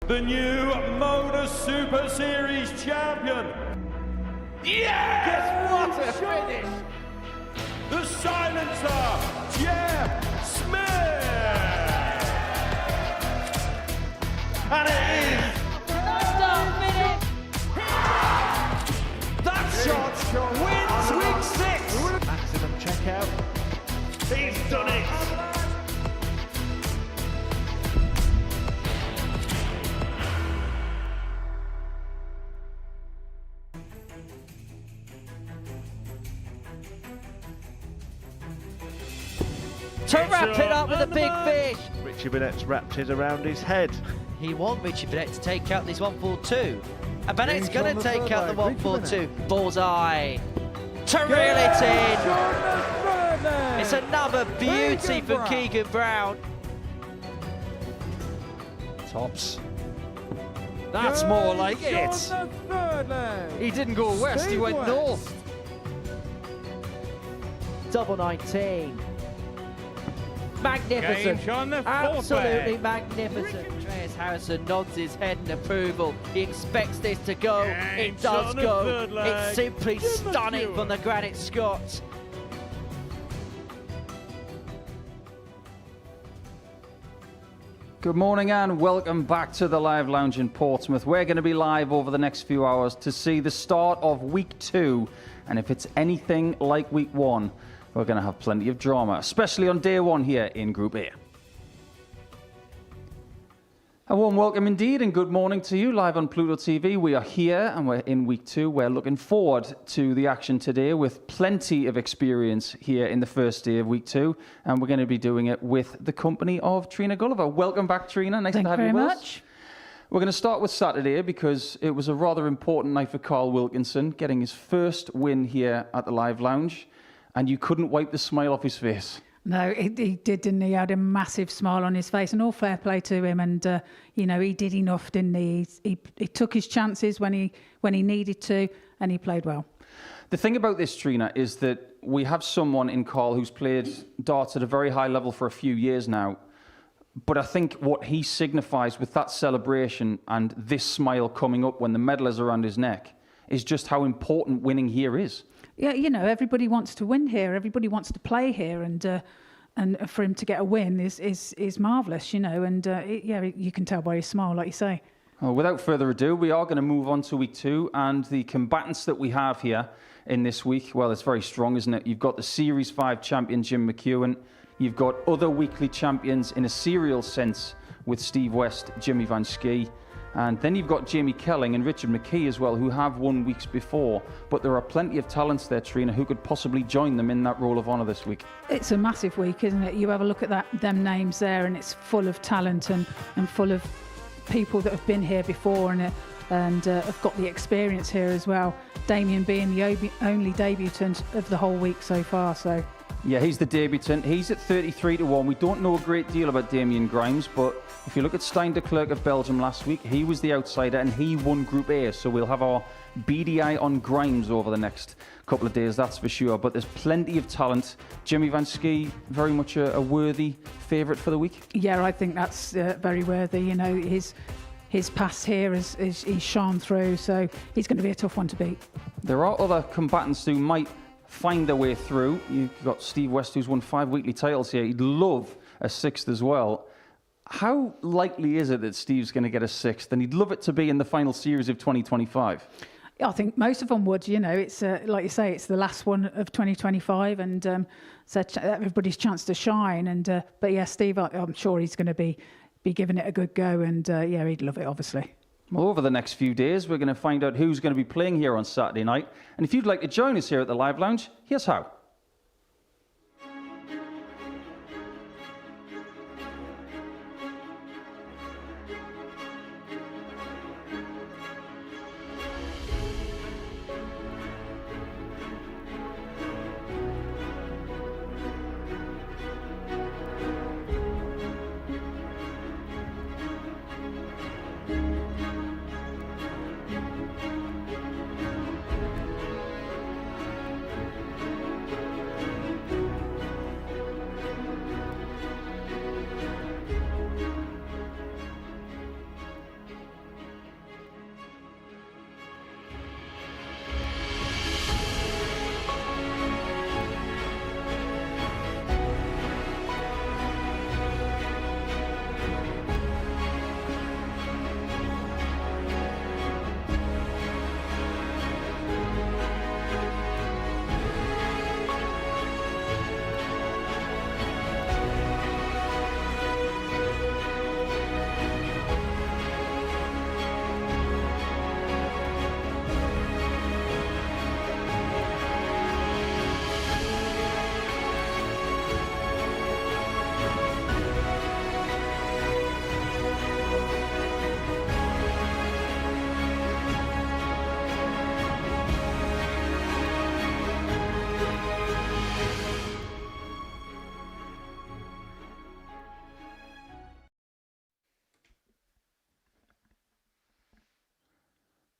The new Modus Super Series champion. Yes! What a finish! The silencer, Jeff Smith! And it is that shot wins week 6! Maximum checkout. He's done it! To wrap it up with a big fish. Richie Bennett's wrapped it around his head. He wants Richie Bennett to take out this 142. And Bennett's going to take out the 142. Bullseye. To reel it in. It's another beauty for Keegan Brown. Tops. That's more like it. He didn't go west, he went north. Double 19. Magnificent. Absolutely magnificent. Andreas Harrison nods his head in approval. He expects this to go. It does go. It's simply stunning from the Granite Scot. Good morning and welcome back to the Live Lounge in Portsmouth. We're going to be live over the next few hours to see the start of week 2. And if it's anything like week 1, we're going to have plenty of drama, especially on day 1 here in Group A. A warm welcome indeed and good morning to you live on Pluto TV. We are here and we're in week 2. We're looking forward to the action today with plenty of experience here in the first day of week 2. And we're going to be doing it with the company of Trina Gulliver. Welcome back, Trina. Nice to have you with us. Thank you very much. We're going to start with Saturday because it was a rather important night for Carl Wilkinson, getting his first win here at the Live Lounge. And you couldn't wipe the smile off his face. No, he did, didn't he? He had a massive smile on his face, and all fair play to him. And you know, he did enough, didn't he? He took his chances when he needed to, and he played well. The thing about this, Trina, is that we have someone in Carl who's played darts at a very high level for a few years now. But I think what he signifies with that celebration and this smile coming up when the medal is around his neck is just how important winning here is. Yeah, you know, everybody wants to win here. Everybody wants to play here, and for him to get a win is marvellous, you know. And yeah, you can tell by his smile, like you say. Well, without further ado, we are going to move on to week 2, and the combatants that we have here in this week, well, it's very strong, isn't it? You've got the Series 5 champion Jim Mchuan. You've got other weekly champions in a serial sense with Steve West, Jimmy Vansky. And then you've got Jamie Kelling and Richard McKee as well, who have won weeks before. But there are plenty of talents there, Trina, who could possibly join them in that Roll of Honour this week. It's a massive week, isn't it? You have a look at them names there, and it's full of talent and full of people that have been here before and have got the experience here as well. Damien being the only debutant of the whole week so far, so... Yeah, he's the debutant. He's at 33-1. We don't know a great deal about Damien Grimes, but if you look at Stijn de Klerk of Belgium last week, he was the outsider and he won Group A. So we'll have our beady eye on Grimes over the next couple of days, that's for sure. But there's plenty of talent. Jimmy Vansky, very much a worthy favourite for the week. Yeah, I think that's very worthy. You know, his past here he's shone through, so he's going to be a tough one to beat. There are other combatants who might find their way through. You've got Steve West, who's won 5 weekly titles here. He'd love a 6th as well. How likely is it that Steve's going to get a 6th? And he'd love it to be in the final series of 2025. I think most of them would. You know, it's like you say, it's the last one of 2025, and so everybody's chance to shine. And but yeah, Steve, I'm sure he's going to be giving it a good go, and yeah, he'd love it, obviously. Well, over the next few days, we're going to find out who's going to be playing here on Saturday night. And if you'd like to join us here at the Live Lounge, here's how.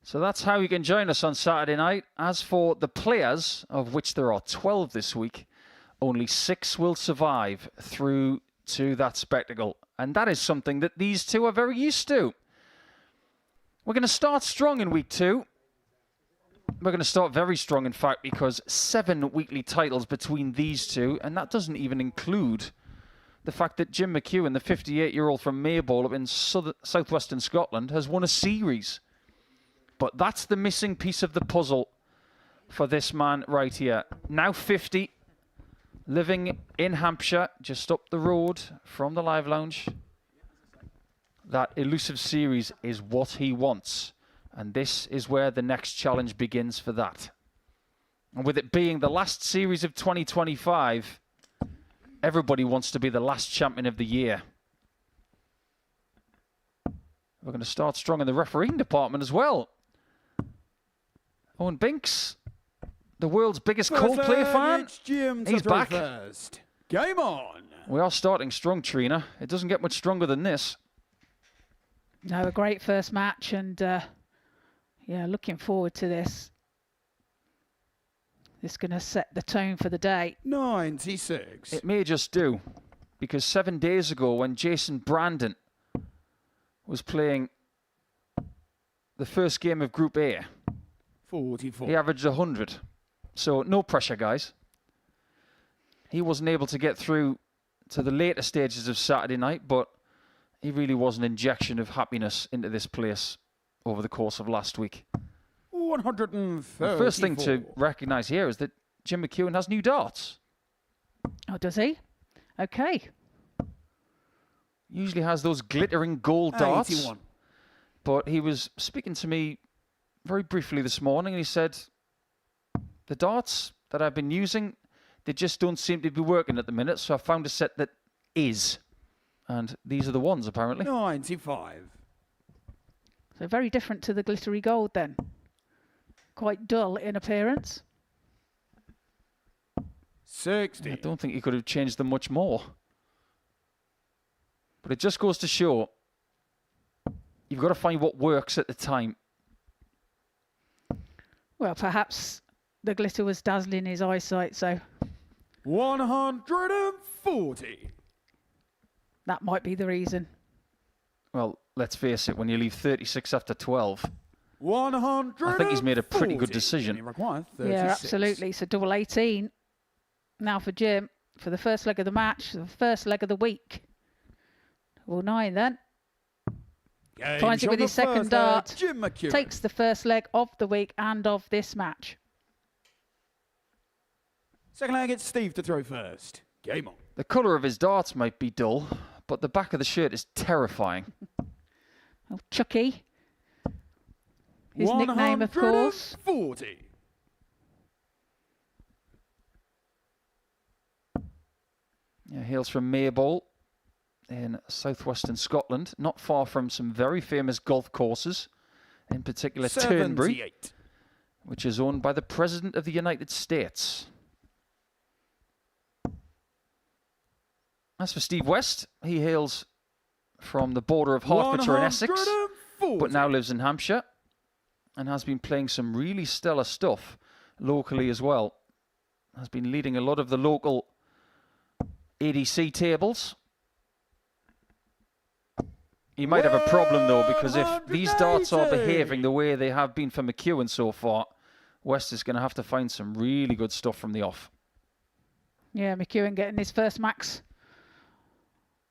So that's how you can join us on Saturday night. As for the players, of which there are 12 this week, only 6 will survive through to that spectacle. And that is something that these two are very used to. We're going to start strong in week 2. We're going to start very strong, in fact, because 7 weekly titles between these two, and that doesn't even include the fact that Jim McHugh, the 58-year-old from Maybole up in southwestern Scotland, has won a series. But that's the missing piece of the puzzle for this man right here. Now 50, living in Hampshire, just up the road from the Live Lounge. That elusive series is what he wants. And this is where the next challenge begins for that. And with it being the last series of 2025, everybody wants to be the last champion of the year. We're going to start strong in the refereeing department as well. Owen Binks, the world's biggest Coldplay fan, he's back. First. Game on. We are starting strong, Trina. It doesn't get much stronger than this. No, a great first match, and yeah, looking forward to this. It's going to set the tone for the day. 96. It may just do, because 7 days ago when Jason Brandon was playing the first game of Group A, 44. he averaged 100. So no pressure, guys. He wasn't able to get through to the later stages of Saturday night, but he really was an injection of happiness into this place over the course of last week. 134. The first thing to recognise here is that Jim McHugh has new darts. Oh, does he? Okay. Usually has those glittering gold darts. 81. But he was speaking to me very briefly this morning, and he said, the darts that I've been using, they just don't seem to be working at the minute, so I found a set that is. And these are the ones, apparently. 95. So very different to the glittery gold then. Quite dull in appearance. 60. I don't think he could have changed them much more. But it just goes to show, you've got to find what works at the time. Well, perhaps the glitter was dazzling his eyesight, so 140. that might be the reason. Well, let's face it, when you leave 36 after 12, 140. I think he's made a pretty good decision. He requires Yeah, 36. absolutely. So double 18 now for Jim for the first leg of the match, the first leg of the week. Double 9 then. Game Finds it on with the his second first dart. leg, Jim McHugh. Takes the first leg of the week and of this match. Second leg, it's Steve to throw first. Game on. The colour of his darts might be dull, but the back of the shirt is terrifying. Oh, Chucky. His nickname, of course. 140. Yeah, hails from Maybole in southwestern Scotland, not far from some very famous golf courses, in particular Turnberry, 78. which is owned by the President of the United States. As for Steve West, he hails from the border of Hertfordshire and Essex, 140. but now lives in Hampshire and has been playing some really stellar stuff locally as well. Has been leading a lot of the local ADC tables. He might have a problem though, because if these darts are behaving the way they have been for McHugh so far, West is going to have to find some really good stuff from the off. Yeah, McEwen getting his first max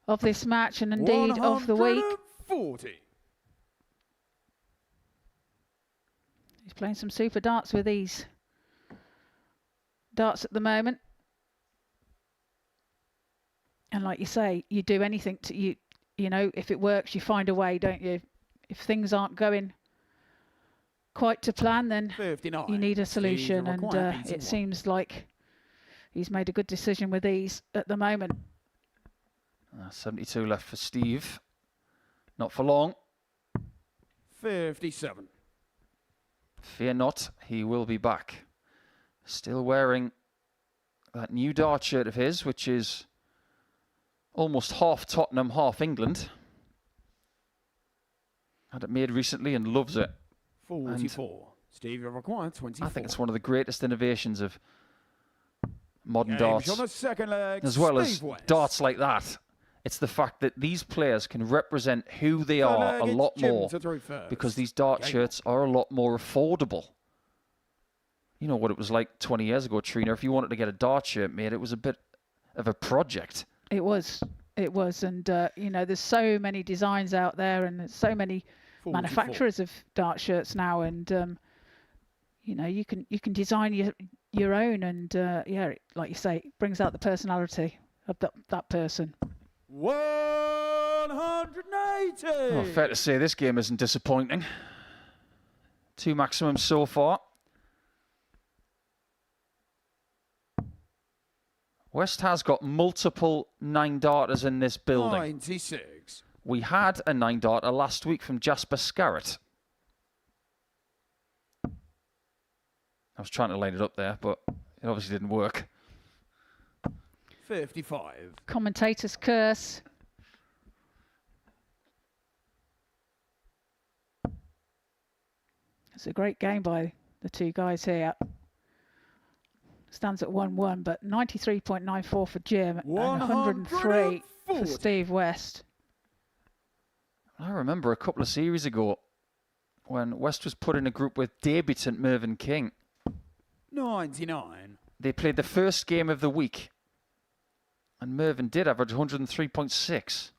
of this match and indeed of the week. 140. He's playing some super darts with these darts at the moment. And like you say, you do anything to you know, if it works, you find a way, don't you? If things aren't going quite to plan, then 59. you need a solution. And require it 81. seems like he's made a good decision with these at the moment. 72 left for Steve. Not for long. 57. Fear not, he will be back. Still wearing that new dart shirt of his, which is almost half Tottenham, half England. Had it made recently and loves it. 44. Steve, you require 24. I think it's one of the greatest innovations of modern Games darts, on the second leg, as well Steve as West. darts like that. It's the fact that these players can represent who they Third are leg, a it's lot Jim more, to throw first. because these dart Game shirts are a lot more affordable. You know what it was like 20 years ago, Trina. If you wanted to get a dart shirt made, it was a bit of a project. It was, and you know, there's so many designs out there, and there's so many 44. manufacturers of dart shirts now, and you know, you can design your own, and yeah, like you say, it brings out the personality of that person. 180. Well, fair to say this game isn't disappointing. 2 maximums so far. West has got multiple 9-darters in this building. 96. We had a 9-darter last week from Jasper Scarrett. I was trying to line it up there, but it obviously didn't work. 55. Commentator's curse. It's a great game by the two guys here. Stands at 1-1, but 93.94 for Jim and 103 for Steve West. I remember a couple of series ago when West was put in a group with debutant Mervyn King. 99. They played the first game of the week, and Mervyn did average 103.6.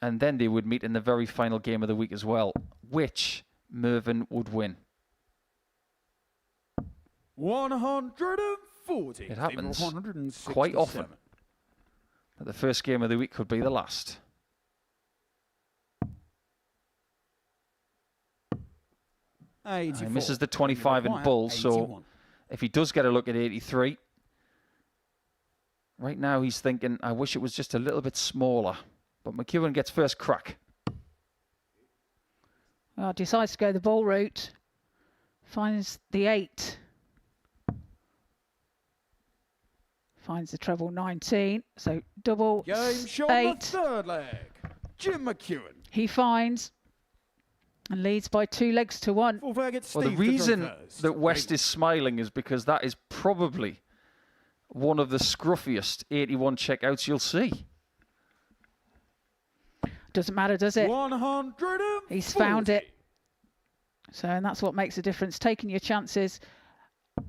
And then they would meet in the very final game of the week as well, which Mervyn would win. 140. It happens 167. quite often that the first game of the week could be the last. He misses the 25 in bull, so if he does get a look at 83, right now he's thinking, I wish it was just a little bit smaller. But Mchuan gets first crack. Well, decides to go the ball route. Finds the 8. Finds the treble 19. So double Game shot 8. on the third leg. Jim Mchuan. He finds and leads by 2 legs to 1. Full flag, it's Well, the Steve to throw reason first. that West is smiling is because that is probably one of the scruffiest 81 checkouts you'll see. Doesn't matter, does it? 140. He's found it. So, and that's what makes a difference, taking your chances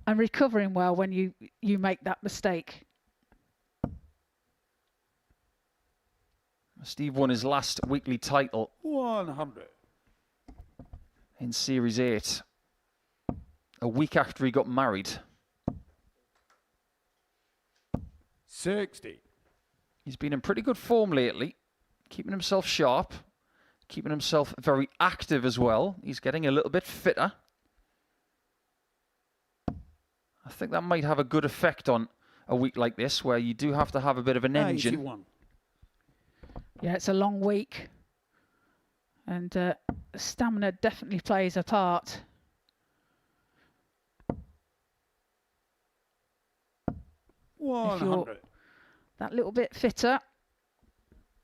and recovering well when you make that mistake. Steve won his last weekly title 100. in Series 8, a week after he got married. 60. He's been in pretty good form lately, keeping himself sharp, keeping himself very active as well. He's getting a little bit fitter. I think that might have a good effect on a week like this, where you do have to have a bit of an engine. 81. Yeah, it's a long week. And stamina definitely plays a part. If you're 100. that little bit fitter,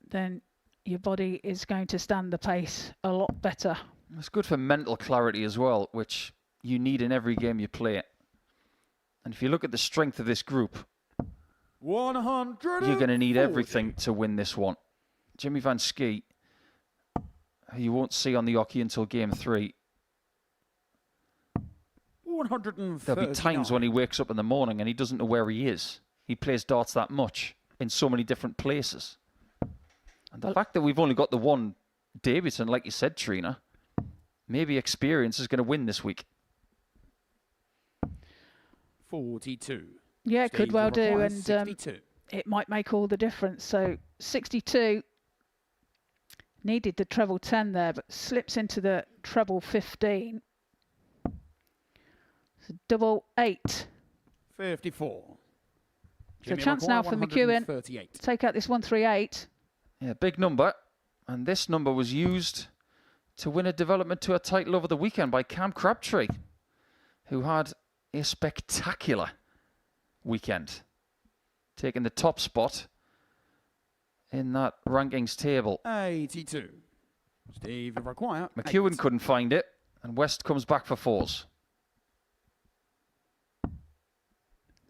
then your body is going to stand the pace a lot better. It's good for mental clarity as well, which you need in every game you play. And if you look at the strength of this group, 100. you're going to need everything to win this one. Jimmy Vansky, who you won't see on the hockey until game 3. 139. There'll be times when he wakes up in the morning and he doesn't know where he is. He plays darts that much in so many different places. And the fact that we've only got the one debutant, like you said, Trina, maybe experience is going to win this week. 42. Yeah, it could Steve well do, requires and 62. it might make all the difference. So 62 needed the treble 10 there, but slips into the treble 15. So double 8. 54. So a chance now for Mchuan to take out this 138. Yeah, big number. And this number was used to win a development to a title over the weekend by Cam Crabtree, who had a spectacular weekend, taking the top spot in that rankings table. 82. Steve, you require McEwen 8. couldn't find it, and West comes back for 4s.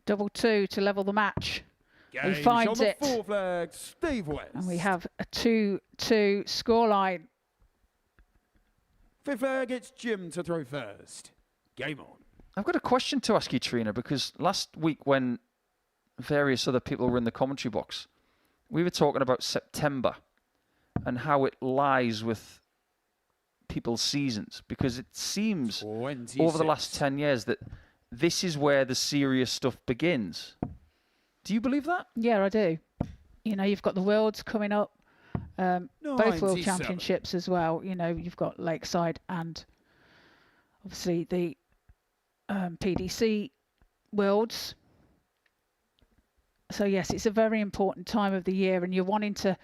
Double 2 to level the match. He Game finds on the it. 4th leg, Steve West. And we have a 2-2 scoreline. 5th leg, it's Jim to throw first. Game on. I've got a question to ask you, Trina, because last week when various other people were in the commentary box, we were talking about September and how it lies with people's seasons, because it seems 26. over the last 10 years that this is where the serious stuff begins. Do you believe that? Yeah, I do. You know, you've got the Worlds coming up, both World 97. Championships as well. You know, you've got Lakeside and obviously the PDC Worlds. So yes, it's a very important time of the year, and you're wanting to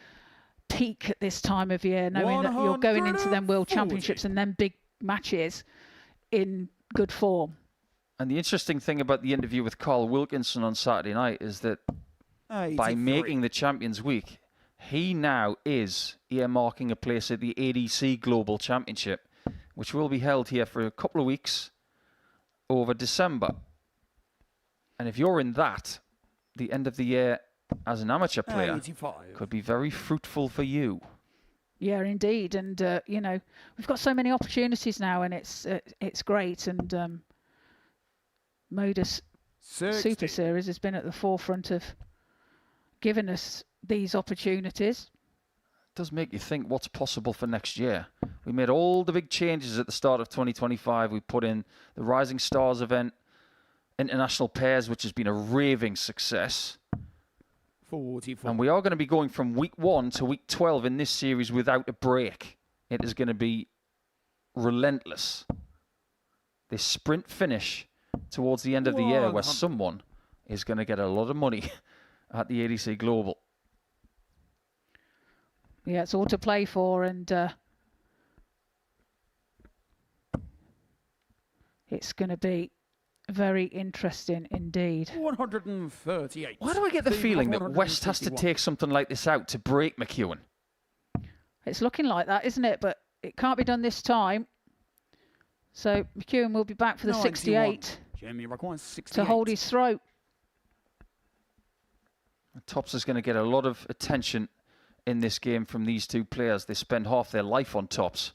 peak at this time of year, knowing that you're going into them World 140. Championships and then big matches in good form. And the interesting thing about the interview with Carl Wilkinson on Saturday night is that by 83. making the Champions Week, he now is earmarking a place at the ADC Global Championship, which will be held here for a couple of weeks over December. And if you're in that, the end of the year as an amateur player 85. could be very fruitful for you. Yeah, indeed. And, you know, we've got so many opportunities now, and it's great. And Modus 60. Super Series has been at the forefront of giving us these opportunities. It does make you think what's possible for next year. We made all the big changes at the start of 2025. We put in the Rising Stars event, International Pairs, which has been a raving success. 44. And we are going to be going from week 1 to week 12 in this series without a break. It is going to be relentless. This sprint finish towards the end of the year where 100. someone is going to get a lot of money at the ADC Global. Yeah, it's all to play for, and it's going to be very interesting indeed. 138. Why do I get the Steve, feeling that West has to 151. take something like this out to break McEwen? It's looking like that, isn't it? But it can't be done this time. So McEwen will be back for the 91. 68 Jamie requires 68. to hold his throat. Tops is going to get a lot of attention in this game from these two players. They spend half their life on Tops.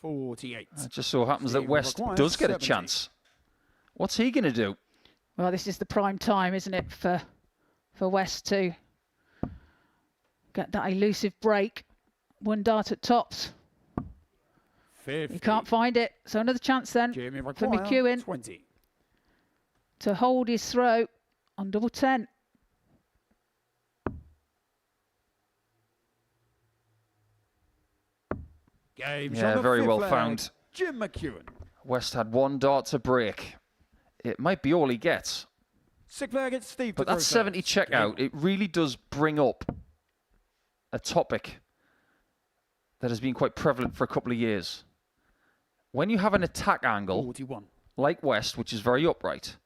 48. It just so happens that Steve West requires does get a 70. chance. What's he going to do? Well, this is the prime time, isn't it, for West to get that elusive break. One dart at Tops. 50. You can't find it. So another chance then Jamie for requires McEwen 20. to hold his throat on double 10. Games Yeah, on the very 5th well leg. found. Jim McEwen. West had one dart to break. It might be all he gets. 6th leg, it's Steve. But to throw that 70 first. checkout, Game it really does bring up a topic that has been quite prevalent for a couple of years. When you have an attack on. angle, 41. like West, which is very upright,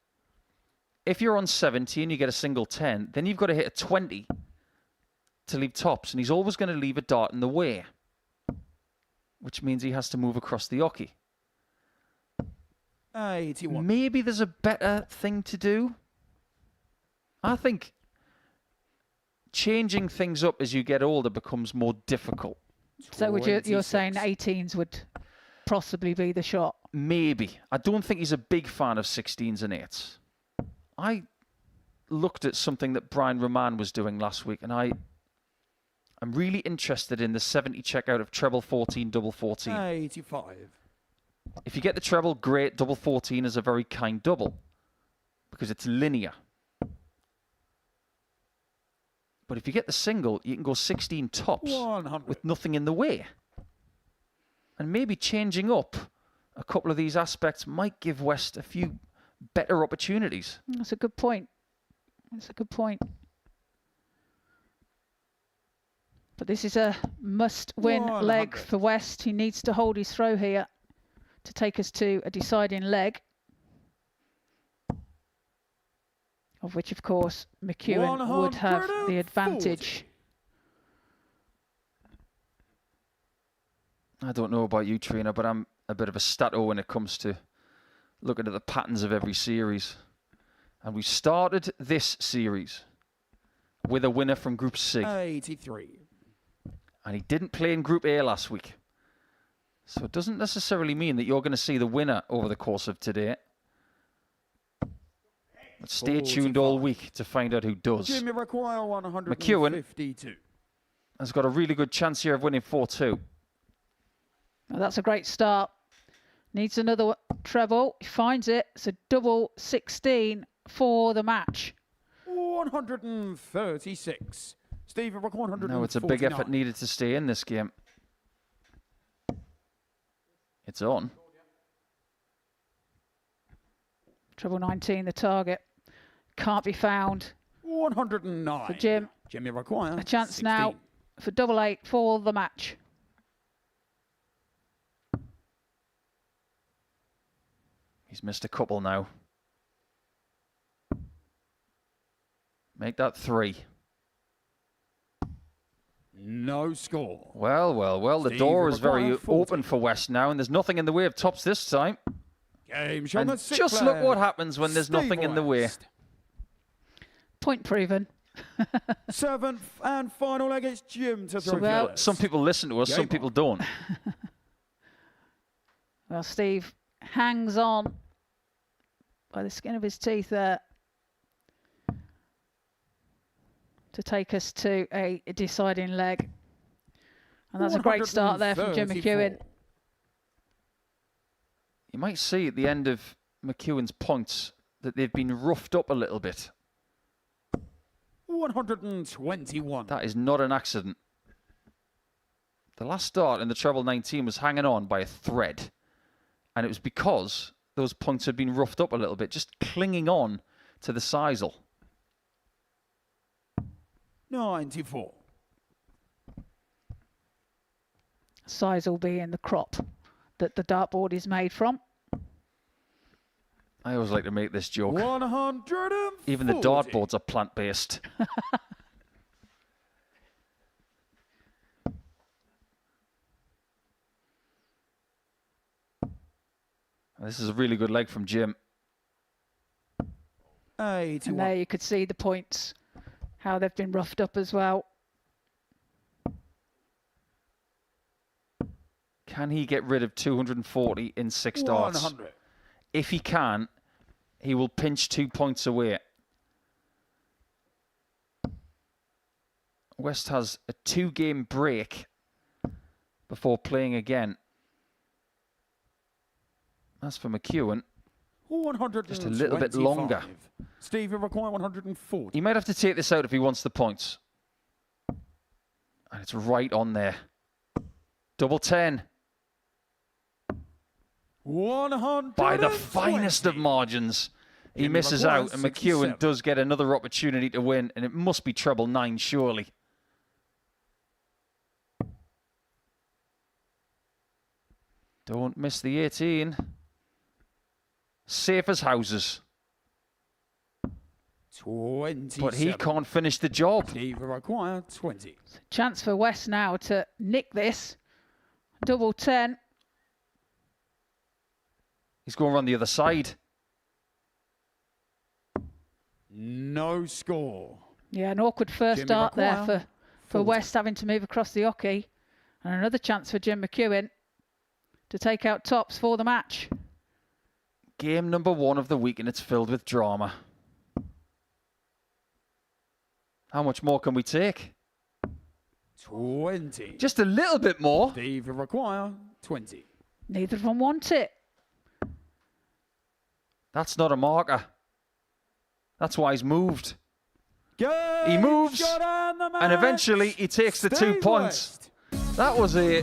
if you're on 70 and you get a single 10, then you've got to hit a 20 to leave Tops, and he's always going to leave a dart in the way, which means he has to move across the oche. 81. Maybe there's a better thing to do. I think changing things up as you get older becomes more difficult. So you're 26. saying 18s would possibly be the shot? Maybe. I don't think he's a big fan of 16s and 8s. I looked at something that Brian Raman was doing last week, and I'm really interested in the 70 checkout of treble 14, double 14. 85. If you get the treble, great. Double 14 is a very kind double because it's linear. But if you get the single, you can go 16 tops 100. with nothing in the way. And maybe changing up a couple of these aspects might give West a few better opportunities. That's a good point. That's a good point. But this is a must-win 100. leg for West. He needs to hold his throw here to take us to a deciding leg. of which, of course, Mchuan would have the advantage. I don't know about you, Trina, but I'm a bit of a stato when it comes to looking at the patterns of every series. And we started this series with a winner from Group C. 83. And he didn't play in Group A last week. So it doesn't necessarily mean that you're going to see the winner over the course of today. But stay tuned all week to find out who does. Jimmy require 152. Mchuan has got a really good chance here of winning 4-2. Well, that's a great start. Needs another treble. He finds it. It's a double 16 for the match. 136. Stephen, 149. No, it's a big effort needed to stay in this game. It's on. Treble 19, the target. Can't be found. 109. For Jim. Jimmy require A chance 16. now for double 8 for the match. He's missed a couple now. Make that 3. No score. Well, well, well. The Steve door is very require 40. open for West now, and there's nothing in the way of tops this time. Game shown And the sixth just look player, what happens when there's nothing in the way. West. Point proven. Seventh and final leg, it's Jim to throw well, first. Some people listen to us, some Game people on. don't. Well, Steve hangs on by the skin of his teeth there to take us to a deciding leg. And that's a great start there from Jim 134. McEwen. You might see at the end of McEwen's points that they've been roughed up a little bit. 121. That is not an accident. The last start in the treble 19 was hanging on by a thread. And it was because those points had been roughed up a little bit, just clinging on to the sisal. 94. Size will be in the crop that the dartboard is made from. I always like to make this joke. 140. Even the dartboards are plant-based. This is a really good leg from Jim. 81. And there you could see the points, how they've been roughed up as well. Can he get rid of 240 in 6 darts? 100. If he can, he will pinch 2 points away. West has a 2-game break before playing again. As for McEwen, just a little bit longer. Steve, require 140. He might have to take this out if he wants the points. And it's right on there. Double 10. 100. By the finest of margins. He Jimmy misses requires out, and 67. McEwen does get another opportunity to win, and it must be treble 9, surely. Don't miss the 18. Safe as houses. 27. But he can't finish the job. Steve, require 20. Chance for West now to nick this. Double 10. He's going around the other side. No score. Yeah, an awkward first Jimmy start there McQuire, for 40. West having to move across the hockey. And another chance for Jim McEwen to take out tops for the match. Game number 1 of the week, and it's filled with drama. How much more can we take? 20. Just a little bit more. Steve, require 20. Neither of them want it. That's not a marker. That's why he's moved. Game He moves, shot and the and match. eventually he takes the 2 Steve points. West. That was a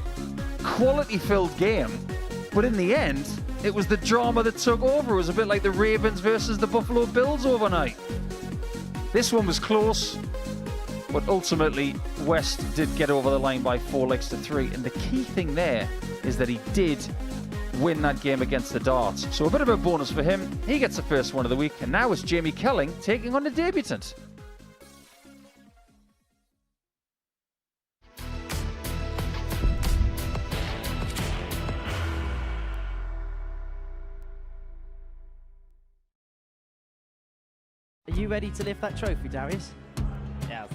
quality-filled game, but in the end, it was the drama that took over. It was a bit like the Ravens versus the Buffalo Bills overnight. This one was close, but ultimately West did get over the line by 4 legs to 3. And the key thing there is that he did win that game against the darts. So a bit of a bonus for him. He gets the first one of the week, and now it's Jamie Kelling taking on the debutant. Are you ready to lift that trophy, Darius? Yes.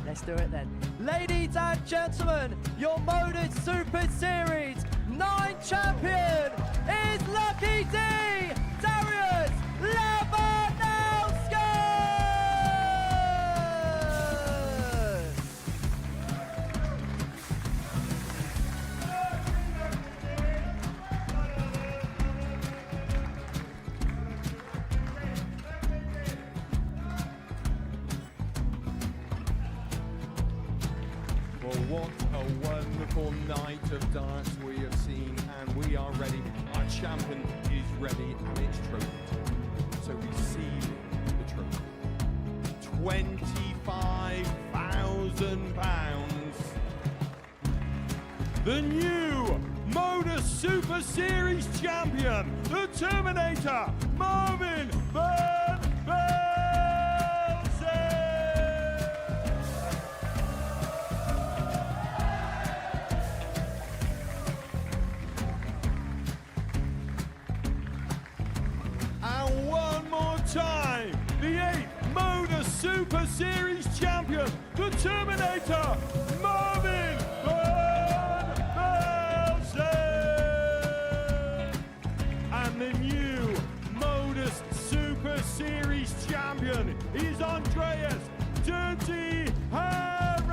Let's do it then. Ladies and gentlemen, your Modus Super Series 9 champion is Lucky D, Darius Labanowski! Well, what a wonderful night of darts we have seen, and we are ready. Our champion is ready, and it's trophy time. So receive the trophy. £25,000. The new Modus Super Series champion, the Terminator, Marvin Van Velzen. And one more time, the 8th Modus Super Series champion, the Terminator, Marvin Van Velzen. And the new Modus Super Series champion is Andreas Dirty Harrison.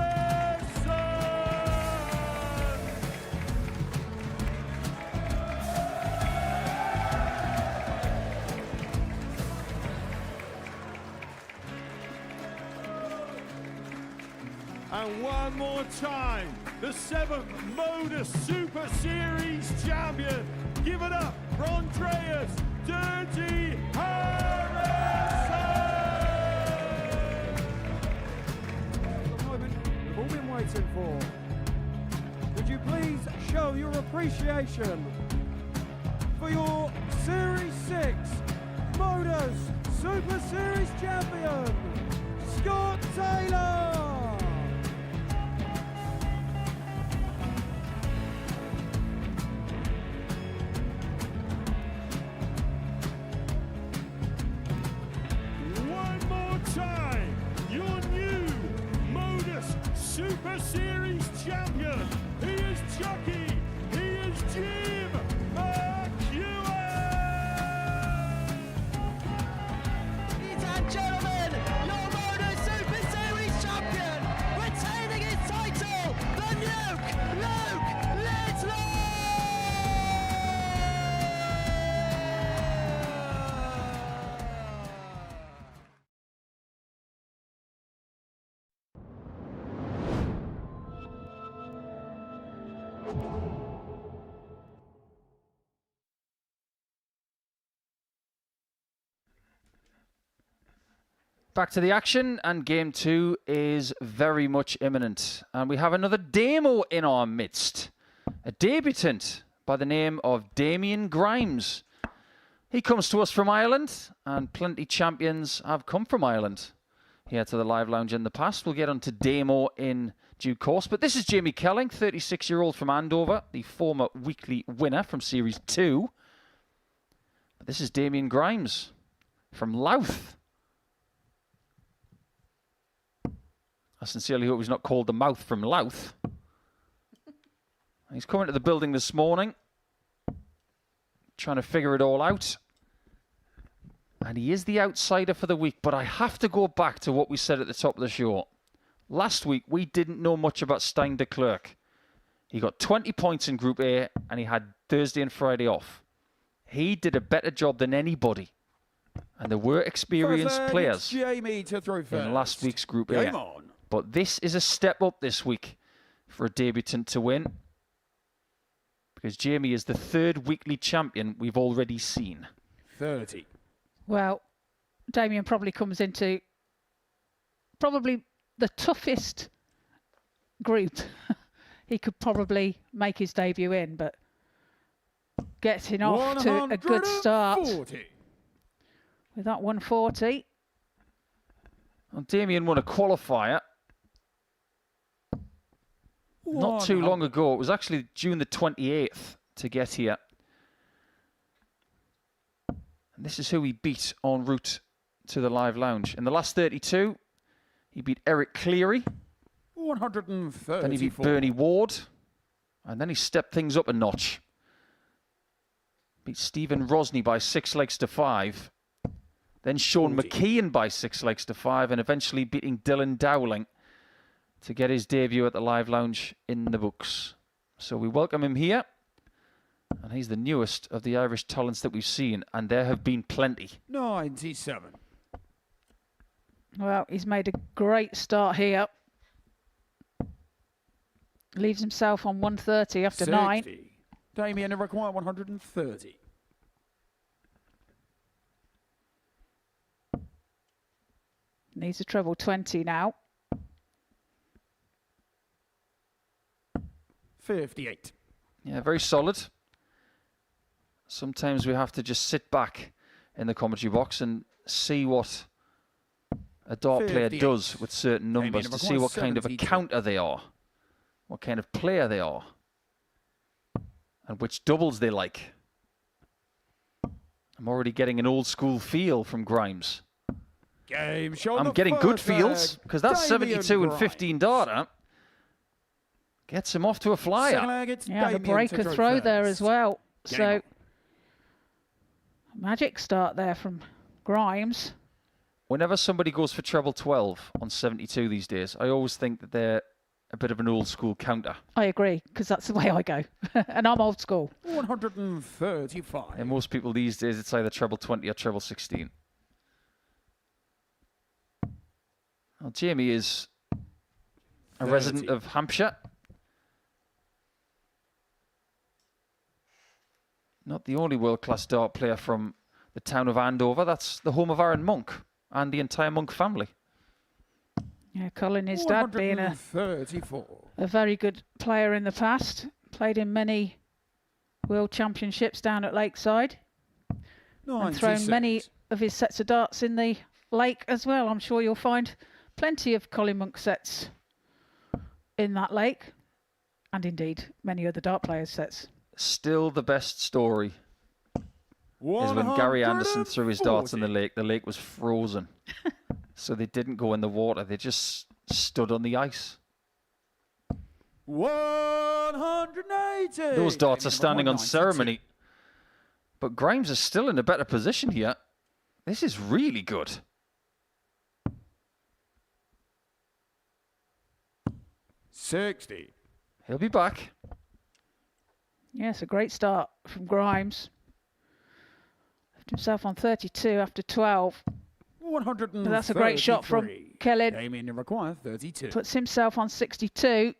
And one more time, the 7th Modus Super Series champion. Give it up for Andreas Dirty Harrison. The moment we've all been waiting for. Would you please show your appreciation for your Series 6 Modus Super Series champion, Scott Taylor? One more time, your new Modus Super Series champion. He is Chucky. He is Jim Mchuan. Ladies and gentlemen, your Modus Super Series champion, retaining his title, the Nuke, Luke Littler! Back to the action, and game 2 is very much imminent. And we have another demo in our midst. A debutant by the name of Damien Grimes. He comes to us from Ireland, and plenty champions have come from Ireland here to the Live Lounge in the past. We'll get on to demo in due course. But this is Jamie Kelling, 36-year-old from Andover, the former weekly winner from Series 2. But this is Damien Grimes from Louth. I sincerely hope he's not called the Mouth from Louth. He's coming to the building this morning, trying to figure it all out. And he is the outsider for the week, but I have to go back to what we said at the top of the show. Last week, we didn't know much about Stijn de Klerk. He got 20 points in Group A, and he had Thursday and Friday off. He did a better job than anybody. And there were experienced players Jamie to throw first. in last week's Group Game A. on. But this is a step up this week for a debutant to win, because Jamie is the 3rd weekly champion we've already seen. 30. Well, Damien probably comes into probably the toughest group he could probably make his debut in, but getting off to a good start 140. with that 140. Well, Damien won a qualifier not too long ago. It was actually June the 28th to get here. And this is who he beat en route to the live lounge. In the last 32, he beat Eric Cleary. 134. Then he beat Bernie Ward. And then he stepped things up a notch. Beat Stephen Rosny by 6 legs to 5. Then Sean McKeon by 6 legs to 5. And eventually beating Dylan Dowling to get his debut at the live lounge in the books. So we welcome him here. And he's the newest of the Irish talents that we've seen. And there have been plenty. 97. Well, he's made a great start here. Leaves himself on 130 after 9. Damien require 130. Needs a treble 20 now. 58. Yeah, very solid. Sometimes we have to just sit back in the commentary box and see what a dart player does with certain numbers to see what kind of a counter they are, what kind of player they are, and which doubles they like. I'm already getting an old school feel from Grimes. I'm getting good feels because that 72 and 15 darter gets him off to a flyer. Yeah, the breaker throw there as well. So, magic start there from Grimes. Whenever somebody goes for treble 12 on 72 these days, I always think that they're a bit of an old school counter. I agree, because that's the way I go. And I'm old school. 135. And most people these days, it's either treble 20 or treble 16. Well, Jamie is a resident of Hampshire. Not the only world-class dart player from the town of Andover. That's the home of Aaron Monk and the entire Monk family. Yeah, Colin, his dad being a very good player in the past. Played in many world championships down at Lakeside. And thrown many of his sets of darts in the lake as well. I'm sure you'll find plenty of Colin Monk sets in that lake. And indeed, many other dart players' sets. Still the best story is when Gary Anderson threw his darts in the lake. The lake was frozen. So they didn't go in the water. They just stood on the ice. 180. Those darts are standing on ceremony. But Grimes is still in a better position here. This is really good. $60. He'll be back. Yes, a great start from Grimes. Left himself on 32 after 12. 133. But that's a great shot from Kelling. Damien require 32. Puts himself on 62.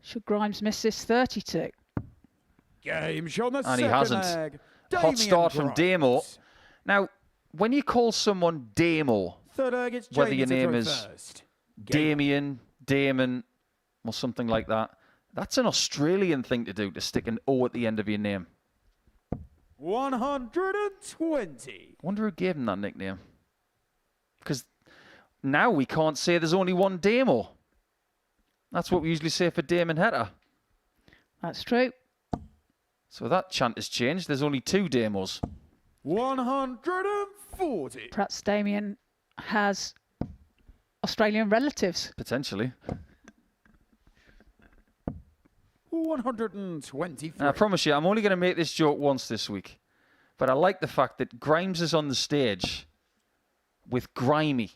Should Grimes miss this 32? Game shot And he hasn't. Hot start from Damo. Now, when you call someone Damo, whether your name is Damien, Damon, or something like that, that's an Australian thing to do, to stick an O at the end of your name. 120. Wonder who gave him that nickname. Because now we can't say there's only one Damo. That's what we usually say for Damon Hetter. That's true. So that chant has changed. There's only 2 Damos. 140. Perhaps Damien has Australian relatives. Potentially. 123. And I promise you, I'm only going to make this joke once this week. But I like the fact that Grimes is on the stage with Grimy,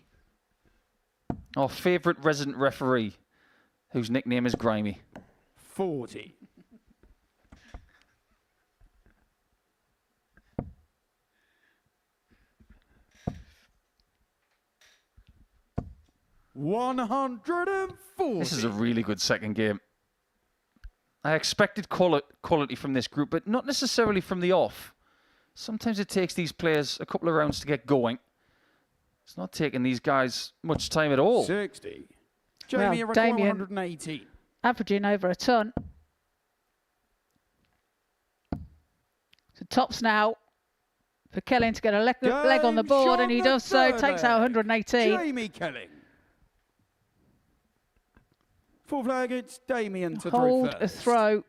our favourite resident referee, whose nickname is Grimy. 40. $140. This is a really good second game. I expected quality from this group, but not necessarily from the off. Sometimes it takes these players a couple of rounds to get going. It's not taking these guys much time at all. 60. Well, Damien 118. averaging over a ton. Tops now for Kelling to get a leg on the board, and he does so, takes out 118. Jamie Kelling. Full flag, it's Damien to Hold throw a first. throw.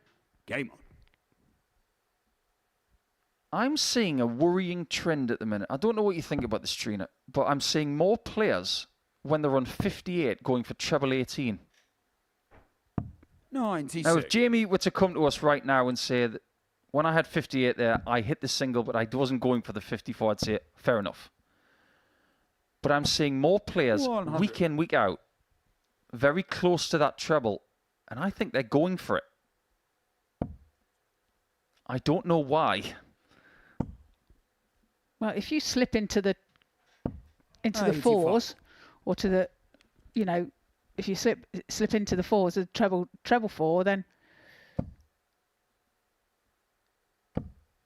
Game on. I'm seeing a worrying trend at the minute. I don't know what you think about this, Trina, but I'm seeing more players when they're on 58 going for treble 18. 96. Now, if Jamie were to come to us right now and say that when I had 58 there, I hit the single, but I wasn't going for the 54, I'd say, fair enough. But I'm seeing more players 100. week in, week out, very close to that treble, and I think they're going for it. I don't know why. Well, if you slip into the 85. fours, or to the, you know, if you slip into the fours, the treble four, then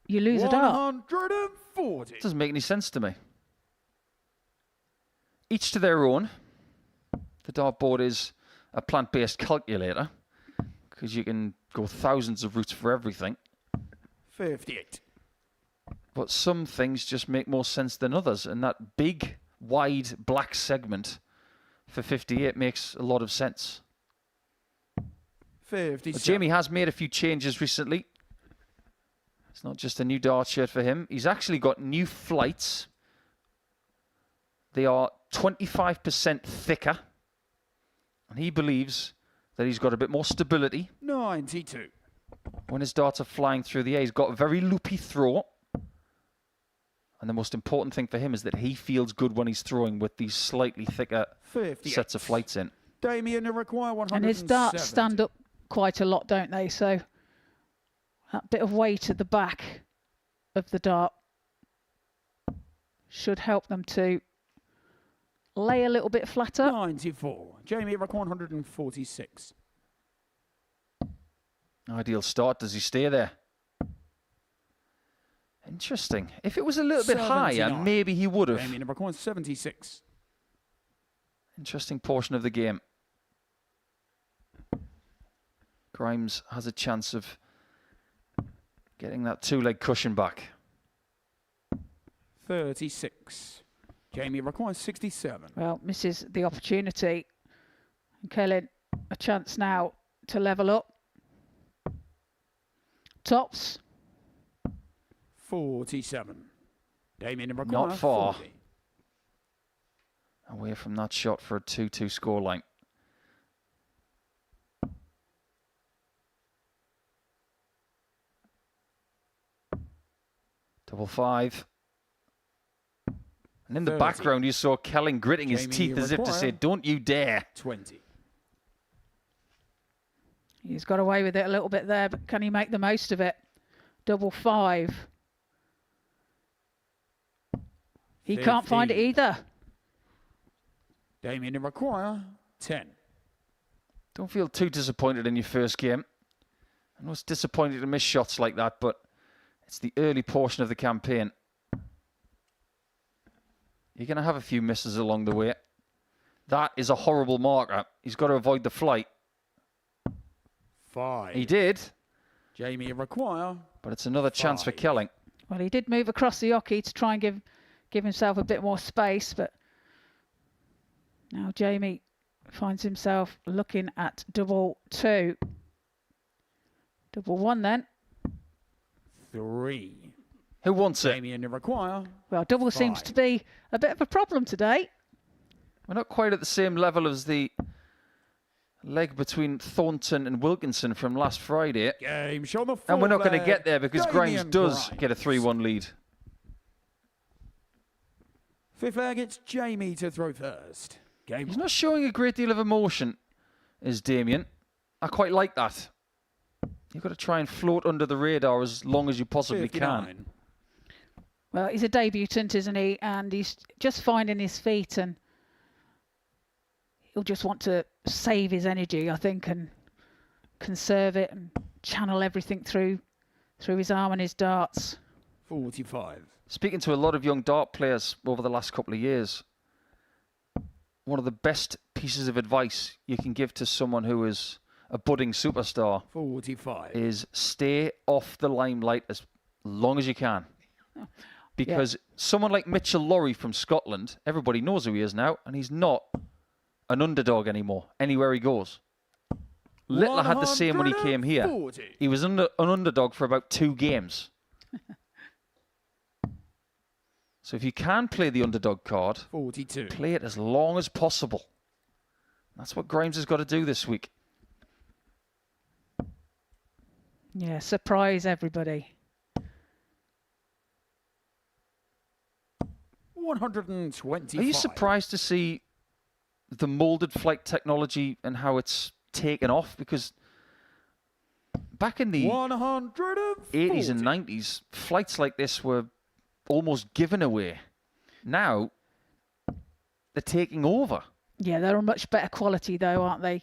you lose a dart. 140. Doesn't make any sense to me. Each to their own. The dartboard is a plant-based calculator because you can go thousands of routes for everything. 58. But some things just make more sense than others, and that big, wide, black segment for 58 makes a lot of sense. 57. But Jamie has made a few changes recently. It's not just a new dart shirt for him. He's actually got new flights. They are 25% thicker, and he believes that he's got a bit more stability 92. when his darts are flying through the air. He's got a very loopy throw. And the most important thing for him is that he feels good when he's throwing with these slightly thicker 58. sets of flights in. Damien to require 170. And his darts stand up quite a lot, don't they? So that bit of weight at the back of the dart should help them to lay a little bit flatter. 94. Jamie require 146. Ideal start. Does he stay there? Interesting. If it was a little bit higher, 79. maybe he would have. Damien require 76. Interesting portion of the game. Grimes has a chance of getting that two-leg cushion back. 36. Jamie requires 67. Well, misses the opportunity. And Kelling, a chance now to level up. Tops. 47. Damien require Not far. 40. Away from that shot for a 2-2 scoreline. Double five. And in the 30. background, you saw Kelling gritting his Jamie teeth as if to say, require- don't you dare. 20. He's got away with it a little bit there, but can he make the most of it? Double five. He can't find it 15. either. Damien require 10. Don't feel too disappointed in your first game. I know it's disappointing to miss shots like that, but it's the early portion of the campaign. You're going to have a few misses along the way. That is a horrible marker. He's got to avoid the flight. 5. He did, Jamie require but it's another chance for 5. Kelling. Well, he did move across the hockey to try and give himself a bit more space, but now Jamie finds himself looking at double two. Double one then. 3. Who wants it? Damien require Well, double seems 5. to be a bit of a problem today. We're not quite at the same level as the leg between Thornton and Wilkinson from last Friday. Game shot the And we're not going to flag. get there because Grimes Damien does Grimes. get a 3-1 lead. Fifth flag, it's Jamie to throw first. Game He's on. not showing a great deal of emotion, is Damien. I quite like that. You've got to try and float under the radar as long as you possibly 59. can. Well, he's a debutant, isn't he? And he's just finding his feet, and he'll just want to save his energy, I think, and conserve it and channel everything through his arm and his darts. 45. Speaking to a lot of young dart players over the last couple of years, one of the best pieces of advice you can give to someone who is a budding superstar 45. is stay off the limelight as long as you can. Because someone like Mitchell Lawrie from Scotland, everybody knows who he is now, and he's not an underdog anymore, anywhere he goes. Littler had the same when he came here. He was an underdog for about 2 games. So if you can play the underdog card, 42. play it as long as possible. That's what Grimes has got to do this week. Yeah, surprise everybody. 125. Are you surprised to see the molded flight technology and how it's taken off? Because back in the 80s and 90s, flights like this were almost given away. Now, they're taking over. Yeah, they're a much better quality though, aren't they?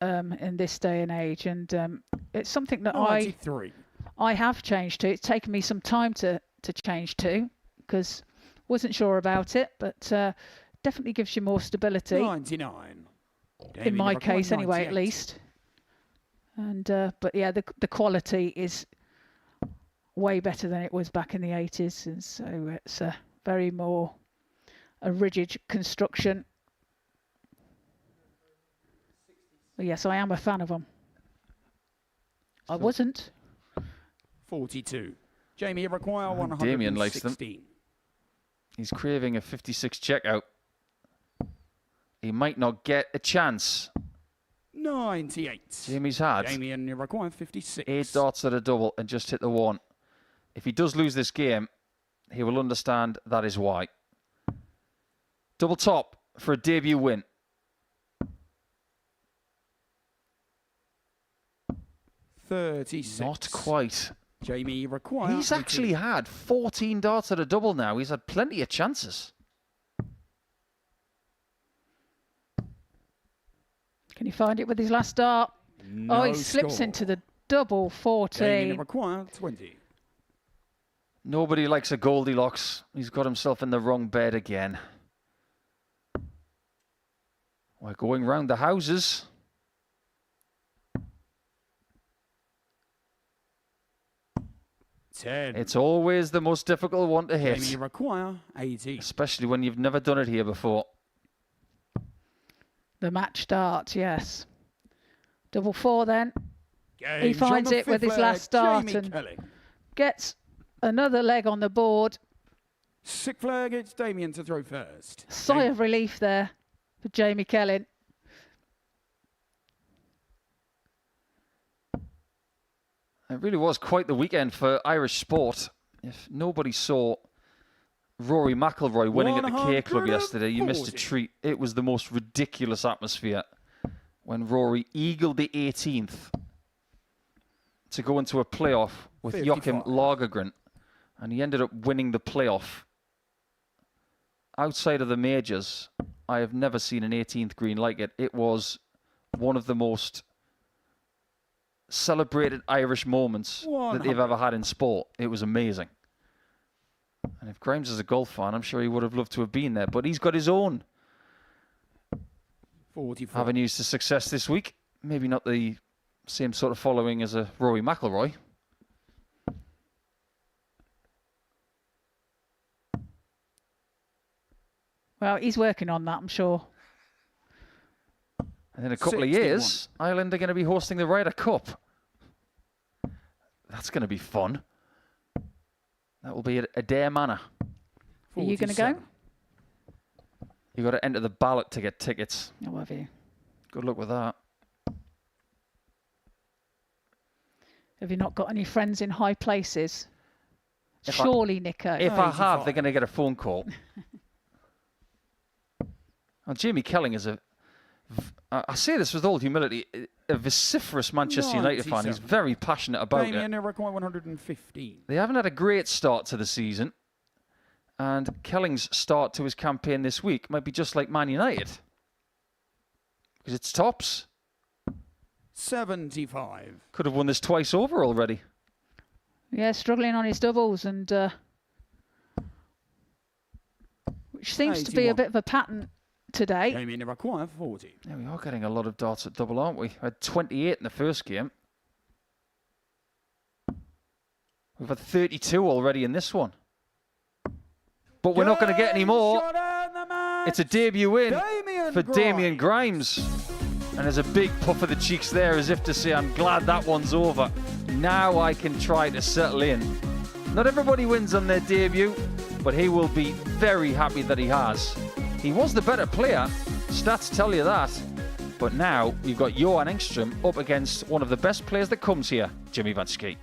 In this day and age, and it's something that 93. I have changed to. It's taken me some time to change to, because wasn't sure about it, but definitely gives you more stability. 99. In my case, anyway, at 98. least. And but yeah, the quality is way better than it was back in the 80s, and so it's a very more a rigid construction. But yes, I am a fan of them. I wasn't. 42. Jamie, you require 116. Damien likes them. He's craving a 56 checkout. He might not get a chance. 98. Jamie's had Damien, you require 56. 8 darts at a double and just hit the 1. If he does lose this game, he will understand that is why. Double top for a debut win. 36. Not quite. Jamie, require. He's actually had 14 darts at a double now. He's had plenty of chances. Can he find it with his last dart? No he slips score. into the double 14. Jamie, require 20. Nobody likes a Goldilocks. He's got himself in the wrong bed again. We're going round the houses. It's always the most difficult one to hit. Jamie, require 80. Especially when you've never done it here before. The match dart, yes. Double 4 then. Gage He finds on the it with his fifth leg, last dart Jamie and Kelling. gets another leg on the board. 6th flag, it's Damien to throw first. Sigh of relief there for Jamie Kelling. It really was quite the weekend for Irish sport. If nobody saw Rory McIlroy winning at the K Club yesterday, you missed a 140. treat. It was the most ridiculous atmosphere when Rory eagled the 18th to go into a playoff with 55. Joachim Lagergren, and he ended up winning the playoff. Outside of the majors, I have never seen an 18th green like it. It was one of the most celebrated Irish moments that they've ever had in sport. It was amazing. And if Grimes is a golf fan, I'm sure he would have loved to have been there. But he's got his own 44. avenues to success this week. Maybe not the same sort of following as a Rory McIlroy. Well, he's working on that, I'm sure. And in a couple of 61. years, Ireland are going to be hosting the Ryder Cup. That's going to be fun. That will be at Adair Manor. Are you going to go? 47. You've got to enter the ballot to get tickets. Oh, have you? Good luck with that. Have you not got any friends in high places? If I- Surely, Nico. If I have, 85. they're going to get a phone call. Well, Jamie Kelling is I say this with all humility, a vociferous Manchester United fan. He's 97. very passionate about Damien, it. you require 115. They haven't had a great start to the season. And Kelling's start to his campaign this week might be just like Man United. Because it's tops. 75. Could have won this twice over already. Yeah, struggling on his doubles, and which seems to be a 81. bit of a pattern today. Damien, you require 40. Yeah, we are getting a lot of darts at double, aren't we? We had 28 in the first game. We've had 32 already in this one. But we're not going to get any more. It's a debut win for Damien Grimes. And there's a big puff of the cheeks there as if to say, I'm glad that one's over. Now I can try to settle in. Not everybody wins on their debut, but he will be very happy that he has. He was the better player. Stats tell you that. But now we've got Johan Engstrom up against one of the best players that comes here, Jimmy Vansky.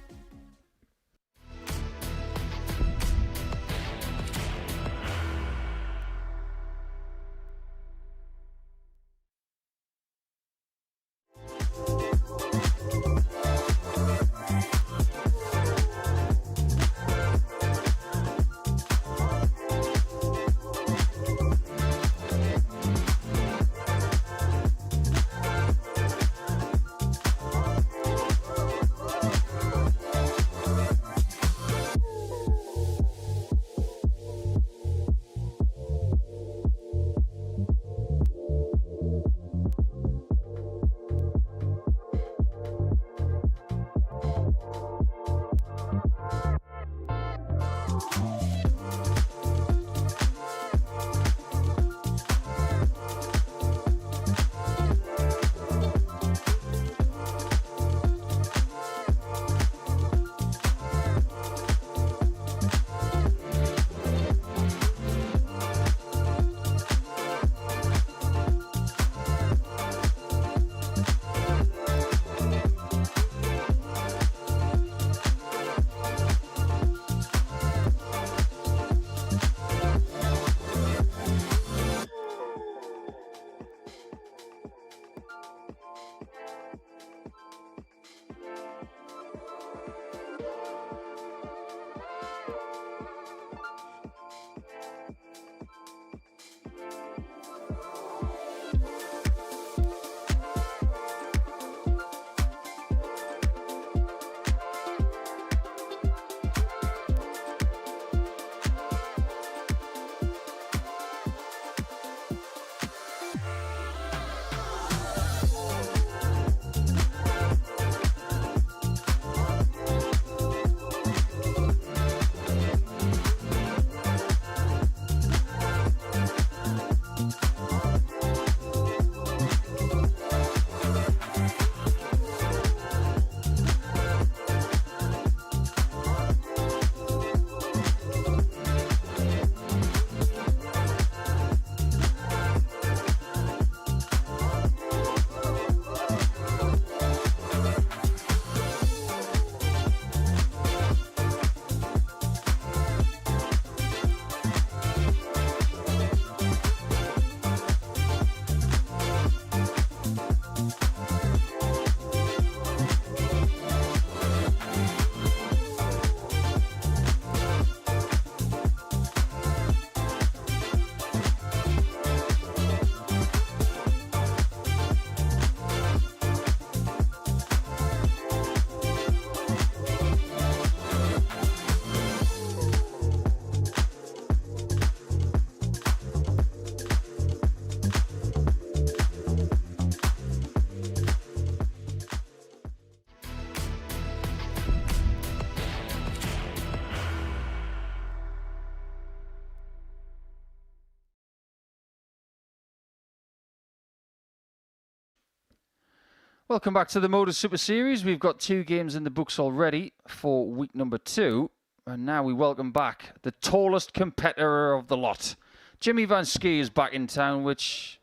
Welcome back to the Modus Super Series. We've got 2 games in the books already for week number 2. And now we welcome back the tallest competitor of the lot. Jimmy Vansky is back in town, which,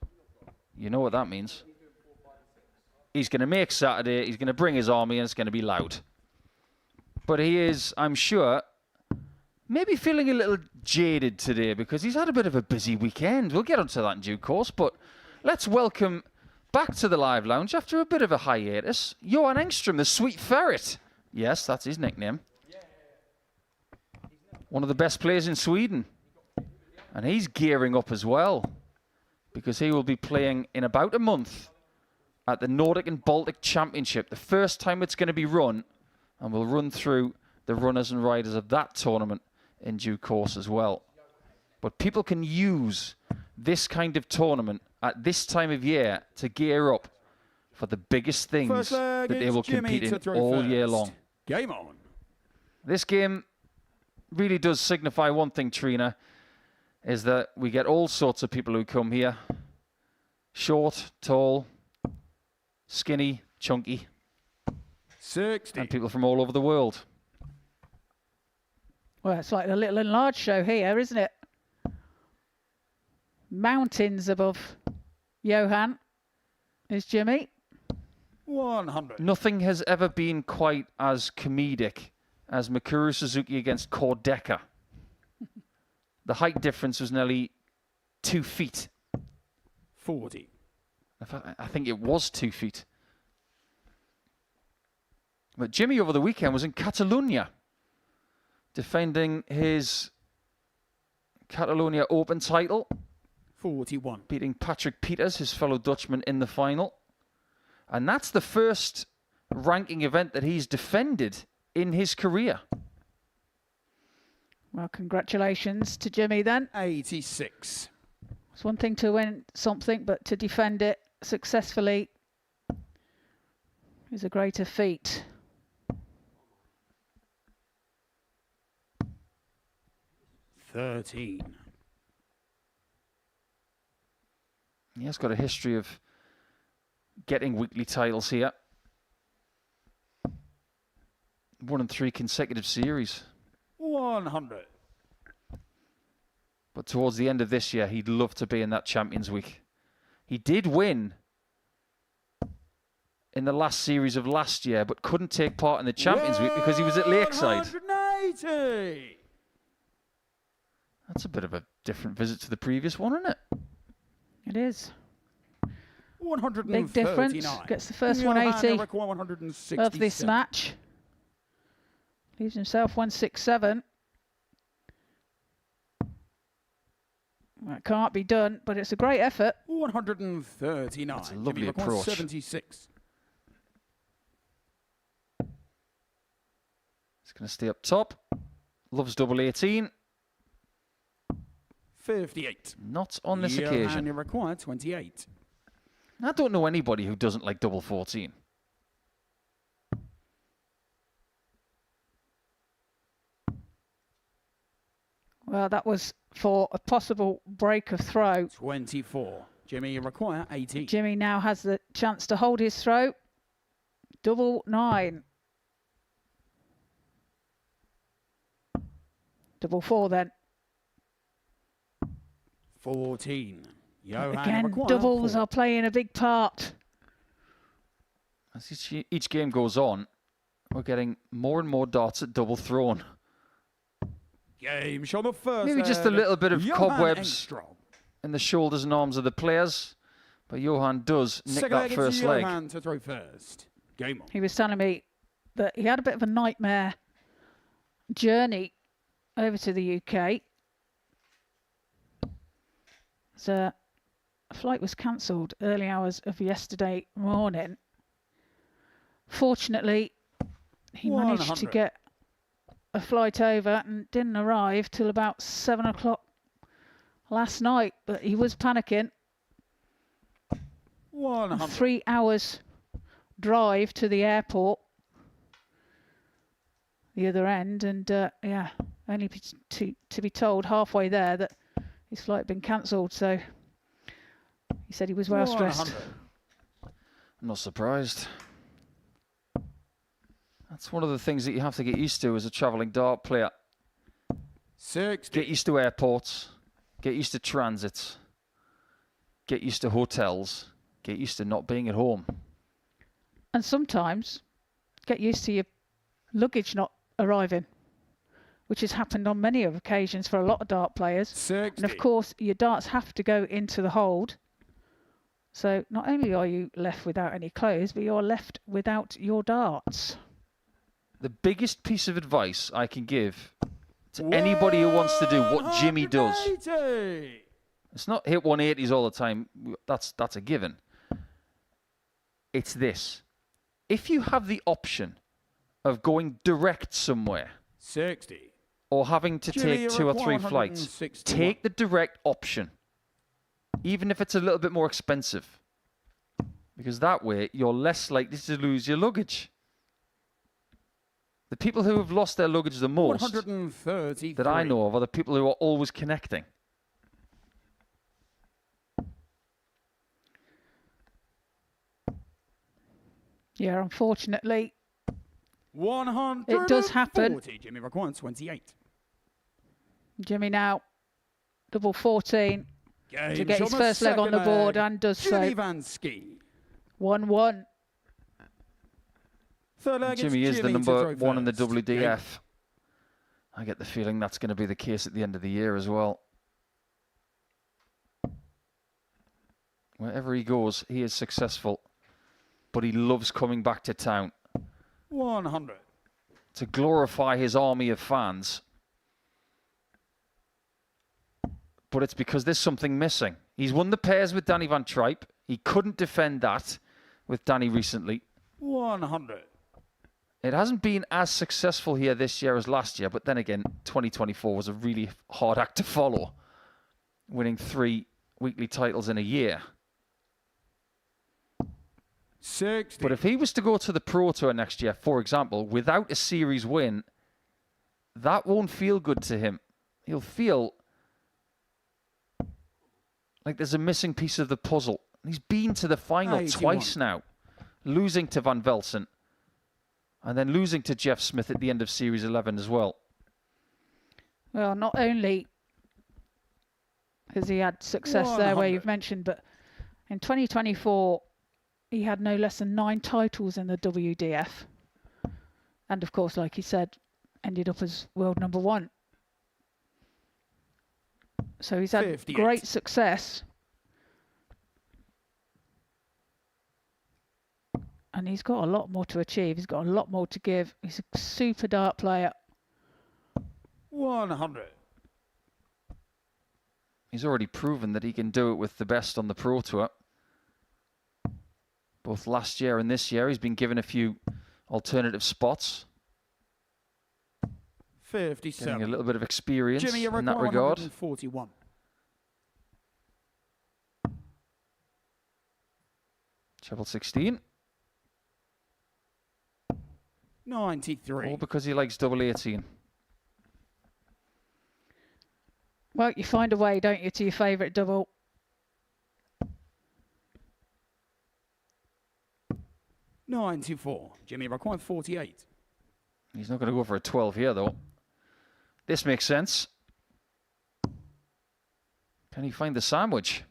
you know what that means. He's going to make Saturday, he's going to bring his army, and it's going to be loud. But he is, I'm sure, maybe feeling a little jaded today because he's had a bit of a busy weekend. We'll get onto that in due course, but let's welcome back to the live lounge after a bit of a hiatus, Johan Engstrom, the Sweet Ferret. Yes, that's his nickname. One of the best players in Sweden. And he's gearing up as well because he will be playing in about a month at the Nordic and Baltic Championship, the first time it's going to be run, and we'll run through the runners and riders of that tournament in due course as well. But people can use this kind of tournament at this time of year to gear up for the biggest things that they will compete in all year long. Game on. This game really does signify one thing, Trina, is that we get all sorts of people who come here. Short, tall, skinny, chunky, 60. and people from all over the world. Well, it's like the little and large show here, isn't it? Mountains above Johan is Jimmy. 100. Nothing has ever been quite as comedic as Mikuru Suzuki against Kordeka. The height difference was nearly 2 feet. 40. In fact, I think it was 2 feet. But Jimmy over the weekend was in Catalonia, defending his Catalonia Open title, 41. beating Patrick Peters, his fellow Dutchman, in the final. And that's the first ranking event that he's defended in his career. Well, congratulations to Jimmy then. 86. It's one thing to win something, but to defend it successfully is a greater feat. $13. He has got a history of getting weekly titles here. 1 in 3 consecutive series. 100. But towards the end of this year, he'd love to be in that Champions Week. He did win in the last series of last year, but couldn't take part in the Champions Week because he was at Lakeside. 180. That's a bit of a different visit to the previous one, isn't it? It is. 139. Big difference. Gets the first 180 of this match. Leaves himself 167. That can't be done, but it's a great effort. 139. That's a lovely Jimmy requires approach. 76. He's going to stay up top. Loves double 18. 58. Not on this And occasion. you require 28. I don't know anybody who doesn't like double 14. Well, that was for a possible break of throw. 24. Jimmy, you require 18. Jimmy now has the chance to hold his throw. Double 9. Double 4 then. 14. Johan, Again, require doubles 4. are playing a big part. As each game goes on, we're getting more and more darts at double thrown. Game shot the first. Maybe just a little bit of Johan cobwebs Engstrom. in the shoulders and arms of the players. But Johan does nick Second that leg, first it's leg. Johan to throw first. Game on. He was telling me that he had a bit of a nightmare journey over to the UK. So a flight was cancelled early hours of yesterday morning. Fortunately, he managed to 100. get a flight over and didn't arrive till about 7 o'clock last night, but he was panicking. 100. 3 hours drive to the airport, the other end, and yeah, only to be told halfway there that his flight had been cancelled. So he said he was well stressed. 100. I'm not surprised. That's one of the things that you have to get used to as a travelling dart player. 60. Get used to airports, get used to transits, get used to hotels, get used to not being at home. And sometimes get used to your luggage not arriving, which has happened on many occasions for a lot of dart players. 60. And of course, your darts have to go into the hold. So not only are you left without any clothes, but you're left without your darts. The biggest piece of advice I can give to anybody who wants to do what Jimmy does, 180. it's not hit 180s all the time. That's a given. It's this. If you have the option of going direct somewhere 60. or having to Jimmy, take 2 or 3 require flights, 161. take the direct option, even if it's a little bit more expensive. Because that way, you're less likely to lose your luggage. The people who have lost their luggage the most 133. that I know of are the people who are always connecting. Yeah, unfortunately, 140. it does happen. Jimmy requires 28. Jimmy now, double 14 to Games get his on first leg on the second board, leg. and does Jimmy so. Vansky. 1-1. Third leg, Jimmy it's is the Jimmy to number throw 1 in the first. WDF. I get the feeling that's going to be the case at the end of the year as well. Wherever he goes, he is successful. But he loves coming back to town 100. to glorify his army of fans. But it's because there's something missing. He's won the pairs with Danny Van Tripe. He couldn't defend that with Danny recently. 100. It hasn't been as successful here this year as last year, but then again, 2024 was a really hard act to follow, winning 3 weekly titles in a year. 60. But if he was to go to the Pro Tour next year, for example, without a series win, that won't feel good to him. He'll feel like there's a missing piece of the puzzle. He's been to the final 81. twice now, losing to Van Velsen and then losing to Jeff Smith at the end of Series 11 as well. Well, not only has he had success there, where 100. you've mentioned, but in 2024, he had no less than 9 titles in the WDF. And of course, like he said, ended up as world number 1. So he's had 58. great success. And he's got a lot more to achieve. He's got a lot more to give. He's a super dart player. 100. He's already proven that he can do it with the best on the Pro Tour. Both last year and this year, he's been given a few alternative spots. 57. Getting a little bit of experience Jimmy, in that regard. 141. Treble 16. 93. All because he likes double 18. Well, you find a way, don't you, to your favourite double. $94. Jimmy required 48. He's not going to go for a 12 here, though. This makes sense. Can he find the sandwich?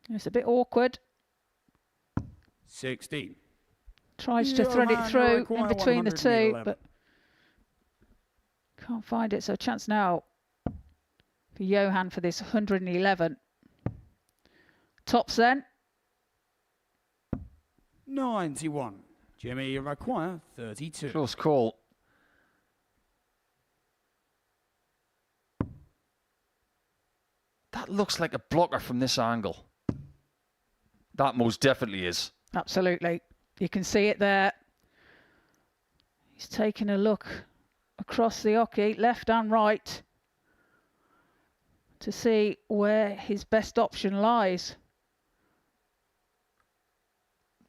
It's a bit awkward. 16. Tries to thread it through in between the two, but can't find it. So a chance now for Johan for this 111. Tops then. 91. Jimmy, you require 32. Close call. That looks like a blocker from this angle. That most definitely is. Absolutely. You can see it there. He's taking a look across the hockey, left and right, to see where his best option lies.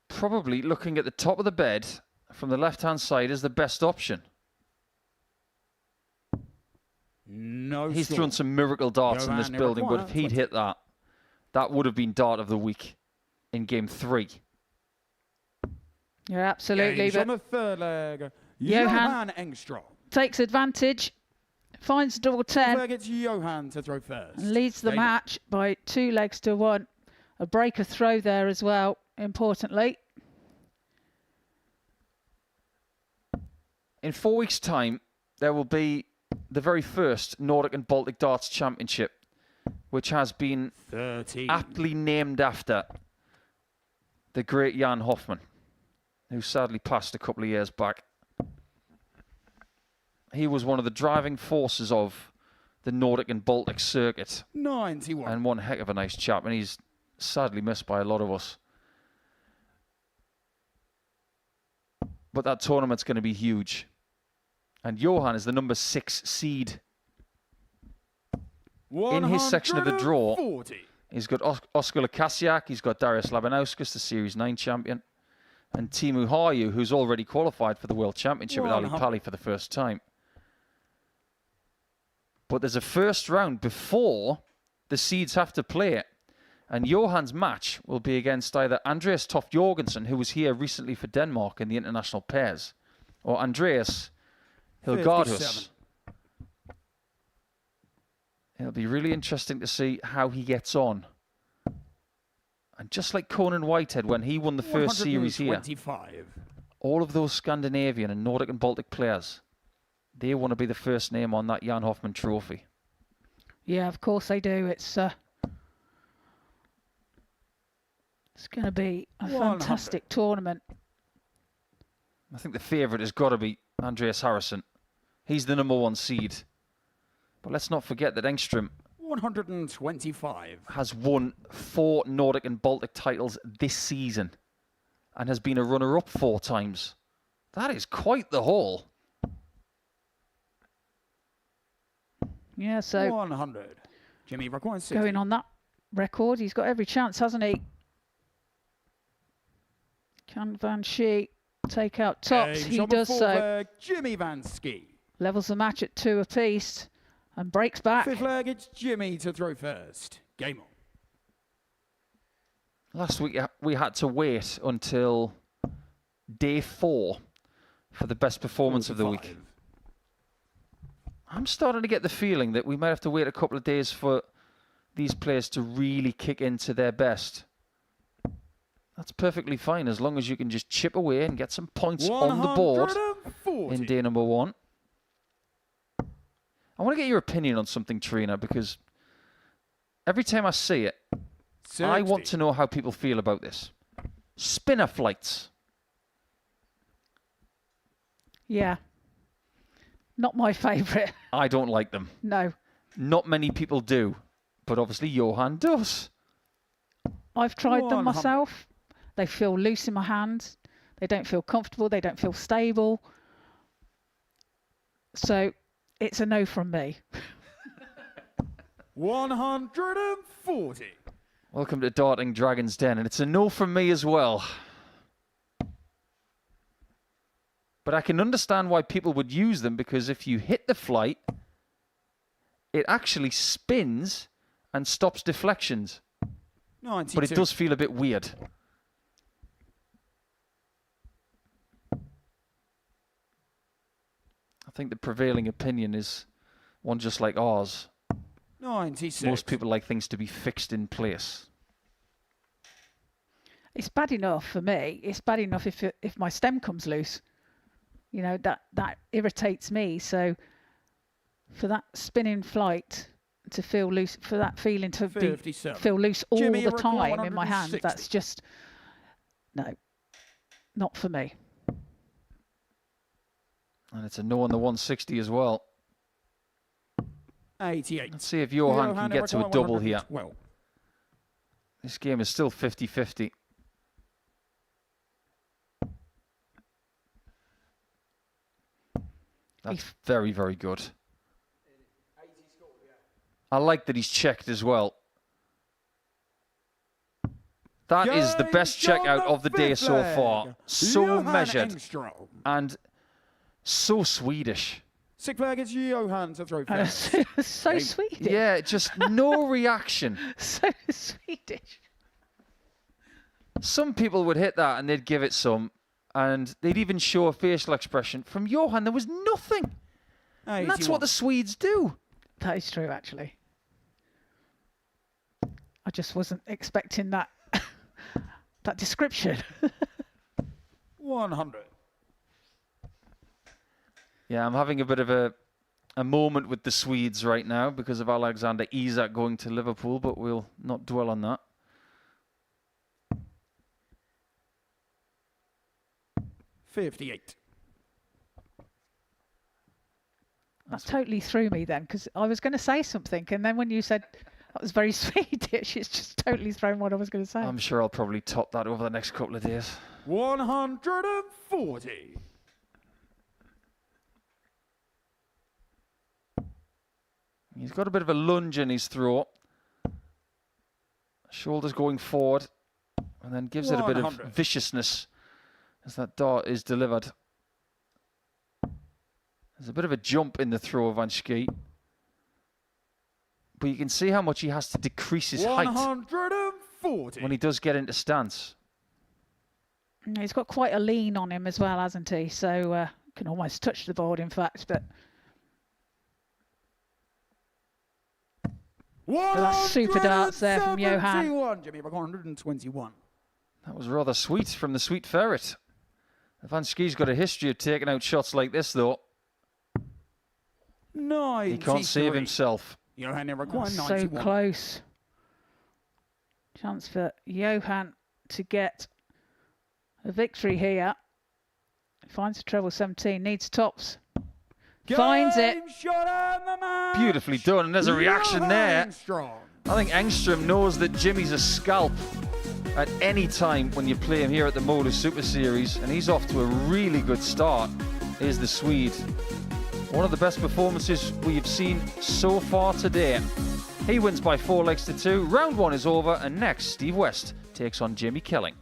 Probably looking at the top of the bed from the left-hand side is the best option. No He's score. thrown some miracle darts in this Johan, building, but if he'd require hit that, that would have been dart of the week in game 3. Yeah, absolutely. Games on But the third leg. Johan Engstrom. takes advantage, finds a double 10, Leg, it's Johan to throw first. and leads the Kelling. match by 2 legs to 1. A breaker throw there as well, importantly. In 4 weeks' time, there will be the very first Nordic and Baltic Darts Championship, which has been 13. aptly named after the great Jan Hoffman, who sadly passed a couple of years back. He was one of the driving forces of the Nordic and Baltic circuit, 91. and one heck of a nice chap, and he's sadly missed by a lot of us. But that tournament's going to be huge. And Johan is the number 6 seed. In his section of the draw, 140. he's got Oskar Lukasiak, he's got Darius Labanauskas, the Series 9 champion. and Timu Hayu, who's already qualified for the World Championship at Ali Pali for the first time. But there's a first round before the seeds have to play it. And Johan's match will be against either Andreas Toft Jorgensen, who was here recently for Denmark in the international pairs, or Andreas Hilgardus. It'll be really interesting to see how he gets on. And just like Conan Whitehead when he won the first series here, all of those Scandinavian and Nordic and Baltic players, they want to be the first name on that Jan Hoffmann trophy. Yeah, of course they do. It's going to be a fantastic tournament. I think the favourite has got to be Andreas Harrison. He's the #1 seed. But let's not forget that Engstrom 125 has won 4 Nordic and Baltic titles this season and has been a runner-up 4 times. That is quite the haul. Yeah, so 100. Jimmy requires going on that record, he's got every chance, hasn't he? Can Vansky take out tops? He does so. Jimmy Vansky Levels the match at 2 apiece and breaks back. Fifth leg, it's Jimmy to throw first. Game on. Last week we had to wait until day 4 for the best performance of the week. I'm starting to get the feeling that we might have to wait a couple of days for these players to really kick into their best. That's perfectly fine as long as you can just chip away and get some points on the board in day #1. I want to get your opinion on something, Trina, because every time I see it, I want to know how people feel about this. Spinner flights. Yeah. Not my favourite. I don't like them. No. Not many people do, but obviously Johan does. I've tried them myself. They feel loose in my hands. They don't feel comfortable. They don't feel stable. So it's a no from me. 140. Welcome to Darting Dragon's Den, and it's a no from me as well. But I can understand why people would use them, because if you hit the flight, it actually spins and stops deflections. 92. But it does feel a bit weird. I think the prevailing opinion is one just like ours. 96. Most people like things to be fixed in place. It's bad enough for me. It's bad enough if my stem comes loose. You know, that irritates me. So for that spinning flight to feel loose, for that feeling to feel loose all Jimmy, the time in my hand, 160. that's just, no, not for me. And it's a no on the 160 as well. 88. Let's see if Johan can get to a double here. Well, This game is still 50-50. That's very, very good. I like that he's checked as well. That is the best check out of the day so far. So measured Engstrom. and so Swedish. Sixth flag, it's Johan to throw first. So Swedish. Yeah, just no reaction. So Swedish. Some people would hit that and they'd give it some, and they'd even show a facial expression. From Johan, there was nothing. And that's what the Swedes do. That is true, actually. I just wasn't expecting that that description. 100. Yeah, I'm having a bit of a moment with the Swedes right now because of Alexander Isak going to Liverpool, but we'll not dwell on that. $58. That totally threw me then, because I was going to say something, and then when you said that was very Swedish, it's just totally thrown what I was going to say. I'm sure I'll probably top that over the next couple of days. 140. He's got a bit of a lunge in his throat. Shoulders going forward, and then gives it a bit of 100. viciousness as that dart is delivered. There's a bit of a jump in the throw of Vansky. But you can see how much he has to decrease his height 140. when he does get into stance. He's got quite a lean on him as well, hasn't he? So can almost touch the board, in fact. But that's super darts there from Johan. Jimmy, 121. That was rather sweet from the Sweet Ferret. Vansky's got a history of taking out shots like this, though. He can't save himself. Johan never required So 91. close. Chance for Johan to get a victory here. Finds the treble 17, needs tops. Finds it. Shot on the match. Beautifully done, and there's a reaction there. Engstrom. I think Engstrom knows that Jimmy's a scalp at any time when you play him here at the Modus Super Series, and he's off to a really good start. Here's the Swede. One of the best performances we've seen so far today. He wins by 4 legs to 2. Round 1 is over, and next, Steve West takes on Jimmy Kelling.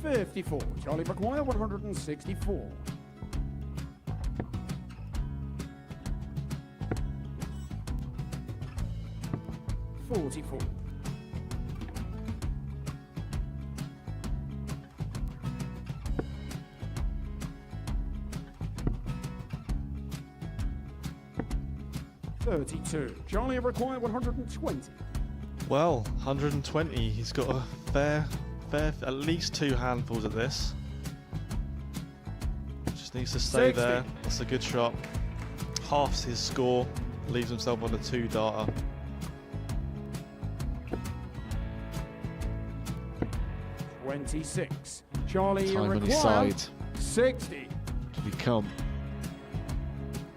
$54. Charlie McGuire, 164. $44. $32. Charlie required 120. Well, 120. He's got a fair, at least 2 handfuls of this. Just needs to stay 60. there. That's a good shot. Halves his score. Leaves himself on a 2-darter. $26. Charlie Time on his required side 60. to become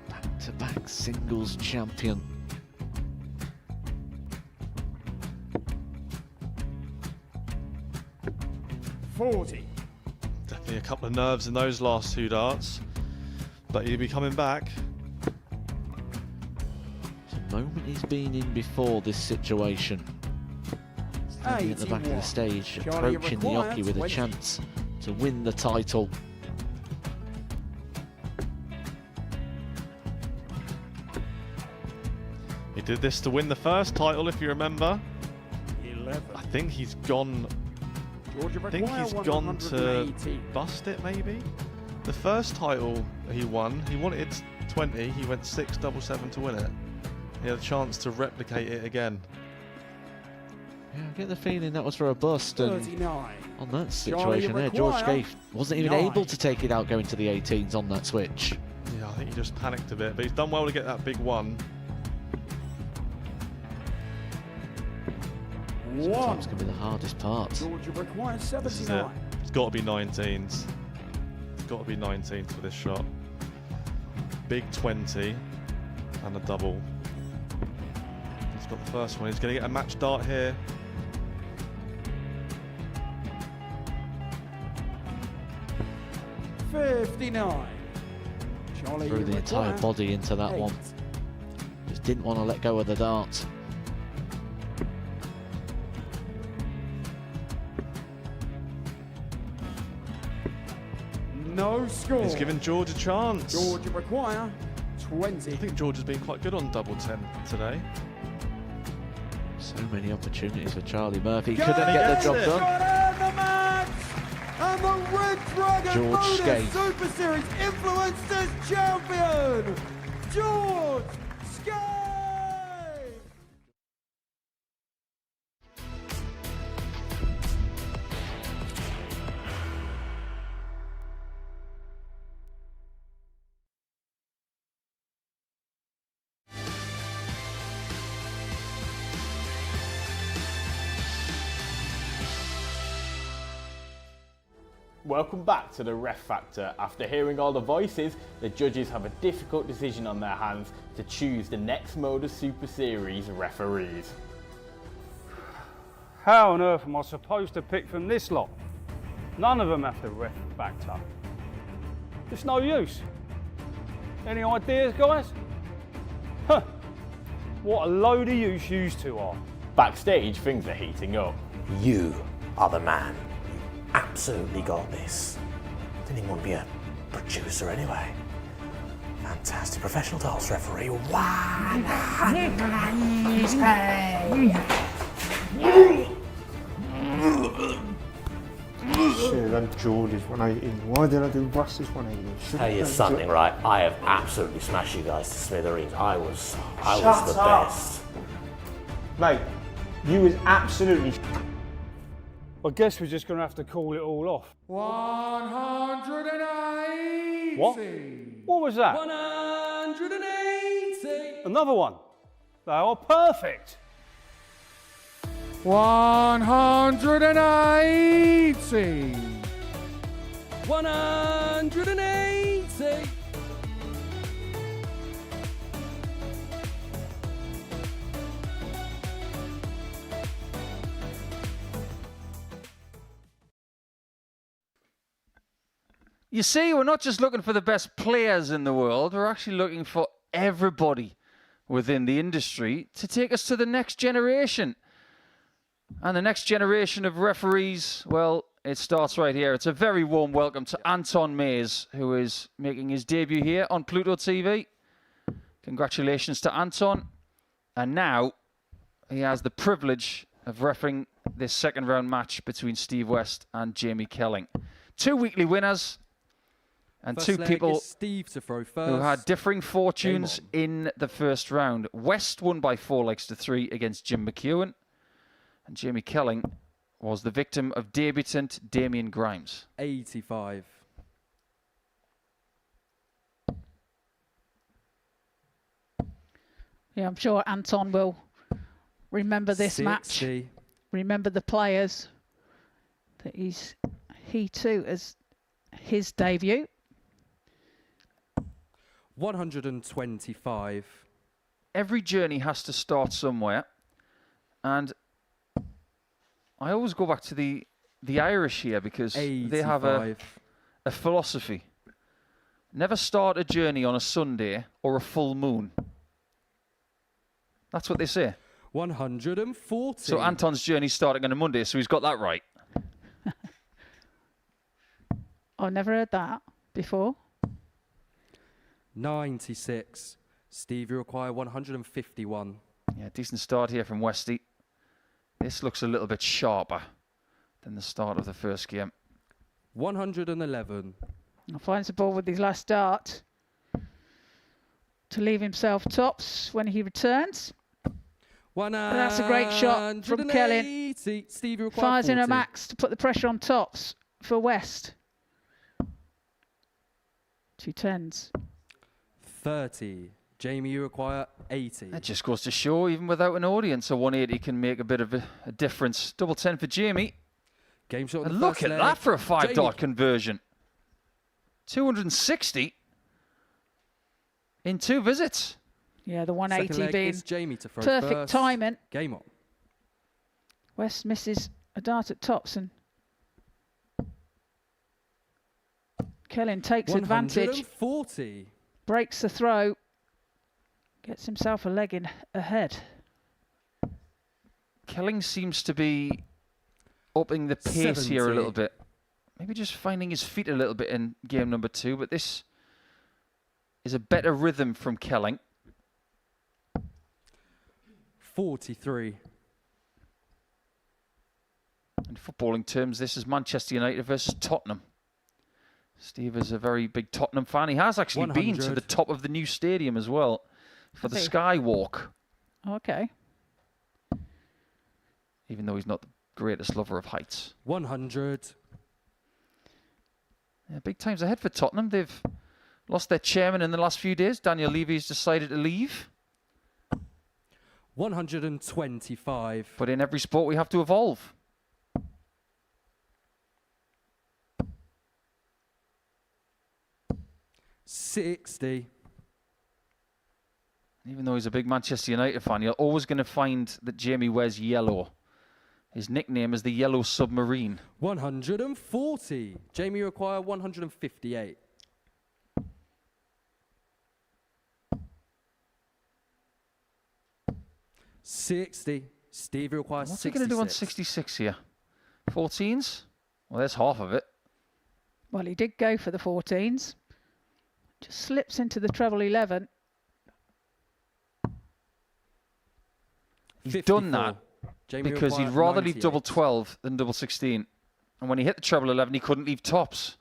back-to-back singles champion. $40. Definitely a couple of nerves in those last 2 darts. But he'll be coming back. It's a moment he's been in before this situation. Standing at the back of the 81. stage, Charlie approaching the required Yoki with a 20. chance to win the title. He did this to win the first title, if you remember. 11. I think he's gone. Georgia I think required he's gone to 118. bust it, maybe. The first title he won, he wanted 20. He went 6-7-7 to win it. He had a chance to replicate it again. Yeah, I get the feeling that was for a bust, and 39. on that situation there, George require Scaife wasn't even 9. able to take it out going to the 18s on that switch. Yeah, I think he just panicked a bit, but he's done well to get that big one. Sometimes can be the hardest part. Georgia required This is it. 79. It's got to be 19s. It's got to be 19s for this shot. Big 20 and a double. He's got the first one. He's going to get a match dart here. $59. Charlie Threw the entire required body into that 8. one. Just didn't want to let go of the dart. No score. He's given George a chance. Georgia require 20. I think George has been quite good on double 10 today. So many opportunities for Charlie Murphy. Couldn't get the job done. And the match! And the Red Dragon George Modus Scaife. Super Series Influencers Champion, George Scaife! Welcome back to the Ref Factor. After hearing all the voices, the judges have a difficult decision on their hands to choose the next Modus Super Series referees. How on earth am I supposed to pick from this lot? None of them have the ref backed up. It's no use. Any ideas, guys? Huh. What a load of use you two are. Backstage, things are heating up. You are the man. You absolutely got this. Didn't even want to be a producer anyway. Fantastic professional darts referee. 100 Should have done George's 180. Why did I do Russ's 180? Tell you something, right? I have absolutely smashed you guys to smithereens. I was the best. Mate, you was absolutely. I guess we're just going to have to call it all off. 180. What? What was that? 180. Another one. They are perfect. 180. 180. You see, we're not just looking for the best players in the world, we're actually looking for everybody within the industry to take us to the next generation. And the next generation of referees, well, it starts right here. It's a very warm welcome to Anton Mays, who is making his debut here on Pluto TV. Congratulations to Anton. And now he has the privilege of refereeing this second round match between Steve West and Jamie Kelling. Two weekly winners and First two leg people is Steve to throw first. who had differing fortunes in the first round. West won by 4-3 against Jim McEwen. And Jamie Kelling was the victim of debutant Damien Grimes. 85. Yeah, I'm sure Anton will remember this 60. match. Remember the players that he too as his debut. 125. Every journey has to start somewhere, and I always go back to the Irish here because 85. they have a philosophy. Never start a journey on a Sunday or a full moon. That's what they say. 140. So Anton's journey's starting on a Monday, so he's got that right. I've never heard that before. 96. Steve, you require 151. Yeah, decent start here from Westy. This looks a little bit sharper than the start of the first game. 111. Finds the ball with his last dart to leave himself tops when he returns. That's a great shot from Kelling. Steve, you require Fires 40. in a max to put the pressure on tops for West. 2 10s. 30. Jamie, you require 80. That just goes to show, even without an audience, a 180 can make a bit of a difference. Double 10 for Jamie. Game shot. And look at that for a 5-dot conversion. 260 in 2 visits. Yeah, the 180 being Jamie to throw perfect first. timing. Game on. West misses a dart at tops and Kelling takes advantage. 140. Breaks the throw. Gets himself a leg in ahead. Kelling seems to be upping the pace here a little bit. Maybe just finding his feet a little bit in game number 2, but this is a better rhythm from Kelling. 43. In footballing terms, this is Manchester United versus Tottenham. Steve is a very big Tottenham fan. He has actually 100. been to the top of the new stadium as well for the Skywalk. Okay. Even though he's not the greatest lover of heights. 100. Yeah, big times ahead for Tottenham. They've lost their chairman in the last few days. Daniel Levy's decided to leave. 125. But in every sport, we have to evolve. $60. Even though he's a big Manchester United fan, you're always going to find that Jamie wears yellow His nickname is the Yellow Submarine. 140. Jamie, you require 158. $60. Steve, you require 66. What's he going to do on 66 here? 14s? Well, there's half of it. Well, he did go for the 14s. Just slips into the treble 11. He's 54. done that Jamie, because he'd require rather leave 98. double 12 than double 16. And when he hit the treble 11, he couldn't leave tops.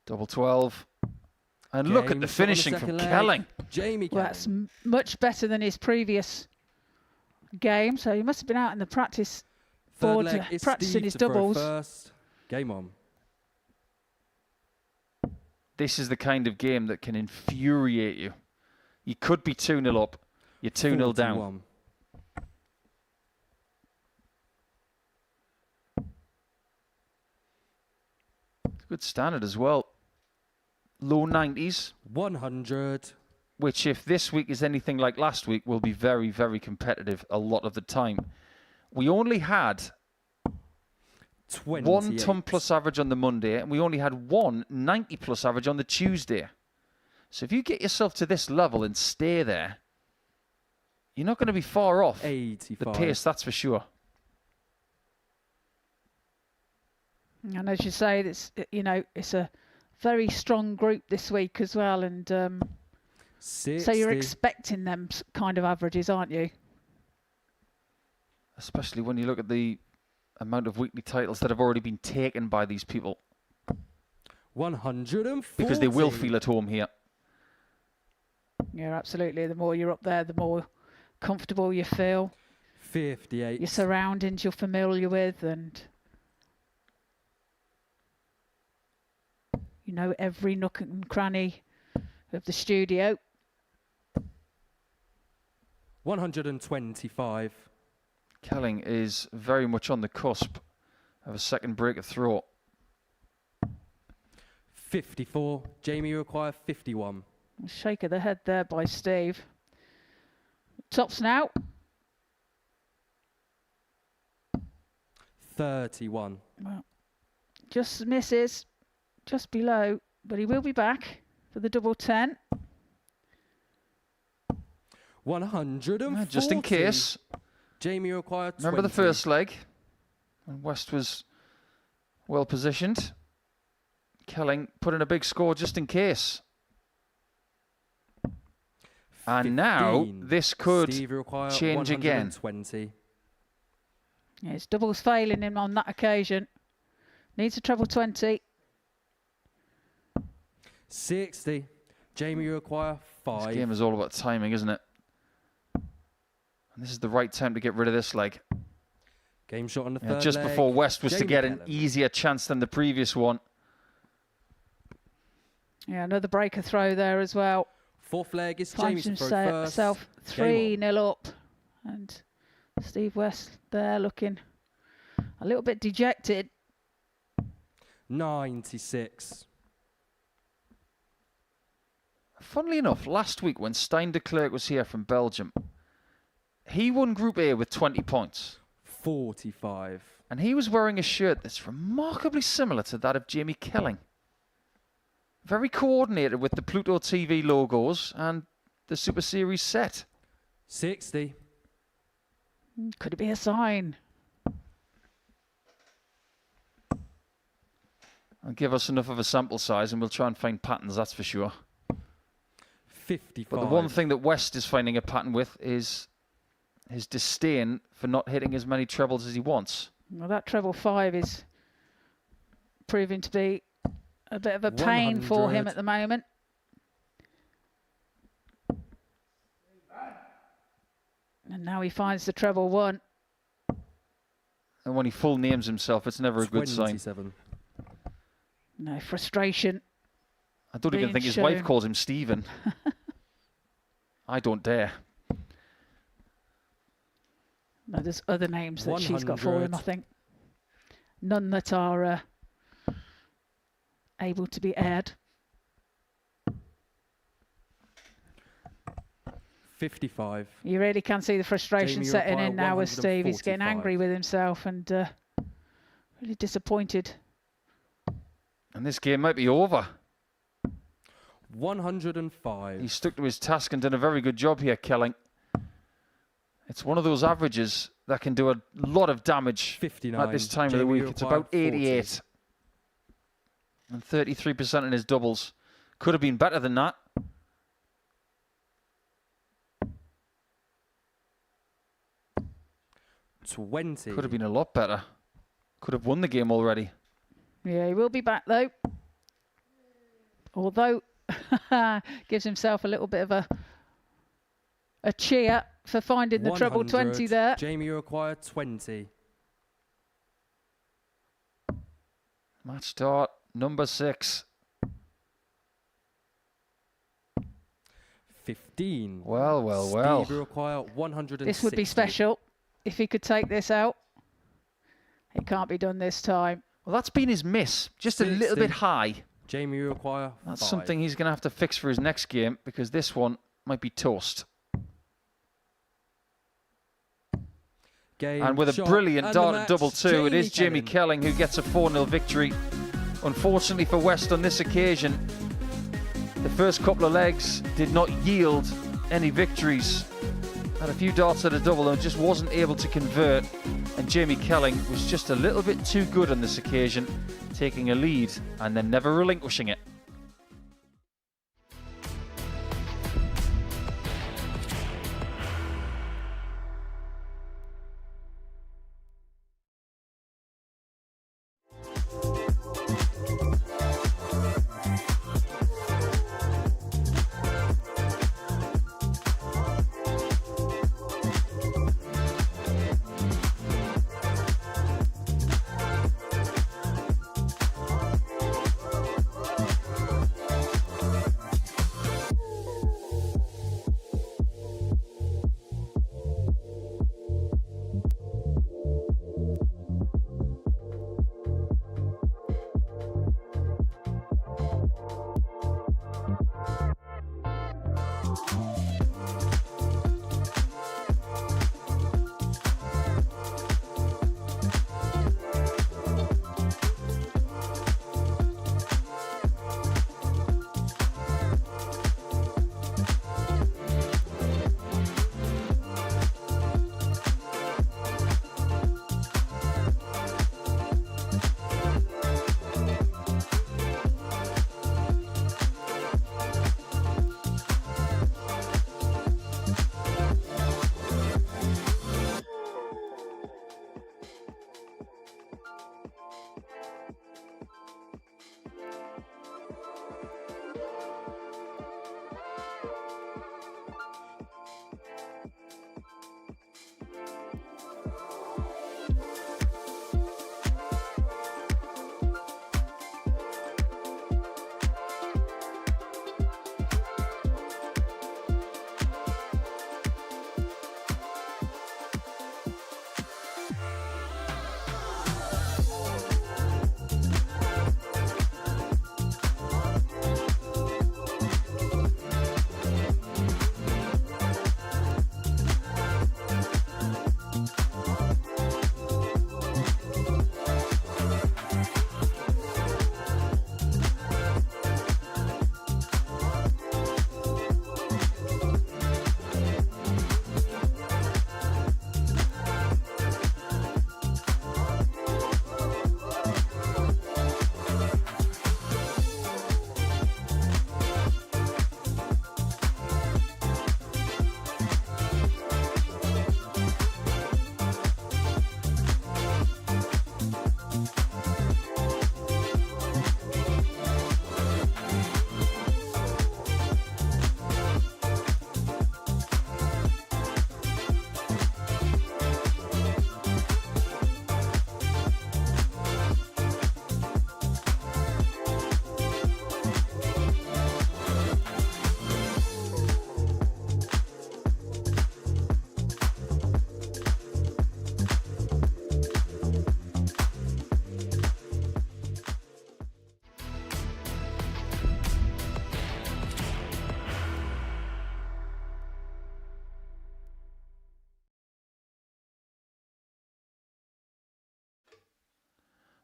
Double 12. And look at the finishing from Kelling. Jamie Well, that's much better than his previous game. So he must have been out in the practice board practicing his doubles. First. Game on. This is the kind of game that can infuriate you. You could be 2-0 up. You're 2-0 down. 41. It's a good standard as well. Low 90s. 100. Which, if this week is anything like last week, will be very, very competitive a lot of the time. We only had 28. 1 ton plus average on the Monday, and we only had 1 90 plus average on the Tuesday. So if you get yourself to this level and stay there, you're not going to be far off 85. the pace, that's for sure. And as you say, it's, you know, it's a very strong group this week as well. And so you're expecting them kind of averages, aren't you? Especially when you look at the amount of weekly titles that have already been taken by these people. 140. Because they will feel at home here. Yeah, absolutely. The more you're up there, the more comfortable you feel. 58. Your surroundings you're familiar with, and you know every nook and cranny of the studio. 125. Kelling is very much on the cusp of a second break of throw. 54. Jamie, you require 51. Shake of the head there by Steve. Tops now. 31. Well, just misses, just below, but he will be back for the double 10. 140. Just in case. Jamie, you require 20. Remember the first leg? When West was well positioned. Kelling put in a big score just in case. And now this could change again. 120. Yeah, his doubles failing him on that occasion. Needs a treble 20. 60. Jamie, you require 5. This game is all about timing, isn't it? And this is the right time to get rid of this leg. Game shot on the third just leg. before West was to Jamie get an Kelling. easier chance than the previous one. Yeah, another breaker throw there as well. Fourth leg is Finds Jamie's throw first. himself Game 3-0 up. And Steve West there looking a little bit dejected. 96. Funnily enough, last week when Stein de Klerk was here from Belgium, he won Group A with 20 points. 45. And he was wearing a shirt that's remarkably similar to that of Jamie Kelling. Very coordinated with the Pluto TV logos and the Super Series set. 60. Could it be a sign? And give us enough of a sample size and we'll try and find patterns, that's for sure. 55. But the one thing that West is finding a pattern with is his disdain for not hitting as many trebles as he wants. Well, that treble 5 is proving to be a bit of a pain for him at the moment. And now he finds the treble 1. And when he full names himself, it's never a good sign. 27. No, frustration. I don't even think his wife calls him Stephen. I don't dare. No, there's other names that she's got for him, I think. None that are able to be aired. 55. You really can see the frustration Jamie, you setting require in now with Steve. He's getting 145. angry with himself and really disappointed. And this game might be over. 105. He stuck to his task and done a very good job here, Kelling. It's one of those averages that can do a lot of damage 59. at this time of the week. It's about 88. And 33% in his doubles. Could have been better than that. 20. Could have been a lot better. Could have won the game already. Yeah, he will be back though. Although, gives himself a little bit of a cheer for finding the treble 20 there. Jamie, you require 20. Match start, number 6. 15. Well, well, well. Steve, you require 160. This would be special if he could take this out. It can't be done this time. Well, that's been his miss. Just a little bit high. Jamie, you require That's 5. something he's going to have to fix for his next game, because this one might be toast. Game, And with a shot, brilliant and dart the at double match, 2, it is Jamie Kelling. Kelling who gets a 4-0 victory. Unfortunately for West on this occasion, the first couple of legs did not yield any victories. Had a few darts at a double and just wasn't able to convert. And Jamie Kelling was just a little bit too good on this occasion, taking a lead and then never relinquishing it.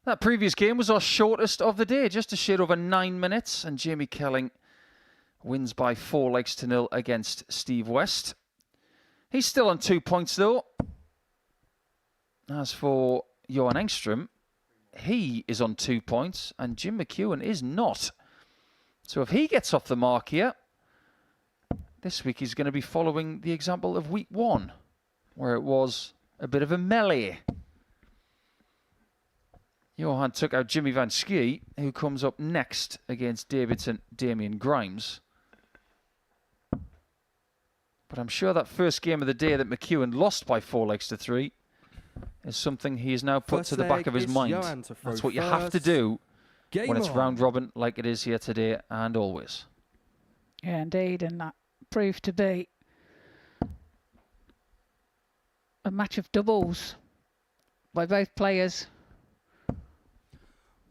That previous game was our shortest of the day, just a shade over 9 minutes, and Jamie Kelling wins by 4-0 against Steve West. He's still on 2 points though. As for Johan Engstrom, he is on 2 points and Jim McEwen is not. So if he gets off the mark here, this week he's going to be following the example of week 1, where it was a bit of a melee. Johan took out Jimmy Vansky, who comes up next against Damien Grimes. But I'm sure that first game of the day that McEwen lost by 4-3 is something he has now put to the back of his mind. That's what you have to do when it's round robin like it is here today and always. Yeah, indeed, and that proved to be a match of doubles by both players.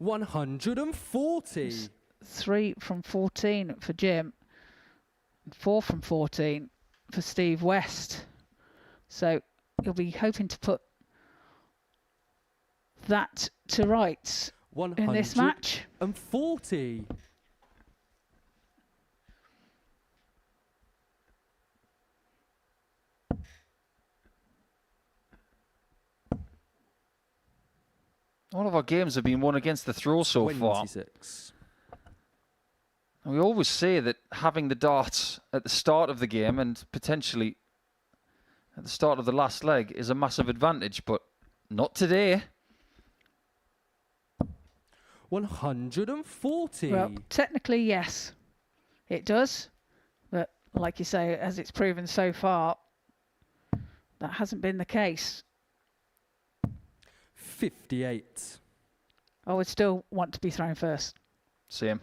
140. 3 from 14 for Jim, 4 from 14 for Steve West. So you'll be hoping to put that to rights in this match. 140. All of our games have been won against the throw so far. And we always say that having the darts at the start of the game and potentially at the start of the last leg is a massive advantage, but not today. 140. Well, technically, yes, it does. But like you say, as it's proven so far, that hasn't been the case. 58. I would still want to be thrown first. Same.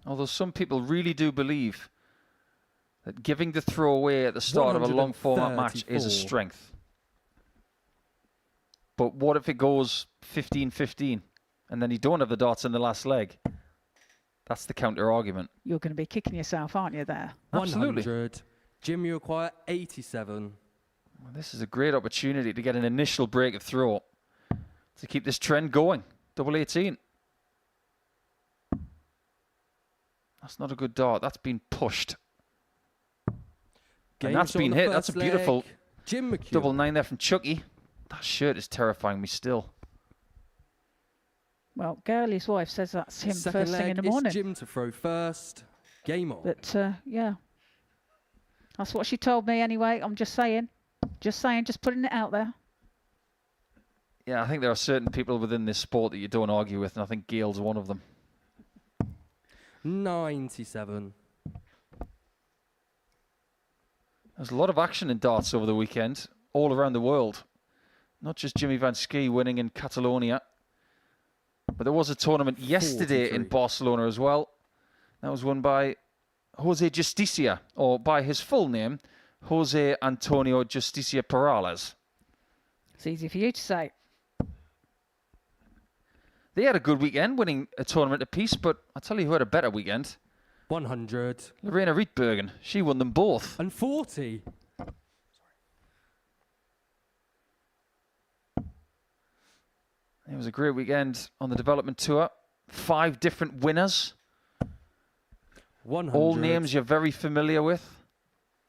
Although some people really do believe that giving the throw away at the start of a long format match is a strength. But what if it goes 15-15 and then you don't have the darts in the last leg? That's the counter argument. You're going to be kicking yourself, aren't you, there? Absolutely. 100. Jim, you require 87. Well, this is a great opportunity to get an initial break of throw to keep this trend going. Double 18. That's not a good dart. That's been pushed. And that's been hit. That's a beautiful Jim McEwen. double 9 there from Chucky. That shirt is terrifying me still. Well, Gurley's wife says that's him Second first thing in the leg, morning. it's Jim to throw first. Game on. But, yeah. That's what she told me anyway. I'm just saying. Just putting it out there. Yeah, I think there are certain people within this sport that you don't argue with, and I think Gail's one of them. 97. There's a lot of action in darts over the weekend, all around the world. Not just Jimmy Vansky winning in Catalonia, but there was a tournament yesterday 43. in Barcelona as well. That was won by Jose Justicia, or by his full name, Jose Antonio Justicia Perales. It's easy for you to say. They had a good weekend, winning a tournament apiece, but I'll tell you who had a better weekend. 100. Lorena Rietbergen. She won them both. And 40. It was a great weekend on the development tour. 5 different winners. 100. All names you're very familiar with.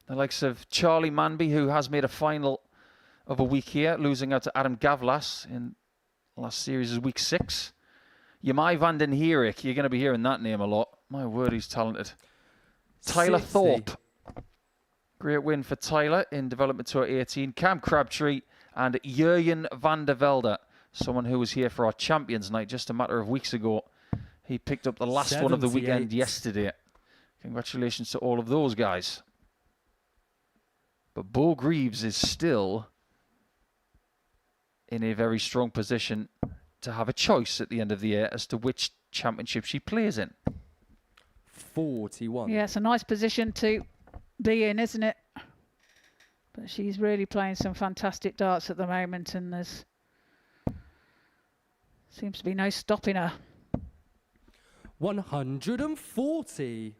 The likes of Charlie Manby, who has made a final of a week here, losing out to Adam Gavlas in last series is week 6. Jamai van den Herik, you're going to be hearing that name a lot. My word, he's talented. Tyler 60. Thorpe. Great win for Tyler in Development Tour 18. Cam Crabtree and Jurjen van der Velde, someone who was here for our Champions Night just a matter of weeks ago. He picked up the last one of the weekend 78. yesterday. Congratulations to all of those guys. But Bo Greaves is still in a very strong position to have a choice at the end of the year as to which championship she plays in. 41. Yeah, it's a nice position to be in, isn't it? But she's really playing some fantastic darts at the moment, and there's seems to be no stopping her. 140.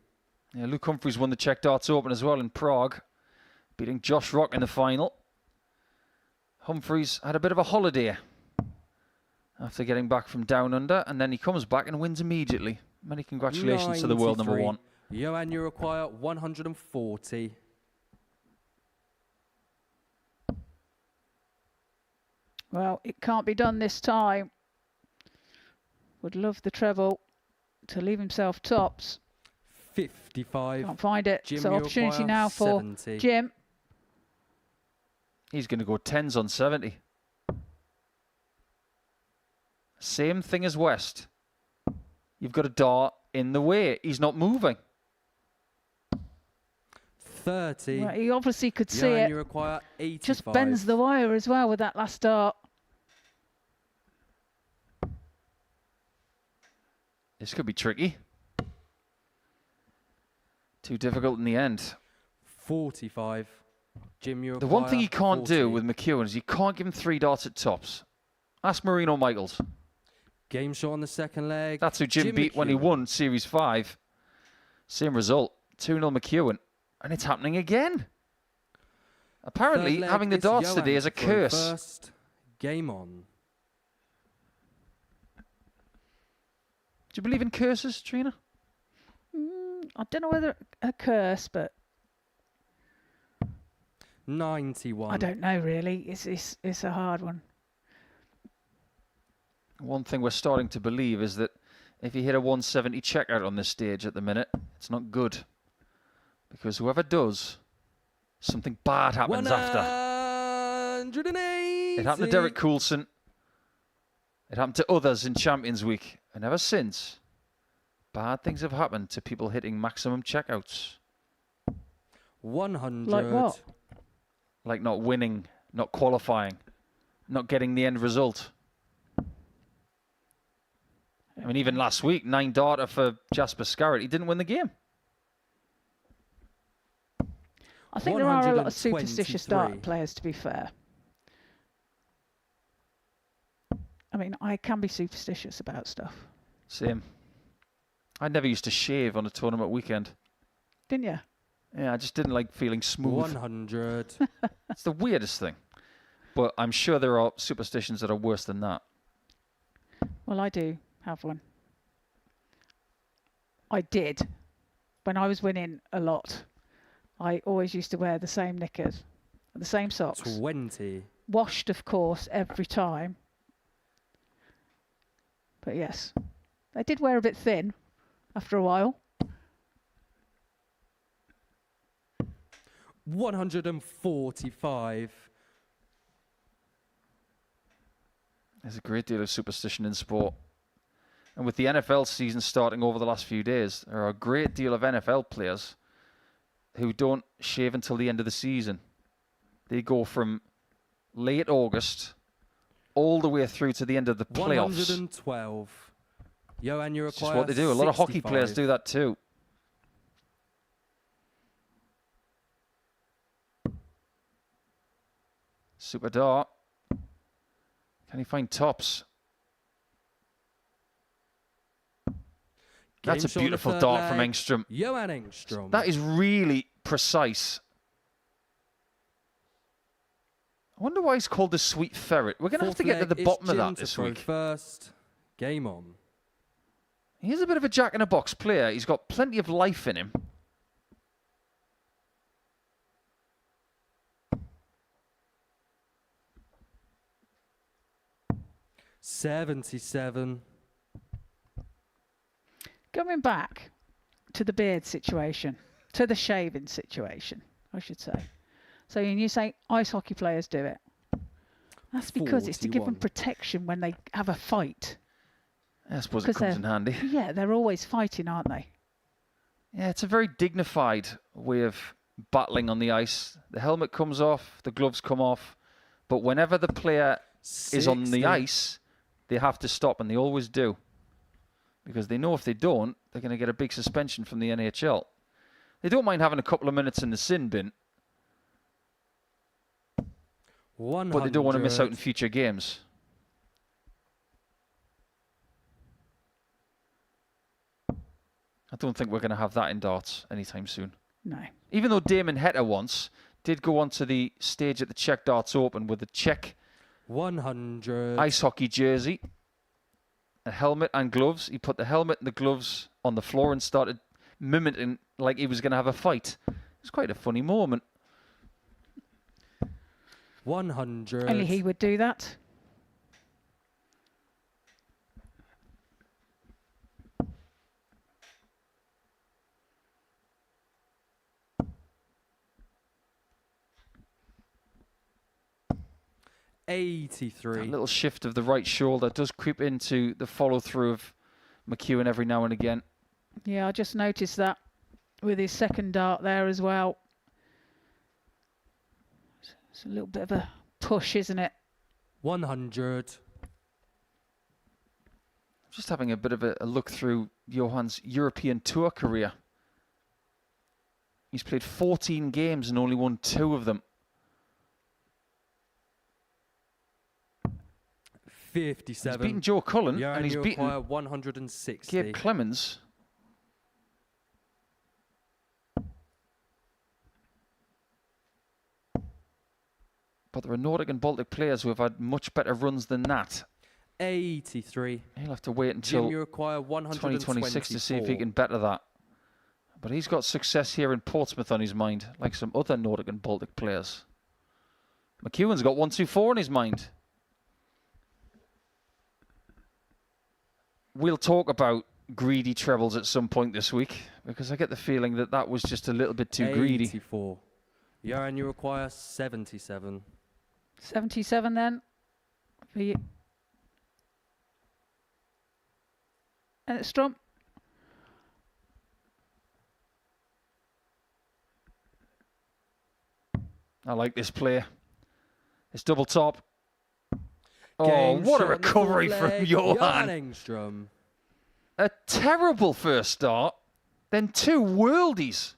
Yeah, Luke Humphreys won the Czech Darts Open as well in Prague, beating Josh Rock in the final. Humphreys had a bit of a holiday after getting back from down under, and then he comes back and wins immediately. Many congratulations to the world number 1. Johan, you require 140. Well, it can't be done this time. Would love the treble to leave himself tops. 55. Can't find it. Jim, So opportunity now for 70. Jim. He's going to go 10s on 70. Same thing as West. You've got a dart in the way. He's not moving. 30. Right, he obviously could see Johan, it. you require 85. Just bends the wire as well with that last dart. This could be tricky. Too difficult in the end. 45. Jim, you The one thing require you can't 40. do with Mchuan is you can't give him 3 darts at tops. Ask Marino Michaels. Game shot on the second leg. That's who Jim beat when he won Series 5. Same result. 2-0 Mchuan. And it's happening again. Apparently, having the darts today is a curse. First. Game on. Do you believe in curses, Trina? I don't know whether a curse, but 91. I don't know really. It's a hard one. One thing we're starting to believe is that if you hit a 170 checkout on this stage at the minute, it's not good. Because whoever does, something bad happens after. 180. It happened to Derek Coulson. It happened to others in Champions Week. And ever since, bad things have happened to people hitting maximum checkouts. 100. Like what? Like not winning, not qualifying, not getting the end result. I mean, even last week, 9 darter for Jasper Scarrett. He didn't win the game. I think there are a lot of superstitious dart players, to be fair. I mean, I can be superstitious about stuff. Same. I never used to shave on a tournament weekend. Didn't you? Yeah, I just didn't like feeling smooth. 100. It's the weirdest thing. But I'm sure there are superstitions that are worse than that. Well, I do have one. I did. When I was winning a lot, I always used to wear the same knickers, the same socks. 20. Washed, of course, every time. But yes, they did wear a bit thin after a while. 145. There's a great deal of superstition in sport. And with the NFL season starting over the last few days, there are a great deal of NFL players who don't shave until the end of the season. They go from late August all the way through to the end of the playoffs. 112. Johan, you It's require just what they do. A lot of hockey 65. players do that too. Super dart. Can he find tops? That's a Game shot on the beautiful third dart from leg. Engstrom. Johan Engstrom. That is really precise. I wonder why he's called the Sweet Ferret. We're going to have to get to the bottom of that this week. First. Game on. He's a bit of a jack-in-a-box player. He's got plenty of life in him. $77. Going back to the beard situation, to the shaving situation, I should say. So when you say ice hockey players do it, that's because it's to give them 41. protection when they have a fight. I suppose it comes in handy. Yeah, they're always fighting, aren't they? Yeah, it's a very dignified way of battling on the ice. The helmet comes off, the gloves come off, but whenever the player is on the 60. ice, they have to stop, and they always do. Because they know if they don't, they're going to get a big suspension from the NHL. They don't mind having a couple of minutes in the sin bin, 100. but they don't want to miss out in future games. I don't think we're going to have that in darts anytime soon. No. Even though Damon Heta once did go on to the stage at the Czech Darts Open with a Czech 100. ice hockey jersey, a helmet and gloves. He put the helmet and the gloves on the floor and started mimicking like he was going to have a fight. It was quite a funny moment. 100. Only he would do that. That 83. little shift of the right shoulder does creep into the follow-through of Mchuan every now and again. Yeah, I just noticed that with his second dart there as well. It's a little bit of a push, isn't it? 100. Just having a bit of a look through Johan's European Tour career. He's played 14 games and only won 2 of them. 57. He's beaten Joe Cullen Yeah, and he's beaten 160. Gabe Clemens. But there are Nordic and Baltic players who have had much better runs than that. 83. He'll have to wait until 2026 to see if he can better that. But he's got success here in Portsmouth on his mind, like some other Nordic and Baltic players. McEwen's got 124 on his mind. We'll talk about greedy trebles at some point this week, because I get the feeling that that was just a little bit too greedy. 84. Yeah, and you require 77. 77 then for you. Engstrom. I like this play. It's double top. Oh, Game what a shot on the recovery full from leg. Johan. Engstrom. A terrible first start, then 2 worldies.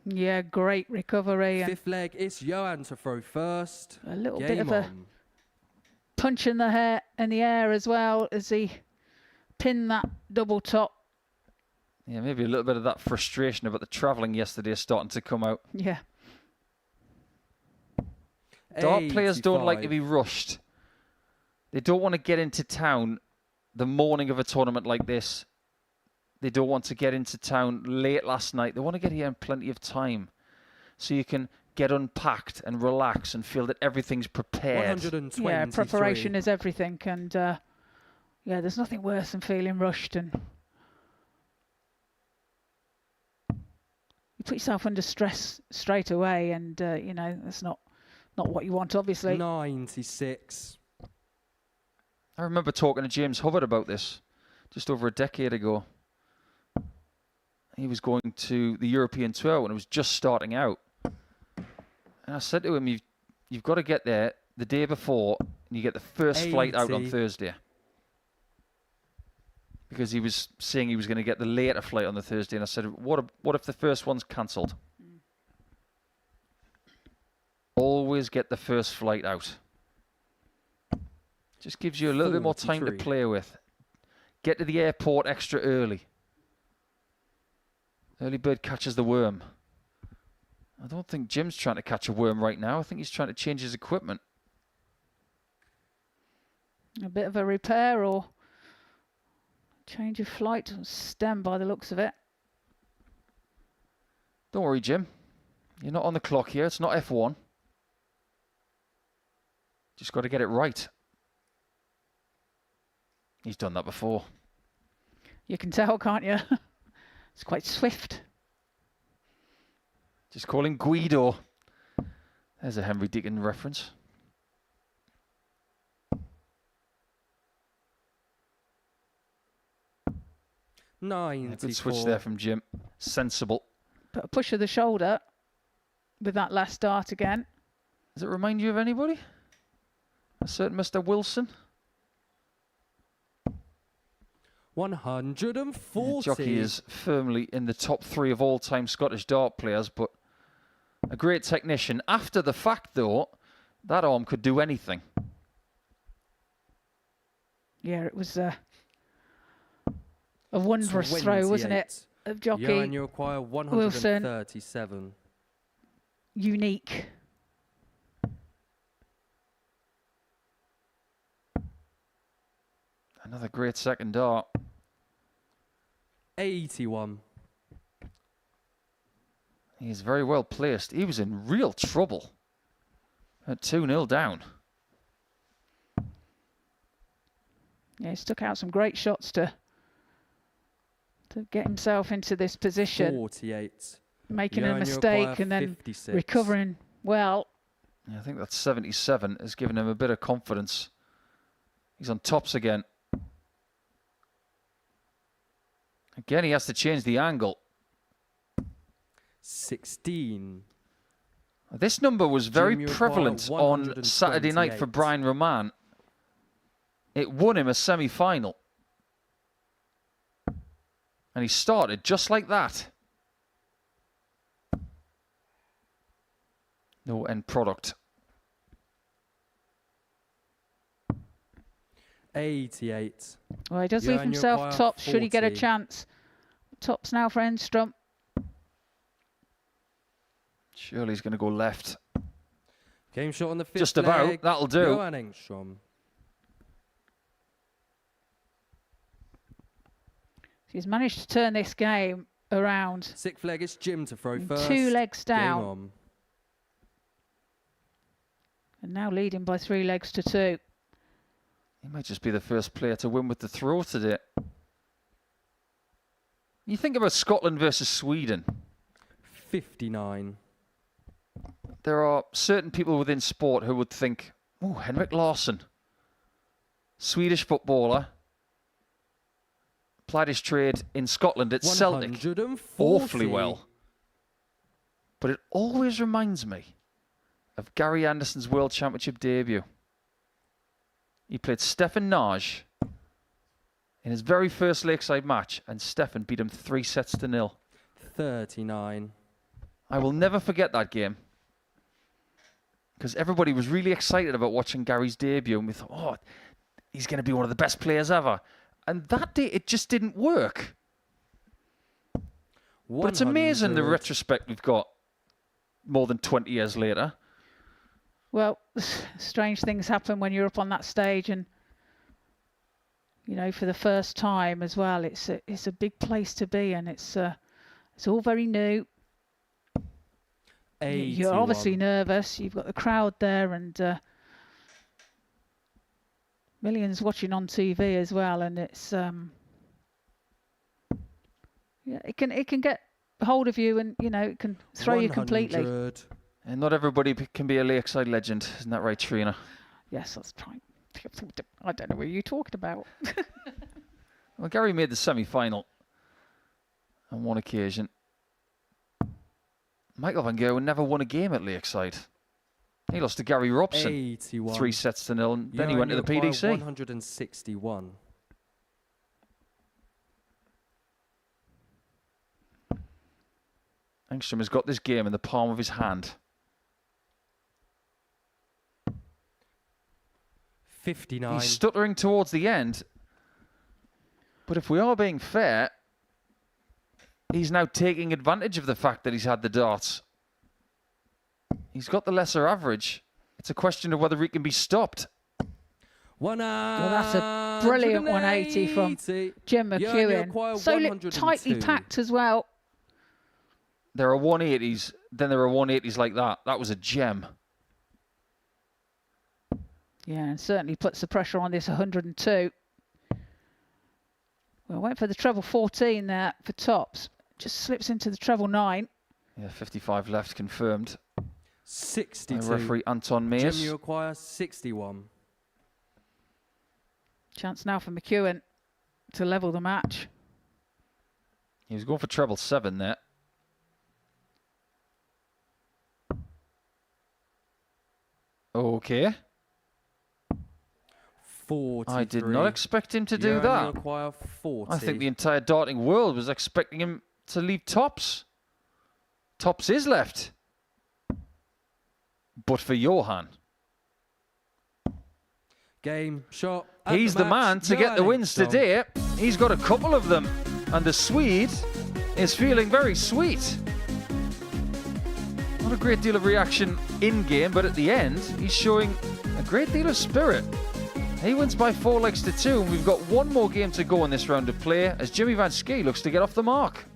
Yeah, great recovery. And Fifth leg, it's Johan to throw first. a little Game bit of a on. punch in the air as well as he pinned that double top. Yeah, maybe a little bit of that frustration about the travelling yesterday is starting to come out. Yeah. Dart players don't like to 85. be rushed. They don't want to get into town the morning of a tournament like this. They don't want to get into town late last night. They want to get here in plenty of time so you can get unpacked and relax and feel that everything's prepared. 123. Yeah, preparation is everything. And yeah, there's nothing worse than feeling rushed. And you put yourself under stress straight away. And, you know, that's not what you want, obviously. 96. I remember talking to James Hubbard about this just over a decade ago. He was going to the European Tour when it was just starting out. And I said to him, you've got to get there the day before and you get the first flight out on 80. Thursday. Because he was saying he was going to get the later flight on the Thursday. And I said, what if the first one's cancelled? Always get the first flight out. Just gives you a little bit more time to 43. play with. Get to the airport extra early. Early bird catches the worm. I don't think Jim's trying to catch a worm right now. I think he's trying to change his equipment. A bit of a repair or change of flight stem by the looks of it. Don't worry, Jim. You're not on the clock here. It's not F1. Just got to get it right. He's done that before. You can tell, can't you? It's quite swift. Just call him Guido. There's a Henry Deacon reference. 94. Good switch there from Jim. Sensible. But a push of the shoulder with that last dart again. Does it remind you of anybody? A certain Mr. Wilson? 140. Jockey is firmly in the top 3 of all-time Scottish dart players, but a great technician. After the fact, though, that arm could do anything. Yeah, it was a wondrous throw, wasn't it, of Jockey? Yeah, and you acquire 137. Unique. Another great second dart. 81. He's very well placed. He was in real trouble at 2-0 down. Yeah, he stuck out some great shots to get himself into this position. 48. Making a mistake and then 56. recovering well. Yeah, I think that 77 has given him a bit of confidence. He's on tops again. Again, he has to change the angle. 16. This number was very Junior prevalent required on Saturday night for 128. Brian Raman. It won him a semi-final. And he started just like that. No end product. 88. Well, he does You leave earn your himself choir tops should he get a 40. chance. Tops now for Engstrom. Surely he's going to go left. Game shot on the 5th Just about. leg. That'll do. Johan Engstrom. He's managed to turn this game around. 6th leg, it's Jim to throw first. 2 legs Game down. on. And now leading by 3 legs to 2. He might just be the first player to win with the throw today. You think about Scotland versus Sweden. 59. There are certain people within sport who would think, oh, Henrik Larsson, Swedish footballer, applied his trade in Scotland at Celtic 140. awfully well. But it always reminds me of Gary Anderson's World Championship debut. He played Stefan Naj in his very first Lakeside match, and Stefan beat him 3-0. 39. I will never forget that game, because everybody was really excited about watching Gary's debut, and we thought, oh, he's going to be one of the best players ever. And that day, it just didn't work. But it's amazing the 100. retrospect we've got more than 20 years later. Well, strange things happen when you're up on that stage, and you know, for the first time as well. It's a big place to be, and it's all very new. 81. You're obviously nervous. You've got the crowd there, and millions watching on TV as well. And it's yeah, it can get hold of you, and you know, it can throw you completely. 100. And not everybody can be a Lakeside legend. Isn't that right, Trina? Yes, that's right. I don't know what you're talking about. Well, Gary made the semi-final on one occasion. Michael Van Gerwen never won a game at Lakeside. He lost to Gary Robson 81. 3-0, and then he went to the PDC. 161. Engstrom has got this game in the palm of his hand. 59. He's stuttering towards the end. But if we are being fair, he's now taking advantage of the fact that he's had the darts. He's got the lesser average. It's a question of whether he can be stopped. Well, that's a brilliant 180 from Jim McEwen. So tightly packed as well. There are 180s, then there are 180s like that. That was a gem. Yeah, and certainly puts the pressure on this 102. Well, went for the treble 14 there for tops. Just slips into the treble 9. Yeah, 55 left confirmed. 62. By referee Anton Mears. Jim, you acquire 61. Chance now for McEwen to level the match. He was going for treble 7 there. Okay. 43. I did not expect him to do that. Acquire 40. I think the entire darting world was expecting him to leave tops. Tops is left. But for Johan. Game shot. He's the man to get the wins today. He's got a couple of them. And the Swede is feeling very sweet. Not a great deal of reaction in game, but at the end, he's showing a great deal of spirit. He wins by 4 legs to 2, and we've got one more game to go in this round of play as Jimmy Vansky looks to get off the mark.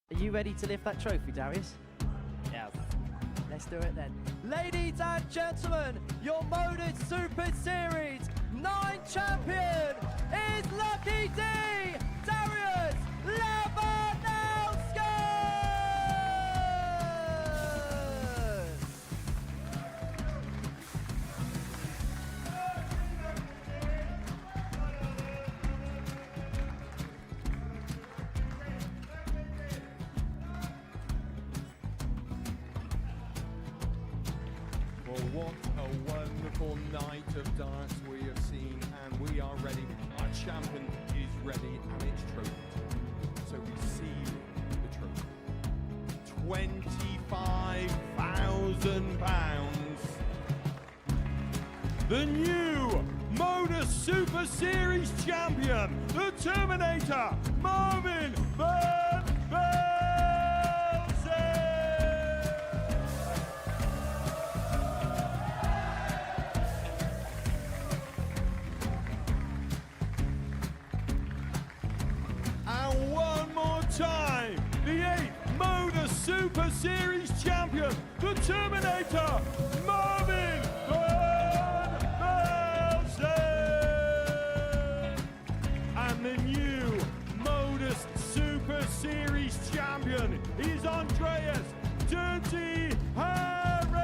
Are you ready to lift that trophy, Darius? Yes. Let's do it then. Ladies and gentlemen, your Modus Super Series 9 champion is Lucky D, Darius Labanowski! Well, what a wonderful night of darts we have seen, and we are ready. Our champion is ready, and it's trophy. So receive the trophy. £25,000. The new Modus Super Series champion, the Terminator, Marvin Van Velzen. And one more time, the 8th Modus Super Series champion, the Terminator, Marvin Van Velzen. And the new Modus Super Series champion is Andreas Dirty Harrison.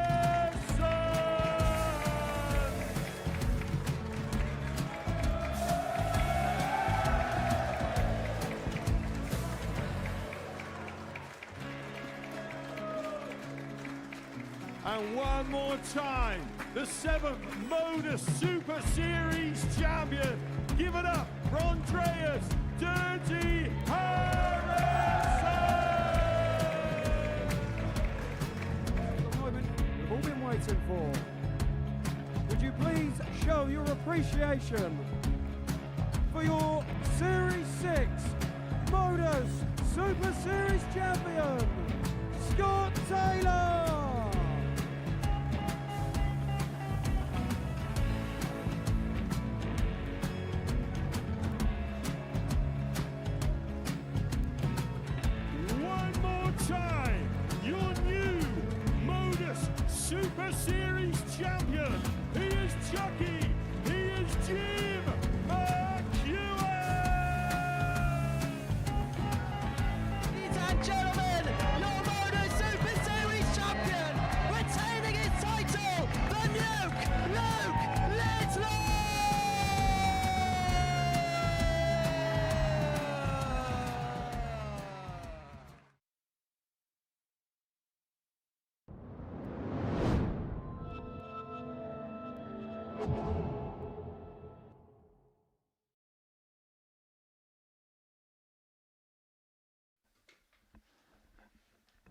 And one more time, the 7th Modus Super Series champion. Give it up for Andreas Dirty Harrison. The moment we've all been waiting for. Would you please show your appreciation for your Series 6 Modus Super Series champion, Scott Taylor? One more time, your new Modus Super Series champion. He is Chucky. He is Jim Mchuan. Ladies and gentlemen, your Modus Super Series champion, retaining his title, the Nuke, Luke Littler!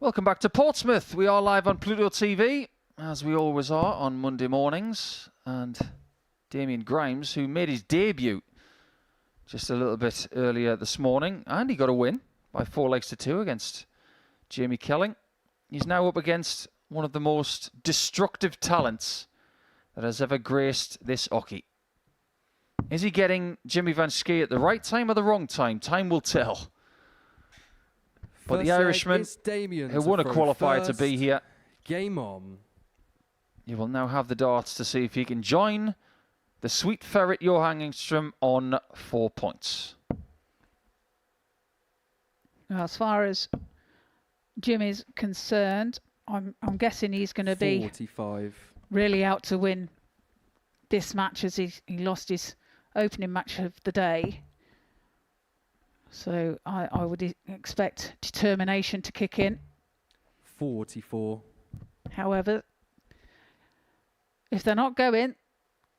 Welcome back to Portsmouth. We are live on Pluto TV, as we always are on Monday mornings. And Damien Grimes, who made his debut just a little bit earlier this morning, and he got a win by 4 legs to 2 against Jamie Kelling. He's now up against one of the most destructive talents that has ever graced this hockey. Is he getting Jimmy Vansky at the right time or the wrong time? Time will tell. But First the leg Irishman, is Damien who to won a throw qualifier to first. be here, Game on. he will now have the darts to see if he can join the sweet ferret Johan Engstrom on 4 points. Well, as far as Jim is concerned, I'm guessing he's going to be 45. really out to win this match, as he lost his opening match of the day. So I would expect determination to kick in. 44. However, if they're not going,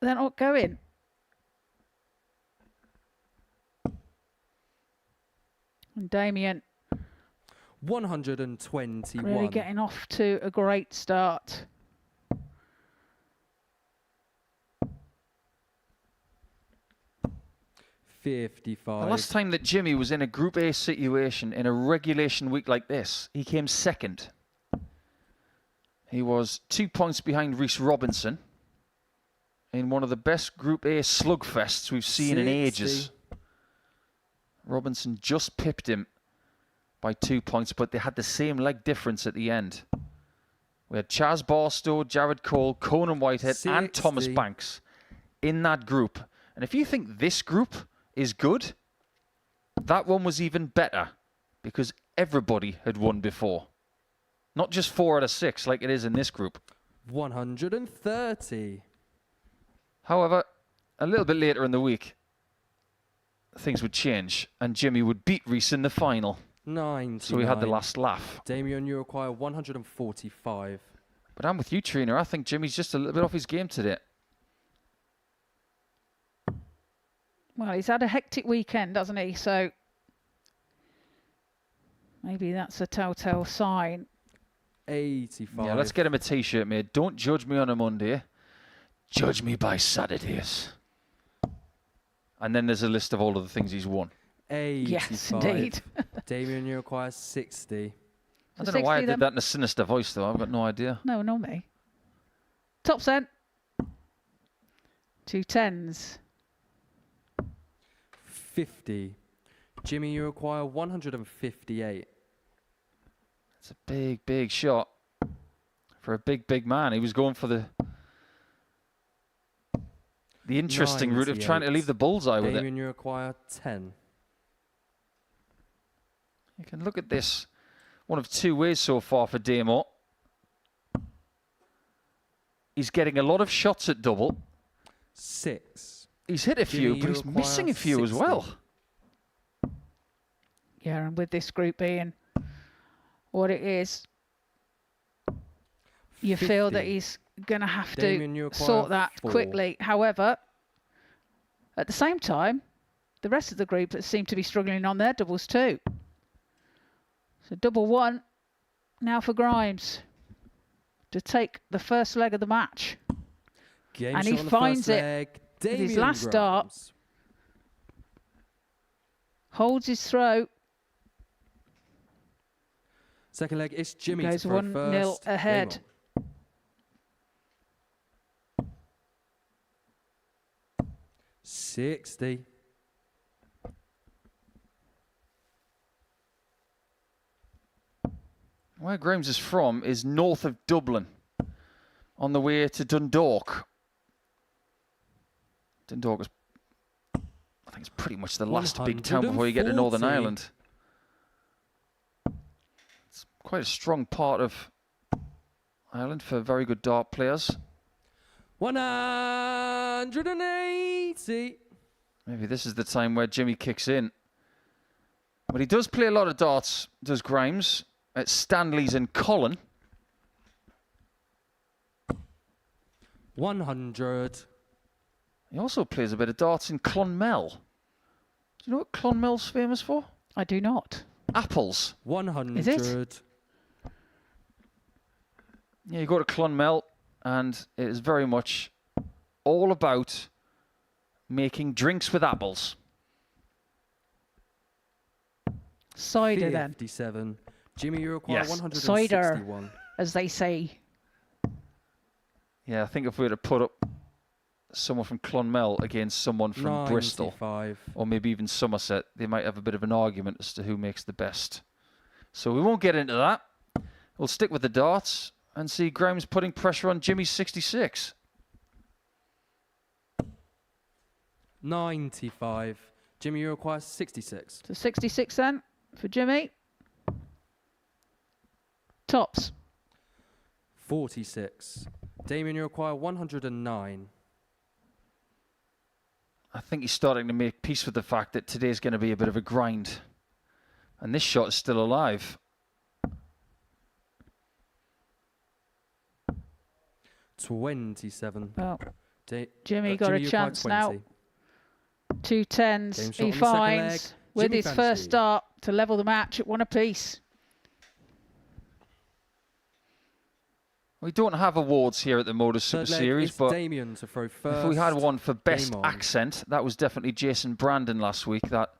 they're not going. And Damien 121. really getting off to a great start. 55. The last time that Jimmy was in a Group A situation in a regulation week like this, he came second. He was 2 points behind Rhys Robinson in one of the best Group A slugfests we've seen in ages. Robinson just pipped him by 2 points, but they had the same leg difference at the end. We had Chaz Barstow, Jared Cole, Conan Whitehead, and Thomas Banks in that group. And if you think this group is good, that one was even better because everybody had won before. Not just 4 out of 6 like it is in this group. 130. However, a little bit later in the week, things would change and Jimmy would beat Rhys in the final. 99. So we had the last laugh. Damien, you require 145. But I'm with you, Trina. I think Jimmy's just a little bit off his game today. Well, he's had a hectic weekend, hasn't he? So maybe that's a telltale sign. 85. Yeah, let's get him a t-shirt made. Don't judge me on a Monday. Judge me by Saturdays. And then there's a list of all of the things he's won. 85. Yes, indeed. Damien, you require 60. I don't know why I did that in a sinister voice, though. I've got no idea. No, not me. Top cent. 2 10s. 50. Jimmy, you require 158. It's a big, big shot for a big, big man. He was going for the interesting route of trying to leave the bullseye with it. Damien, you require 10. You can look at this one of 2 ways so far for Damo. He's getting a lot of shots at double. 6. He's hit a few, but he's missing a few as well. Yeah, and with this group being what it is, you feel that he's going to have to sort that quickly. However, at the same time, the rest of the group seem to be struggling on their doubles too. So double 1 now for Grimes to take the first leg of the match. And he finds it with his last dart. Holds his throw. Second leg is Jimmy. Goes 1-0 ahead. $60. Where Grimes is from is north of Dublin, on the way to Dundalk. Dundalk is, I think, it's pretty much the last big town before you get to Northern Ireland. It's quite a strong part of Ireland for very good dart players. 180. Maybe this is the time where Jimmy kicks in. But he does play a lot of darts, does Grimes, at Stanley's and Colin. 100. He also plays a bit of darts in Clonmel. Do you know what Clonmel's famous for? I do not. Apples. 100. Is it? Yeah, you go to Clonmel and it is very much all about making drinks with apples. Cider 57. then. Jimmy, you require Yes. 161. Cider, as they say. Yeah, I think if we were to put up someone from Clonmel against someone from 95. Bristol, or maybe even Somerset, they might have a bit of an argument as to who makes the best. So we won't get into that. We'll stick with the darts and see Grimes putting pressure on Jimmy's 66. 95. Jimmy, you require 66. So 66 then for Jimmy. Tops. 46. Damien, you require 109. I think he's starting to make peace with the fact that today's going to be a bit of a grind. And this shot is still alive. 27. Well, Jimmy got a chance now. 2 10s. He finds with his first start to level the match at 1 apiece. We don't have awards here at the Modus Super Third leg Series, is but Damien to throw first. if we had one for best Game on. accent, that was definitely Jason Brandon last week. That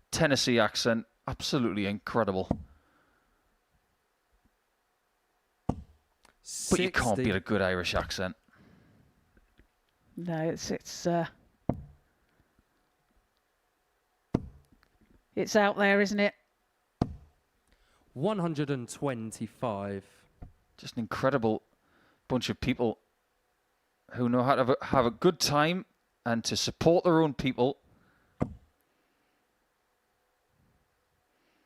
Tennessee accent, absolutely incredible. But you can't 60. beat a good Irish accent. No, it's out there, isn't it? 125. Just an incredible bunch of people who know how to have a good time and to support their own people.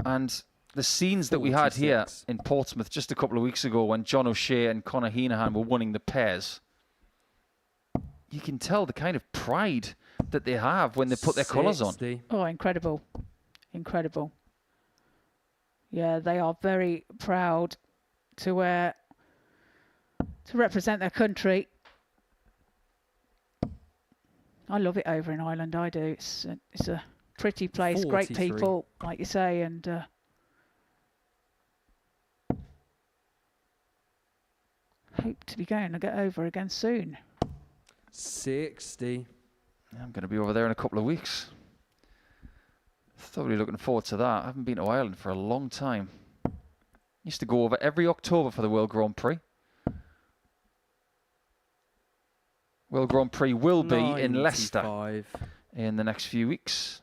And the scenes that we had here 46. in Portsmouth just a couple of weeks ago when John O'Shea and Conor Heenahan were winning the pairs, you can tell the kind of pride that they have when they put their colours on. 60. Oh, incredible. Incredible. Yeah, they are very proud to represent their country. I love it over in Ireland, I do. It's a pretty place, 43. great people, like you say, and hope to be going to get over again soon. 60. I'm going to be over there in a couple of weeks. Thoroughly looking forward to that. I haven't been to Ireland for a long time. Used to go over every October for the World Grand Prix. World Grand Prix will be in Leicester 95. in the next few weeks.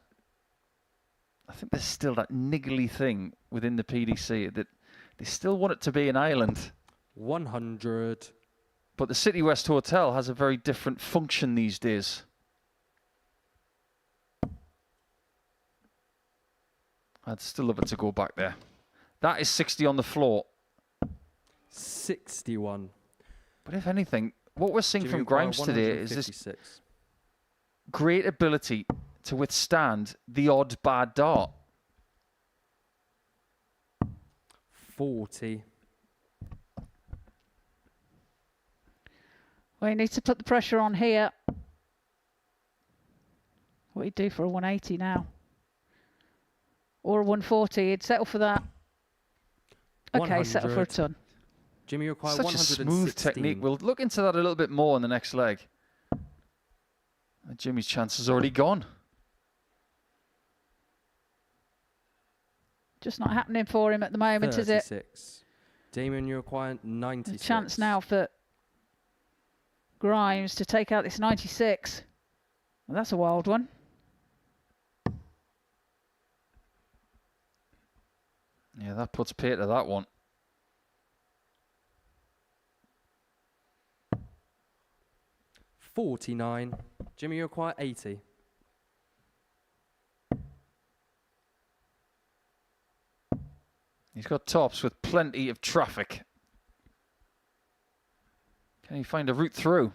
I think there's still that niggly thing within the PDC that they still want it to be in Ireland. 100. But the City West Hotel has a very different function these days. I'd still love it to go back there. That is 60 on the floor. 61. But if anything, what we're seeing Jimmy from O'Quire, Grimes today is this 156. great ability to withstand the odd bad dart. 40. Well, you need to put the pressure on here. What do you do for a 180 now? Or a 140, you'd settle for that. Okay, settle for a 100. ton. Jimmy O'Quire, Such a 116. smooth technique. We'll look into that a little bit more in the next leg. And Jimmy's chance is already gone. Just not happening for him at the moment, is it? 36. Damien O'Quire, 96. A chance now for Grimes to take out this 96. Well, that's a wild one. Yeah, that puts pay to that one. $49. Jimmy O'Quire, 80. He's got tops with plenty of traffic. Can he find a route through?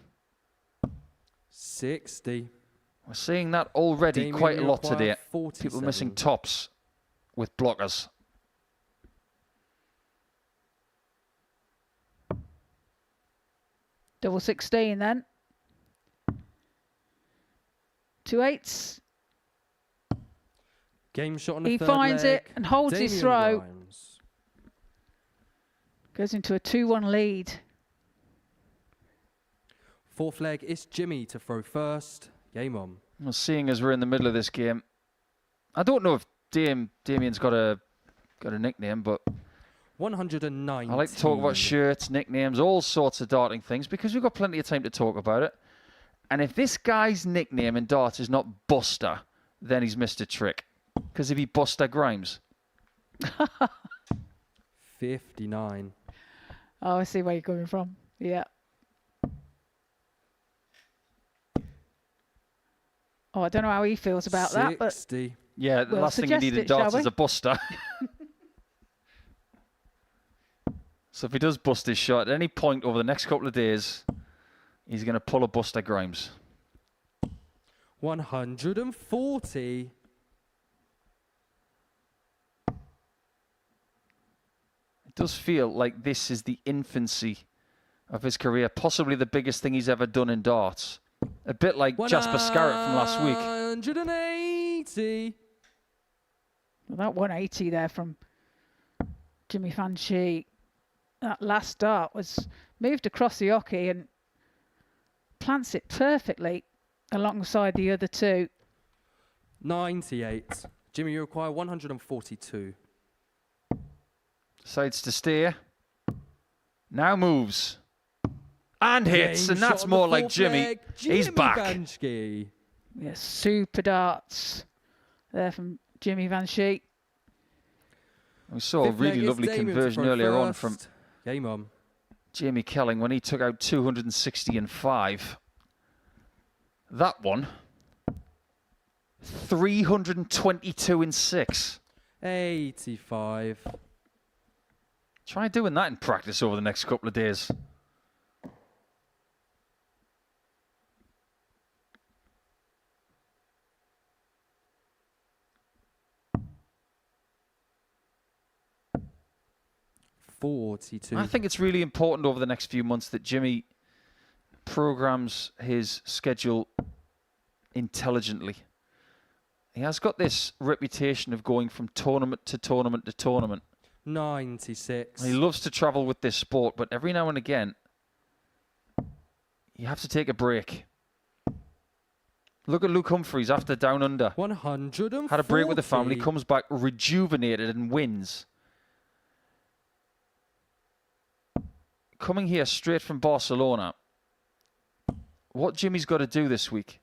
60. We're seeing that already Damien quite a lot O'Quire, today. 47. People missing tops with blockers. Double 16 then. 2 8s. Game shot on the He third finds leg. it and holds his Damien throw. Grimes. Goes into a 2-1 lead. Fourth leg is Jimmy to throw first. Game on. Well, seeing as we're in the middle of this game, I don't know if Damien's got a nickname, but 109. I like to talk about shirts, nicknames, all sorts of darting things because we've got plenty of time to talk about it. And if this guy's nickname in darts is not Buster, then he's missed a trick. Because if he Buster Grimes. 59. Oh, I see where you're coming from. Yeah. Oh, I don't know how he feels about that, but 60. Yeah, the we'll last thing you need in suggest it, darts shall is a Buster. So if he does bust his shot at any point over the next couple of days, he's going to pull a Buster Grimes. 140. It does feel like this is the infancy of his career, possibly the biggest thing he's ever done in darts. A bit like Jasper Scarrett from last week. 180. well, that 180 there from Jimmy Vansky, that last dart was moved across the hockey and plants it perfectly alongside the other two. 98. Jimmy, you require 142. Decides to steer. Now moves. And hits, Game and that's shot on the more like fourth Jimmy. leg. He's Jimmy back. Vansky. Yes, super darts there from Jimmy Vansky. We saw a Fifth leg really is lovely Damien to conversion throw earlier on from first. Game on. Jamie Kelling when he took out 260 and 5. That one, 322 and 6. 85. Try doing that in practice over the next couple of days. $42. I think it's really important over the next few months that Jimmy programs his schedule intelligently. He has got this reputation of going from tournament to tournament to tournament. 96. He loves to travel with this sport, but every now and again, you have to take a break. Look at Luke Humphries after Down Under. 140. Had a break with the family, comes back rejuvenated and wins. Coming here straight from Barcelona, what Jimmy's got to do this week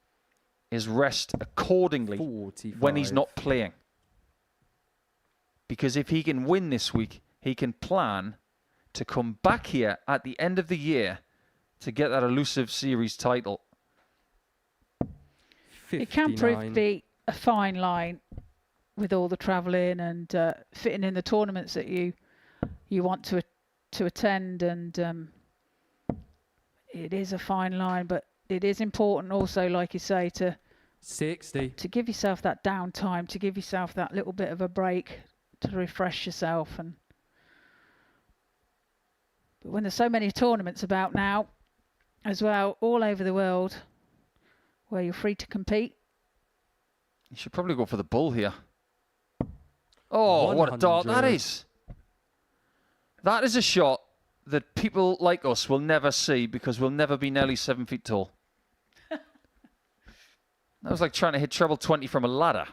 is rest accordingly 45. when he's not playing. Because if he can win this week, he can plan to come back here at the end of the year to get that elusive series title. 59. It can prove to be a fine line with all the travelling and fitting in the tournaments that you want to attend, and it is a fine line, but it is important also, like you say, to 60. to give yourself that downtime, to give yourself that little bit of a break, to refresh yourself. And but when there's so many tournaments about now as well, all over the world, where you're free to compete. You should probably go for the bull here. Oh, 100. what a dart that is. That is a shot that people like us will never see because we'll never be nearly 7 feet tall. That was like trying to hit treble 20 from a ladder.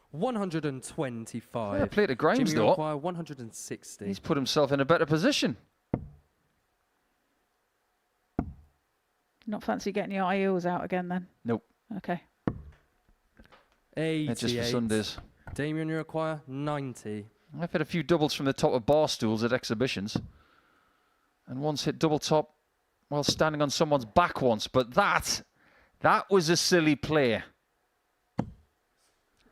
125. Fair play to Grimes, Jimmy though. require 160. He's put himself in a better position. Not fancy getting your high heels out again then? Nope. Okay. 88. They're just for Sundays. Damien, you require 90. I've hit a few doubles from the top of bar stools at exhibitions. And once hit double top while standing on someone's back once. But that was a silly play.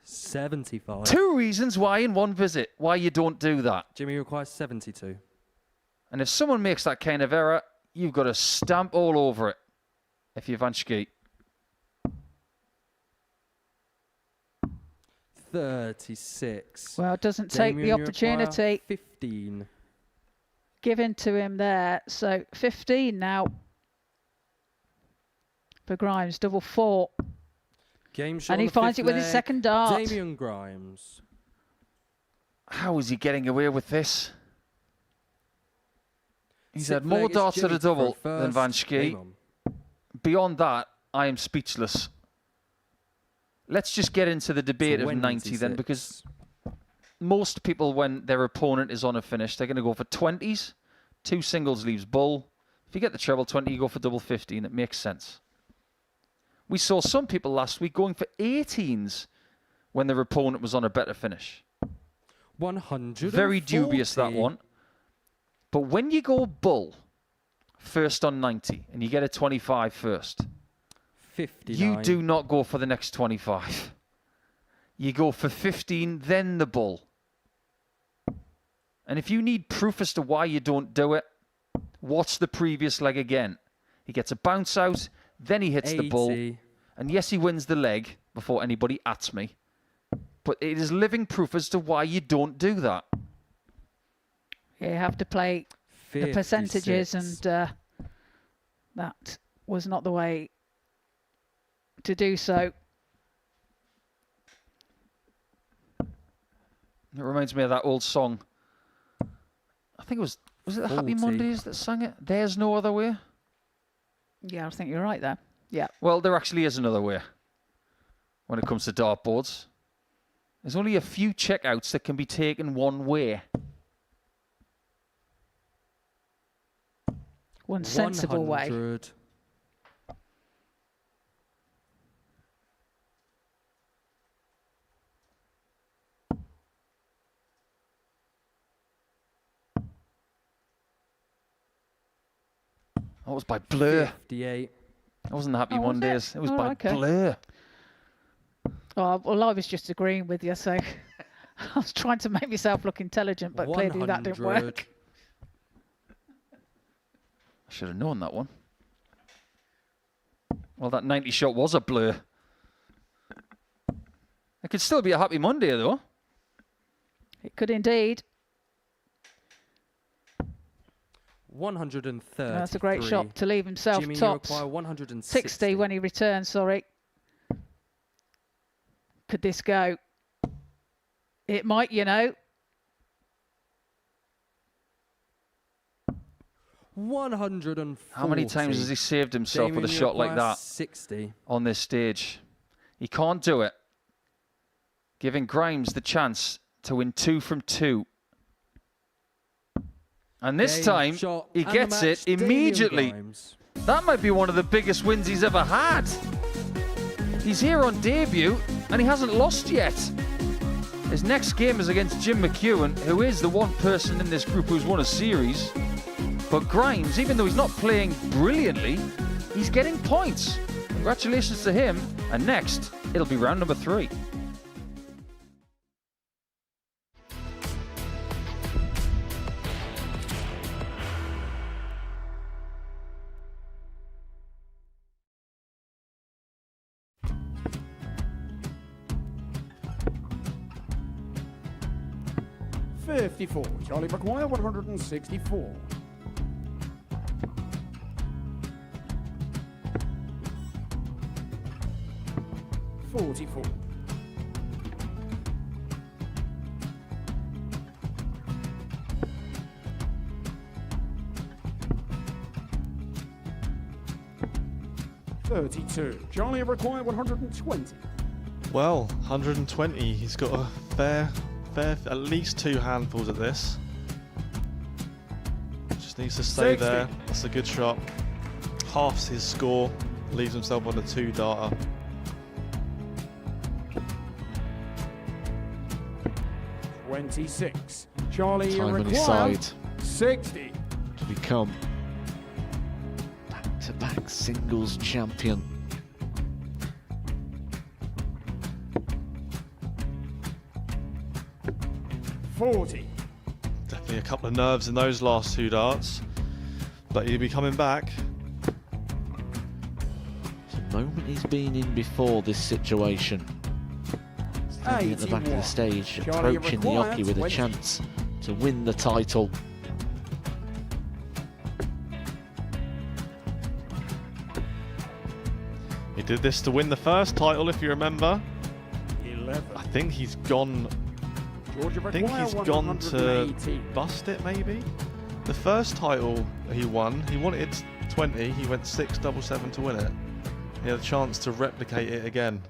75. 2 reasons why in one visit, why you don't do that. Jimmy requires 72. And if someone makes that kind of error, you've got to stamp all over it. If you're Vansky. 36. Well, it doesn't take the Damien, you require opportunity 15. given to him there. So 15 now for Grimes, double 4. Game shot And on he the finds fifth it with his leg. second dart. Damien Grimes. How is he getting away with this? He's Sixth had more leg is darts at Jimmy a to throw double than first. Game Vansky. on. Beyond that, I am speechless. Let's just get into the debate of 90 then, 26. because most people, when their opponent is on a finish, they're going to go for 20s. 2 singles leaves bull. If you get the treble 20, you go for double 15. It makes sense. We saw some people last week going for 18s when their opponent was on a better finish. 140. Very dubious, that one. But when you go bull first on 90 and you get a 25 first, 59. you do not go for the next 25. You go for 15, then the bull. And if you need proof as to why you don't do it, watch the previous leg again. He gets a bounce out, then he hits 80. the bull. And yes, he wins the leg before anybody ats me. But it is living proof as to why you don't do that. You have to play the percentages, 56. and that was not the way to do so. It reminds me of that old song. I think it was Was it the Happy 40. Mondays that sang it? There's no other way. Yeah, I think you're right there. Yeah. Well, there actually is another way when it comes to dartboards. There's only a few checkouts that can be taken one way. One sensible way. 100. That was by Blur. 58. That wasn't the Happy Oh, was it? Mondays. It was Oh, by okay. Blur. Oh, well, I was just agreeing with you, so I was trying to make myself look intelligent, but clearly that didn't 100. work. I should have known that one. Well, that 90 shot was a Blur. It could still be a Happy Monday, though. It could indeed. 130. That's a great shot to leave himself Jimmy, you tops. require 160. 60 when he returns, sorry. Could this go? It might, you know. 140. How many times has he saved himself with a Damien, shot you like require that 60. on this stage? He can't do it. Giving Grimes the chance to win 2 from 2. And this Game, time, shot, he and the gets match, it Damien immediately. Grimes. That might be one of the biggest wins he's ever had. He's here on debut, and he hasn't lost yet. His next game is against Jim McEwen, who is the one person in this group who's won a series. But Grimes, even though he's not playing brilliantly, he's getting points. Congratulations to him. And next, it'll be round number 3. Charlie require 164. 44. 32. Charlie require 120. Well, 120. He's got a fair, at least 2 handfuls of this. Just needs to stay 60. there. That's a good shot. Halves his score. Leaves himself on a 2-darter. $26. Charlie Time on his require side 60. to become back-to-back singles champion. $40. Definitely a couple of nerves in those last 2 darts. But he'll be coming back. It's a moment he's been in before this situation. Standing at the back of the stage, Charlie approaching the require hockey with a 20. chance to win the title. He did this to win the first title, if you remember. 11. I think he's gone. Georgia I think require he's gone to 118. bust it, maybe. The first title he wanted 20. He went 6-7-7 to win it. He had a chance to replicate it again.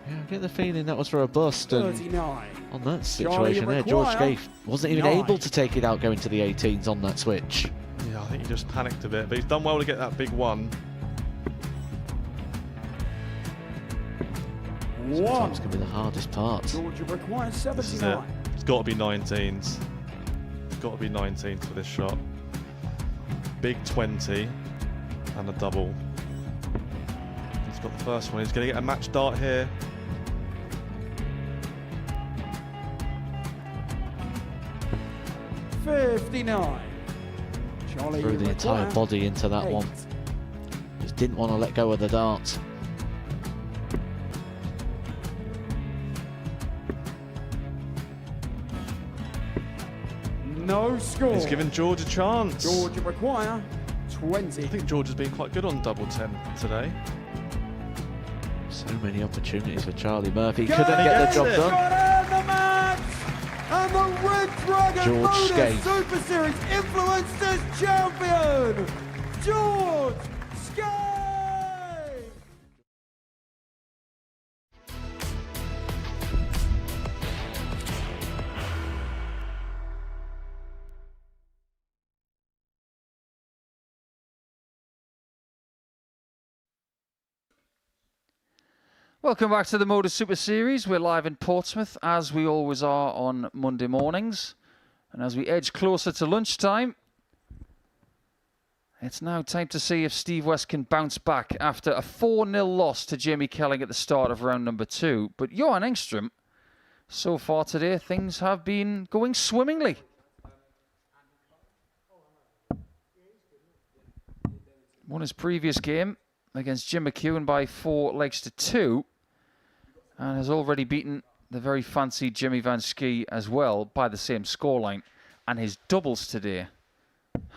Yeah, I get the feeling that was for a bust. And 39. on that Charlie situation there, George require Gave wasn't even 9. able to take it out going to the 18s on that switch. Yeah, I think he just panicked a bit, but he's done well to get that big one. Sometimes can be the hardest part. Georgia requires This is it. 79. It's got to be 19s. It's got to be 19s for this shot. Big 20 and a double. He's got the first one. He's going to get a match dart here. $59. Charlie Threw the entire require body into that 8. one. Just didn't want to let go of the dart. No score. He's given George a chance. Georgia require 20. I think George has been quite good on double 10 today. So many opportunities for Charlie Murphy. Couldn't get the job done. Got the match. and the Red Dragon George Modus Skate. Super Series Influencers Champion, George Skate! Welcome back to the Modus Super Series. We're live in Portsmouth, as we always are on Monday mornings. And as we edge closer to lunchtime, it's now time to see if Steve West can bounce back after a 4-0 loss to Jamie Kelling at the start of round number 2. But Johan Engstrom, so far today, things have been going swimmingly. Won his previous game against Jim McEwen by 4 legs to 2, and has already beaten the very fancy Jimmy Vansky as well by the same scoreline. And his doubles today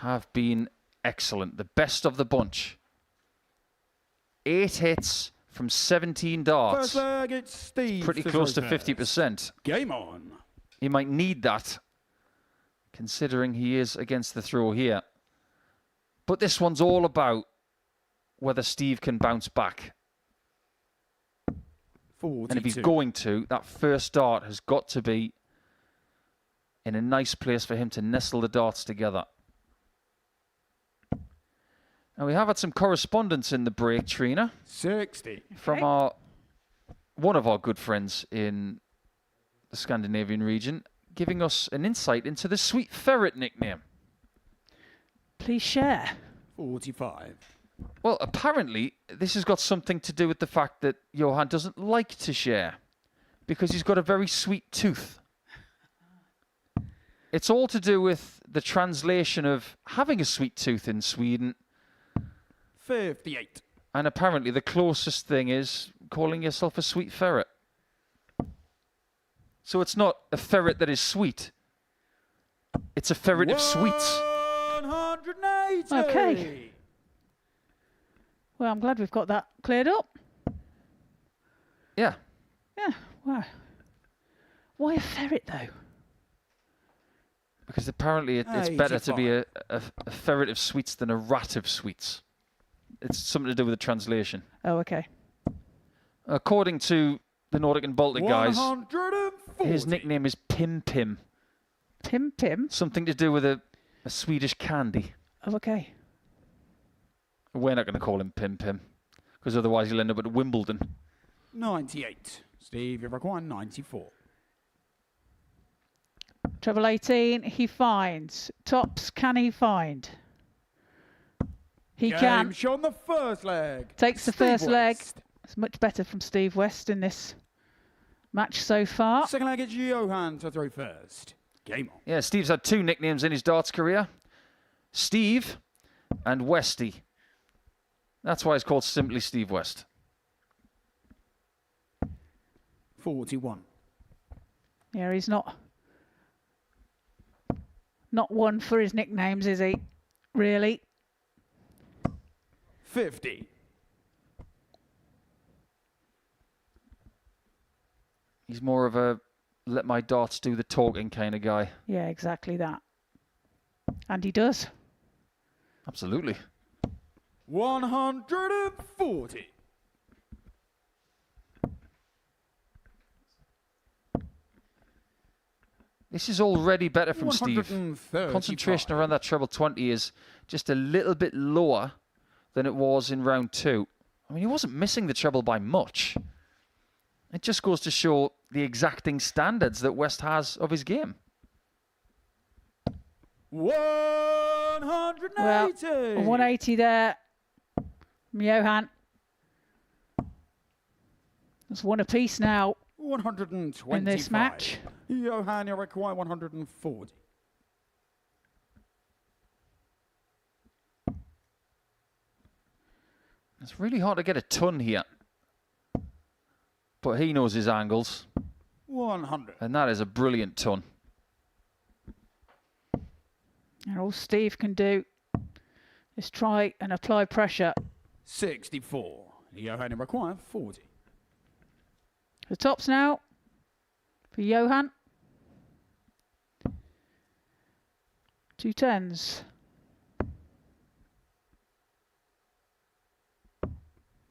have been excellent, the best of the bunch. 8 hits from 17 darts. First leg, it's Steve. Pretty close to 50%. Game on. He might need that, considering he is against the throw here. But this one's all about whether Steve can bounce back. 42. And if he's going to, that first dart has got to be in a nice place for him to nestle the darts together. Now, we have had some correspondence in the break, Trina. 60. From one of our good friends in the Scandinavian region, giving us an insight into the Sweet Ferret nickname. Please share. 45. Well, apparently, this has got something to do with the fact that Johan doesn't like to share because he's got a very sweet tooth. It's all to do with the translation of having a sweet tooth in Sweden. 58. And apparently the closest thing is calling yourself a sweet ferret. So it's not a ferret that is sweet. It's a ferret of sweets. 180. Okay. Well, I'm glad we've got that cleared up. Yeah. Yeah, wow. Why a ferret, though? Because apparently it's better to be a ferret of sweets than a rat of sweets. It's something to do with the translation. Oh, okay. According to the Nordic and Baltic guys, 140. his nickname is Pim Pim. Pim Pim? Something to do with a Swedish candy. Oh, okay. We're not going to call him Pim Pim, because otherwise he'll end up at Wimbledon. 98. Steve, you require 94. Treble 18, he finds. Tops, can he find? He can. Game show on the first leg. Takes the Steve first leg. West. It's much better from Steve West in this match so far. Second leg, it's Johan to throw first. Game on. Yeah, Steve's had 2 nicknames in his darts career. Steve and Westy. That's why it's called simply Steve West. 41. Yeah, he's not one for his nicknames, is he? Really? 50. He's more of a let my darts do the talking kind of guy. Yeah, exactly that. And he does. Absolutely. 140. This is already better from Steve. 135. Concentration around that treble 20 is just a little bit lower than it was in round 2. I mean, he wasn't missing the treble by much. It just goes to show the exacting standards that West has of his game. 180. Well, 180 there. Johan. That's one apiece now 125. in this match. Johan, you require 140. It's really hard to get a ton here. But he knows his angles. 100. And that is a brilliant ton. And all Steve can do is try and apply pressure. 64. Johan, you require 40. The tops now for Johan. 2 10s.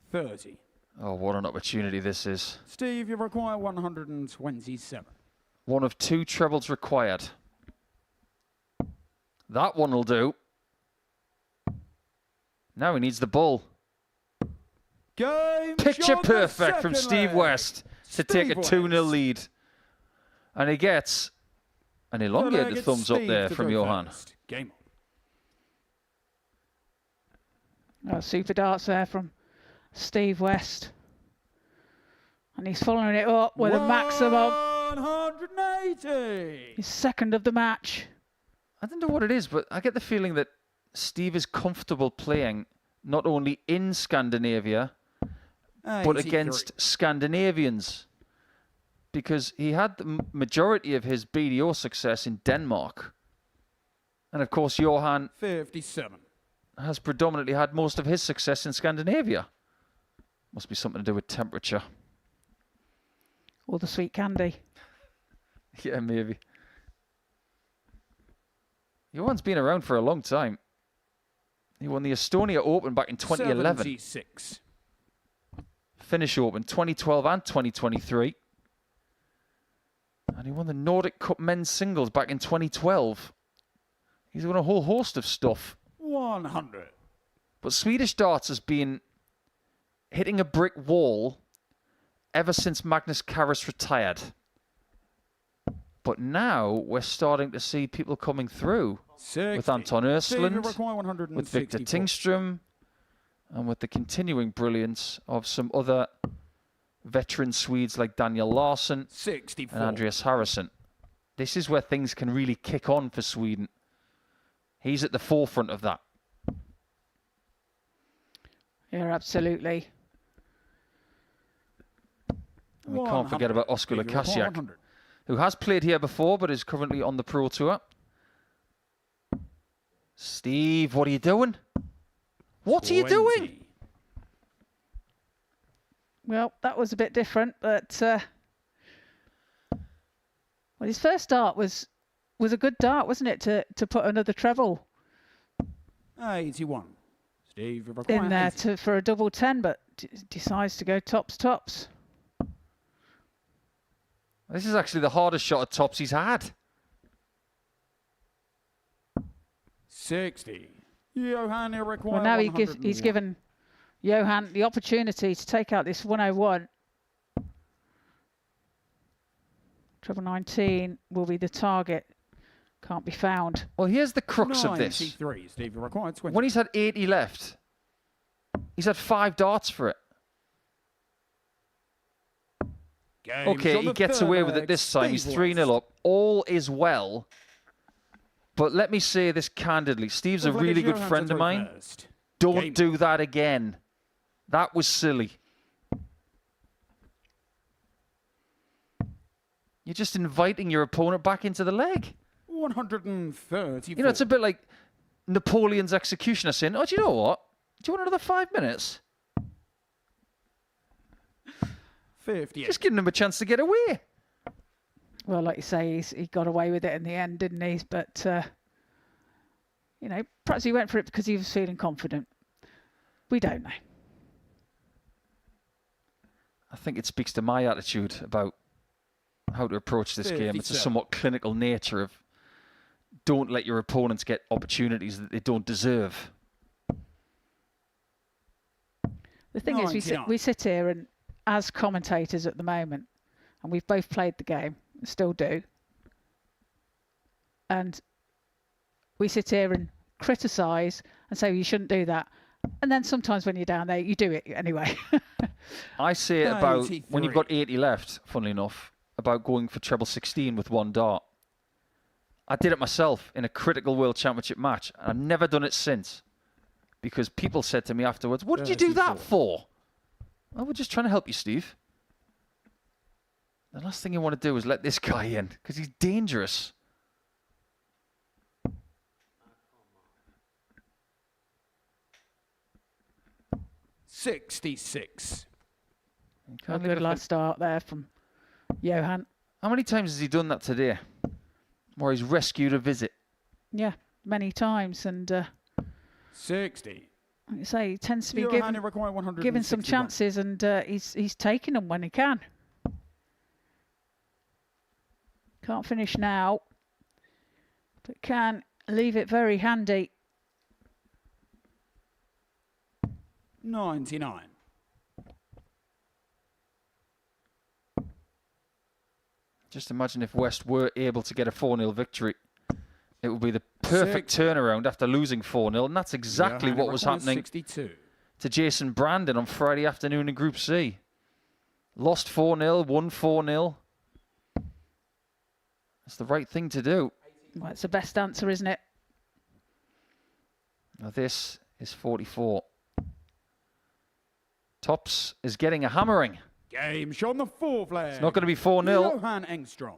30. Oh, what an opportunity this is. Steve, you require 127. One of 2 trebles required. That one will do. Now he needs the bull. Game Picture shot, perfect from the Steve second West to take a 2-0 lead. And he gets an elongated thumbs up there from Johan. Game Oh, super darts there from Steve West. And he's following it up with a maximum. 180. His second of the match. I don't know what it is, but I get the feeling that Steve is comfortable playing not only in Scandinavia, but against Scandinavians. Because he had the majority of his BDO success in Denmark. And of course, Johan 57. has predominantly had most of his success in Scandinavia. Must be something to do with temperature. Or the sweet candy. Yeah, maybe. Johan's been around for a long time. He won the Estonia Open back in 2011. 76. Finnish Open 2012 and 2023. And he won the Nordic Cup men's singles back in 2012. He's won a whole host of stuff. 100. But Swedish darts has been hitting a brick wall ever since Magnus Carus retired. But now we're starting to see people coming through 60. with Anton Östlund, require 164. with Victor Tingström, and with the continuing brilliance of some other veteran Swedes like Daniel Larsson 64. and Andreas Harrison. This is where things can really kick on for Sweden. He's at the forefront of that. Yeah, absolutely. And we can't forget about Oskar Lukasiak, who has played here before but is currently on the Pro Tour. Steve, what are you doing? What are you doing? Well, that was a bit different, but well, his first dart was a good dart, wasn't it, to put another treble 81. Steve, you require in there 80. for a double 10, but decides to go tops. This is actually the hardest shot at tops he's had. 60. Johan, you require Well, now he's 101. given Johan the opportunity to take out this 101. Treble 19 will be the target. Can't be found. Well, here's the crux of this. 93. Steve, you require 20. When he's had 80 left, he's had 5 darts for it. Games Okay, on he the gets third away with leg. it this time. He's Steve 3-0 up. All is well. But let me say this candidly. Steve's a really good friend of mine. Don't do that again. That was silly. You're just inviting your opponent back into the leg. 130. You know, it's a bit like Napoleon's executioner saying, oh, do you know what? Do you want another 5 minutes? 50. Just giving him a chance to get away. Well, like you say, he got away with it in the end, didn't he? But, you know, perhaps he went for it because he was feeling confident. We don't know. I think it speaks to my attitude about how to approach this game. It's a 57. somewhat clinical nature of don't let your opponents get opportunities that they don't deserve. The thing is, 99. we sit here and as commentators at the moment, and we've both played the game, still do, and we sit here and criticise and say, well, you shouldn't do that. And then sometimes when you're down there, you do it anyway. I say it about, when you've 93. got 80 left, funnily enough, about going for treble 16 with 1 dart. I did it myself in a critical World Championship match, and I've never done it since. Because people said to me afterwards, what did you do that for? Well, we're just trying to help you, Steve. The last thing you want to do is let this guy in, because he's dangerous. $66. A good last start there from Johan. How many times has he done that today? Where he's rescued a visit? Yeah. many times, and 60. like I say, he tends to be Johan, you require 161. given some chances, and he's taking them when he can. Can't finish now, but can leave it very handy. 99. Just imagine if West were able to get a 4-0 victory. It would be the perfect turnaround after losing 4-0, and that's exactly what was happening 62. to Jason Brandon on Friday afternoon in Group C. Lost 4-0, won 4-0. That's the right thing to do. Well, it's the best answer, isn't it? Now this is 44. Tops is getting a hammering. Game shot on the 4th leg. It's not going to be 4-0. Johan Engstrom.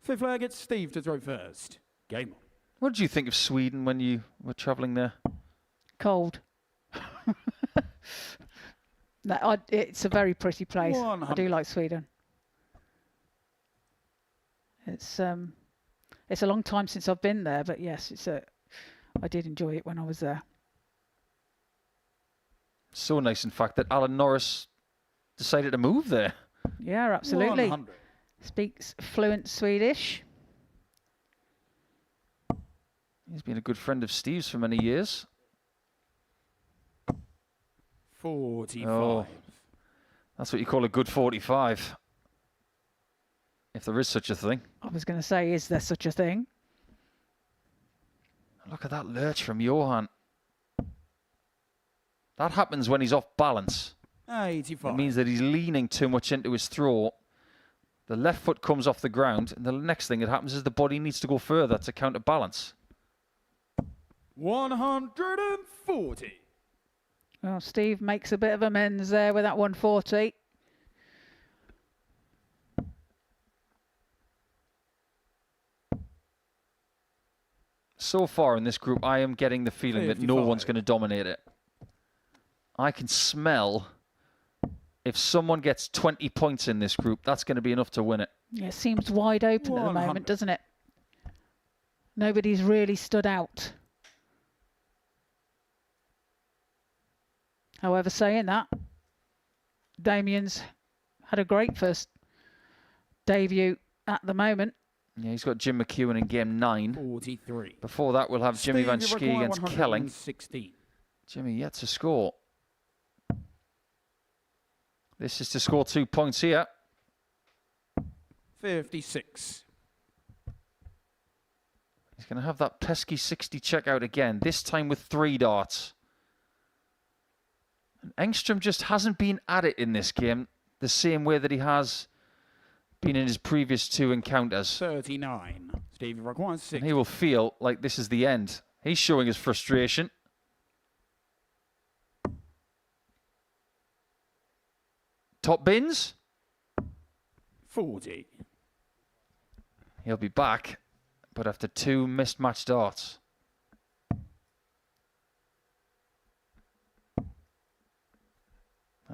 5th leg, it's Steve to throw first. Game on. What did you think of Sweden when you were travelling there? Cold. No, it's a very pretty place. 100. I do like Sweden. It's a long time since I've been there, but yes, I did enjoy it when I was there. So nice, in fact, that Alan Norris decided to move there. Yeah, absolutely. 100. Speaks fluent Swedish. He's been a good friend of Steve's for many years. 45. Oh, that's what you call a good 45. If there is such a thing. I was going to say, is there such a thing? Look at that lurch from Johan. That happens when he's off balance. 85. It means that he's leaning too much into his throw. The left foot comes off the ground, and the next thing that happens is the body needs to go further to counterbalance. 140. Well, Steve makes a bit of amends there with that 140. So far in this group, I am getting the feeling that no 55. one's going to dominate it. I can smell if someone gets 20 points in this group, that's going to be enough to win it. Yeah, it seems wide open at the moment, doesn't it? Nobody's really stood out. However, saying that, Damien's had a great first debut at the moment. Yeah, he's got Jim McEwen in game 9. 43. Before that, we'll have Jimmy Steve, you Vansky require against Kelling. 116. Jimmy yet to score. This is to score 2 points here. 56. He's going to have that pesky 60 check out again, this time with 3 darts. And Engstrom just hasn't been at it in this game the same way that he has been in his previous 2 encounters. 39. Steve requires 6. And he will feel like this is the end. He's showing his frustration. Top bins. 40. He'll be back, but after 2 missed match darts.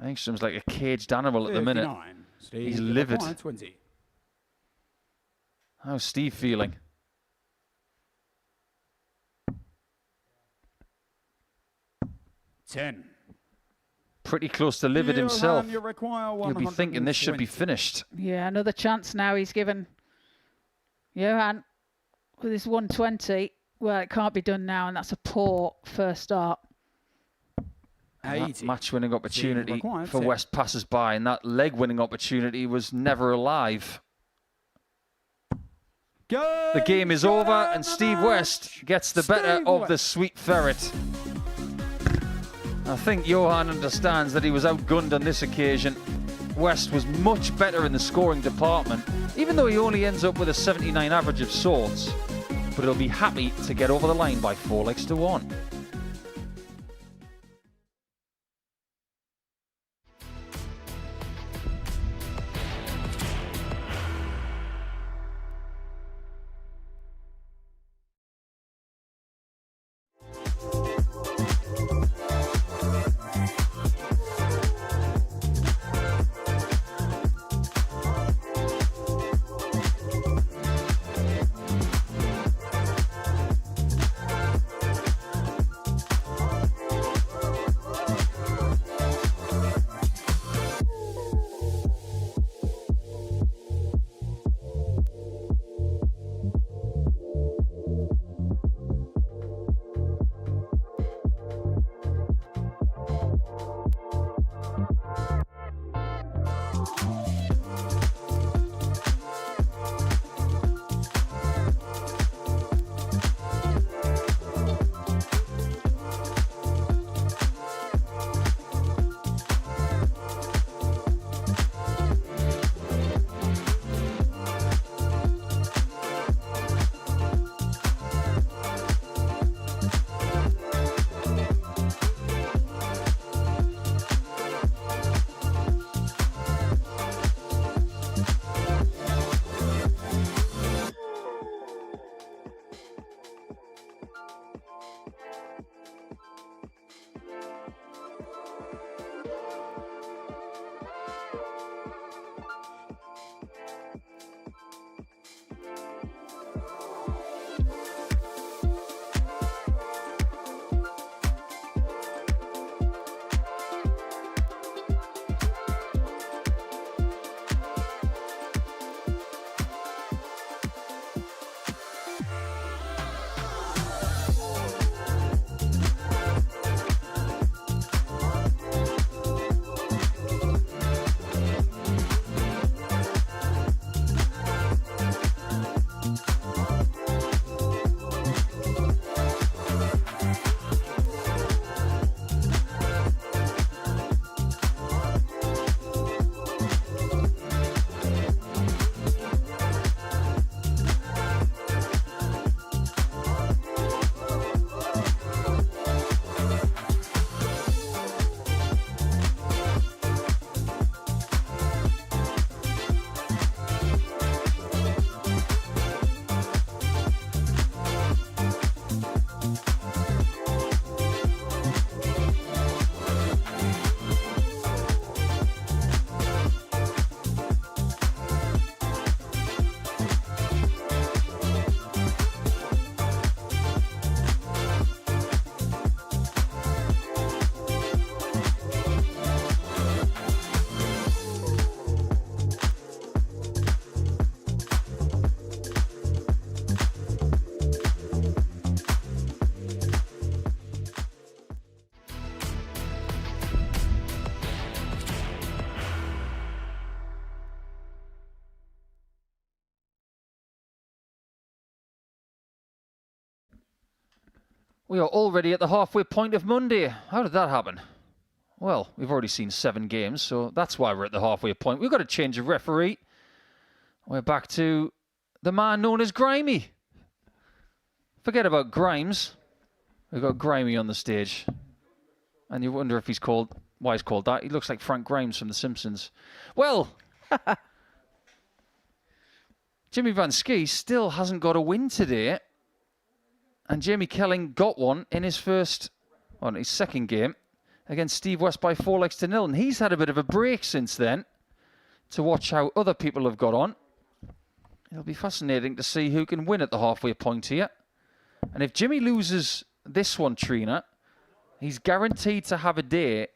Engstrom's like a caged animal at the minute. 59. Steve, He's livid. 20. How's Steve feeling? $10. Pretty close to livid himself. You require You'll be thinking this should be finished. Yeah, another chance now he's given Johan with his 120. Well, it can't be done now, and that's a poor first start. That match-winning opportunity required for 10. West passes by, and that leg-winning opportunity was never alive. The game is over, and Steve West gets the better of the sweet ferret. I think Johan understands that he was outgunned on this occasion. West was much better in the scoring department, even though he only ends up with a 79 average of sorts. But he'll be happy to get over the line by 4 legs to 1. We are already at the halfway point of Monday. How did that happen? Well, we've already seen 7 games, so that's why we're at the halfway point. We've got to change of referee. We're back to the man known as Grimy. Forget about Grimes. We've got Grimy on the stage. And you wonder if he's called... why he's called that. He looks like Frank Grimes from The Simpsons. Well... Jimmy Vansky still hasn't got a win today. And Jamie Kelling got one in his his second game against Steve West by 4-0. And he's had a bit of a break since then to watch how other people have got on. It'll be fascinating to see who can win at the halfway point here. And if Jimmy loses this one, Trina, he's guaranteed to have a day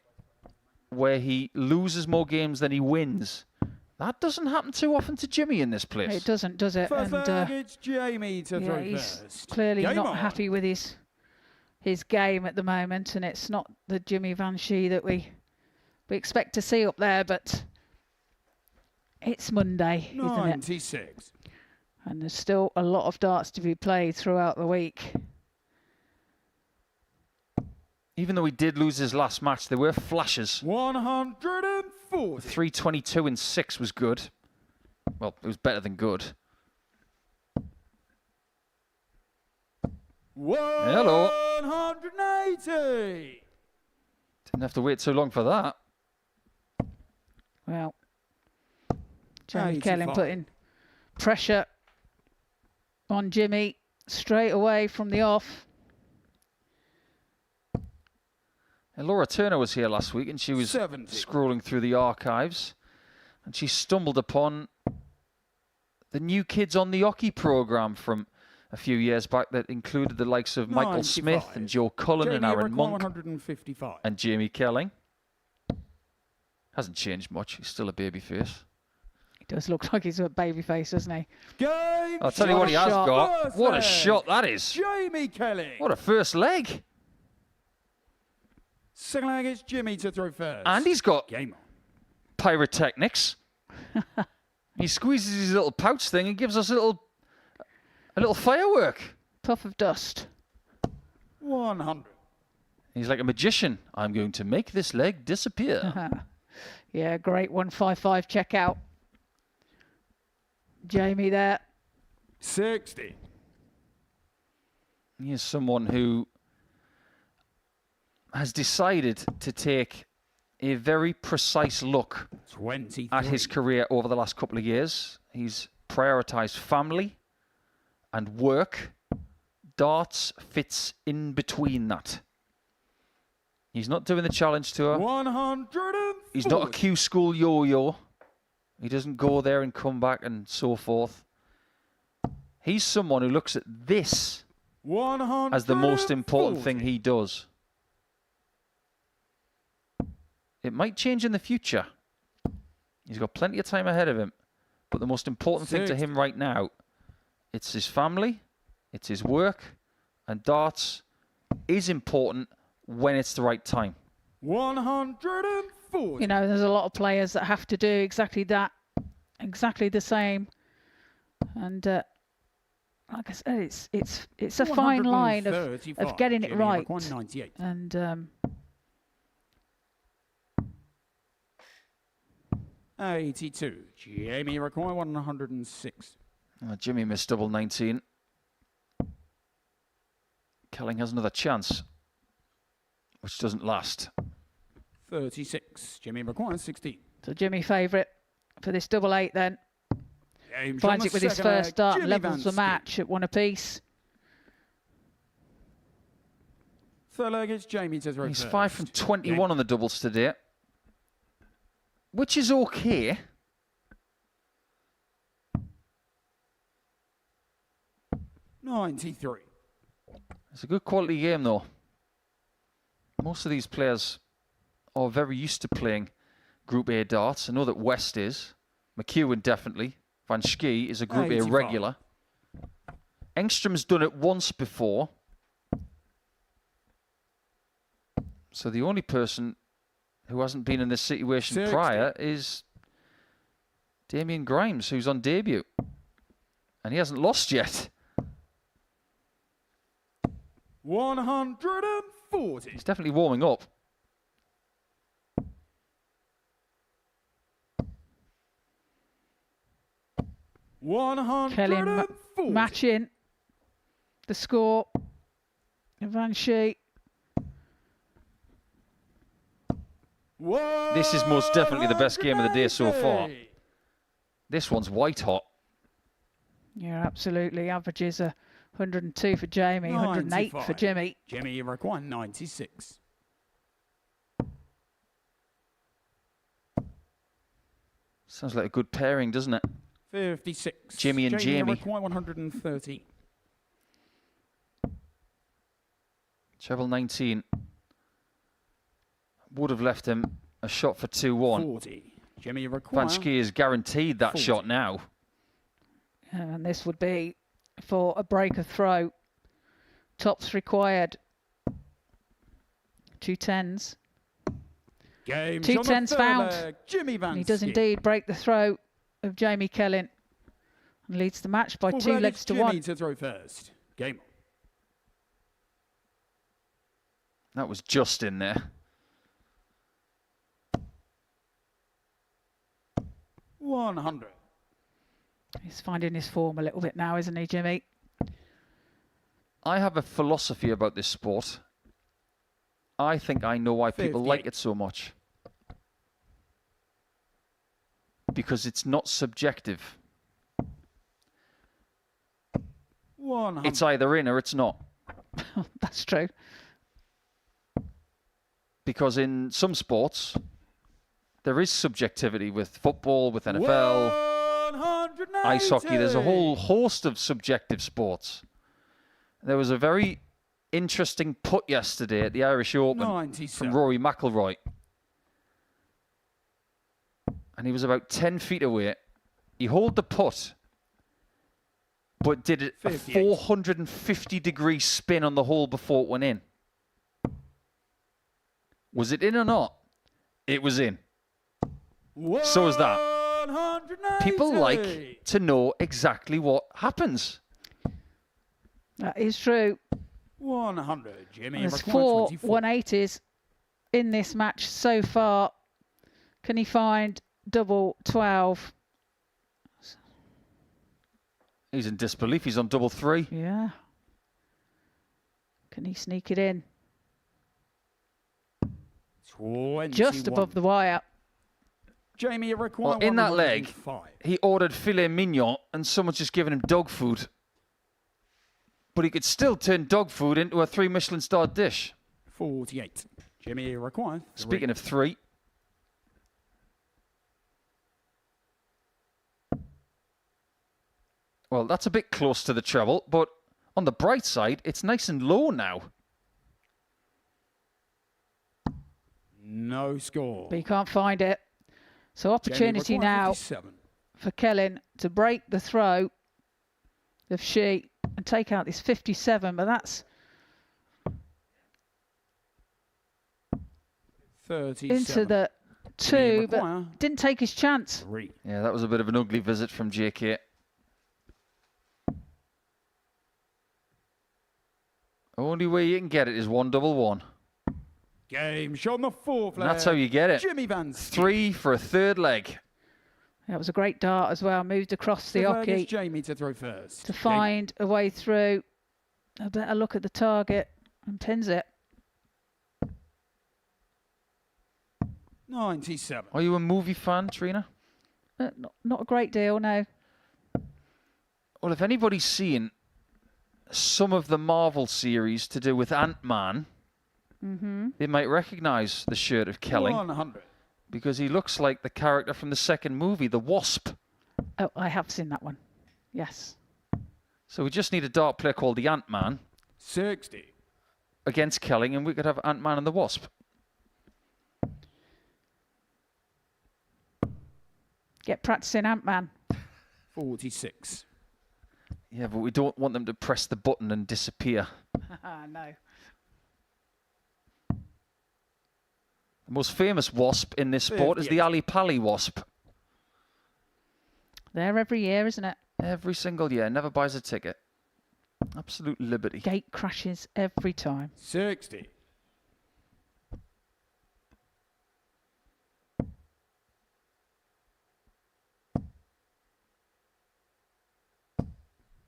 where he loses more games than he wins. That doesn't happen too often to Jimmy in this place. It doesn't, does it? First leg, it's Jamie to throw he's first. clearly Game not on. happy with his game at the moment, and it's not the Jimmy Vansky that we expect to see up there, but it's Monday, isn't it? 96. And there's still a lot of darts to be played throughout the week. Even though he did lose his last match, there were flashes. 140. 322 and 6 was good. Well, it was better than good. Hello. 180. Didn't have to wait so long for that. Well, Jamie 85. Kelling putting pressure on Jimmy straight away from the off. And Laura Turner was here last week and she was 70. scrolling through the archives and she stumbled upon the New Kids on the Hockey programme from a few years back that included the likes of Michael 95. Smith and Joe Cullen and Jamie Aaron require Monk 155. and Jamie Kelling. Hasn't changed much. He's still a baby face. He does look like he's a baby face, doesn't he? Game. I'll tell you what he has shot. got. First What a leg. shot that is. Jamie Kelly. What a first leg. Second leg, it's Jimmy to throw first. And he's got Game on. pyrotechnics. He squeezes his little pouch thing and gives us a little firework. Puff of dust. 100. He's like a magician. I'm going to make this leg disappear. Yeah, great 155 checkout. Jamie there. 60. He is someone who has decided to take a very precise look 23. at his career over the last couple of years. He's prioritised family and work. Darts fits in between that. He's not doing the challenge tour. 140. He's not a Q school yo-yo. He doesn't go there and come back and so forth. He's someone who looks at this as the most important thing he does. It might change in the future. He's got plenty of time ahead of him. But the most important thing to him right now, it's his family, it's his work, and darts is important when it's the right time. 140. You know, there's a lot of players that have to do exactly that, exactly the same. And like I said, it's a fine line of getting it right. And 82. Jamie require 106. Jimmy missed double 19. Kelling has another chance, which doesn't last. 36. Jimmy requires 16. so Jimmy favourite for this double 8 then. James Finds on it the with his second first leg, start, Jimmy levels the Vansky. match at 1 apiece. Third leg, it's Jamie to throw He's first. 5 from 21 on the doubles today, which is okay. $93. It's a good quality game, though. Most of these players are very used to playing Group A darts. I know that West is. Mchuan definitely. Vansky is a Group A 85. regular. Engstrom's done it once before. So the only person who hasn't been in this situation 60. prior is Damien Grimes, who's on debut. And he hasn't lost yet. 140. He's definitely warming up. Kelling matching the score. Vansky. This is most definitely the best game of the day so far. This one's white hot. Yeah, absolutely. Averages are 102 for Jamie, 108 for Jimmy. Jimmy, you require 96. Sounds like a good pairing, doesn't it? 56. Jimmy and Jamie, you Jamie. require 130. Treble 19. Would have left him a shot for 2-1. 40. Jimmy, you require Vansky is guaranteed that 40. shot now. And this would be for a break of throw. Tops required. 2 10s. Game 2 10s found. Jimmy Vansky. And he does indeed break the throw of Jamie Kelling and leads the match by 2 legs to 1. Jimmy to throw first. Game. That was just in there. 100. He's finding his form a little bit now, isn't he, Jimmy? I have a philosophy about this sport. I think I know why people like it so much. Because it's not subjective. 100. It's either in or it's not. That's true. Because in some sports, there is subjectivity with football, with NFL, ice hockey. There's a whole host of subjective sports. There was a very interesting putt yesterday at the Irish Open from Rory McIlroy. And he was about 10 feet away. He holed the putt, but did a 450-degree spin on the hole before it went in. Was it in or not? It was in. So is that. People like to know exactly what happens. That is true. 100. Jimmy, There's 4 180s in this match so far. Can he find double 12? He's in disbelief. He's on double 3. Yeah. Can he sneak it in? 21. Just above the wire. Jamie, you require Well, in that leg, 105. he ordered filet mignon and someone's just given him dog food. But he could still turn dog food into a 3 Michelin-starred dish. 48. Jimmy, you require 3. Speaking of 3. Well, that's a bit close to the treble, but on the bright side, it's nice and low now. No score. But he can't find it. So opportunity now for Kelling to break the throw of SCHIE and take out this 57, but that's 37. into the 2, but didn't take his chance. 3. Yeah, that was a bit of an ugly visit from JK. Only way you can get it is 1-1-1. Game shot on the 4th leg. That's how you get it. Jimmy Vansky. 3 for a 3rd leg. That was a great dart as well. Moved across the hockey Jamie to throw first. to find a way through. A better look at the target and pins it. 97. Are you a movie fan, Trina? Not a great deal, no. Well, if anybody's seen some of the Marvel series to do with Ant-Man, they might recognise the shirt of Kelling. 100. Because he looks like the character from the second movie, the Wasp. Oh, I have seen that one. Yes. So we just need a dart player called the Ant-Man 60. against Kelling, and we could have Ant-Man and the Wasp. Get practicing Ant-Man. 46. Yeah, but we don't want them to press the button and disappear. No. The most famous wasp in this sport is the Ali Pali wasp. There every year, isn't it? Every single year, never buys a ticket. Absolute liberty. Gate crashes every time. 60.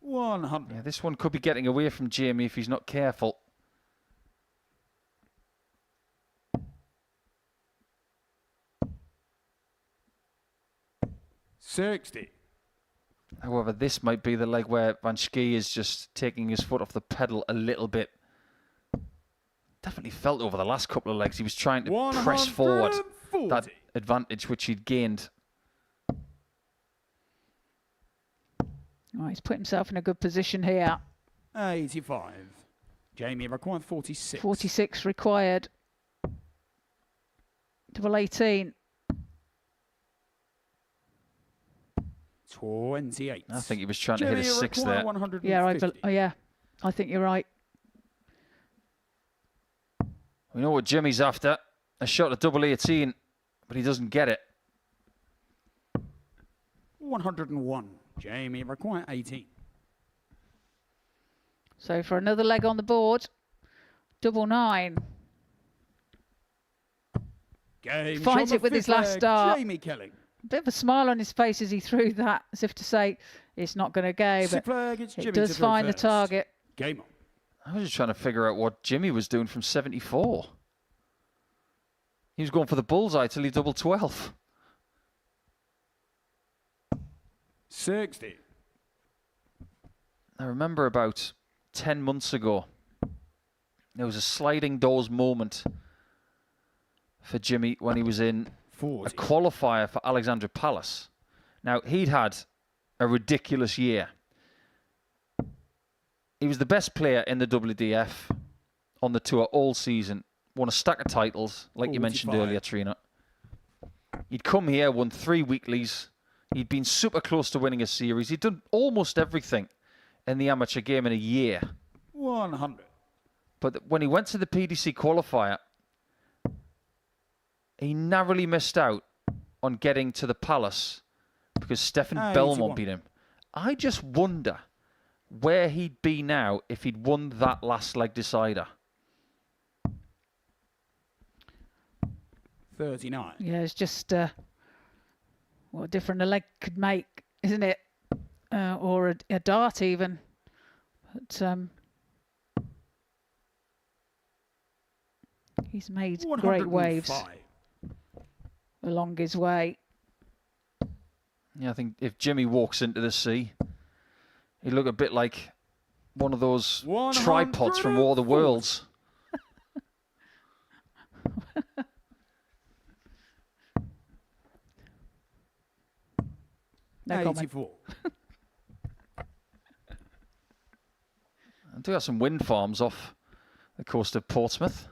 Yeah, this one could be getting away from Jamie if he's not careful. However, this might be the leg where Vansky is just taking his foot off the pedal a little bit. Definitely felt over the last couple of legs he was trying to press forward that advantage which he'd gained. Oh, he's put himself in a good position here. 85. Jamie required 46. 46 required. Double 18. 28. I think he was trying to hit a 6 there. Yeah, I think you're right. We know what Jimmy's after. A shot at double 18, but he doesn't get it. 101. Jamie required 18. So for another leg on the board, double 9. Game Finds it with his last dart. Jamie Kelling. Bit of a smile on his face as he threw that, as if to say it's not going to go, but it does find the target. Game on. I was just trying to figure out what Jimmy was doing from 74. He was going for the bullseye till he double 12. 60. I remember about 10 months ago, there was a sliding doors moment for Jimmy when he was in 40. a qualifier for Alexandra Palace. Now, he'd had a ridiculous year. He was the best player in the WDF on the tour all season. Won a stack of titles, like you mentioned earlier, Trina. He'd come here, won 3 weeklies. He'd been super close to winning a series. He'd done almost everything in the amateur game in a year. 100. But when he went to the PDC qualifier, he narrowly missed out on getting to the Palace because Stefan Belmont beat him. I just wonder where he'd be now if he'd won that last leg decider. 39. Yeah, it's just what a difference a leg could make, isn't it? Or a dart even. But he's made great waves along his way. Yeah, I think if Jimmy walks into the sea, he'd look a bit like one of those tripods from War of the Worlds. No 84. I do have some wind farms off the coast of Portsmouth.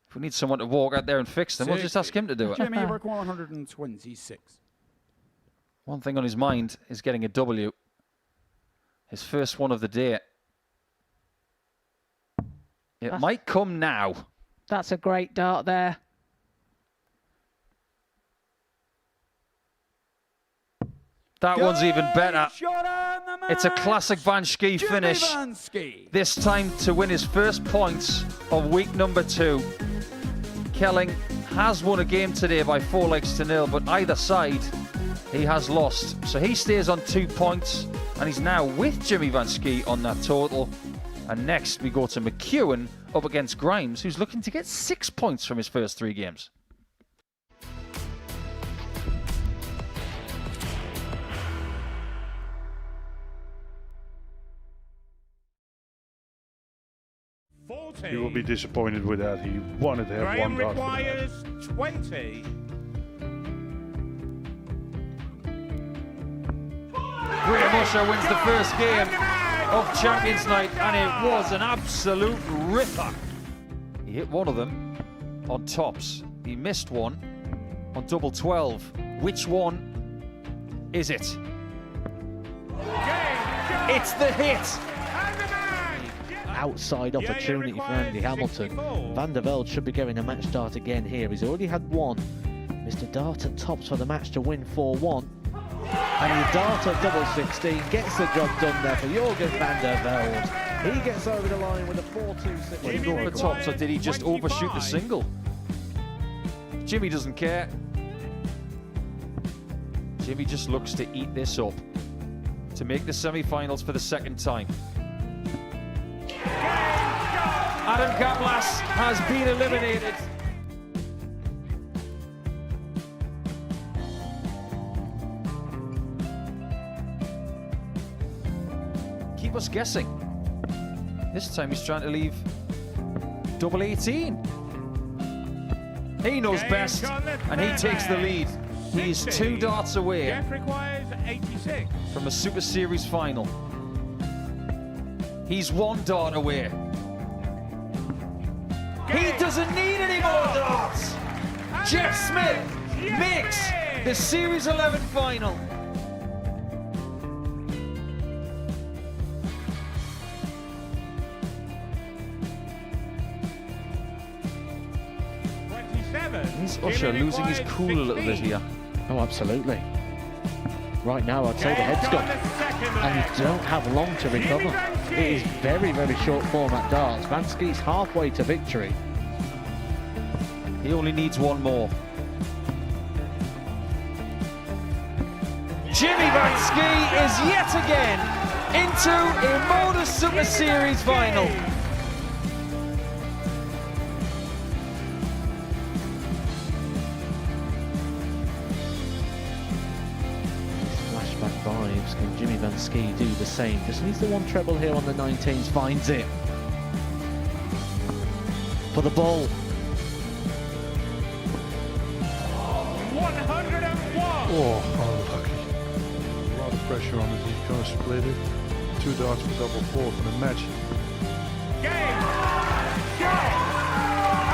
If we need someone to walk out there and fix them, we'll just ask him to do it. Jimmy required 126. One thing on his mind is getting a W. His first one of the day. It might come now. That's a great dart there. That one's even better. It's a classic Vansky finish. This time to win his first points of week number 2. Kelling has won a game today by 4 legs to 0, but either side he has lost. So he stays on 2 points, and he's now with Jimmy Vansky on that total. And next we go to Mchuan up against Grimes, who's looking to get 6 points from his first 3 games. He will be disappointed with that. He wanted to have one dart. Requires 20. Graham Usher wins the first game of Champions Night, and it was an absolute ripper. He hit one of them on tops. He missed one on double 12. Which one is it? It's the hit. Outside opportunity for Andy Hamilton. Van der Velde should be getting a match start again here. He's already had one. Mr. Dart at tops for the match to win 4-1. And the dart at double 16 gets the job done there for Jurgen van der Velde. He gets over the line with a 4-2-6. Did he go for tops or did he just overshoot the single? Jimmy doesn't care. Jimmy just looks to eat this up to make the semi-finals for the second time. Adam Kaplas has been eliminated. Keep us guessing. This time he's trying to leave double 18. He knows best, and he takes the lead. He is 2 darts away requires 86. from a Super Series final. He's 1 dart away. He doesn't need any more darts. Jeff Smith makes the Series 11 final. Is Usher losing his cool a little bit here? Oh, absolutely. Right now, I'd say the head's gone. And you don't have long to recover. It is very, very short format darts. Vansky's halfway to victory. He only needs 1 more. Jimmy Vansky is yet again into a Modus Super Series final. Flashback vibes. Can Jimmy Vansky do the same? Just needs the 1 treble here on the 19s. Finds it. For the ball. 101. Oh, unlucky. A lot of pressure on it. He's going to split it. 2 darts for double 4 for the match. Game. Shot.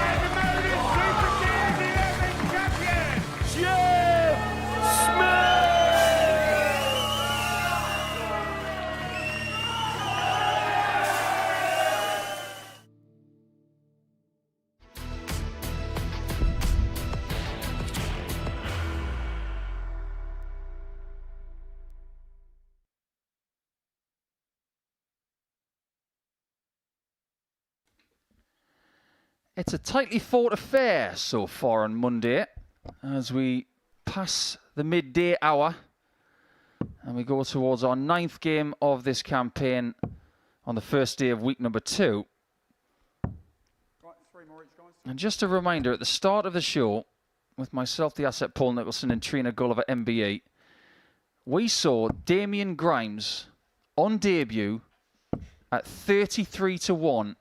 And the Modus Super Series 11 champion, Jeff Smith. It's a tightly fought affair so far on Monday as we pass the midday hour and we go towards our 9th game of this campaign on the first day of week number 2. And just a reminder, at the start of the show, with myself, the asset Paul Nicholson and Trina Gulliver MBE, we saw Damien Grimes on debut at 33-1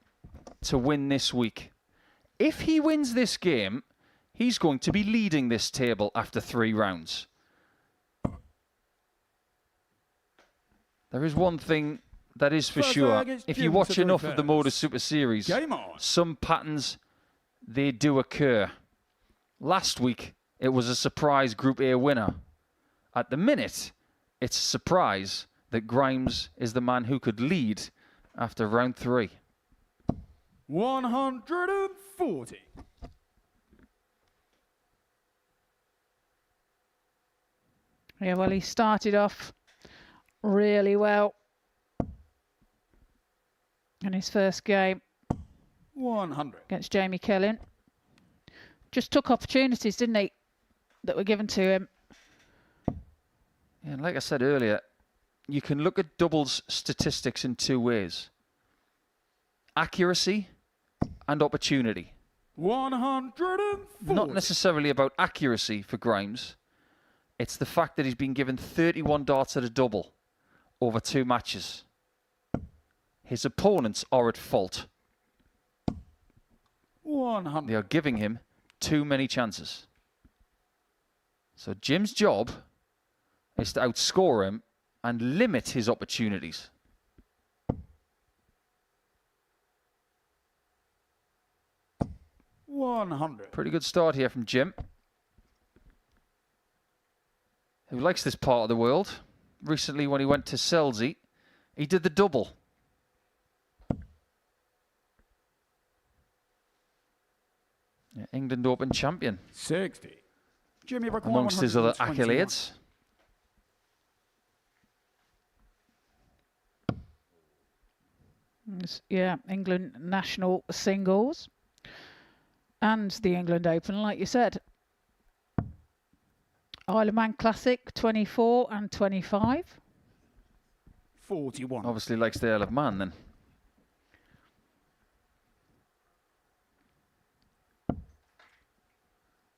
to win this week. If he wins this game, he's going to be leading this table after 3 rounds. There is one thing that is for sure. If you watch enough of the Modus Super Series, some patterns, they do occur. Last week, it was a surprise Group A winner. At the minute, it's a surprise that Grimes is the man who could lead after round 3. 140. Yeah, well, he started off really well in his first game 100 against Jamie Kelling. Just took opportunities, didn't he, that were given to him. Yeah, and like I said earlier, you can look at doubles statistics in 2 ways. Accuracy and opportunity. 140. Not necessarily about accuracy for Grimes. It's the fact that he's been given 31 darts at a double over 2 matches. His opponents are at fault. 100. They are giving him too many chances. So Jim's job is to outscore him and limit his opportunities. Pretty good start here from Jim, who likes this part of the world. Recently, when he went to Selzy, he did the double. Yeah, England Open champion. 60. Jimmy amongst his other accolades. Yeah, England national singles and the England Open, like you said. Isle of Man Classic 24 and 25. 41. Obviously likes the Isle of Man then.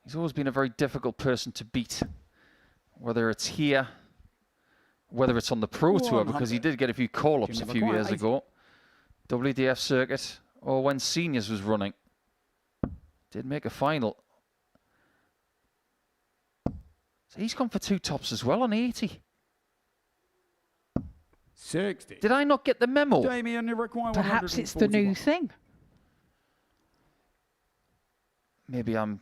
He's always been a very difficult person to beat, whether it's here, whether it's on the Pro Tour, because he did get a few call-ups a few years ago. WDF circuit, or when Seniors was running. Did make a final. So he's gone for 2 tops as well on 80. 60. Did I not get the memo? Damien, you require Perhaps it's the new thing. Maybe I'm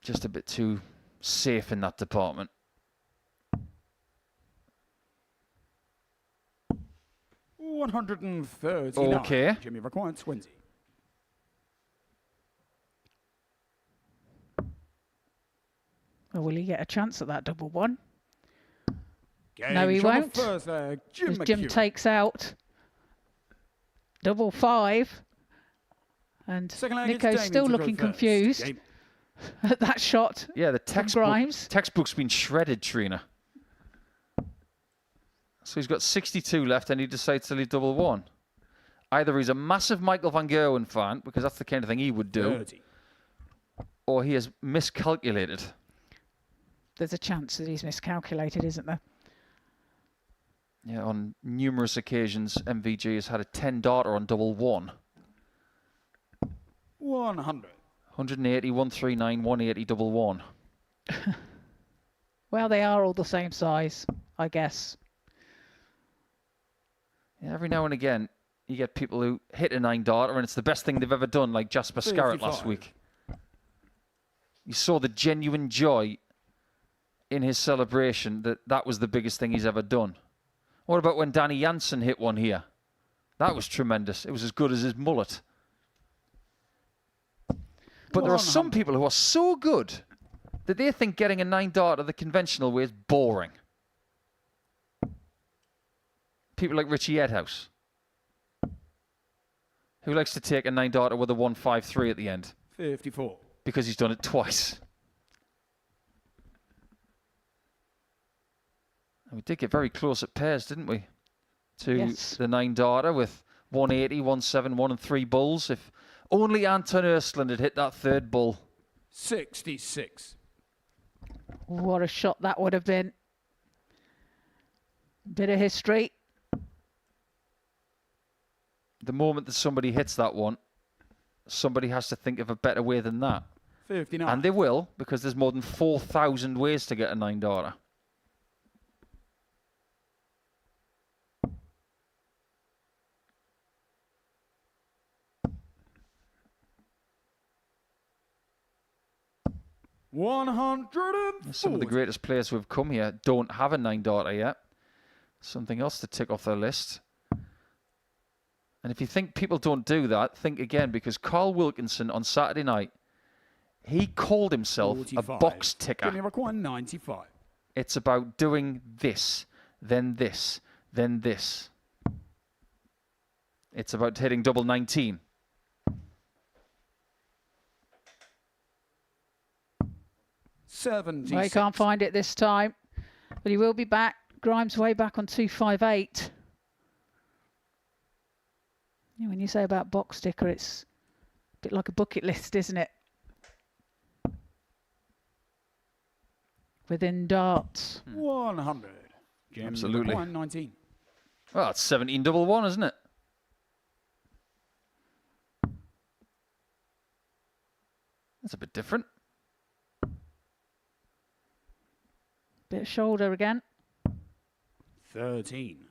just a bit too safe in that department. $130. Okay. Jimmy required 20. Or will he get a chance at that double one? Game No, he shot won't. the first leg, As Jim Jim McHugh. takes out double 5. And Second leg, it's Nico's Damien still to go looking first. confused Game. at that shot. Yeah, the Grimes. textbook's been shredded, Trina. So he's got 62 left and he decides to leave double one. Either he's a massive Michael van Gerwen fan, because that's the kind of thing he would do, 30. or he has miscalculated. There's a chance that he's miscalculated, isn't there? Yeah, on numerous occasions, MVG has had a 10 darter on double one. 100. 180, 139, 180, double one. Well, they are all the same size, I guess. Yeah, every now and again, you get people who hit a 9 darter and it's the best thing they've ever done, like Jasper Scarrett last 55. week. You saw the genuine joy in his celebration that that was the biggest thing he's ever done. What about when Danny Jansen hit one here? That was tremendous. It was as good as his mullet. But there are some people who are so good that they think getting a 9 darter the conventional way is boring. People like Richie Edhouse, who likes to take a 9 darter with a 153 at the end 54. because he's done it twice. And we did get very close at pairs, didn't we? To Yes. the 9 darter with 180, 171 and 3 bulls. If only Anton Östlund had hit that 3rd bull. 66. What a shot that would have been. Bit of history. The moment that somebody hits that one, somebody has to think of a better way than that. 59. And they will, because there's more than 4,000 ways to get a 9 darter. Some of the greatest players who have come here don't have a 9 darter yet. Something else to tick off their list. And if you think people don't do that, think again, because Carl Wilkinson on Saturday night, he called himself 45. a box ticker. Jimmy required 95. It's about doing this, then this, then this. It's about hitting double 19. Seventy. Well, he can't find it this time, but he will be back. Grimes way back on 258. Yeah, when you say about box sticker, it's a bit like a bucket list, isn't it? Within darts. 100. Jim Absolutely. required 19. Well, it's 17 double one, isn't it? That's a bit different. Bit of shoulder again. 13.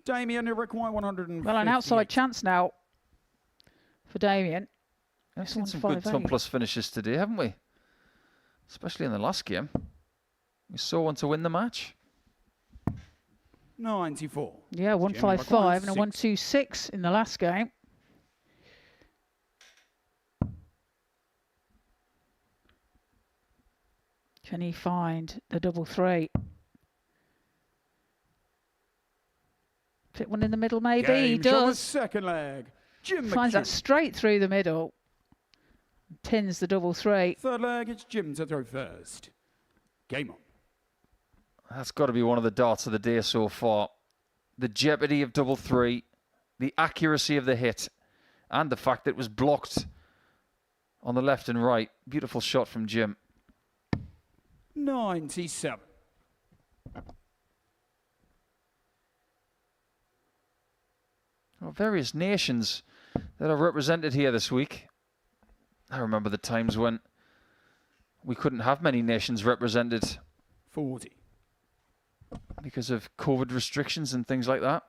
Damien, you require 150. Well, an outside chance now for Damien. We've seen some good top plus finishes today, haven't we? Especially in the last game. We saw one to win the match. 94. Yeah, 155 and a 126 in the last game. Can he find the double 3? Fit one in the middle, maybe. He Game's on the does. second leg. Jim Finds that McHugh. straight through the middle. Pins the double three. Third leg, it's Jim to throw first. Game on. That's got to be one of the darts of the day so far. The jeopardy of double three, the accuracy of the hit, and the fact that it was blocked on the left and right. Beautiful shot from Jim. 97. Well, various nations that are represented here this week. I remember the times when we couldn't have many nations represented 40. because of COVID restrictions and things like that.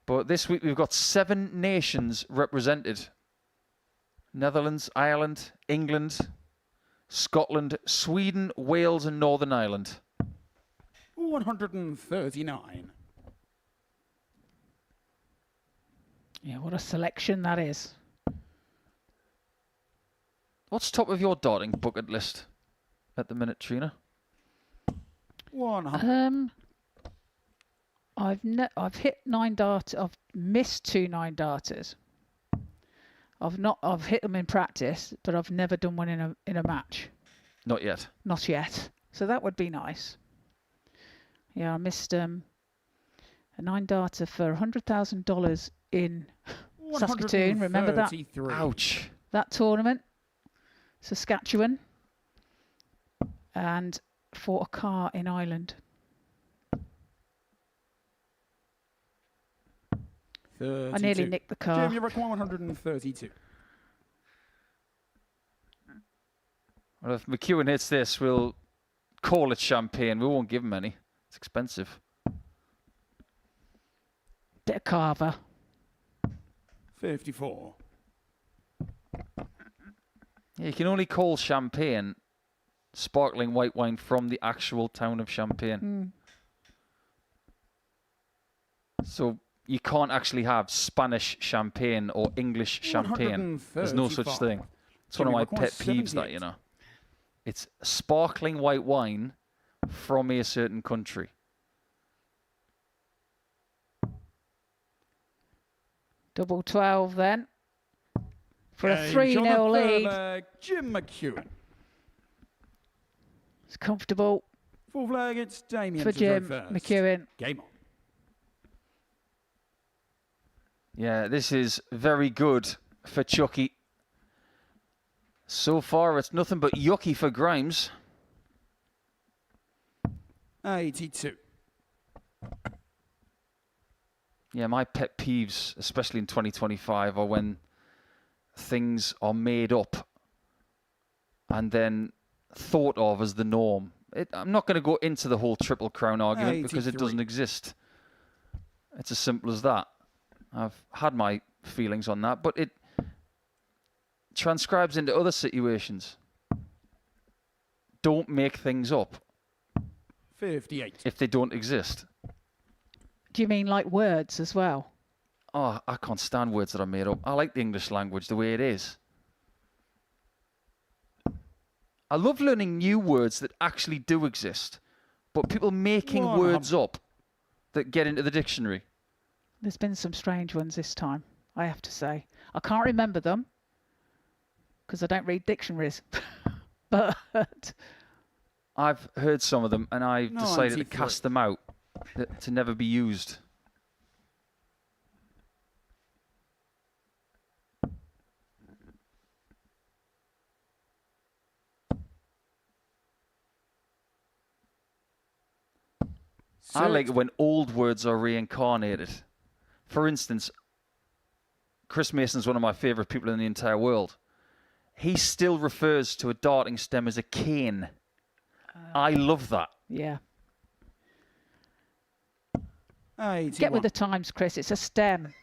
But this week we've got 7 nations represented. Netherlands, Ireland, England, Scotland, Sweden, Wales and Northern Ireland. 139. Yeah, what a selection that is. What's top of your darting bucket list at the minute, Trina? 100. I've hit 9 darters. I've missed 2 9-darters. I've hit them in practice, but I've never done one in a match. Not yet. Not yet. So that would be nice. Yeah, I missed a 9-darter for $100,000 in Saskatoon. Remember that? 133. Ouch. That tournament, Saskatchewan, and fought a car in Ireland. 32. I nearly nicked the car. Jim, you require 132. Well, if McEwen hits this, we'll call it champagne. We won't give him any. It's expensive. Bit of carver. 54. Yeah, you can only call champagne sparkling white wine from the actual town of Champagne. So you can't actually have Spanish champagne or English champagne. There's no such thing. It's one of my pet peeves, that, you know. It's sparkling white wine from a certain country. Double 12 then. For a Game's 3-0 on the third lead. leg, Jim McEwen. It's comfortable Fourth leg, it's Damien for to throw Jim first. McEwen. Game on. Yeah, this is very good for Chucky. So far, it's nothing but yucky for Grimes. 82. Yeah, my pet peeves, especially in 2025, are when things are made up and then thought of as the norm. I'm not going to go into the whole Triple Crown argument because it 83. doesn't exist. It's as simple as that. I've had my feelings on that, but it transcribes into other situations. Don't make things up 58. if they don't exist. Do you mean like words as well? Oh, I can't stand words that are made up. I like the English language the way it is. I love learning new words that actually do exist, but people making words up that get into the dictionary. There's been some strange ones this time, I have to say. I can't remember them because I don't read dictionaries. But I've heard some of them and I've decided to 93. cast them out, to never be used. I like it when old words are reincarnated. For instance, Chris Mason's one of my favourite people in the entire world. He still refers to a darting stem as a cane. I love that. yeah, 81. get with the times, Chris. It's a stem.